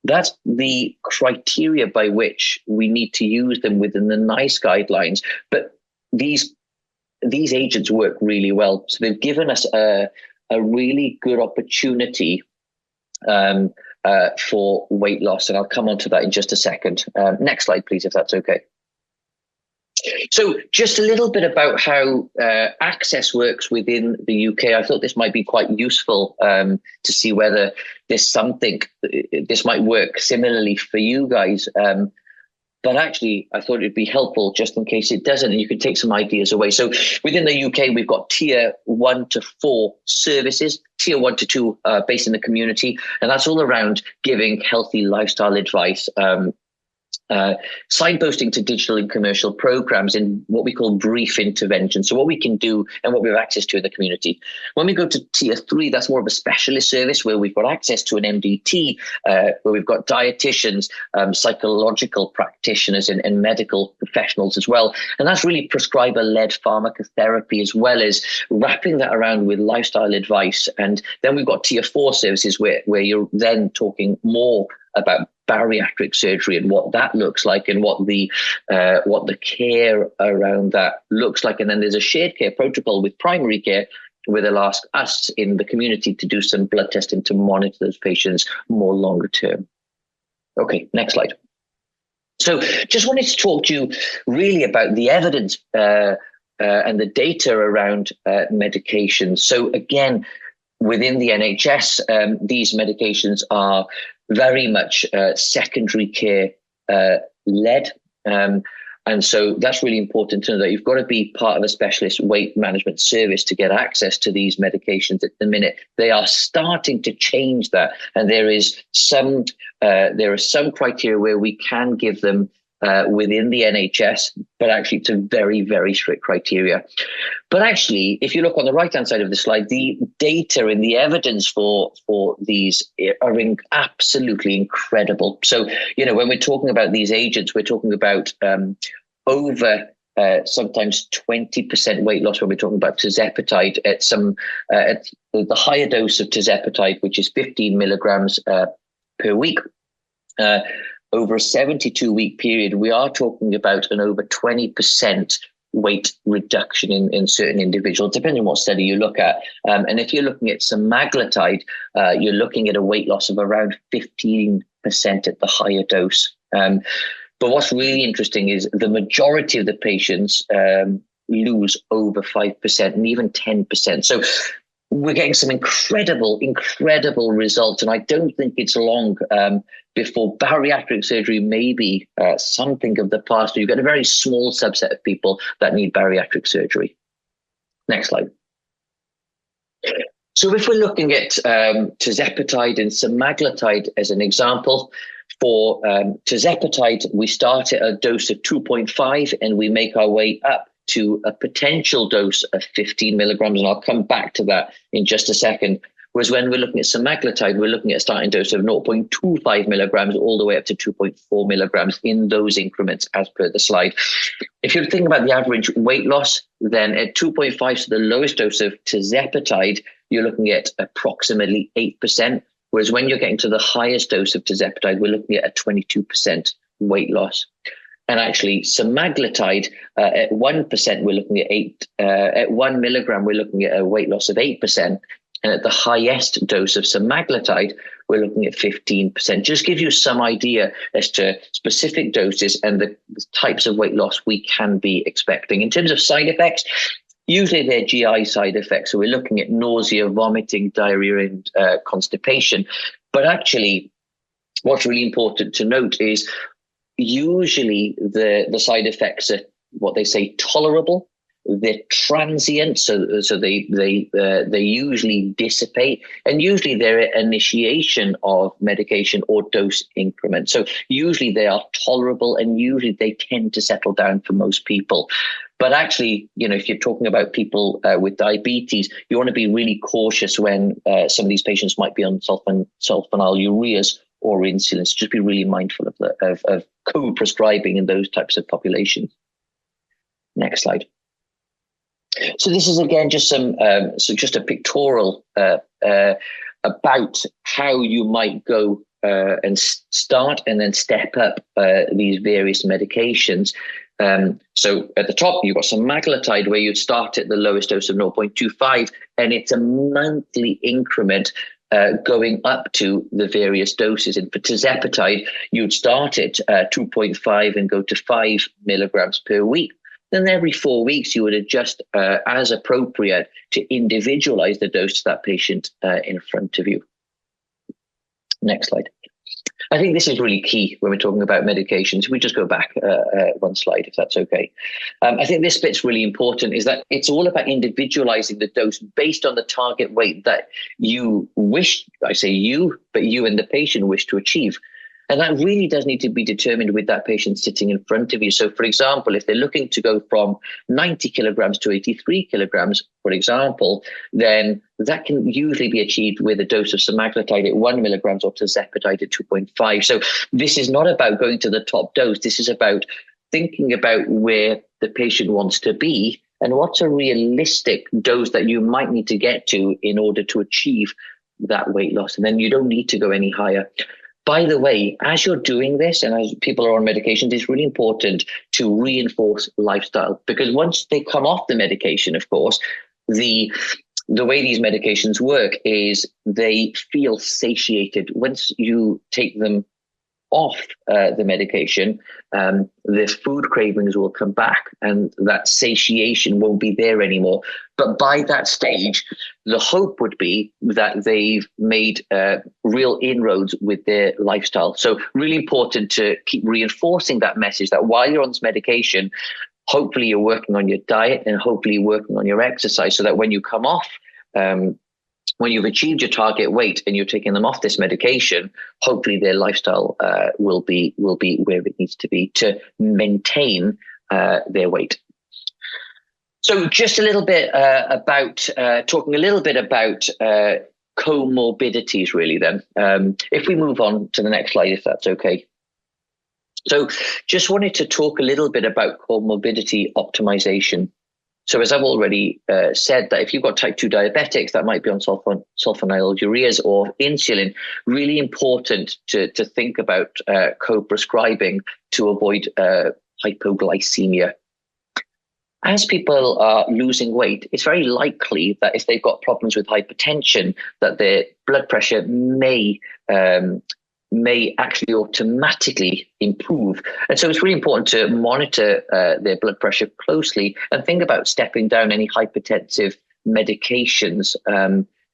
that's the criteria by which we need to use them within the NICE guidelines. But these these agents work really well. So they've given us a really good opportunity for weight loss. And I'll come on to that in just a second. Next slide, please, if that's okay. So just a little bit about how access works within the UK. I thought this might be quite useful to see whether there's something, this might work similarly for you guys. But actually, I thought it'd be helpful just in case it doesn't, and you can take some ideas away. So within the UK, we've got tier 1 to 4 services, tier 1 to 2 based in the community, and that's all around giving healthy lifestyle advice, signposting to digital and commercial programs in what we call brief intervention. So what we can do and what we have access to in the community. When we go to tier 3, that's more of a specialist service where we've got access to an MDT, where we've got dietitians, psychological practitioners and medical professionals as well. And that's really prescriber-led pharmacotherapy, as well as wrapping that around with lifestyle advice. And then we've got tier 4 services where you're then talking more about bariatric surgery and what that looks like and what the care around that looks like. And then there's a shared care protocol with primary care where they'll ask us in the community to do some blood testing to monitor those patients more longer term. Okay, next slide. So just wanted to talk to you really about the evidence and the data around medications. So again, within the NHS, these medications are very much secondary care led. And so that's really important to know that you've got to be part of a specialist weight management service to get access to these medications at the minute. They are starting to change that. And there are some criteria where we can give them within the NHS, but actually it's a very, very strict criteria. But actually, if you look on the right-hand side of the slide, the data and the evidence for these are absolutely incredible. So, when we're talking about these agents, we're talking about over sometimes 20% weight loss when we're talking about tirzepatide at the higher dose of tirzepatide, which is 15 milligrams per week. Over a 72-week period, we are talking about an over 20% weight reduction in certain individuals, depending on what study you look at. And if you're looking at semaglutide, you're looking at a weight loss of around 15% at the higher dose. But what's really interesting is the majority of the patients lose over 5% and even 10%. So we're getting some incredible results. And I don't think it's long before bariatric surgery may be something of the past. You've got a very small subset of people that need bariatric surgery. Next slide. So if we're looking at tirzepatide and semaglutide as an example, for tirzepatide, we start at a dose of 2.5 and we make our way up to a potential dose of 15 milligrams. And I'll come back to that in just a second. Whereas when we're looking at semaglutide, we're looking at a starting dose of 0.25 milligrams all the way up to 2.4 milligrams in those increments as per the slide. If you're thinking about the average weight loss, then at 2.5, so the lowest dose of tirzepatide, you're looking at approximately 8%. Whereas when you're getting to the highest dose of tirzepatide, we're looking at a 22% weight loss. And actually, semaglutide at 1%, we're looking at 1 milligram, we're looking at a weight loss of 8%. And at the highest dose of semaglutide, we're looking at 15%. Just gives you some idea as to specific doses and the types of weight loss we can be expecting. In terms of side effects, usually they're GI side effects. So we're looking at nausea, vomiting, diarrhea, and constipation. But actually, what's really important to note is usually the side effects are what they say tolerable. They're transient, so they usually dissipate, and usually they're initiation of medication or dose increment. So usually they are tolerable, and usually they tend to settle down for most people. But actually, if you're talking about people with diabetes, you want to be really cautious when some of these patients might be on sulfonylureas or insulin. So just be really mindful of co-prescribing in those types of populations. Next slide. So this is again just just a pictorial about how you might go and start and then step up these various medications. So at the top, you've got semaglutide where you'd start at the lowest dose of 0.25, and it's a monthly increment going up to the various doses. And for tirzepatide, you'd start at 2.5 and go to 5 milligrams per week. Then every 4 weeks, you would adjust as appropriate to individualize the dose to that patient in front of you. Next slide. I think this is really key when we're talking about medications. We just go back one slide, if that's okay. I think this bit's really important, is that it's all about individualizing the dose based on the target weight that you wish, I say you, but you and the patient wish to achieve. And that really does need to be determined with that patient sitting in front of you. So, for example, if they're looking to go from 90 kilograms to 83 kilograms, for example, then that can usually be achieved with a dose of semaglutide at 1 milligrams or tirzepatide at 2.5. So this is not about going to the top dose. This is about thinking about where the patient wants to be and what's a realistic dose that you might need to get to in order to achieve that weight loss. And then you don't need to go any higher. By the way, as you're doing this and as people are on medications, it's really important to reinforce lifestyle, because once they come off the medication, of course, the way these medications work is they feel satiated. Once you take them off the medication, the food cravings will come back and that satiation won't be there anymore. But by that stage, the hope would be that they've made real inroads with their lifestyle. So really important to keep reinforcing that message that while you're on this medication, hopefully you're working on your diet and hopefully working on your exercise, so that when you come off, when you've achieved your target weight and you're taking them off this medication, hopefully their lifestyle will be where it needs to be to maintain their weight. So just a little bit about talking a little bit about comorbidities, really. Then, if we move on to the next slide, if that's okay. So, just wanted to talk a little bit about comorbidity optimization. So as I've already said, that if you've got type 2 diabetics that might be on sulfonylureas or insulin, really important to think about co-prescribing to avoid hypoglycemia. As people are losing weight, it's very likely that if they've got problems with hypertension, that their blood pressure may actually automatically improve. And so it's really important to monitor their blood pressure closely and think about stepping down any hypertensive medications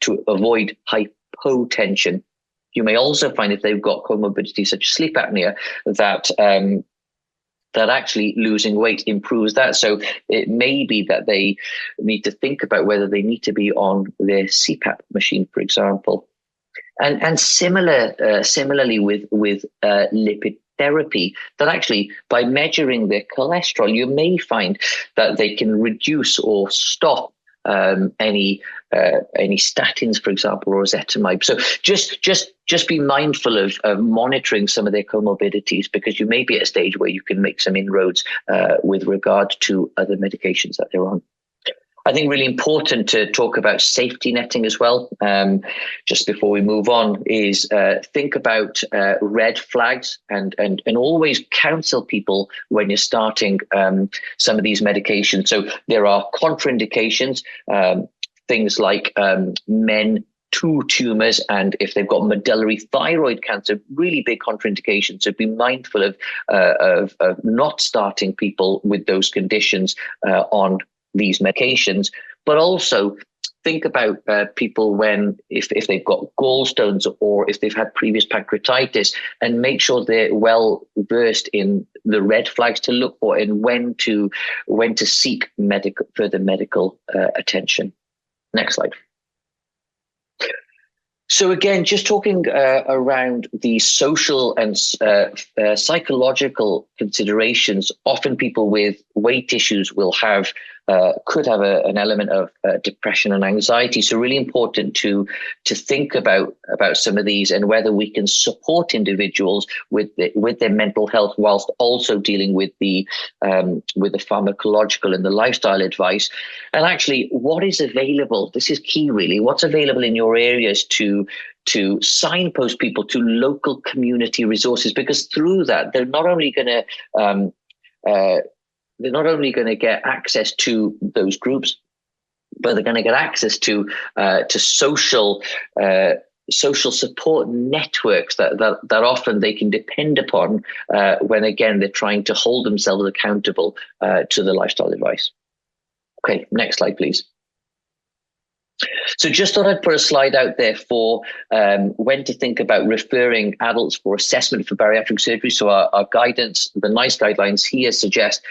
to avoid hypotension. You may also find if they've got comorbidities such as sleep apnea that actually losing weight improves that. So it may be that they need to think about whether they need to be on their CPAP machine, for example. And similarly with lipid therapy, that actually by measuring their cholesterol, you may find that they can reduce or stop any statins, for example, or ezetimibe. So just be mindful of monitoring some of their comorbidities, because you may be at a stage where you can make some inroads with regard to other medications that they're on. I think really important to talk about safety netting as well. Just before we move on, is think about red flags and always counsel people when you're starting some of these medications. So there are contraindications, things like men 2 tumors, and if they've got medullary thyroid cancer, really big contraindications. So be mindful of not starting people with those conditions on these medications, but also think about people if they've got gallstones or if they've had previous pancreatitis, and make sure they're well versed in the red flags to look for and when to seek further medical attention. Next slide. So again, just talking around the social and psychological considerations, often people with weight issues could have an element of depression and anxiety. So really important to think about some of these and whether we can support individuals with their mental health whilst also dealing with the pharmacological and the lifestyle advice. And actually, what is available? This is key, really. What's available in your areas to signpost people to local community resources, because through that they're not only going to they're not only going to get access to those groups, but they're going to get access to social support networks that often they can depend upon when, again, they're trying to hold themselves accountable to the lifestyle advice. Okay, next slide, please. So just thought I'd put a slide out there for when to think about referring adults for assessment for bariatric surgery. So our guidance, the NICE guidelines here suggest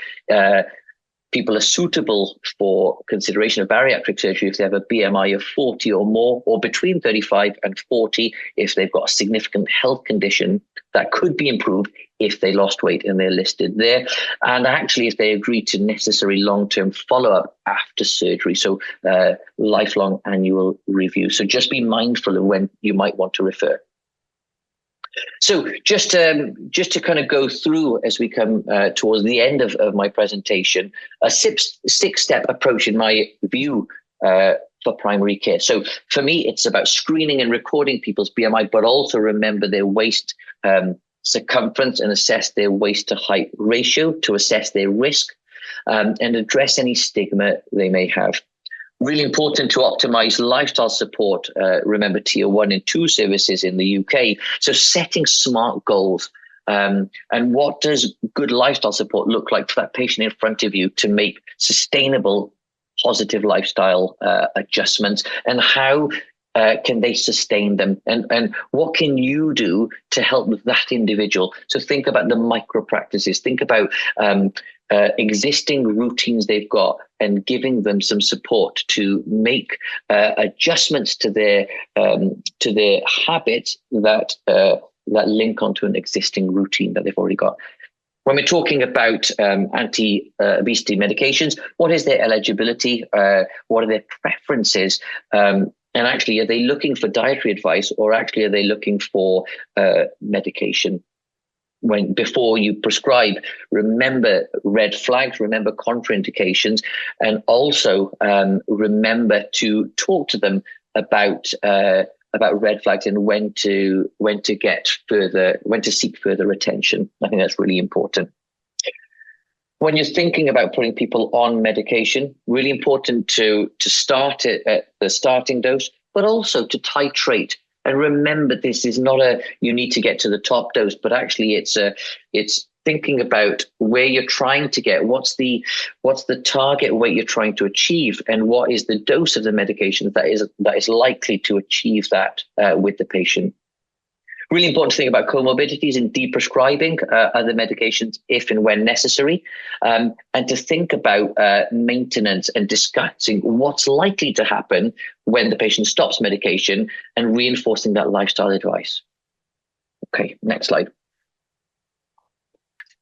people are suitable for consideration of bariatric surgery if they have a BMI of 40 or more, or between 35 and 40 if they've got a significant health condition that could be improved if they lost weight and they're listed there. And actually, if they agree to necessary long-term follow-up after surgery, so lifelong annual review. So just be mindful of when you might want to refer. So just to kind of go through as we come towards the end of my presentation, a six-step approach in my view for primary care. So for me, it's about screening and recording people's BMI, but also remember their waist circumference and assess their waist to height ratio to assess their risk and address any stigma they may have. Really important to optimize lifestyle support. Remember tier 1 and 2 services in the UK. So setting smart goals. And what does good lifestyle support look like for that patient in front of you to make sustainable, positive lifestyle adjustments? And how can they sustain them? And what can you do to help that individual? So think about the micro practices. Think about existing routines they've got and giving them some support to make adjustments to their habits that link onto an existing routine that they've already got. When we're talking about anti-obesity medications, what is their eligibility? What are their preferences? And actually, are they looking for dietary advice, or actually are they looking for medication? Before you prescribe, remember red flags, remember contraindications, and also remember to talk to them about red flags and when to seek further attention. I think that's really important. When you're thinking about putting people on medication, really important to start it at the starting dose, but also to titrate. And remember, this is not you need to get to the top dose, but actually it's thinking about where you're trying to get, what's the target weight you're trying to achieve, and what is the dose of the medication that is likely to achieve that with the patient. Really important to think about comorbidities and deprescribing other medications if and when necessary, and to think about maintenance and discussing what's likely to happen when the patient stops medication and reinforcing that lifestyle advice. Okay, next slide.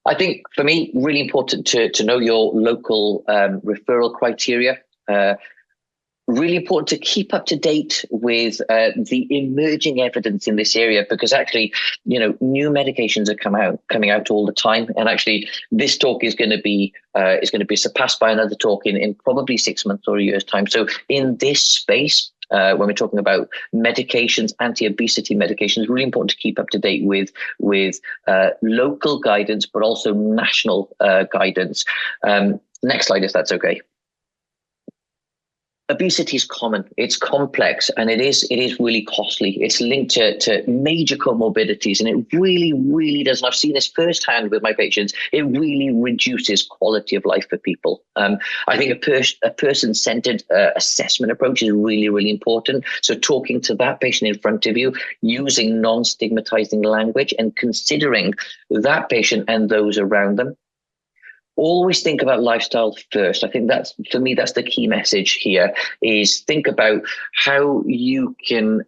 I think for me, really important to know your local referral criteria. Really important to keep up to date with the emerging evidence in this area, because actually, new medications are coming out all the time. And actually, this talk is going to be surpassed by another talk in probably 6 months or a year's time. So in this space, when we're talking about medications, anti-obesity medications, really important to keep up to date with local guidance, but also national guidance. Next slide, if that's okay. Obesity is common, it's complex, and it is really costly. It's linked to major comorbidities, and it really, really does, and I've seen this firsthand with my patients, it really reduces quality of life for people. I think a person-centered assessment approach is really, really important. So talking to that patient in front of you, using non-stigmatizing language and considering that patient and those around them. Always think about lifestyle first. I think for me, that's the key message here, is think about how you can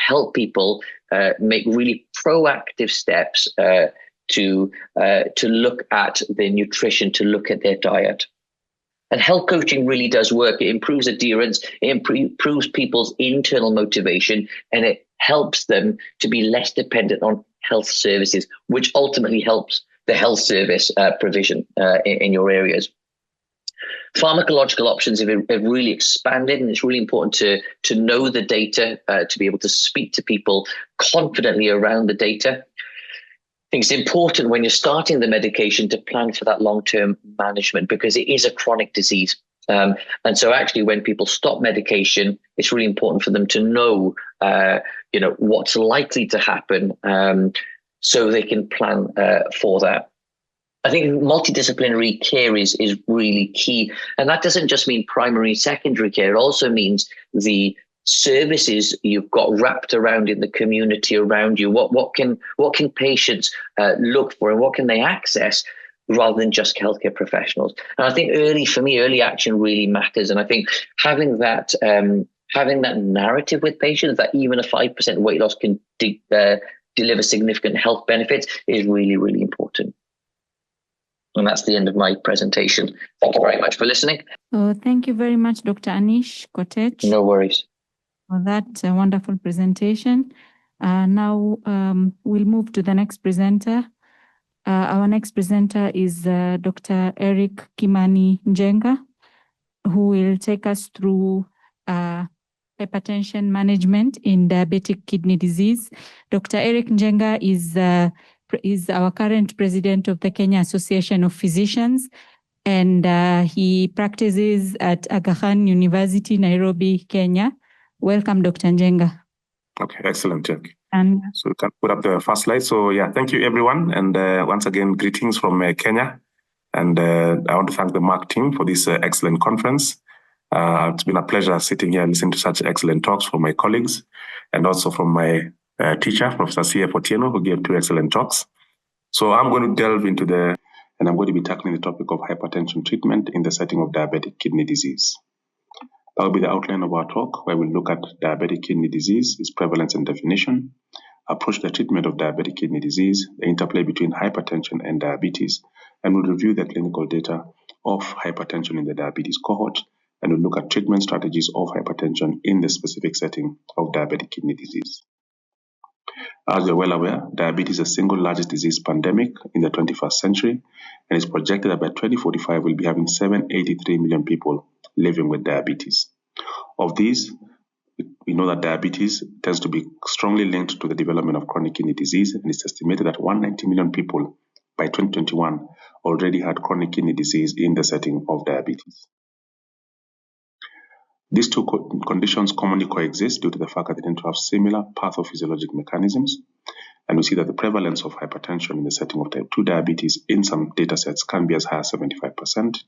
help people make really proactive steps to look at their nutrition, to look at their diet. And health coaching really does work. It improves adherence, it improves people's internal motivation, and it helps them to be less dependent on health services, which ultimately helps the health service provision in your areas. Pharmacological options have really expanded, and it's really important to know the data, to be able to speak to people confidently around the data. think it's important when you're starting the medication to plan for that long-term management, because it is a chronic disease. And so actually when people stop medication, it's really important for them to know, what's likely to happen, so they can plan for that. I think multidisciplinary care is really key. And that doesn't just mean primary and secondary care. It also means the services you've got wrapped around in the community around you. What can patients look for, and what can they access, rather than just healthcare professionals? And I think early action really matters. And I think having that narrative with patients that even a 5% weight loss can deliver significant health benefits is really, really important. And that's the end of my presentation. Thank you very much for listening. Thank you very much, Dr. Anish Kotech. No worries. For that wonderful presentation. Now we'll move to the next presenter. Our next presenter is Dr. Eric Kimani Njenga, who will take us through hypertension management in diabetic kidney disease. Dr. Eric Njenga is our current president of the Kenya Association of Physicians, and he practices at Aga Khan University, Nairobi, Kenya. Welcome, Dr. Njenga. Okay, excellent, Jack. And so we can put up the first slide. So yeah, thank you everyone. And once again, greetings from Kenya. And I want to thank the Merck team for this excellent conference. It's been a pleasure sitting here and listening to such excellent talks from my colleagues, and also from my teacher, Professor C.F. Otieno, who gave 2 excellent talks. So I'm going to delve into and I'm going to be tackling the topic of hypertension treatment in the setting of diabetic kidney disease. That will be the outline of our talk, where we'll look at diabetic kidney disease, its prevalence and definition, approach the treatment of diabetic kidney disease, the interplay between hypertension and diabetes, and we'll review the clinical data of hypertension in the diabetes cohort, and we'll look at treatment strategies of hypertension in the specific setting of diabetic kidney disease. As you're well aware, diabetes is the single largest disease pandemic in the 21st century, and it's projected that by 2045 we'll be having 783 million people living with diabetes. Of these, we know that diabetes tends to be strongly linked to the development of chronic kidney disease, and it's estimated that 190 million people by 2021 already had chronic kidney disease in the setting of diabetes. These two conditions commonly coexist due to the fact that they tend to have similar pathophysiologic mechanisms, and we see that the prevalence of hypertension in the setting of type 2 diabetes in some data sets can be as high as 75%.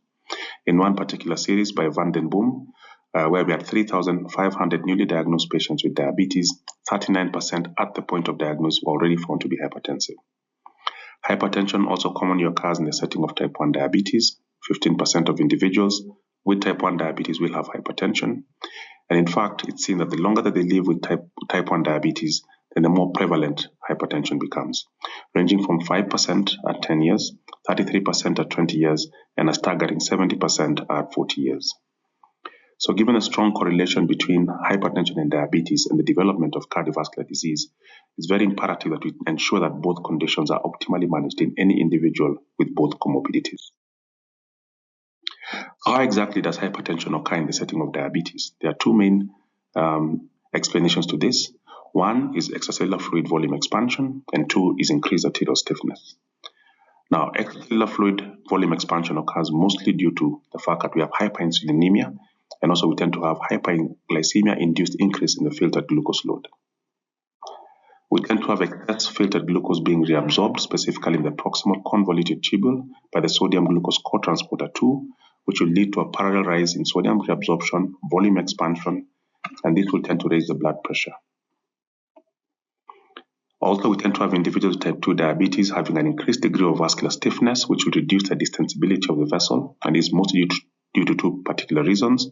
In one particular series by Van den Boom, where we had 3,500 newly diagnosed patients with diabetes, 39% at the point of diagnosis were already found to be hypertensive. Hypertension also commonly occurs in the setting of type 1 diabetes. 15% of individuals with type 1 diabetes will have hypertension. And in fact, it's seen that the longer that they live with type 1 diabetes, then the more prevalent hypertension becomes, ranging from 5% at 10 years, 33% at 20 years, and a staggering 70% at 40 years. So given a strong correlation between hypertension and diabetes and the development of cardiovascular disease, it's very imperative that we ensure that both conditions are optimally managed in any individual with both comorbidities. How exactly does hypertension occur in the setting of diabetes? There are two main explanations to this. One is extracellular fluid volume expansion, and two is increased arterial stiffness. Now, extracellular fluid volume expansion occurs mostly due to the fact that we have hyperinsulinemia, and also we tend to have hyperglycemia-induced increase in the filtered glucose load. We tend to have excess filtered glucose being reabsorbed, specifically in the proximal convoluted tubule by the sodium glucose cotransporter 2, which will lead to a parallel rise in sodium reabsorption, volume expansion, and this will tend to raise the blood pressure. Also, we tend to have individuals with type 2 diabetes having an increased degree of vascular stiffness, which will reduce the distensibility of the vessel, and is mostly due to two particular reasons.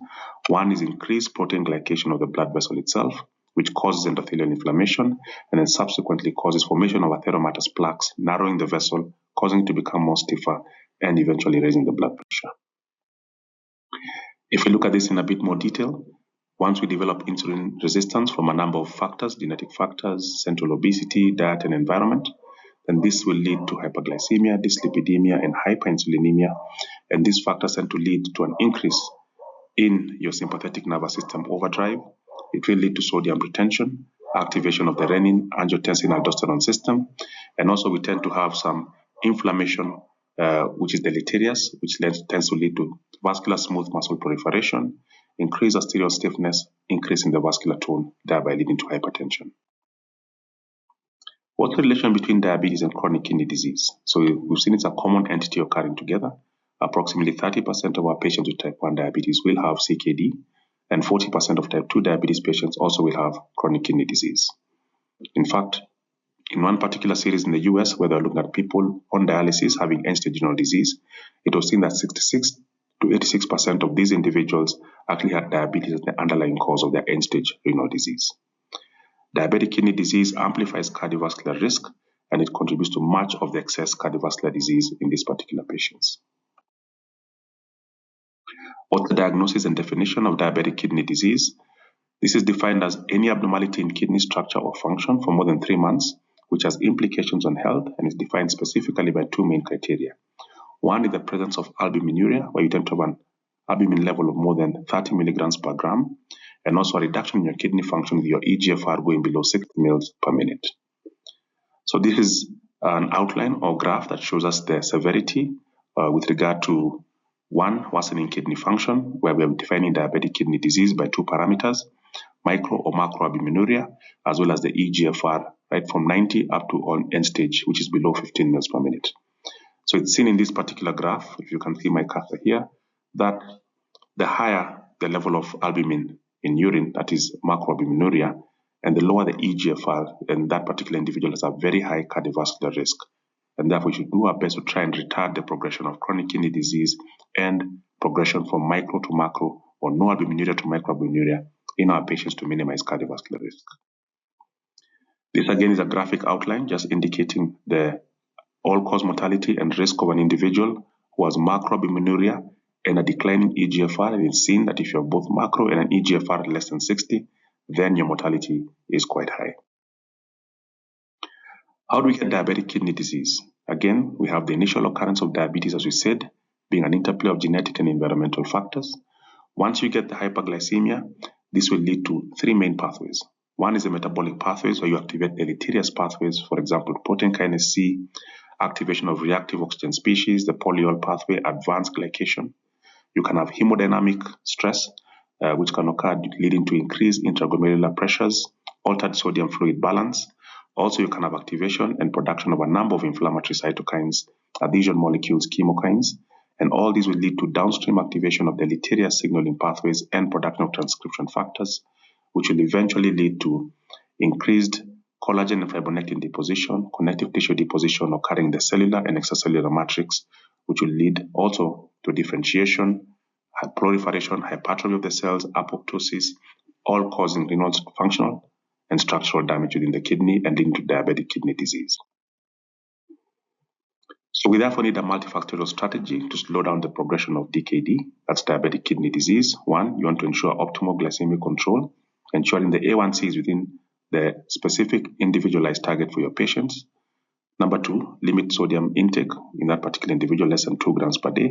One is increased protein glycation of the blood vessel itself, which causes endothelial inflammation, and then subsequently causes formation of atheromatous plaques, narrowing the vessel, causing it to become more stiffer, and eventually raising the blood pressure. If we look at this in a bit more detail, once we develop insulin resistance from a number of factors, genetic factors, central obesity, diet, and environment, then this will lead to hyperglycemia, dyslipidemia, and hyperinsulinemia. And these factors tend to lead to an increase in your sympathetic nervous system overdrive. It will lead to sodium retention, activation of the renin-angiotensin-aldosterone system, and also we tend to have some inflammation, which is deleterious, which tends to lead to vascular smooth muscle proliferation, increase arterial stiffness, increase in the vascular tone, thereby leading to hypertension. What's the relation between diabetes and chronic kidney disease? So we've seen it's a common entity occurring together. Approximately 30% of our patients with type 1 diabetes will have CKD, and 40% of type 2 diabetes patients also will have chronic kidney disease. In fact, in one particular series in the US, where they're looking at people on dialysis having end-stage renal disease, it was seen that 66 to 86% of these individuals actually had diabetes as the underlying cause of their end-stage renal disease. Diabetic kidney disease amplifies cardiovascular risk, and it contributes to much of the excess cardiovascular disease in these particular patients. What's the diagnosis and definition of diabetic kidney disease? This is defined as any abnormality in kidney structure or function for more than 3 months, which has implications on health and is defined specifically by 2 main criteria. One is the presence of albuminuria, where you tend to have an albumin level of more than 30 milligrams per gram, and also a reduction in your kidney function with your EGFR going below 60 mils per minute. So this is an outline or graph that shows us the severity with regard to 1, worsening kidney function, where we are defining diabetic kidney disease by 2 parameters, micro or macroalbuminuria, as well as the EGFR, right from 90 up to on end stage, which is below 15 mils per minute. So it's seen in this particular graph, if you can see my cursor here, that the higher the level of albumin in urine, that is macroalbuminuria, and the lower the EGFR, and that particular individual has a very high cardiovascular risk. And therefore, we should do our best to try and retard the progression of chronic kidney disease and progression from micro to macro or no albuminuria to microalbuminuria in our patients to minimize cardiovascular risk. This again is a graphic outline just indicating the all-cause mortality and risk of an individual who has macroalbuminuria and a declining EGFR, and it's seen that if you have both macro and an EGFR less than 60, then your mortality is quite high. How do we get diabetic kidney disease? Again, we have the initial occurrence of diabetes, as we said, being an interplay of genetic and environmental factors. Once you get the hyperglycemia, this will lead to 3 main pathways. One is the metabolic pathways, where you activate deleterious pathways, for example, protein kinase C, activation of reactive oxygen species, the polyol pathway, advanced glycation. You can have hemodynamic stress, which can occur leading to increased intraglomerular pressures, altered sodium fluid balance. Also, you can have activation and production of a number of inflammatory cytokines, adhesion molecules, chemokines, and all these will lead to downstream activation of deleterious signaling pathways and production of transcription factors, which will eventually lead to increased collagen and fibronectin deposition, connective tissue deposition occurring in the cellular and extracellular matrix, which will lead also to differentiation, proliferation, hypertrophy of the cells, apoptosis, all causing renal functional and structural damage within the kidney and leading to diabetic kidney disease. So we therefore need a multifactorial strategy to slow down the progression of DKD, that's diabetic kidney disease. 1, you want to ensure optimal glycemic control, ensuring the A1C is within the specific individualized target for your patients. Number 2, limit sodium intake in that particular individual less than 2 grams per day,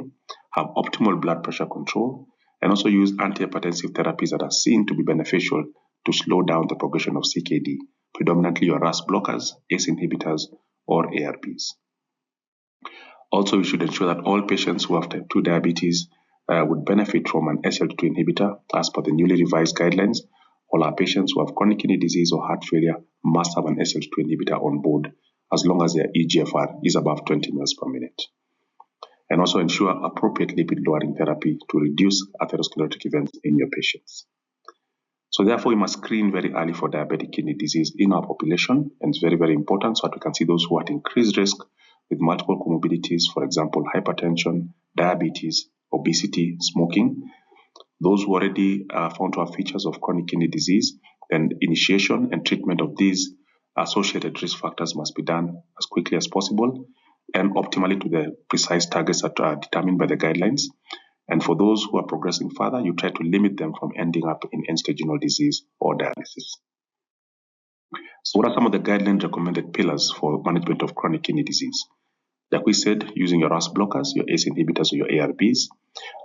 have optimal blood pressure control, and also use antihypertensive therapies that are seen to be beneficial to slow down the progression of CKD, predominantly your RAS blockers, ACE inhibitors, or ARBs. Also, we should ensure that all patients who have type 2 diabetes would benefit from an SGLT2 inhibitor as per the newly revised guidelines. All our patients who have chronic kidney disease or heart failure must have an SGLT2 inhibitor on board as long as their EGFR is above 20 mils per minute. And also ensure appropriate lipid-lowering therapy to reduce atherosclerotic events in your patients. So therefore, we must screen very early for diabetic kidney disease in our population, and it's very, very important so that we can see those who are at increased risk with multiple comorbidities, for example, hypertension, diabetes, obesity, smoking. Those who already are found to have features of chronic kidney disease, then initiation and treatment of these associated risk factors must be done as quickly as possible and optimally to the precise targets that are determined by the guidelines. And for those who are progressing further, you try to limit them from ending up in end-stage renal disease or dialysis. So what are some of the guideline recommended pillars for management of chronic kidney disease? Like we said, using your RAS blockers, your ACE inhibitors, or your ARBs,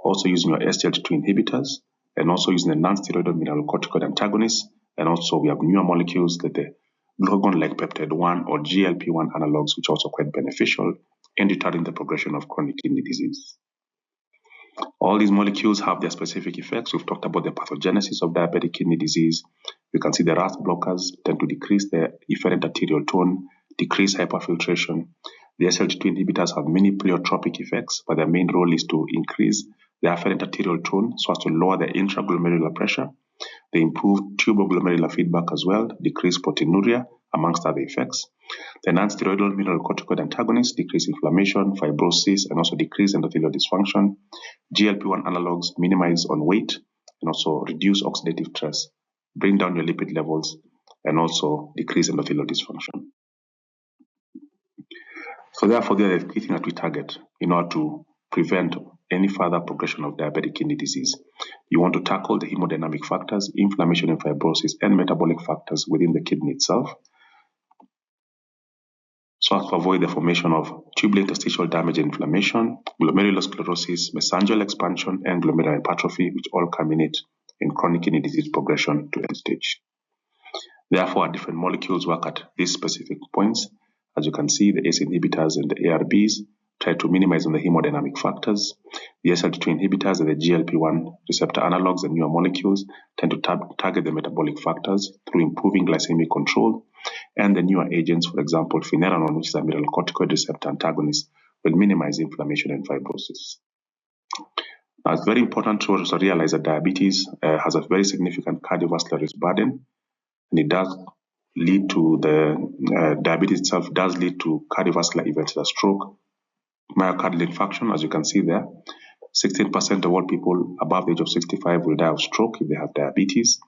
also using your SGLT2 inhibitors, and also using the non-steroidal mineralocorticoid antagonists And also we have newer molecules that the glucagon-like peptide 1 or GLP-1 analogs, which are also quite beneficial in retarding the progression of chronic kidney disease. All these molecules have their specific effects. We've talked about the pathogenesis of diabetic kidney disease. You can see the RAS blockers tend to decrease the efferent arterial tone, decrease hyperfiltration. The SGLT2 inhibitors have many pleiotropic effects, but their main role is to increase the afferent arterial tone so as to lower the intraglomerular pressure. They improve tuboglomerular feedback as well, decrease proteinuria, amongst other effects. The non-steroidal mineralocorticoid antagonists decrease inflammation, fibrosis, and also decrease endothelial dysfunction. GLP-1 analogs minimize on weight and also reduce oxidative stress, bring down your lipid levels, and also decrease endothelial dysfunction. So therefore, they are the key things that we target in order to prevent any further progression of diabetic kidney disease. You want to tackle the hemodynamic factors, inflammation and fibrosis, and metabolic factors within the kidney itself, so as to avoid the formation of tubular interstitial damage and inflammation, glomerulosclerosis, mesangial expansion, and glomerular hypertrophy, which all culminate in chronic kidney disease progression to end stage. Therefore, different molecules work at these specific points. As you can see, the ACE inhibitors and the ARBs try to minimize on the hemodynamic factors. The SGLT2 inhibitors and the GLP-1 receptor analogs and newer molecules tend to target the metabolic factors through improving glycemic control. And the newer agents, for example, finerenone, which is a mineralocorticoid receptor antagonist, will minimize inflammation and fibrosis. Now, it's very important to also realize that diabetes has a very significant cardiovascular risk burden, and it does lead to diabetes itself does lead to cardiovascular events like stroke, myocardial infarction, as you can see there. 16% of all people above the age of 65 will die of stroke if they have diabetes.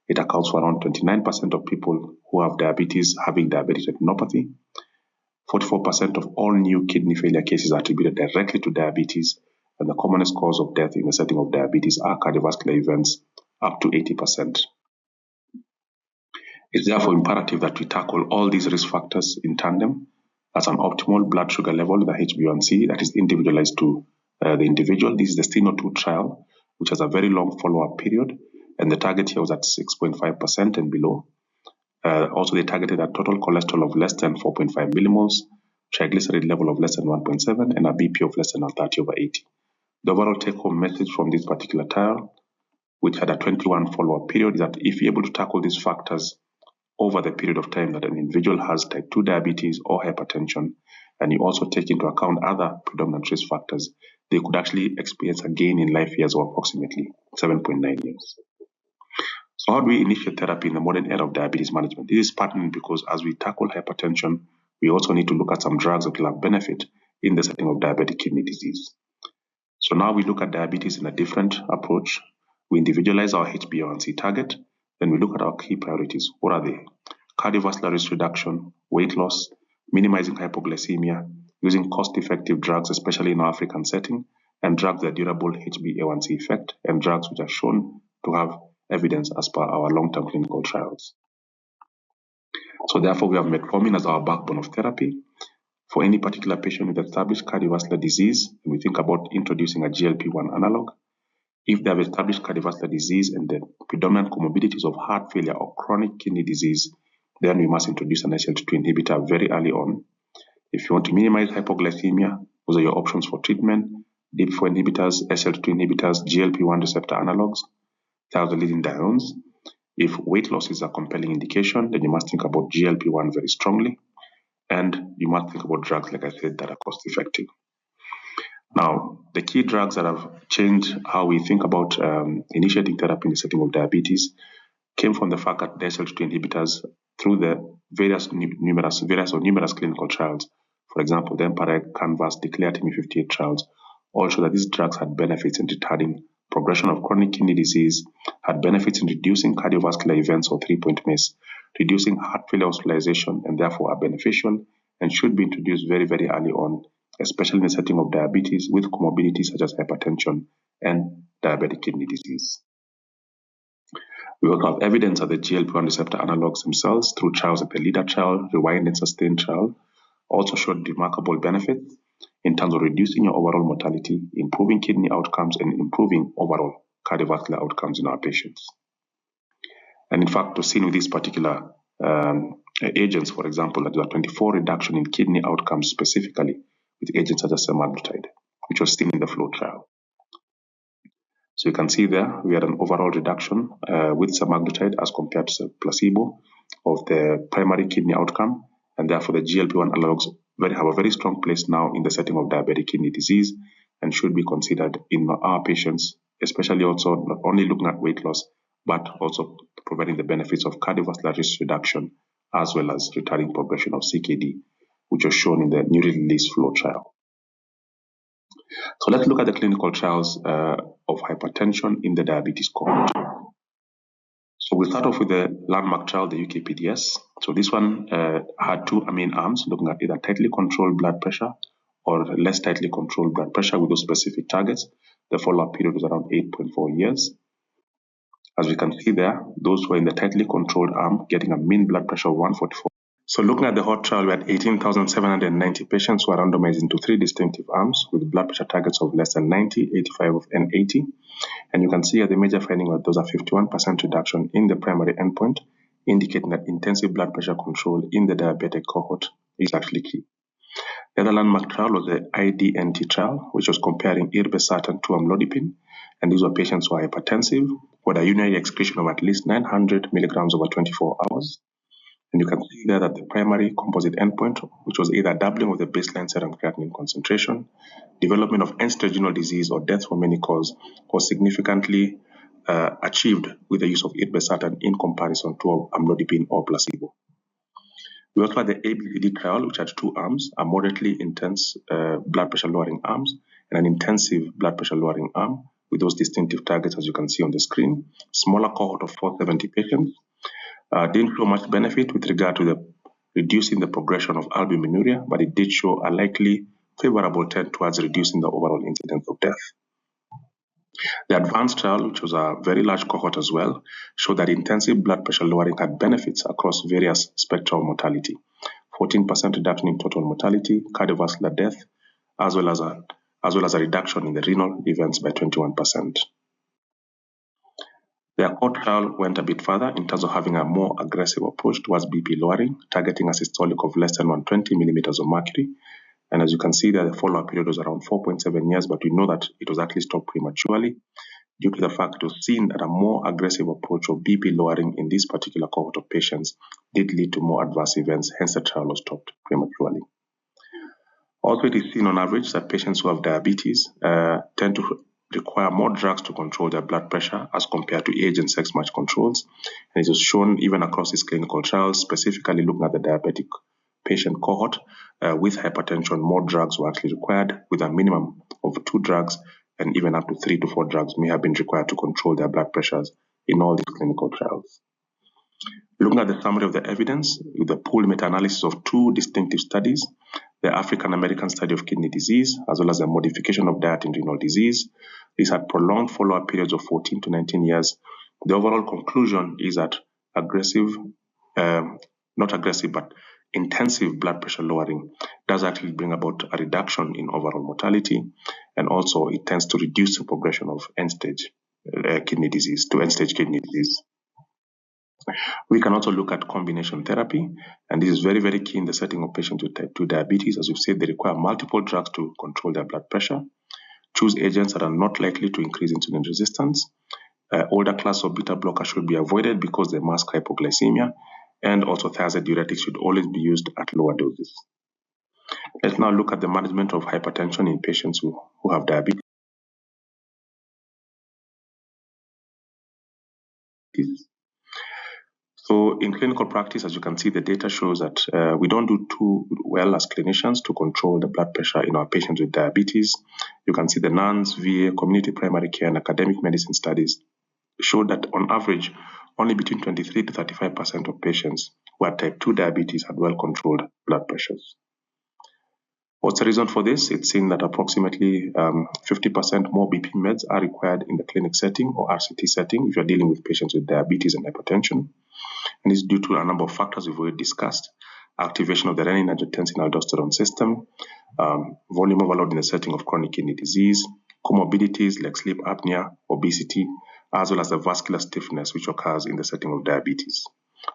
It accounts for around 29% of people who have diabetes having diabetic retinopathy. 44% of all new kidney failure cases are attributed directly to diabetes, and the commonest cause of death in the setting of diabetes are cardiovascular events, up to 80%. It's therefore imperative that we tackle all these risk factors in tandem. As an optimal blood sugar level, the HbA1c, that is individualized to the individual. This is the STENO2 trial, which has a very long follow-up period, and the target here was at 6.5% and below. Also, they targeted a total cholesterol of less than 4.5 millimoles, triglyceride level of less than 1.7, and a BP of less than 30/80. The overall take-home message from this particular trial, which had a 21 follow-up period, is that if you're able to tackle these factors over the period of time that an individual has type 2 diabetes or hypertension, and you also take into account other predominant risk factors, they could actually experience a gain in life years of approximately 7.9 years. So how do we initiate therapy in the modern era of diabetes management? This is pertinent because as we tackle hypertension, we also need to look at some drugs that will have benefit in the setting of diabetic kidney disease. So now we look at diabetes in a different approach. We individualize our HbA1c target, then we look at our key priorities. What are they? Cardiovascular risk reduction, weight loss, minimizing hypoglycemia, using cost-effective drugs, especially in our African setting, and drugs that are durable HbA1c effect, and drugs which are shown to have evidence as per our long-term clinical trials. So therefore, we have metformin as our backbone of therapy. For any particular patient with established cardiovascular disease, we think about introducing a GLP-1 analog. If they have established cardiovascular disease and the predominant comorbidities of heart failure or chronic kidney disease, then we must introduce an SGLT2 inhibitor very early on. If you want to minimize hypoglycemia, those are your options for treatment. DIP4 inhibitors, SGLT2 inhibitors, GLP-1 receptor analogs, thiazolidinediones. If weight loss is a compelling indication, then you must think about GLP-1 very strongly. And you must think about drugs, like I said, that are cost-effective. Now, the key drugs that have changed how we think about initiating therapy in the setting of diabetes came from the fact that the SGLT2 inhibitors, through the numerous clinical trials, for example, the EMPA-REG, CANVAS, DECLARE, TIMI58 trials, all show that these drugs had benefits in retarding progression of chronic kidney disease, had benefits in reducing cardiovascular events or 3-point MACE, reducing heart failure hospitalization, and therefore are beneficial and should be introduced very, very early on, especially in the setting of diabetes with comorbidities such as hypertension and diabetic kidney disease. We also have evidence that the GLP-1 receptor analogs themselves, through trials like the LEADER trial, REWIND and SUSTAIN trial, also showed remarkable benefits in terms of reducing your overall mortality, improving kidney outcomes, and improving overall cardiovascular outcomes in our patients. And in fact, was seen with these particular agents, for example, that there was a 24 reduction in kidney outcomes specifically with agents such as semaglutide, which was seen in the FLOW trial. So you can see there, we had an overall reduction with semaglutide as compared to placebo of the primary kidney outcome, and therefore the GLP-1 analogs have a very strong place now in the setting of diabetic kidney disease and should be considered in our patients, especially also not only looking at weight loss, but also providing the benefits of cardiovascular risk reduction as well as retarding progression of CKD, which was shown in the newly released FLOW trial. So let's look at the clinical trials of hypertension in the diabetes cohort. So we'll start off with the landmark trial, the UKPDS. So this one had two main arms, looking at either tightly controlled blood pressure or less tightly controlled blood pressure with those specific targets. The follow-up period was around 8.4 years. As we can see there, those who were in the tightly controlled arm getting a mean blood pressure of 144. So looking at the HOT trial, we had 18,790 patients who are randomized into three distinctive arms with blood pressure targets of less than 90, 85, and 80. And you can see at the major finding that those are 51% reduction in the primary endpoint, indicating that intensive blood pressure control in the diabetic cohort is actually key. The other landmark trial was the IDNT trial, which was comparing irbesartan to amlodipine. And these were patients who are hypertensive, with a urinary excretion of at least 900 milligrams over 24 hours. And you can see there that the primary composite endpoint, which was either doubling of the baseline serum creatinine concentration, development of end-stage renal disease, or death from any cause, was significantly achieved with the use of irbesartan in comparison to amlodipine or placebo. We also had the ABCD trial, which had two arms, a moderately intense blood pressure lowering arms and an intensive blood pressure lowering arm with those distinctive targets, as you can see on the screen. Smaller cohort of 470 patients. Didn't show much benefit with regard to the reducing the progression of albuminuria, but it did show a likely favorable trend towards reducing the overall incidence of death. The advanced trial, which was a very large cohort as well, showed that intensive blood pressure lowering had benefits across various spectra of mortality. 14% reduction in total mortality, cardiovascular death, as well as a reduction in the renal events by 21%. The ACCORD trial went a bit further in terms of having a more aggressive approach towards BP lowering, targeting a systolic of less than 120 millimeters of mercury. And as you can see there, the follow-up period was around 4.7 years, but we know that it was actually stopped prematurely due to the fact it was seen that a more aggressive approach of BP lowering in this particular cohort of patients did lead to more adverse events, hence the trial was stopped prematurely. Also, it is seen on average that patients who have diabetes tend to require more drugs to control their blood pressure as compared to age and sex match controls. And it is shown even across these clinical trials, specifically looking at the diabetic patient cohort with hypertension, more drugs were actually required, with a minimum of 2 drugs and even up to 3 to 4 drugs may have been required to control their blood pressures in all these clinical trials. Looking at the summary of the evidence with the pooled meta-analysis of 2 distinctive studies, the African American study of kidney disease, as well as the modification of diet in renal disease. These had prolonged follow-up periods of 14 to 19 years. The overall conclusion is that intensive blood pressure lowering does actually bring about a reduction in overall mortality, and also it tends to reduce the progression of end-stage kidney disease to end-stage kidney disease. We can also look at combination therapy, and this is very, very key in the setting of patients with type 2 diabetes. As we've said, they require multiple drugs to control their blood pressure. Choose agents that are not likely to increase insulin resistance. Older class of beta blockers should be avoided because they mask hypoglycemia, and also thiazide diuretics should always be used at lower doses. Let's now look at the management of hypertension in patients who have diabetes. So in clinical practice, as you can see, the data shows that we don't do too well as clinicians to control the blood pressure in our patients with diabetes. You can see the NANS, VA, community primary care, and academic medicine studies show that on average, only between 23 to 35% of patients who had type 2 diabetes had well-controlled blood pressures. What's the reason for this? It's seen that approximately 50% more BP meds are required in the clinic setting or RCT setting if you're dealing with patients with diabetes and hypertension. And it's due to a number of factors we've already discussed: activation of the renin-angiotensin-aldosterone system, volume overload in the setting of chronic kidney disease, comorbidities like sleep apnea, obesity, as well as the vascular stiffness which occurs in the setting of diabetes.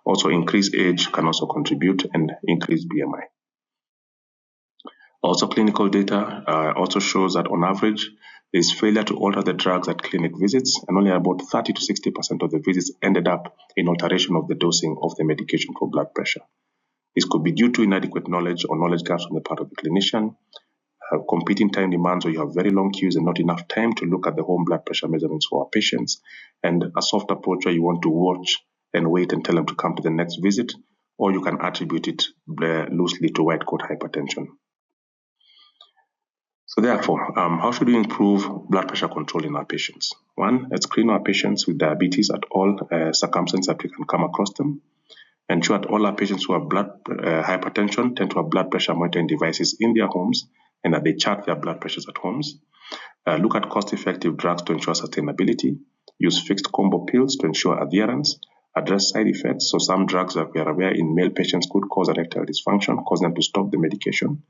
Also, increased age can also contribute and increase BMI. Also, clinical data also shows that on average, there is failure to alter the drugs at clinic visits, and only about 30 to 60% of the visits ended up in alteration of the dosing of the medication for blood pressure. This could be due to inadequate knowledge or knowledge gaps on the part of the clinician, competing time demands where you have very long queues and not enough time to look at the home blood pressure measurements for our patients, and a soft approach where you want to watch and wait and tell them to come to the next visit, or you can attribute it loosely to white coat hypertension. So therefore, how should we improve blood pressure control in our patients? One, let's screen our patients with diabetes at all circumstances that we can come across them. Ensure that all our patients who have hypertension tend to have blood pressure monitoring devices in their homes and that they chart their blood pressures at homes. Look at cost-effective drugs to ensure sustainability. Use fixed combo pills to ensure adherence. Address side effects. So some drugs that we are aware in male patients could cause erectile dysfunction, cause them to stop the medication.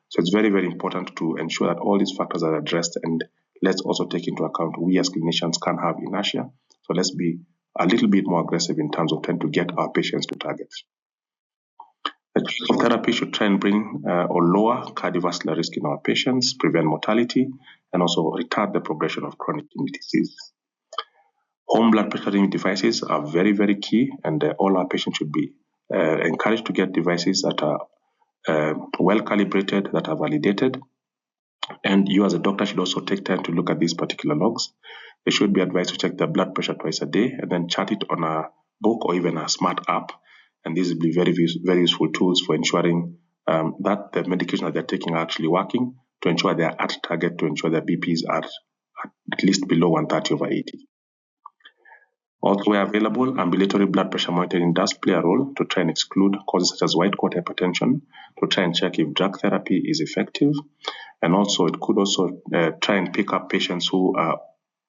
So it's very, very important to ensure that all these factors are addressed, and let's also take into account we as clinicians can have inertia. So let's be a little bit more aggressive in terms of trying to get our patients to targets. The choice of therapy should try and bring or lower cardiovascular risk in our patients, prevent mortality, and also retard the progression of chronic kidney disease. Home blood pressure devices are very, very key, and all our patients should be encouraged to get devices that are well calibrated, that are validated. And you as a doctor should also take time to look at these particular logs. They should be advised to check their blood pressure twice a day and then chart it on a book or even a smart app. And these will be very, very useful tools for ensuring that the medication that they're taking are actually working, to ensure they are at target, to ensure their BPs are at least below 130/80. Also, where available, ambulatory blood pressure monitoring does play a role to try and exclude causes such as white coat hypertension, to try and check if drug therapy is effective. And also, it could also try and pick up patients who are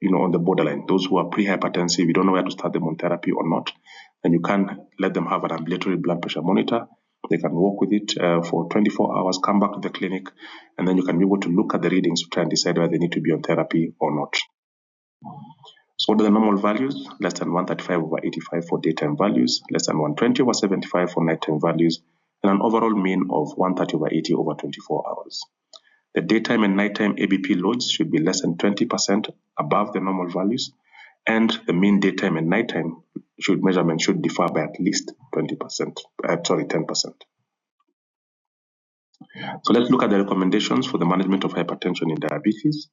on the borderline, those who are pre-hypertensive, you don't know where to start them on therapy or not, and you can let them have an ambulatory blood pressure monitor. They can walk with it for 24 hours, come back to the clinic, and then you can be able to look at the readings to try and decide whether they need to be on therapy or not. So what are the normal values? Less than 135/85 for daytime values, less than 120/75 for nighttime values, and an overall mean of 130/80 over 24 hours. The daytime and nighttime ABP loads should be less than 20% above the normal values, and the mean daytime and nighttime measurement should differ by at least 10%. So let's look at the recommendations for the management of hypertension in diabetes.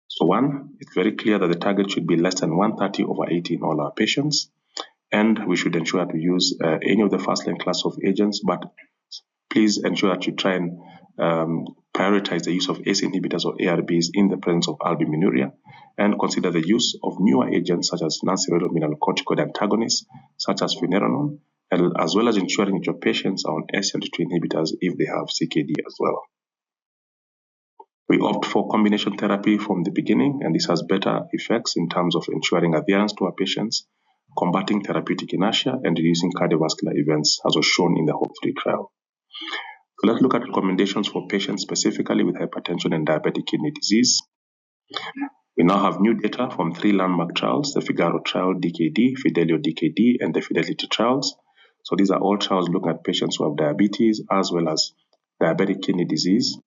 So one, it's very clear that the target should be less than 130/80 in all our patients, and we should ensure that we use any of the first-line class of agents, but please ensure that you try and prioritize the use of ACE inhibitors or ARBs in the presence of albuminuria, and consider the use of newer agents such as non-steroidal mineralocorticoid antagonists, such as finerenone, as well as ensuring that your patients are on SGLT2 inhibitors if they have CKD as well. We opt for combination therapy from the beginning, and this has better effects in terms of ensuring adherence to our patients, combating therapeutic inertia, and reducing cardiovascular events, as was shown in the HOPE-3 trial. So let's look at recommendations for patients specifically with hypertension and diabetic kidney disease. We now have new data from 3 landmark trials, the Figaro trial, DKD, Fidelio DKD, and the Fidelity trials. So these are all trials looking at patients who have diabetes as well as diabetic kidney disease.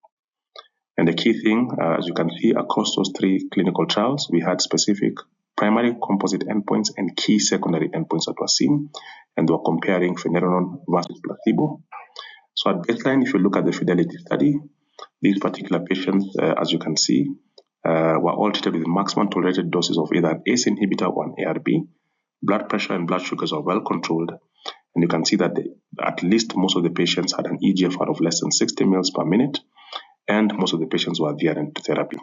And the key thing, as you can see across those 3 clinical trials, we had specific primary composite endpoints and key secondary endpoints that were seen, and they were comparing finerenone versus placebo. So at baseline, if you look at the Fidelity study, these particular patients, as you can see, were all treated with maximum tolerated doses of either an ACE inhibitor or an ARB. Blood pressure and blood sugars are well controlled, and you can see that at least most of the patients had an eGFR of less than 60 mL per minute, and most of the patients were adherent to therapy.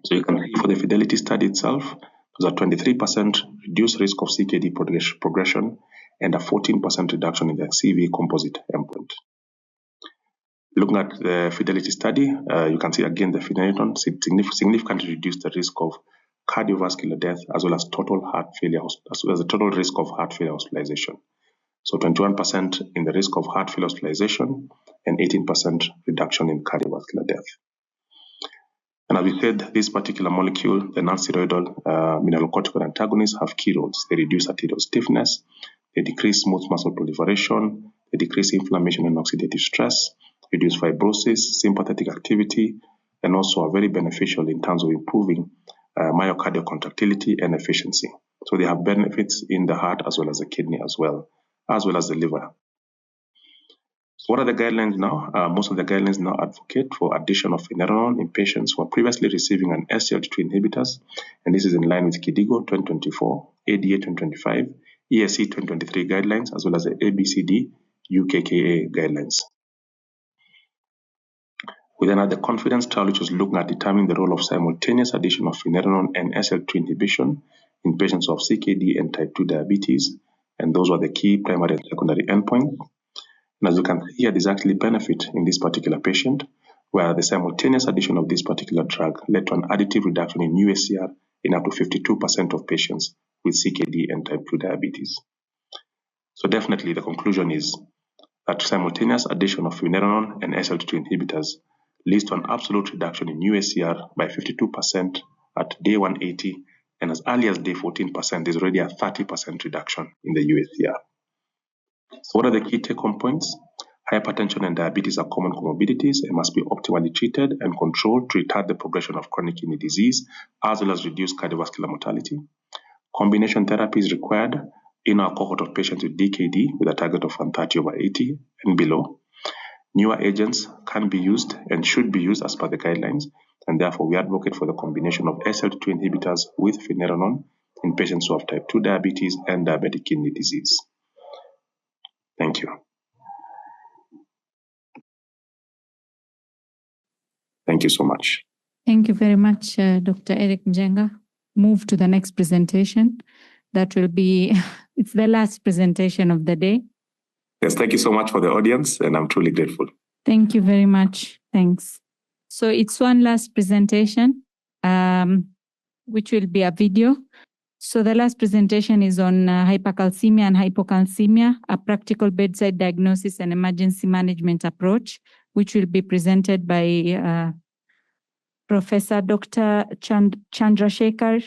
So you can see for the Fidelity study itself, there's a 23% reduced risk of CKD progression and a 14% reduction in the CV composite endpoint. Looking at the Fidelity study, you can see again the finerenone significantly reduced the risk of cardiovascular death as well as total heart failure, as well as the total risk of heart failure hospitalization. So 21% in the risk of heart failure hospitalization and 18% reduction in cardiovascular death. And as we said, this particular molecule, the non-steroidal mineralocorticoid antagonists, have key roles. They reduce arterial stiffness, they decrease smooth muscle proliferation, they decrease inflammation and oxidative stress, reduce fibrosis, sympathetic activity, and also are very beneficial in terms of improving myocardial contractility and efficiency. So they have benefits in the heart as well as the kidney as well as the liver. So what are the guidelines now? Most of the guidelines now advocate for addition of finerenone in patients who are previously receiving an SGLT2 inhibitors, and this is in line with KDIGO 2024, ADA 2025, ESC 2023 guidelines, as well as the ABCD UKKA guidelines. We then had the confidence trial, which was looking at determining the role of simultaneous addition of finerenone and SGLT2 inhibition in patients of CKD and type 2 diabetes, and those were the key primary and secondary endpoints. And as you can see here, there's actually benefit in this particular patient, where the simultaneous addition of this particular drug led to an additive reduction in UACR in up to 52% of patients with CKD and type 2 diabetes. So definitely the conclusion is that simultaneous addition of finerenone and SGLT2 inhibitors leads to an absolute reduction in UACR by 52% at day 180, and as early as day 14%, there's already a 30% reduction in the UACR. So what are the key take-home points? Hypertension and diabetes are common comorbidities and must be optimally treated and controlled to retard the progression of chronic kidney disease, as well as reduce cardiovascular mortality. Combination therapy is required in our cohort of patients with DKD with a target of 130/80 and below. Newer agents can be used and should be used as per the guidelines, and therefore we advocate for the combination of SGLT2 inhibitors with finerenone in patients who have type 2 diabetes and diabetic kidney disease. Thank you. Thank you so much. Thank you very much, Dr. Eric Njenga. Move to the next presentation. That will be, it's the last presentation of the day. Yes, thank you so much for the audience, and I'm truly grateful. Thank you very much. Thanks. So it's one last presentation, which will be a video. So the last presentation is on hypercalcemia and hypocalcemia, a practical bedside diagnosis and emergency management approach, which will be presented by Professor Dr. Chandrasekhar,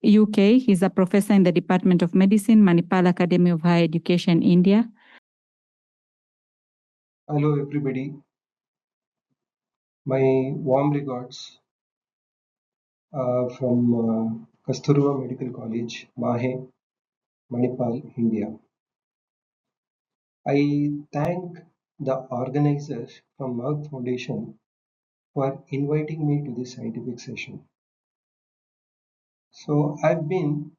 UK. He's a professor in the Department of Medicine, Manipal Academy of Higher Education, India. Hello, everybody. My warm regards from Kasturba Medical College, Mahe, Manipal, India. I thank the organizers from Merck Foundation for inviting me to this scientific session. So I've been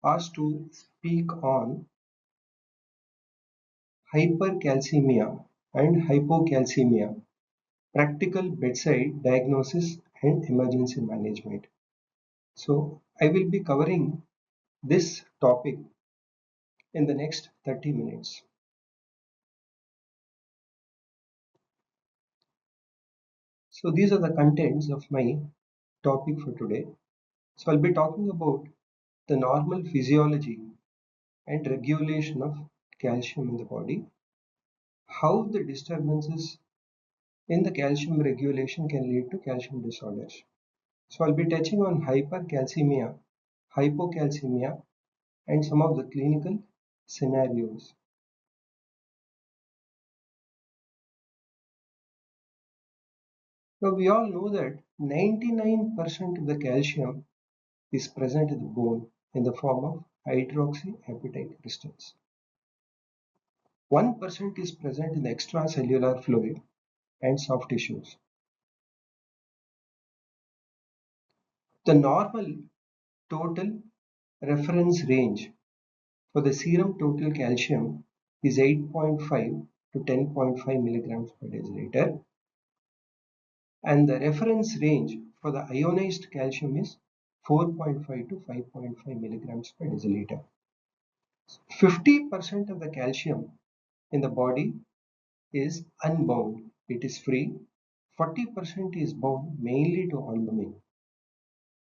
asked to speak on hypercalcemia and hypocalcemia, practical bedside diagnosis and emergency management. So I will be covering this topic in the next 30 minutes. So these are the contents of my topic for today. So I'll be talking about the normal physiology and regulation of calcium in the body, how the disturbances in the calcium regulation can lead to calcium disorders. So I'll be touching on hypercalcemia, hypocalcemia, and some of the clinical scenarios. Now we all know that 99% of the calcium is present in the bone in the form of hydroxyapatite crystals. 1% is present in the extracellular fluid and soft tissues. The normal total reference range for the serum total calcium is 8.5 to 10.5 milligrams per deciliter, and the reference range for the ionized calcium is 4.5 to 5.5 milligrams per deciliter. 50% of the calcium in the body is unbound, it is free. 40% is bound mainly to albumin,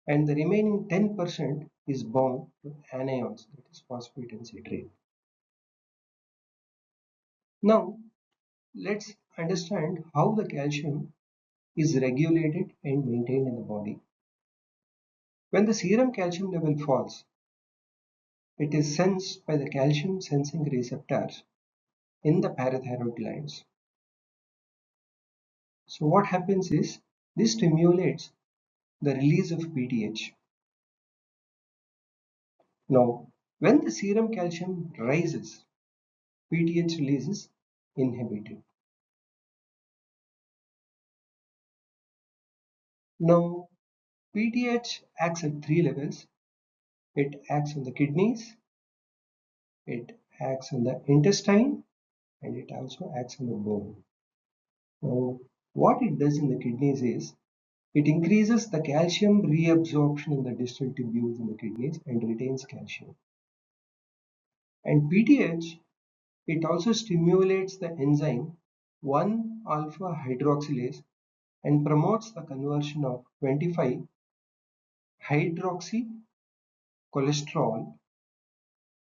and the remaining 10% is bound to anions, that is phosphate and citrate. Now let's understand how the calcium is regulated and maintained in the body. When the serum calcium level falls, it is sensed by the calcium sensing receptors in the parathyroid glands. So what happens is this stimulates the release of PTH. Now, when the serum calcium rises, PTH release is inhibited. Now, PTH acts at three levels. It acts on the kidneys, it acts on the intestine, and it also acts on the bone. Now, what it does in the kidneys is it increases the calcium reabsorption in the distal tubules in the kidneys and retains calcium. And PTH, it also stimulates the enzyme 1-alpha hydroxylase and promotes the conversion of 25 hydroxy cholesterol,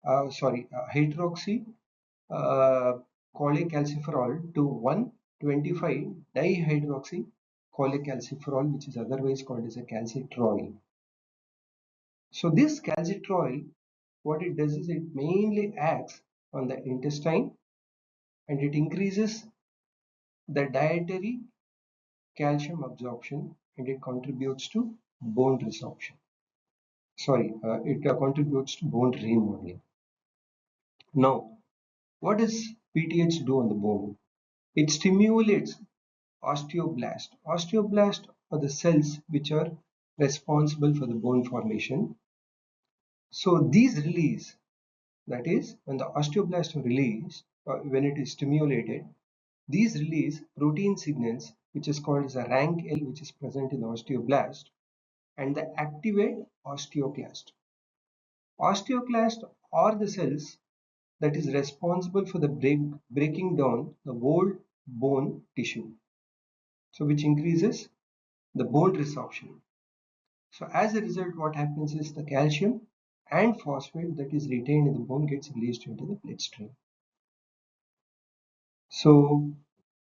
hydroxy cholecalciferol to 1,25 dihydroxy cholecalciferol, which is otherwise called as a calcitriol. So this calcitriol, what it does is it mainly acts on the intestine and it increases the dietary calcium absorption and it contributes to bone resorption. It contributes to bone remodeling. Now, what does PTH do on the bone? It stimulates osteoblast. Osteoblast are the cells which are responsible for the bone formation. So these release, that is, when the osteoblast are released, when it is stimulated, these release protein signals, which is called as a rank L, which is present in the osteoblast, and the activate osteoclast. Osteoclast are the cells that is responsible for the breaking down the old bone tissue, so which increases the bone resorption. So as a result, what happens is the calcium and phosphate that is retained in the bone gets released into the bloodstream. So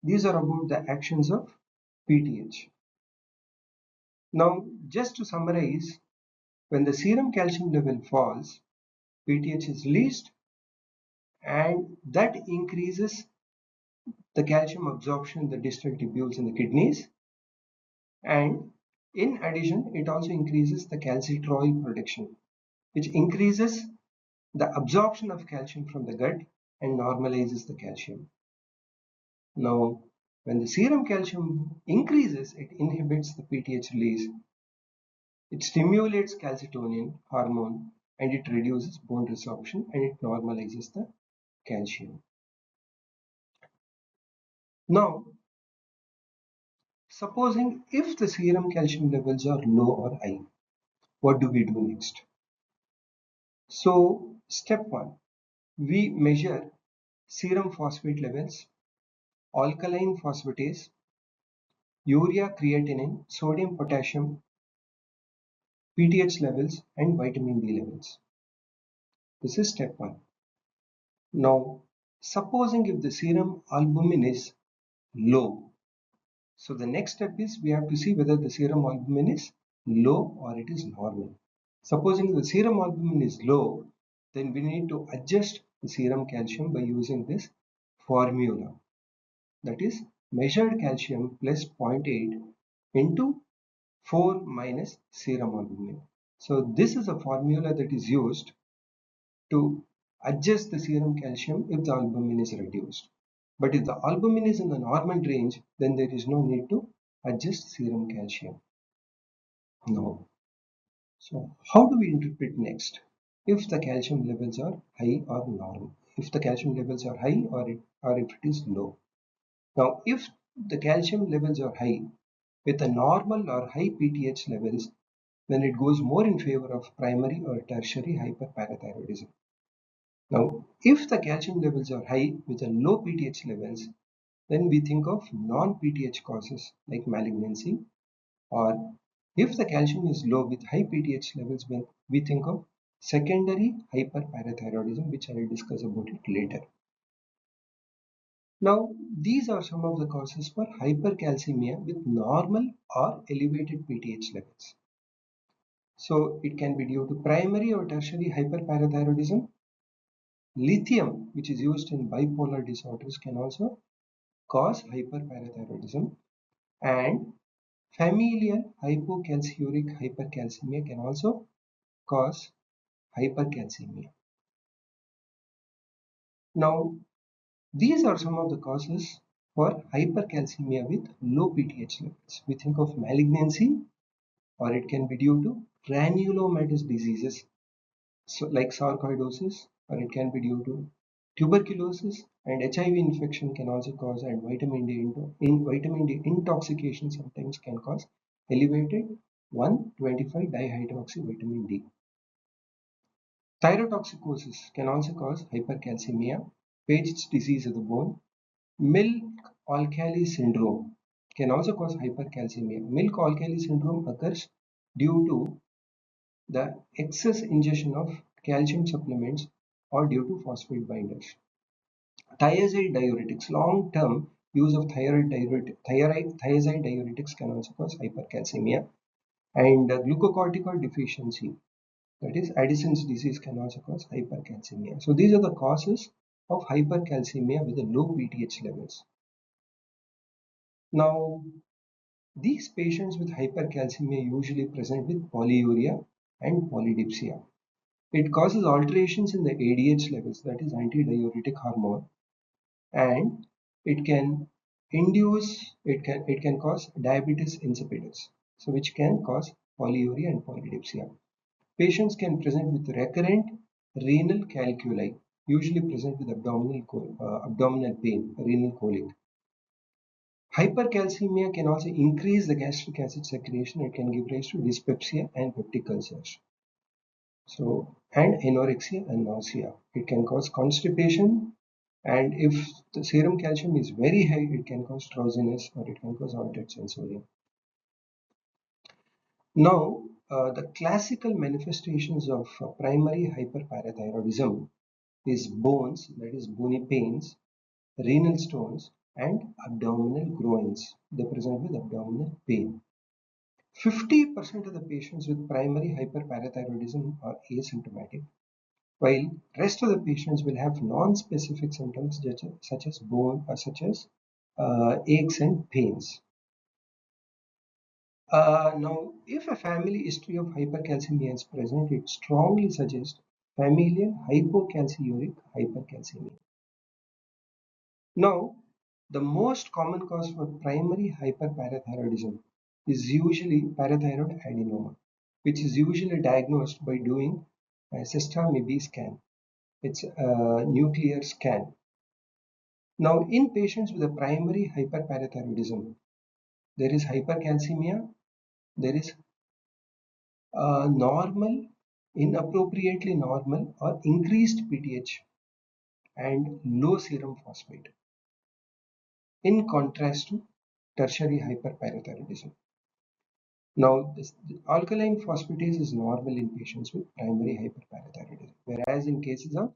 these are about the actions of PTH. Now, just to summarize, when the serum calcium level falls, PTH is released and that increases the calcium absorption in the distal tubules in the kidneys, and in addition it also increases the calcitriol production, which increases the absorption of calcium from the gut and normalizes the calcium. Now, when the serum calcium increases, it inhibits the PTH release. It stimulates calcitonin hormone and it reduces bone resorption and it normalizes the calcium. Now, supposing if the serum calcium levels are low or high, what do we do next? So, step 1, we measure serum phosphate levels, alkaline phosphatase, urea creatinine, sodium potassium, PTH levels, and vitamin D levels. This is step 1. Now, supposing if the serum albumin is low, so the next step is we have to see whether the serum albumin is low or it is normal. Supposing the serum albumin is low, then we need to adjust the serum calcium by using this formula. That is measured calcium plus 0.8 into 4 minus serum albumin. So this is a formula that is used to adjust the serum calcium if the albumin is reduced. But if the albumin is in the normal range, then there is no need to adjust serum calcium. No. So how do we interpret next? If the calcium levels are high or normal. If the calcium levels are high or if it is low. Now, if the calcium levels are high with a normal or high PTH levels, then it goes more in favor of primary or tertiary hyperparathyroidism. Now, if the calcium levels are high with a low PTH levels, then we think of non-PTH causes like malignancy, or if the calcium is low with high PTH levels, we think of secondary hyperparathyroidism, which I will discuss about it later. Now, these are some of the causes for hypercalcemia with normal or elevated PTH levels. So, it can be due to primary or tertiary hyperparathyroidism. Lithium, which is used in bipolar disorders, can also cause hyperparathyroidism, and familial hypocalciuric hypercalcemia can also cause hypercalcemia. Now, these are some of the causes for hypercalcemia with low PTH levels. We think of malignancy, or it can be due to granulomatous diseases so like sarcoidosis, or it can be due to tuberculosis, and HIV infection can also cause, and vitamin D intoxication sometimes can cause elevated 1,25 dihydroxyvitamin D. Thyrotoxicosis can also cause hypercalcemia. Paget's disease of the bone. Milk alkali syndrome can also cause hypercalcemia. Milk alkali syndrome occurs due to the excess ingestion of calcium supplements or due to phosphate binders. Thiazide diuretics, long-term use of thiazide diuretics can also cause hypercalcemia, and glucocorticoid deficiency, that is Addison's disease, can also cause hypercalcemia. So these are the causes of hypercalcemia with the low PTH levels. Now, these patients with hypercalcemia usually present with polyuria and polydipsia. It causes alterations in the ADH levels, that is antidiuretic hormone, and it can cause diabetes insipidus, so which can cause polyuria and polydipsia. Patients can present with recurrent renal calculi, usually present with abdominal pain, renal colic. Hypercalcemia can also increase the gastric acid secretion. It can give rise to dyspepsia and peptic ulcers. So, and anorexia and nausea. It can cause constipation, and if the serum calcium is very high, it can cause drowsiness, or it can cause altered sensorium. Now, the classical manifestations of primary hyperparathyroidism is bones, that is bony pains, renal stones, and abdominal groins. They present with abdominal pain. 50% of the patients with primary hyperparathyroidism are asymptomatic, while rest of the patients will have non-specific symptoms such as aches and pains. Now, if a family history of hypercalcemia is present, it strongly suggests familial hypocalciuric hypercalcemia. Now, the most common cause for primary hyperparathyroidism is usually parathyroid adenoma, which is usually diagnosed by doing a sestamib scan. It's a nuclear scan. Now, in patients with a primary hyperparathyroidism, there is hypercalcemia, there is normal, inappropriately normal, or increased PTH, and low serum phosphate, in contrast to tertiary hyperparathyroidism. Now, the alkaline phosphatase is normal in patients with primary hyperparathyroidism, whereas in cases of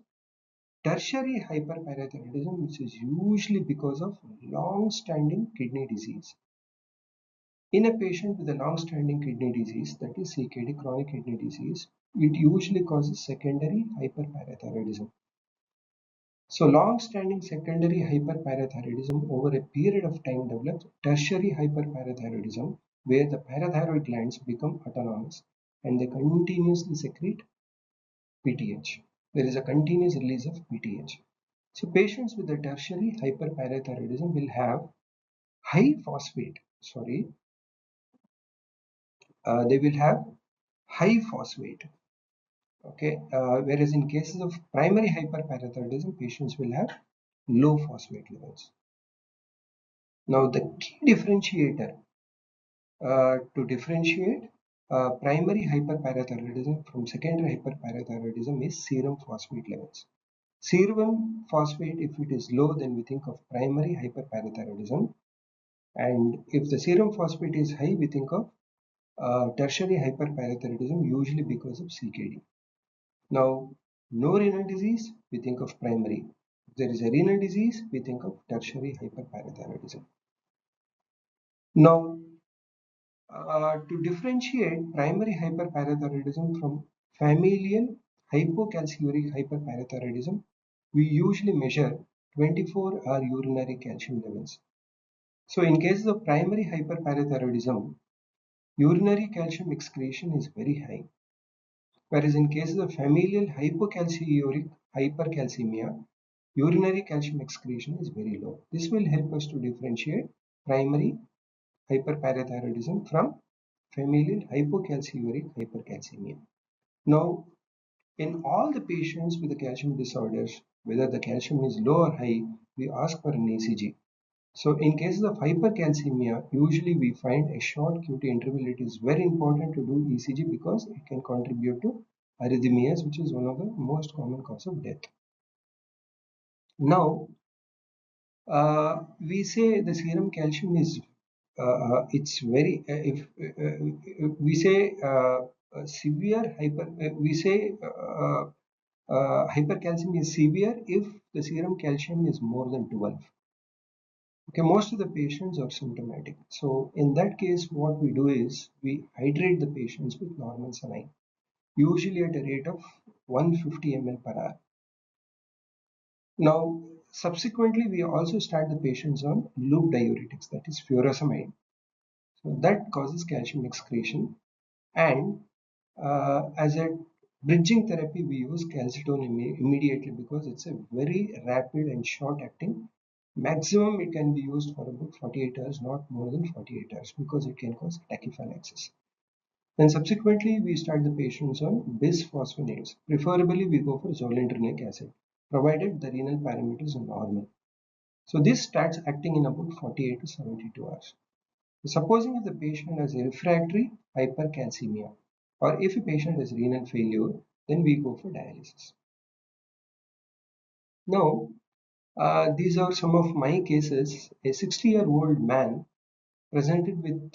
tertiary hyperparathyroidism, which is usually because of long-standing kidney disease. In a patient with a long-standing kidney disease, that is CKD, chronic kidney disease, it usually causes secondary hyperparathyroidism. So long-standing secondary hyperparathyroidism over a period of time develops tertiary hyperparathyroidism, where the parathyroid glands become autonomous and they continuously secrete PTH. There is a continuous release of PTH. So patients with the tertiary hyperparathyroidism will have high phosphate, they will have high phosphate. Okay, whereas in cases of primary hyperparathyroidism, patients will have low phosphate levels. Now, the key differentiator to differentiate primary hyperparathyroidism from secondary hyperparathyroidism is serum phosphate levels. Serum phosphate, if it is low, then we think of primary hyperparathyroidism, and if the serum phosphate is high, we think of tertiary hyperparathyroidism, usually because of CKD. Now, no renal disease, we think of primary. there is a renal disease, we think of tertiary hyperparathyroidism. Now, to differentiate primary hyperparathyroidism from familial hypocalciuric hyperparathyroidism, we usually measure 24-hour urinary calcium levels. So in cases of primary hyperparathyroidism, urinary calcium excretion is very high, whereas in cases of familial hypocalciuric hypercalcemia, urinary calcium excretion is very low. This will help us to differentiate primary hyperparathyroidism from familial hypocalciuric hypercalcemia. Now, in all the patients with the calcium disorders, whether the calcium is low or high, we ask for an ECG. So in cases of hypercalcemia, usually we find a short QT interval. It is very important to do ECG because it can contribute to arrhythmias, which is one of the most common cause of death. Now, we say the serum calcium is it's very if we say severe hyper we say hypercalcemia is severe if the serum calcium is more than 12. Okay, most of the patients are symptomatic. So in that case, what we do is we hydrate the patients with normal saline, usually at a rate of 150 ml per hour. Now, subsequently, we also start the patients on loop diuretics, that is furosemide. So that causes calcium excretion, and as a bridging therapy, we use calcitone immediately because it's a very rapid and short acting. Maximum it can be used for about 48 hours, not more than 48 hours, because it can cause tachyphylaxis. Then subsequently, we start the patients on bisphosphonates. Preferably, we go for zoledronic acid, provided the renal parameters are normal. So this starts acting in about 48 to 72 hours. Supposing if the patient has a refractory hypercalcemia, or if a patient has renal failure, then we go for dialysis. Now, these are some of my cases. A 60-year-old man presented with,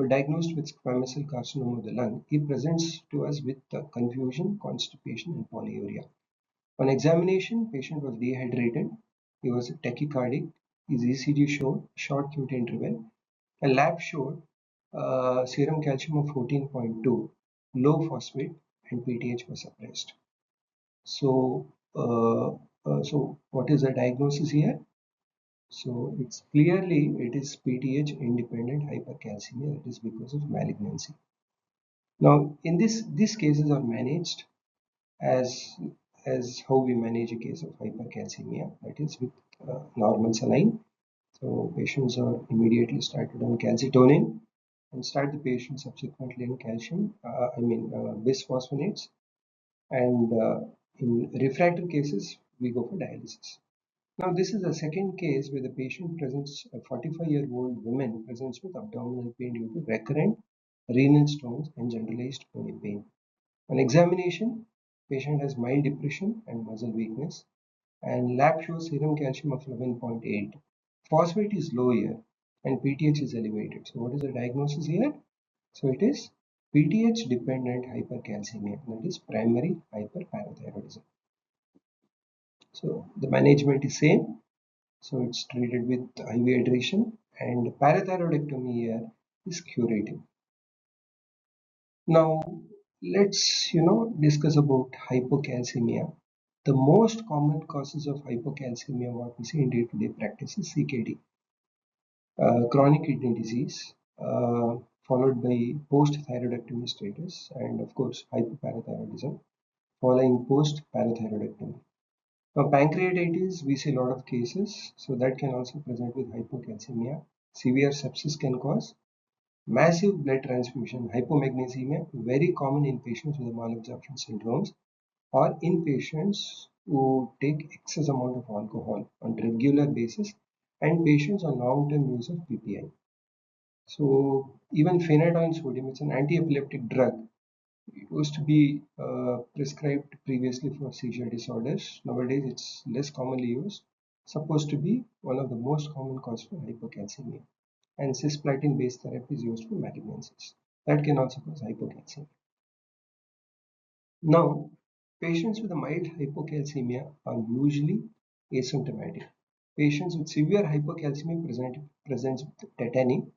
diagnosed with squamous cell carcinoma of the lung. He presents to us with confusion, constipation, and polyuria. On examination, patient was dehydrated. He was tachycardic. His ECG showed short QT interval. A lab showed serum calcium of 14.2, low phosphate, and PTH was suppressed. So, so what is the diagnosis here? So it's clearly it is PTH independent hypercalcemia, that is because of malignancy. Now, in these cases are managed as how we manage a case of hypercalcemia, that is with normal saline. So patients are immediately started on calcitonin and start the patient subsequently on calcium, bisphosphonates, and in refractory cases we go for dialysis. Now this is a second case where the patient presents, a 45-year-old woman presents with abdominal pain due to recurrent renal stones and generalized body pain. On examination, patient has mild depression and muscle weakness, and lab shows serum calcium of 11.8. Phosphate is low here and PTH is elevated. So what is the diagnosis here? So it is PTH dependent hypercalcemia, that is primary hyperparathyroidism. So the management is same. So it's treated with IV hydration, and parathyroidectomy here is curative. Now let's discuss about hypocalcemia. The most common causes of hypocalcemia, what we see in day-to-day practice, is CKD, chronic kidney disease, followed by post-thyroidectomy status, and of course hypoparathyroidism following post-parathyroidectomy. Now, pancreatitis, we see a lot of cases, so that can also present with hypocalcemia. Severe sepsis can cause. Massive blood transfusion, hypomagnesemia, very common in patients with malabsorption syndromes or in patients who take excess amount of alcohol on regular basis and patients on long-term use of PPI. So even phenytoin sodium, it's an anti-epileptic drug. It used to be prescribed previously for seizure disorders. Nowadays, it's less commonly used. Supposed to be one of the most common causes for hypocalcemia. And cisplatin-based therapy is used for malignancies. That can also cause hypocalcemia. Now, Patients with a mild hypocalcemia are usually asymptomatic. Patients with severe hypocalcemia presents with tetany.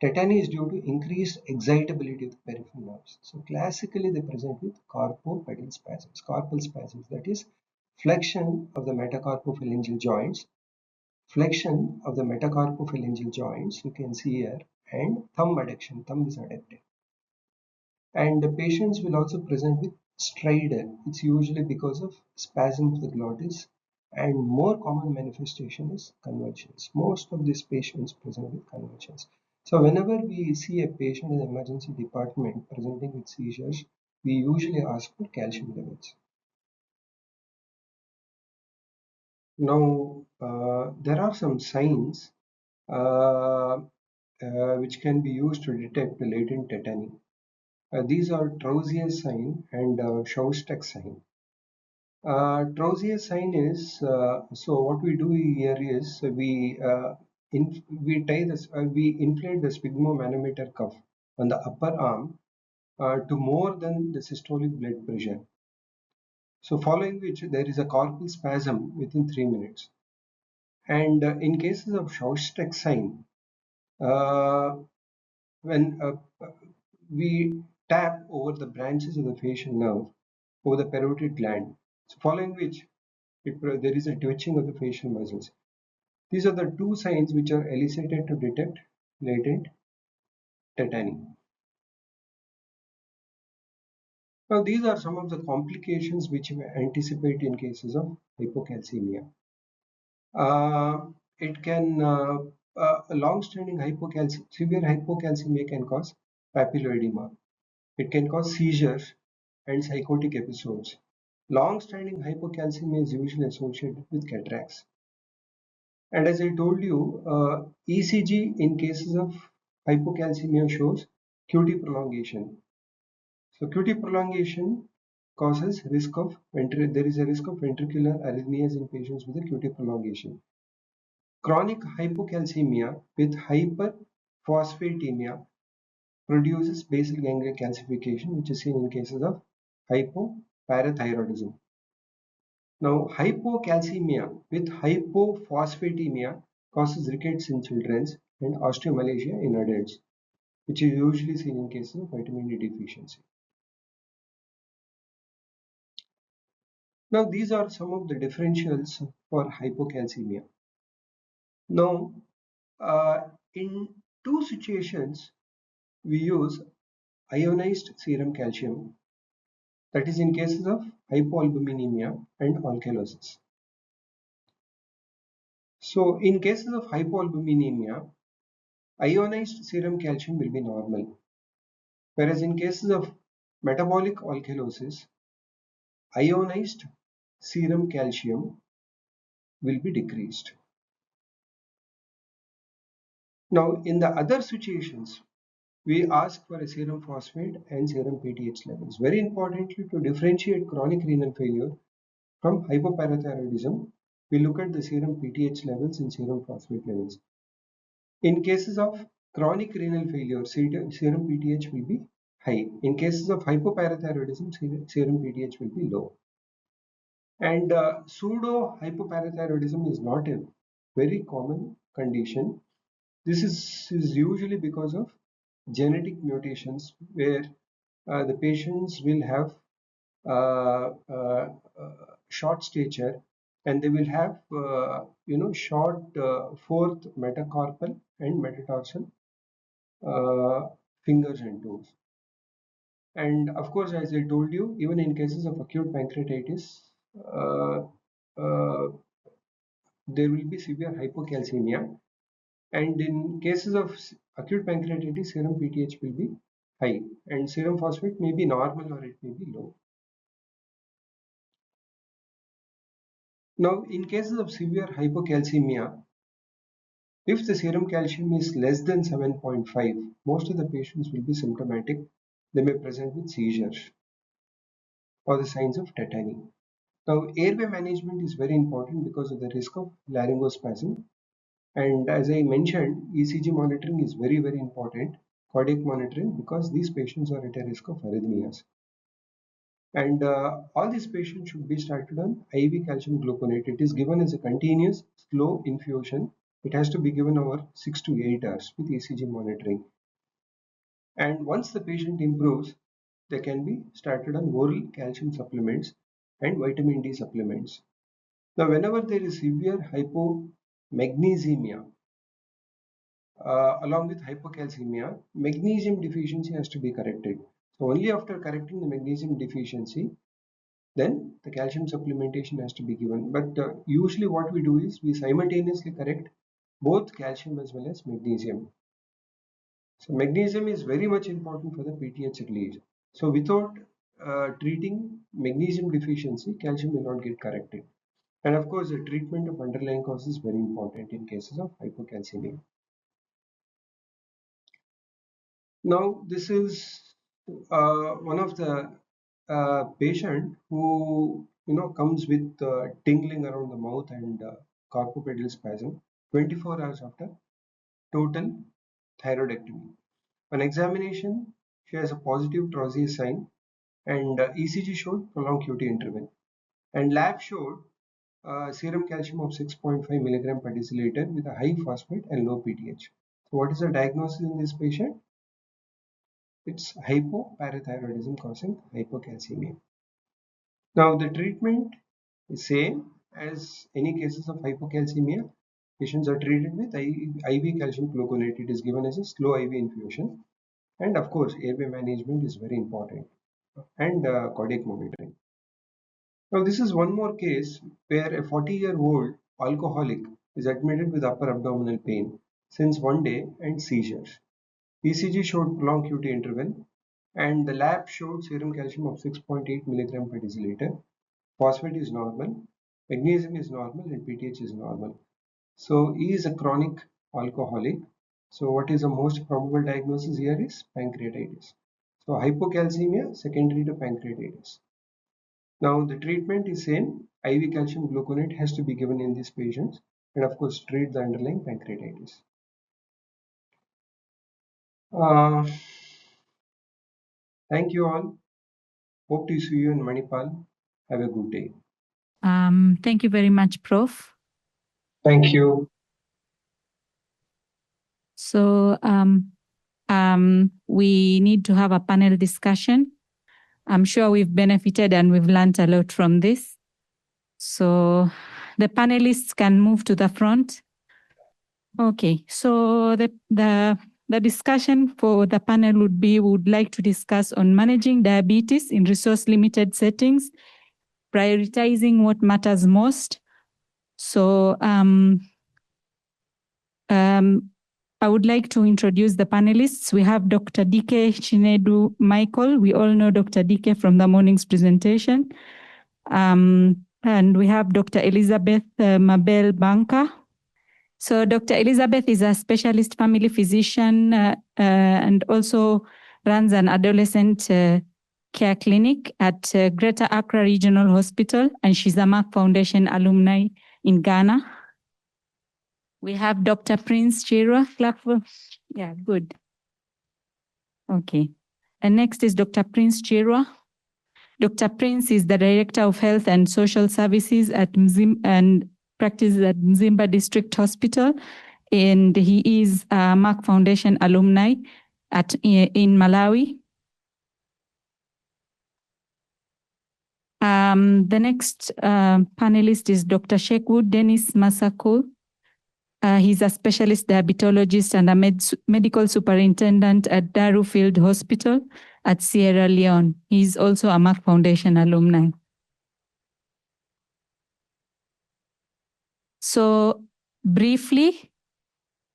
Tetany is due to increased excitability of the peripheral nerves. So classically they present with carpopedal spasms, carpal spasms, that is flexion of the metacarpophalangeal joints, flexion of the metacarpophalangeal joints, you can see here, and thumb adduction, thumb is adducted. And the patients will also present with stridor. It's usually because of spasm of the glottis, and more common manifestation is convulsions. Most of these patients present with convulsions. So whenever we see a patient in the emergency department presenting with seizures, we usually ask for calcium levels. Now, there are some signs which can be used to detect the latent tetany. These are Trousier's sign and Shostak sign. Trousier's sign is, so what we do here is we inflate the sphygmomanometer cuff on the upper arm to more than the systolic blood pressure. So following which there is a carpal spasm within 3 minutes. And in cases of Shostak sign, when we tap over the branches of the facial nerve over the parotid gland, so following which there is a twitching of the facial muscles. These are the two signs which are elicited to detect latent tetany. Now these are some of the complications which we anticipate in cases of hypocalcemia. It can a long-standing severe hypocalcemia can cause papilloedema. It can cause seizures and psychotic episodes. Long-standing hypocalcemia is usually associated with cataracts. And as I told you, ECG in cases of hypocalcemia shows QT prolongation. So QT prolongation causes risk of there is a risk of ventricular arrhythmias in patients with a QT prolongation. Chronic hypocalcemia with hyperphosphatemia produces basal ganglia calcification, which is seen in cases of hypoparathyroidism. Now, hypocalcemia with hypophosphatemia causes rickets in children and osteomalacia in adults, which is usually seen in cases of vitamin D deficiency. Now, these are some of the differentials for hypocalcemia. Now, in two situations, we use ionized serum calcium, that is in cases of hypoalbuminemia and alkalosis. So, in cases of hypoalbuminemia, ionized serum calcium will be normal, whereas in cases of metabolic alkalosis, ionized serum calcium will be decreased. Now, in the other situations, we ask for a serum phosphate and serum PTH levels. Very importantly, to differentiate chronic renal failure from hypoparathyroidism, we look at the serum PTH levels and serum phosphate levels. In cases of chronic renal failure, serum PTH will be high. In cases of hypoparathyroidism, serum PTH will be low. And pseudo hypoparathyroidism is not a very common condition. This is usually because of genetic mutations where the patients will have short stature and they will have short fourth metacarpal and metatarsal fingers and toes. And of course, as I told you, even in cases of acute pancreatitis, there will be severe hypocalcemia. And in cases of acute pancreatitis, serum PTH will be high and serum phosphate may be normal or it may be low. Now, in cases of severe hypocalcemia, if the serum calcium is less than 7.5, most of the patients will be symptomatic. They may present with seizures or the signs of tetany. Now, airway management is very important because of the risk of laryngospasm. And as I mentioned, ECG monitoring is very, very important, cardiac monitoring, because these patients are at a risk of arrhythmias. And all these patients should be started on IV calcium gluconate. It is given as a continuous slow infusion. It has to be given over 6 to 8 hours with ECG monitoring. And once the patient improves, they can be started on oral calcium supplements and vitamin D supplements. Now, whenever there is severe hypomagnesemia along with hypocalcemia, magnesium deficiency has to be corrected. So only after correcting the magnesium deficiency, then the calcium supplementation has to be given. But usually what we do is we simultaneously correct both calcium as well as magnesium. So magnesium is very much important for the PTH release. So without treating magnesium deficiency, calcium will not get corrected. And of course, the treatment of underlying cause is very important in cases of hypocalcemia. Now, this is one of the patient who comes with tingling around the mouth and carpopedal spasm 24 hours after total thyroidectomy. On examination, she has a positive Troisier sign, and ECG showed prolonged QT interval, and lab showed serum calcium of 6.5 milligram per deciliter with a high phosphate and low PTH. So what is the diagnosis in this patient? It's hypoparathyroidism causing hypocalcemia. Now the treatment is same as any cases of hypocalcemia. Patients are treated with IV calcium gluconate. It is given as a slow IV infusion, and of course airway management is very important, and cardiac monitoring. Now this is one more case where a 40-year-old alcoholic is admitted with upper abdominal pain since one day and seizures. ECG showed prolonged QT interval, and the lab showed serum calcium of 6.8 milligram per deciliter. Phosphate is normal, magnesium is normal, and PTH is normal. So he is a chronic alcoholic. So what is the most probable diagnosis here is pancreatitis. So hypocalcemia secondary to pancreatitis. Now the treatment is same. IV calcium gluconate has to be given in these patients, and of course treat the underlying pancreatitis. Thank you all. Hope to see you in Manipal. Have a good day. Thank you very much, Prof. Thank you. So we need to have a panel discussion. I'm sure we've benefited and we've learned a lot from this. So the panelists can move to the front. Okay, so the discussion for the panel would be, we would like to discuss on managing diabetes in resource-limited settings, prioritizing what matters most. So I would like to introduce the panelists. We have Dr. DK Chinedu Michael. We all know Dr. DK from the morning's presentation. And we have Dr. Elizabeth Mabel Banka. So Dr. Elizabeth is a specialist family physician and also runs an adolescent care clinic at Greater Accra Regional Hospital, and she's a Merck Foundation alumni in Ghana. We have Dr. Prince Chirwa. Clap for, yeah, good. Okay. And next is Dr. Prince Chirwa. Dr. Prince is the Director of Health and Social Services at and practices at Mzimba District Hospital. And he is a Merck Foundation alumni in Malawi. The next panelist is Dr. Sheikwood Dennis Masako. He's a specialist diabetologist and a medical superintendent at Daru Field Hospital at Sierra Leone. He's also a Merck Foundation alumni. So briefly,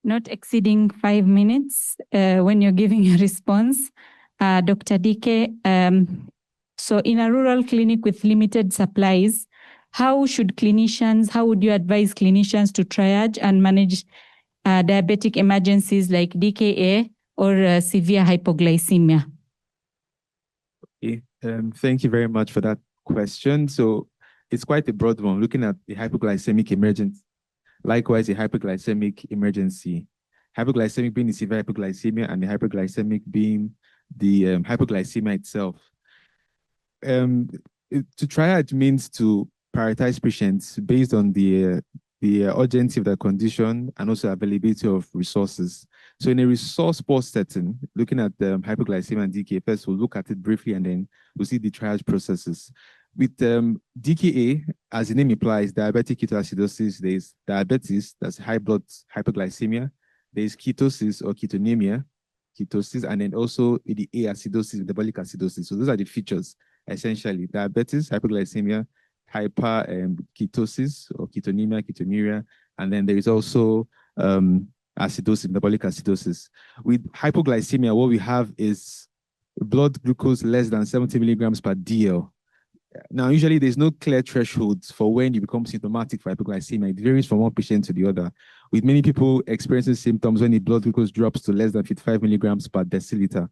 not exceeding 5 minutes when you're giving a response, Dr. DK, so in a rural clinic with limited supplies, how would you advise clinicians to triage and manage diabetic emergencies like DKA or severe hypoglycemia? Okay. Thank you very much for that question. So it's quite a broad one, looking at the hypoglycemic emergency. Likewise, a hypoglycemic emergency. Hypoglycemic being the severe hypoglycemia and the hyperglycemic being the hypoglycemia itself. to triage means to prioritize patients based on the urgency of the condition and also availability of resources. So in a resource-poor setting, looking at hypoglycemia and DKA, first we'll look at it briefly and then we'll see the triage processes. With DKA, as the name implies, diabetic ketoacidosis, there's diabetes, that's high blood hyperglycemia, there's ketosis or ketonemia, ketosis, and then also the acidosis, metabolic acidosis. So those are the features, essentially: diabetes, hyperglycemia, ketosis or ketonemia, ketonuria, and then there is also acidosis, metabolic acidosis. With hypoglycemia, what we have is blood glucose less than 70 milligrams per DL. Now, usually there's no clear threshold for when you become symptomatic for hypoglycemia. It varies from one patient to the other, with many people experiencing symptoms when the blood glucose drops to less than 55 milligrams per deciliter.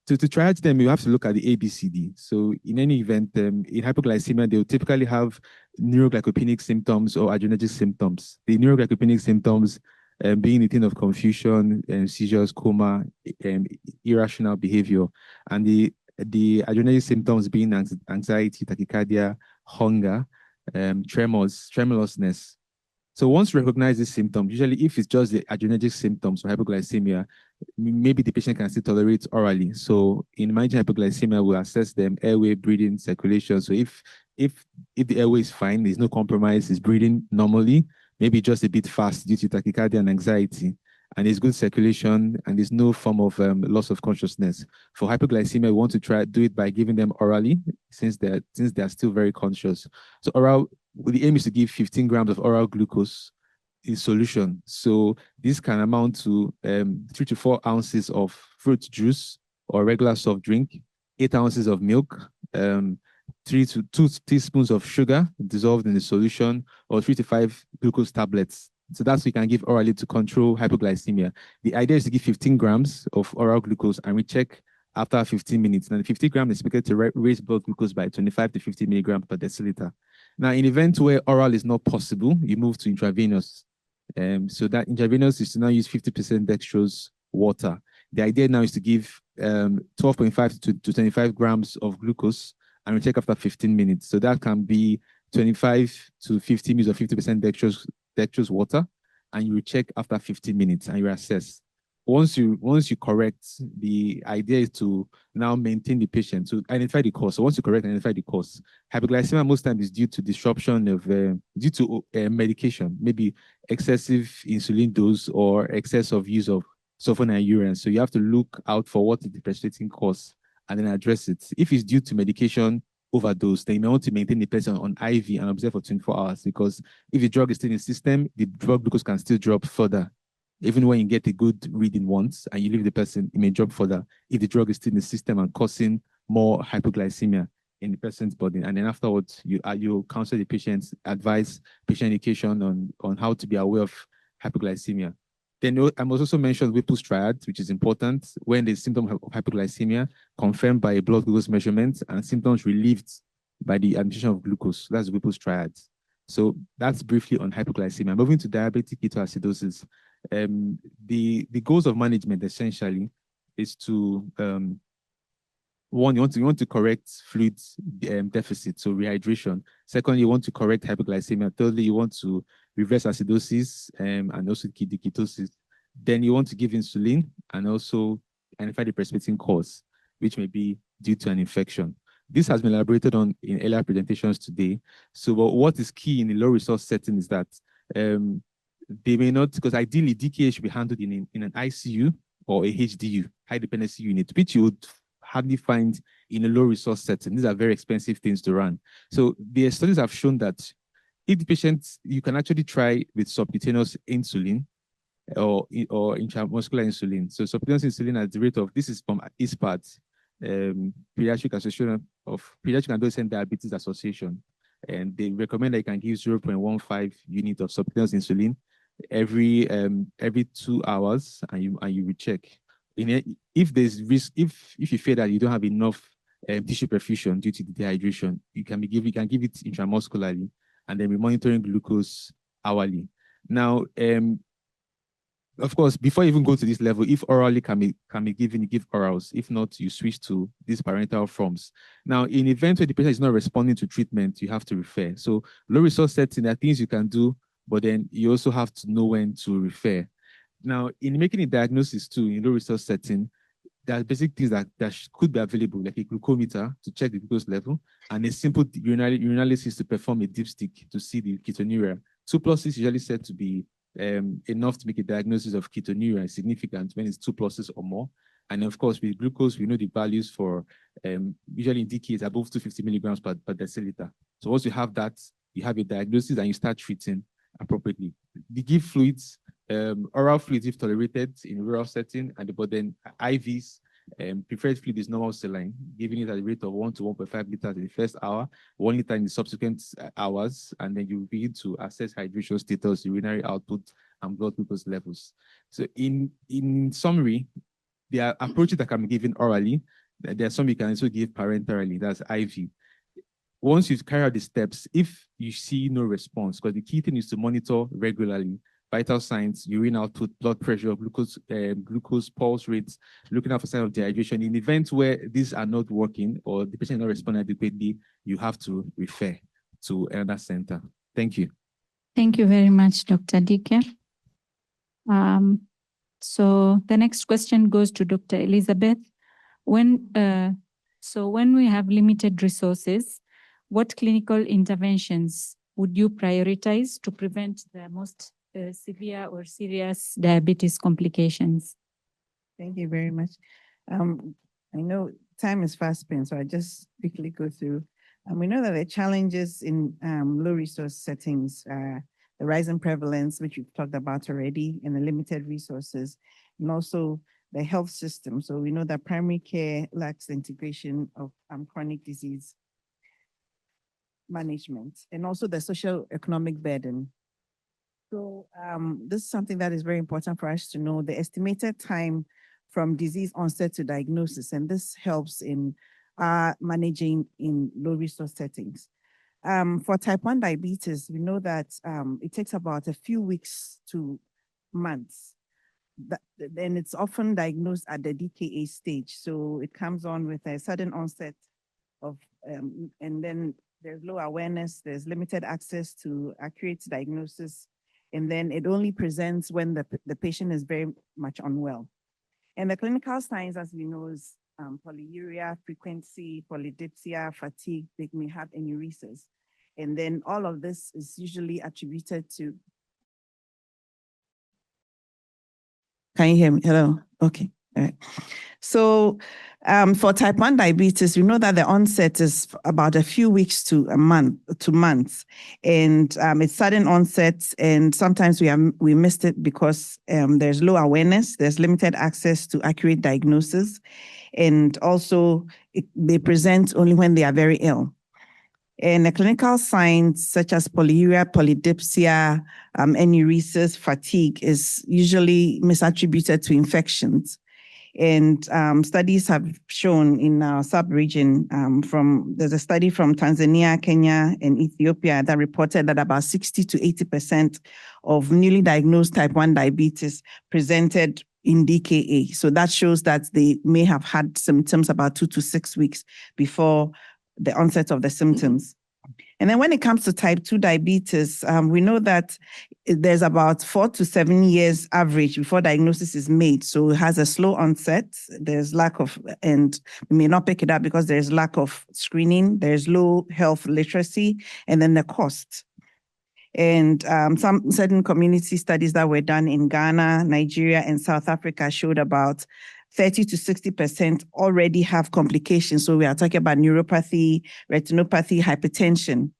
To triage them, you have to look at the ABCD. So in any event, in hypoglycemia, they will typically have neuroglycopenic symptoms or adrenergic symptoms. The neuroglycopenic symptoms being the thing of confusion, seizures, coma, irrational behavior, and the adrenergic symptoms being anxiety, tachycardia, hunger, tremulousness. So once you recognize these symptoms, usually if it's just the adrenergic symptoms or hypoglycemia, maybe the patient can still tolerate orally. So in managing hypoglycemia, we'll assess them: airway, breathing, circulation. So if the airway is fine, there's no compromise, is breathing normally, maybe just a bit fast due to tachycardia and anxiety, and there's good circulation, and there's no form of loss of consciousness. For hypoglycemia, we want to try do it by giving them orally, since they're still very conscious. So oral, the aim is to give 15 grams of oral glucose in solution. So this can amount to 3 to 4 ounces of fruit juice or regular soft drink, 8 ounces of milk, 3 to 2 teaspoons of sugar dissolved in the solution, or 3 to 5 glucose tablets. So that's what you can give orally to control hypoglycemia. The idea is to give 15 grams of oral glucose and recheck after 15 minutes. And the 50 grams is expected to raise blood glucose by 25 to 50 milligrams per deciliter. Now, in events where oral is not possible, you move to intravenous. So that intravenous is to now use 50% dextrose water. The idea now is to give 12.5 to 25 grams of glucose and recheck after 15 minutes. So that can be 25 to 50 ml of 50% dextrose water, and you recheck after 15 minutes and you assess. Once you correct, the idea is to now maintain the patient to identify the cause. So once you correct and identify the cause, hypoglycemia most times is due to disruption of due to medication, maybe excessive insulin dose or excess of use of sulfonylurea. So you have to look out for what is the precipitating cause and then address it. If it's due to medication overdose, then you may want to maintain the person on IV and observe for 24 hours, because if the drug is still in the system, the blood glucose can still drop further. Even when you get a good reading once and you leave the person, it may drop further if the drug is still in the system and causing more hypoglycemia in the person's body. And then afterwards, you counsel the patient, advise patient education on how to be aware of hypoglycemia. Then I must also mention Whipple's triad, which is important when the symptom of hypoglycemia confirmed by a blood glucose measurement and symptoms relieved by the administration of glucose. That's Whipple's triad. So that's briefly on hypoglycemia. Moving to diabetic ketoacidosis. The goals of management essentially is to one, you want to correct fluid deficit, so rehydration. Second, you want to correct hypoglycemia. Thirdly, you want to reverse acidosis and also the ketosis. Then you want to give insulin and also identify the precipitating cause, which may be due to an infection. This has been elaborated on in earlier presentations today. So what is key in a low resource setting is that they may not, because ideally DKA should be handled in an ICU or a HDU, high dependency unit, which you would hardly find in a low resource setting. These are very expensive things to run. So the studies have shown that if the patient, you can actually try with subcutaneous insulin or intramuscular insulin. So subcutaneous insulin at the rate of, this is from ISPAD, Pediatric Association of Pediatric Adolescent Diabetes Association. And they recommend that you can give 0.15 unit of subcutaneous insulin every 2 hours, and you recheck. If there's risk, if you feel that you don't have enough tissue perfusion due to the dehydration, you can give it intramuscularly, and then be monitoring glucose hourly. Now, Of course, before you even go to this level, if orally can be given, you give orals. If not, you switch to these parenteral forms. Now, in event where the patient is not responding to treatment, you have to refer. So low resource setting, there are things you can do, but then you also have to know when to refer. Now, in making a diagnosis too, in low resource setting, there are basic things that could be available, like a glucometer to check the glucose level, and a simple urinalysis to perform a dipstick to see the ketonuria. 2+6 is usually said to be enough to make a diagnosis of ketonuria significant when it's 2+ or more. And of course, with glucose, we know the values for usually indicate above 250 milligrams per deciliter. So once you have that, you have a diagnosis and you start treating appropriately. The give fluids, oral fluids if tolerated in rural setting, but then IVs, preferred fluid is normal saline, giving it at a rate of 1 to 1.5 liters in the first hour, 1 liter in the subsequent hours, and then you begin to assess hydration status, urinary output, and blood glucose levels. So in summary, there are approaches that can be given orally. There are some you can also give parenterally, that's IV. Once you carry out the steps, if you see no response, because the key thing is to monitor regularly vital signs, urine output, blood pressure, glucose pulse rates, looking out for signs of dehydration. In events where these are not working or the patient is not responding adequately, you have to refer to another center. Thank you. Thank you very much, Dr. Dike. So the next question goes to Dr. Elizabeth. When we have limited resources, what clinical interventions would you prioritize to prevent the most severe or serious diabetes complications? Thank you very much. I know time is fast spent, so I just quickly go through. We know that the challenges in low resource settings are the rising prevalence, which we've talked about already, and the limited resources, and also the health system. So we know that primary care lacks the integration of chronic disease management, and also the social economic burden. So this is something that is very important for us to know, the estimated time from disease onset to diagnosis, and this helps in managing in low resource settings. For type 1 diabetes, we know that it takes about a few weeks to months. Then it's often diagnosed at the DKA stage. So it comes on with a sudden onset of, and then there's low awareness, there's limited access to accurate diagnosis, and then it only presents when the patient is very much unwell. And the clinical signs, as we know, is polyuria, frequency, polydipsia, fatigue, they may have enuresis. And then all of this is usually attributed to. Can you hear me? Hello? Okay. All right. So for type 1 diabetes, we know that the onset is about a few weeks to months. And it's sudden onset, and sometimes we missed it because there's low awareness, there's limited access to accurate diagnosis, and also they present only when they are very ill. And the clinical signs such as polyuria, polydipsia, enuresis, fatigue is usually misattributed to infections. And studies have shown in our sub-region, there's a study from Tanzania, Kenya, and Ethiopia that reported that about 60 to 80% of newly diagnosed type 1 diabetes presented in DKA. So that shows that they may have had symptoms about 2 to 6 weeks before the onset of the symptoms. And then when it comes to type 2 diabetes, we know that there's about 4 to 7 years average before diagnosis is made. So it has a slow onset. There's lack of, and we may not pick it up because there's lack of screening, there's low health literacy, and then the cost. And some certain community studies that were done in Ghana, Nigeria, and South Africa showed about 30 to 60% already have complications. So we are talking about neuropathy, retinopathy, hypertension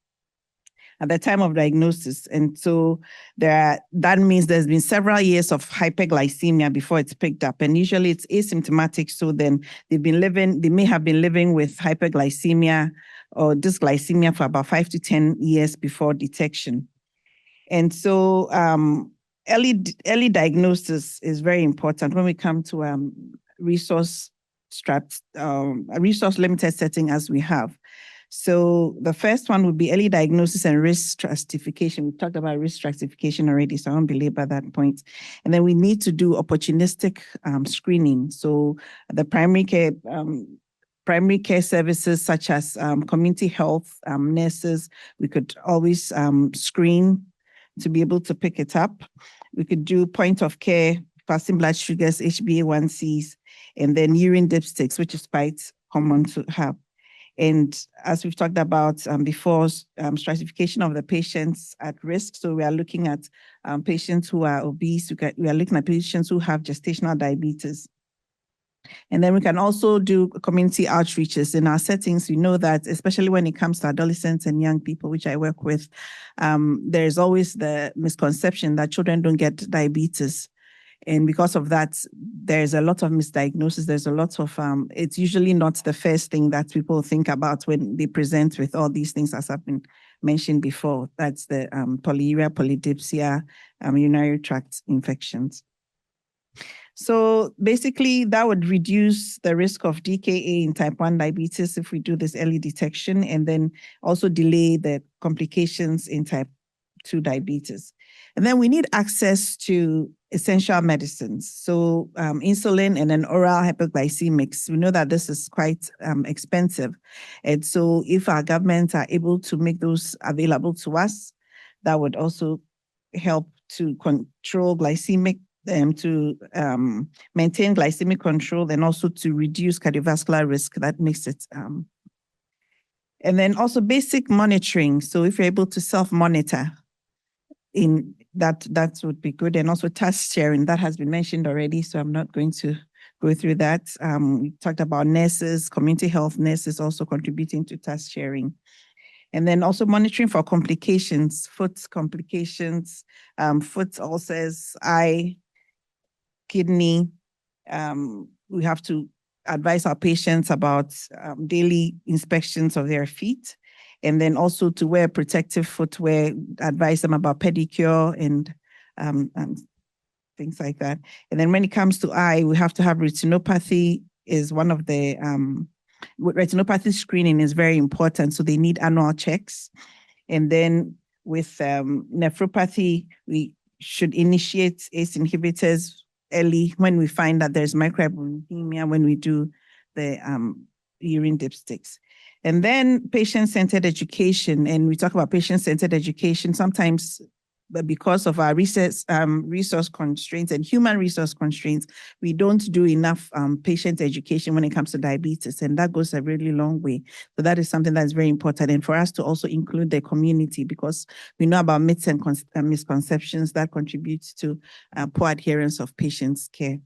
at the time of diagnosis. And so that means there's been several years of hyperglycemia before it's picked up. And usually it's asymptomatic. So then they may have been living with hyperglycemia or dysglycemia for about 5 to 10 years before detection. And so early diagnosis is very important when we come to resource limited setting as we have. So the first one would be early diagnosis and risk stratification. We've talked about risk stratification already, so I won't belabor that point. And then we need to do opportunistic screening. So the primary care services such as community health nurses, we could always screen to be able to pick it up. We could do point of care, fasting blood sugars, HbA1cs, and then urine dipsticks, which is quite common to have. And as we've talked about before, stratification of the patients at risk. So we are looking at patients who are obese. We are looking at patients who have gestational diabetes. And then we can also do community outreaches in our settings. We know that, especially when it comes to adolescents and young people, which I work with, there's always the misconception that children don't get diabetes. And because of that, there's a lot of misdiagnosis. There's a lot of, it's usually not the first thing that people think about when they present with all these things, as have been mentioned before. That's the polyuria, polydipsia, urinary tract infections. So basically, that would reduce the risk of DKA in type 1 diabetes if we do this early detection, and then also delay the complications in type 2 diabetes. And then we need access to essential medicines. So insulin and then oral hypoglycemics. We know that this is quite expensive. And so if our governments are able to make those available to us, that would also help to control glycemic, to maintain glycemic control, and also to reduce cardiovascular risk. That makes it. And then also basic monitoring. So if you're able to self-monitor, in that would be good. And also task sharing, that has been mentioned already, so I'm not going to go through that. We talked about nurses, community health nurses also contributing to task sharing. And then also monitoring for complications, foot complications, foot ulcers, eye, kidney. We have to advise our patients about daily inspections of their feet, and then also to wear protective footwear, advise them about pedicure and things like that. And then when it comes to eye, we have to have retinopathy is one of the, retinopathy screening is very important. So they need annual checks. And then with nephropathy, we should initiate ACE inhibitors early when we find that there's microalbuminemia when we do the urine dipsticks. And then patient-centered education, and we talk about patient-centered education sometimes, but because of our resource constraints and human resource constraints, we don't do enough patient education when it comes to diabetes, and that goes a really long way. So that is something that's very important, and for us to also include the community, because we know about myths and misconceptions that contribute to poor adherence of patients' care.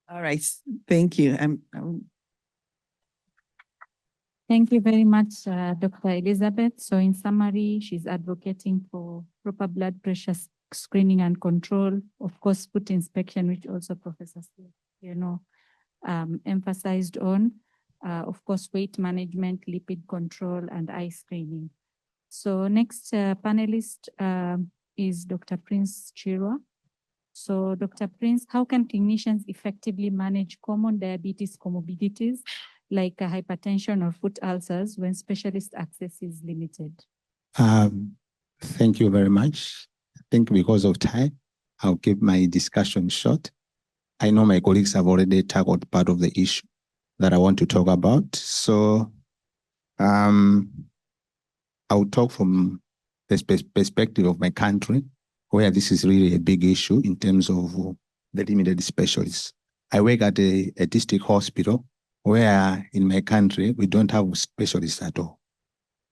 All right, thank you. Thank you very much, Dr. Elizabeth. So in summary, she's advocating for proper blood pressure screening and control, of course, foot inspection, which also Professor emphasized on, of course, weight management, lipid control, and eye screening. So next panelist is Dr. Prince Chirwa. So Dr. Prince, how can clinicians effectively manage common diabetes comorbidities like hypertension or foot ulcers when specialist access is limited? Thank you very much. I think because of time, I'll keep my discussion short. I know my colleagues have already tackled part of the issue that I want to talk about. So I'll talk from the perspective of my country, where this is really a big issue in terms of the limited specialists. I work at a district hospital where in my country, we don't have specialists at all.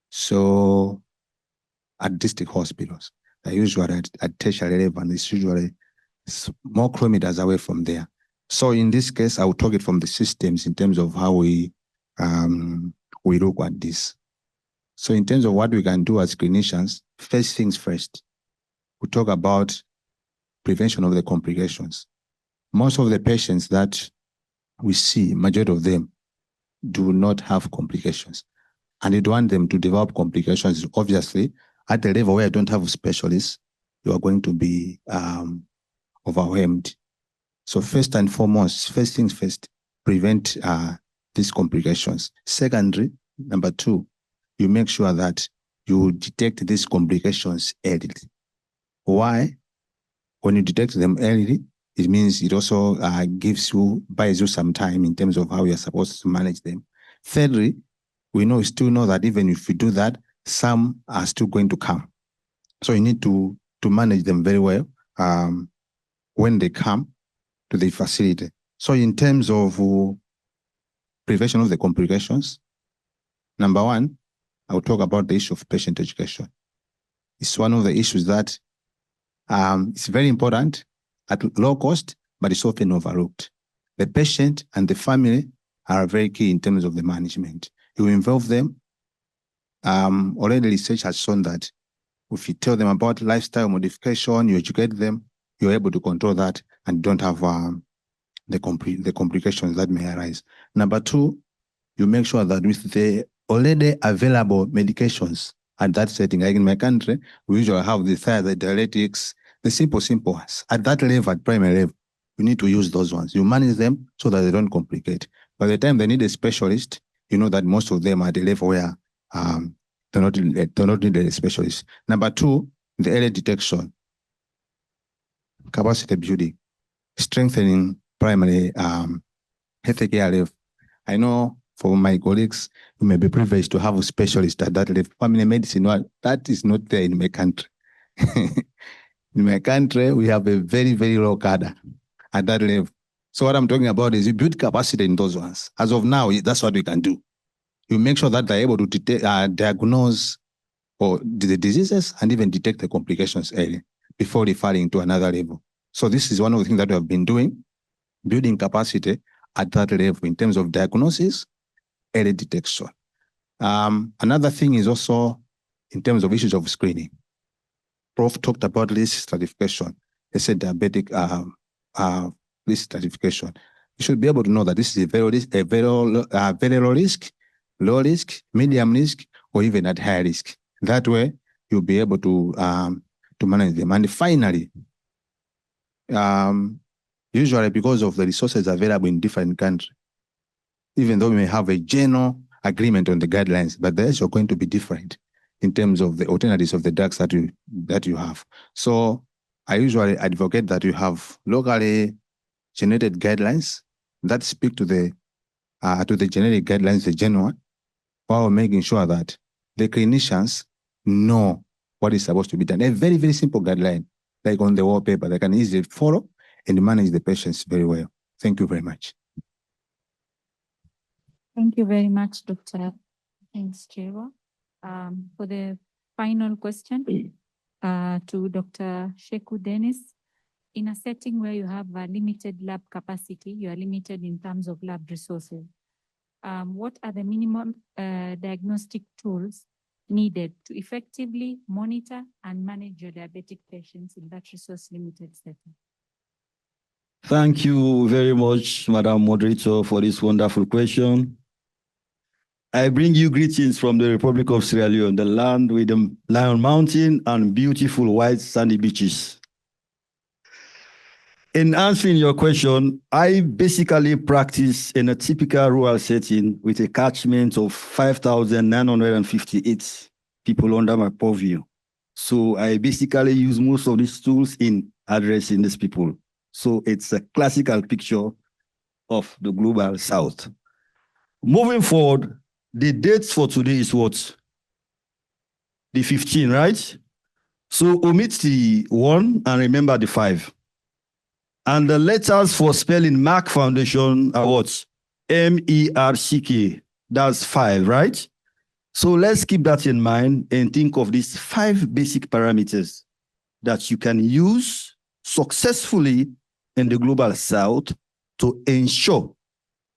So at district hospitals, they're usually at tertiary level, and it's usually more kilometers away from there. So in this case, I will talk it from the systems in terms of how we look at this. So in terms of what we can do as clinicians, first things first, we talk about prevention of the complications. Most of the patients that we see, majority of them, do not have complications. And you don't want them to develop complications. Obviously, at the level where you don't have specialists, you are going to be overwhelmed. So first and foremost, first things first, prevent these complications. Secondly, number two, you make sure that you detect these complications early. Why? When you detect them early, it means it also buys you some time in terms of how you're supposed to manage them. Thirdly, we still know that even if we do that, some are still going to come. So you need to manage them very well when they come to the facility. So in terms of prevention of the complications, number one, I will talk about the issue of patient education. It's one of the issues that it's very important at low cost, but it's often overlooked. The patient and the family are very key in terms of the management. You involve them. Already research has shown that if you tell them about lifestyle modification, you educate them, you're able to control that and don't have the complications that may arise. Number two, you make sure that with the already available medications at that setting, like in my country, we usually have the thyroid, the diuretics, the simple ones. At that level, at primary level, you need to use those ones. You manage them so that they don't complicate. By the time they need a specialist, you know that most of them are at the level where do not need a specialist. Number two, the early detection, capacity building, strengthening primary healthcare level. I know for my colleagues, you may be privileged to have a specialist at that level. Family medicine, that is not there in my country. In my country, we have a very, very low cadre at that level. So what I'm talking about is you build capacity in those ones. As of now, that's what we can do. You make sure that they're able to diagnose or the diseases and even detect the complications early before referring to another level. So this is one of the things that we have been doing, building capacity at that level in terms of diagnosis, early detection. Another thing is also in terms of issues of screening. Prof talked about risk stratification. He said diabetic risk stratification. You should be able to know that this is a very low risk, medium risk, or even at high risk. That way, you'll be able to manage them. And finally, usually because of the resources available in different countries, even though we may have a general agreement on the guidelines, but they're also going to be different in terms of the alternatives of the drugs that you have. So I usually advocate that you have locally generated guidelines that speak to the generic guidelines, the general, while making sure that the clinicians know what is supposed to be done. A very, very simple guideline, like on the wallpaper, they can easily follow and manage the patients very well. Thank you very much. Thank you very much, Dr. Thanks, Chewa. For the final question to Dr. Sheku Dennis, in a setting where you have a limited lab capacity, you are limited in terms of lab resources. What are the minimum diagnostic tools needed to effectively monitor and manage your diabetic patients in that resource-limited setting? Thank you very much, Madam Moderator, for this wonderful question. I bring you greetings from the Republic of Sierra Leone, the land with the Lion Mountain and beautiful white sandy beaches. In answering your question, I basically practice in a typical rural setting with a catchment of 5,958 people under my purview. So I basically use most of these tools in addressing these people. So it's a classical picture of the global South. Moving forward, the dates for today is what? The 15, right? So omit the 1 and remember the 5. And the letters for spelling Merck Foundation are what? MERCK. That's 5, right? So let's keep that in mind and think of these 5 basic parameters that you can use successfully in the global South to ensure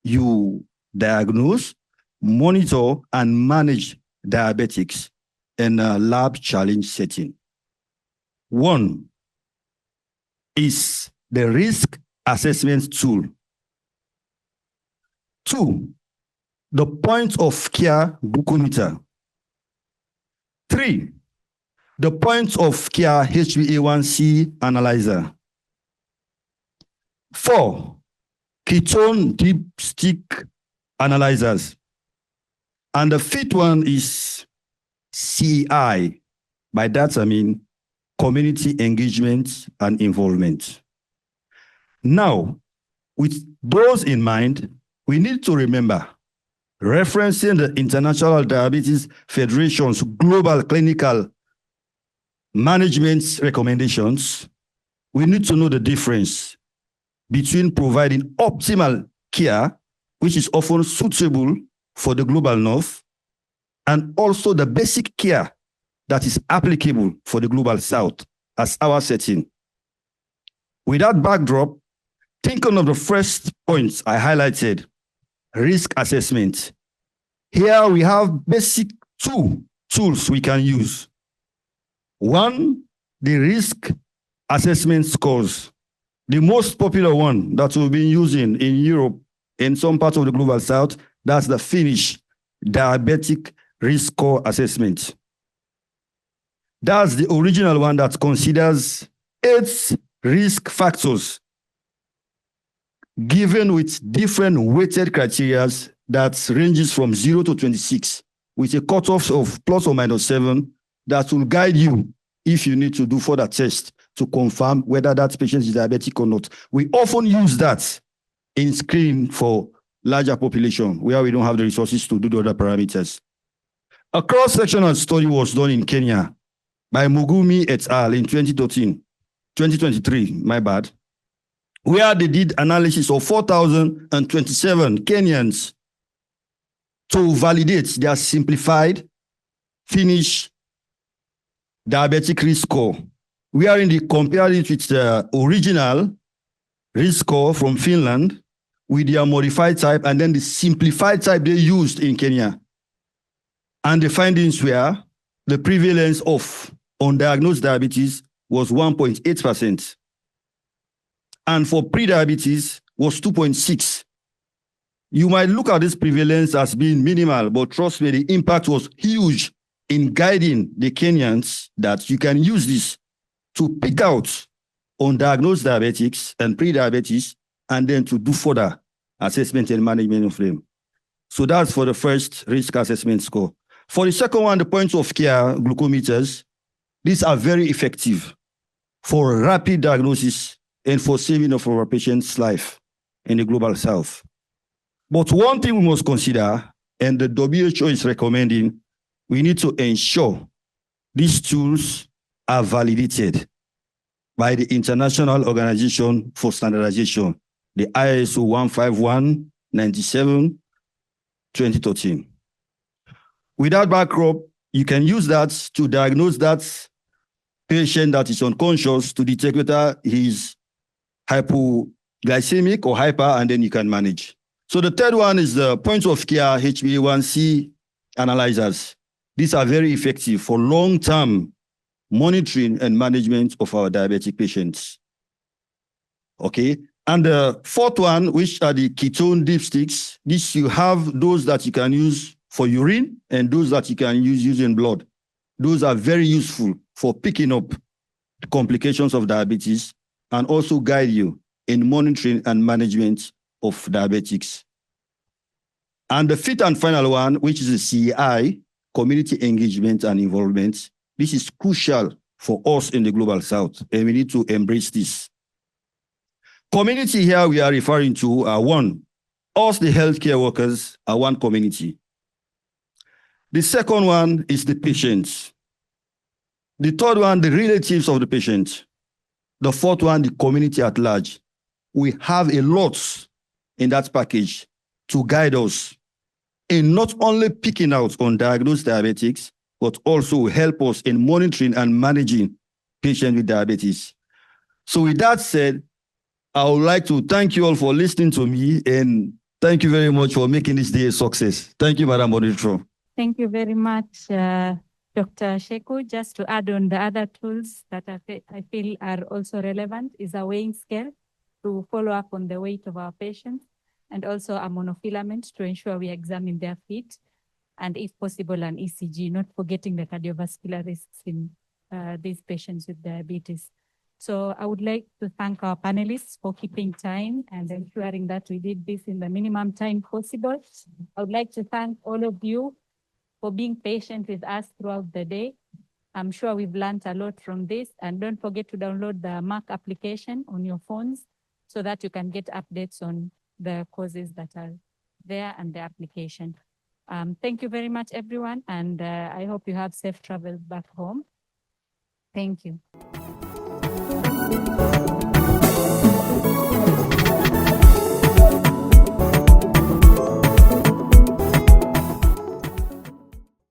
you diagnose, monitor, and manage diabetics in a lab challenge setting. 1 is the risk assessment tool. 2, the point of care glucometer. 3, the point of care HbA1c analyzer. 4, ketone dipstick analyzers. And the fifth one is CI. By that, I mean community engagement and involvement. Now, with those in mind, we need to remember, referencing the International Diabetes Federation's global clinical management recommendations, we need to know the difference between providing optimal care, which is often suitable for the global north, and also the basic care that is applicable for the global south as our setting. With that backdrop, thinking of the first points I highlighted, risk assessment. Here we have basic two tools we can use. One, the risk assessment scores. The most popular one that we've been using in Europe, in some parts of the global south, that's the Finnish diabetic risk score assessment. That's the original one that considers 8 risk factors given with different weighted criteria that ranges from 0 to 26, with a cutoff of plus or minus 7 that will guide you if you need to do further tests to confirm whether that patient is diabetic or not. We often use that in screening for larger population where we don't have the resources to do the other parameters. A cross-sectional study was done in Kenya by Mugumi et al. In 2023, my bad, where they did analysis of 4,027 Kenyans to validate their simplified Finnish diabetic risk score. We are in the compared it with the original risk score from Finland with their modified type and then the simplified type they used in Kenya. And the findings were the prevalence of undiagnosed diabetes was 1.8%. And for pre-diabetes was 2.6. You might look at this prevalence as being minimal, but trust me, the impact was huge in guiding the Kenyans that you can use this to pick out undiagnosed diabetics and pre-diabetes, and then to do further assessment and management of them. So that's for the first risk assessment score. For the second one, the points of care glucometers, these are very effective for rapid diagnosis and for saving of our patient's life in the global south. But one thing we must consider, and the WHO is recommending, we need to ensure these tools are validated by the International Organization for Standardization, the ISO 15197, 2013. With that backdrop, you can use that to diagnose that patient that is unconscious to detect whether he's hypoglycemic or hyper, and then you can manage. So the third one is the points of care HbA1c analyzers. These are very effective for long-term monitoring and management of our diabetic patients. Okay. And the fourth one, which are the ketone dipsticks, this you have those that you can use for urine and those that you can use using blood. Those are very useful for picking up complications of diabetes and also guide you in monitoring and management of diabetics. And the fifth and final one, which is the CI, community engagement and involvement. This is crucial for us in the global south, and we need to embrace this. Community here we are referring to are one, us the healthcare workers are one community. The second one is the patients. The third one, the relatives of the patient. The fourth one, the community at large. We have a lot in that package to guide us in not only picking out undiagnosed diabetics, but also help us in monitoring and managing patients with diabetes. So with that said, I would like to thank you all for listening to me, and thank you very much for making this day a success. Thank you, Madam Moderator. Thank you very much, Dr. Sheku. Just to add on the other tools that I feel are also relevant is a weighing scale to follow up on the weight of our patients, and also a monofilament to ensure we examine their feet, and if possible, an ECG, not forgetting the cardiovascular risks in these patients with diabetes. So I would like to thank our panelists for keeping time and ensuring that we did this in the minimum time possible. I would like to thank all of you for being patient with us throughout the day. I'm sure we've learned a lot from this, and don't forget to download the Merck application on your phones so that you can get updates on the courses that are there and the application. Thank you very much, everyone, and I hope you have safe travel back home. Thank you.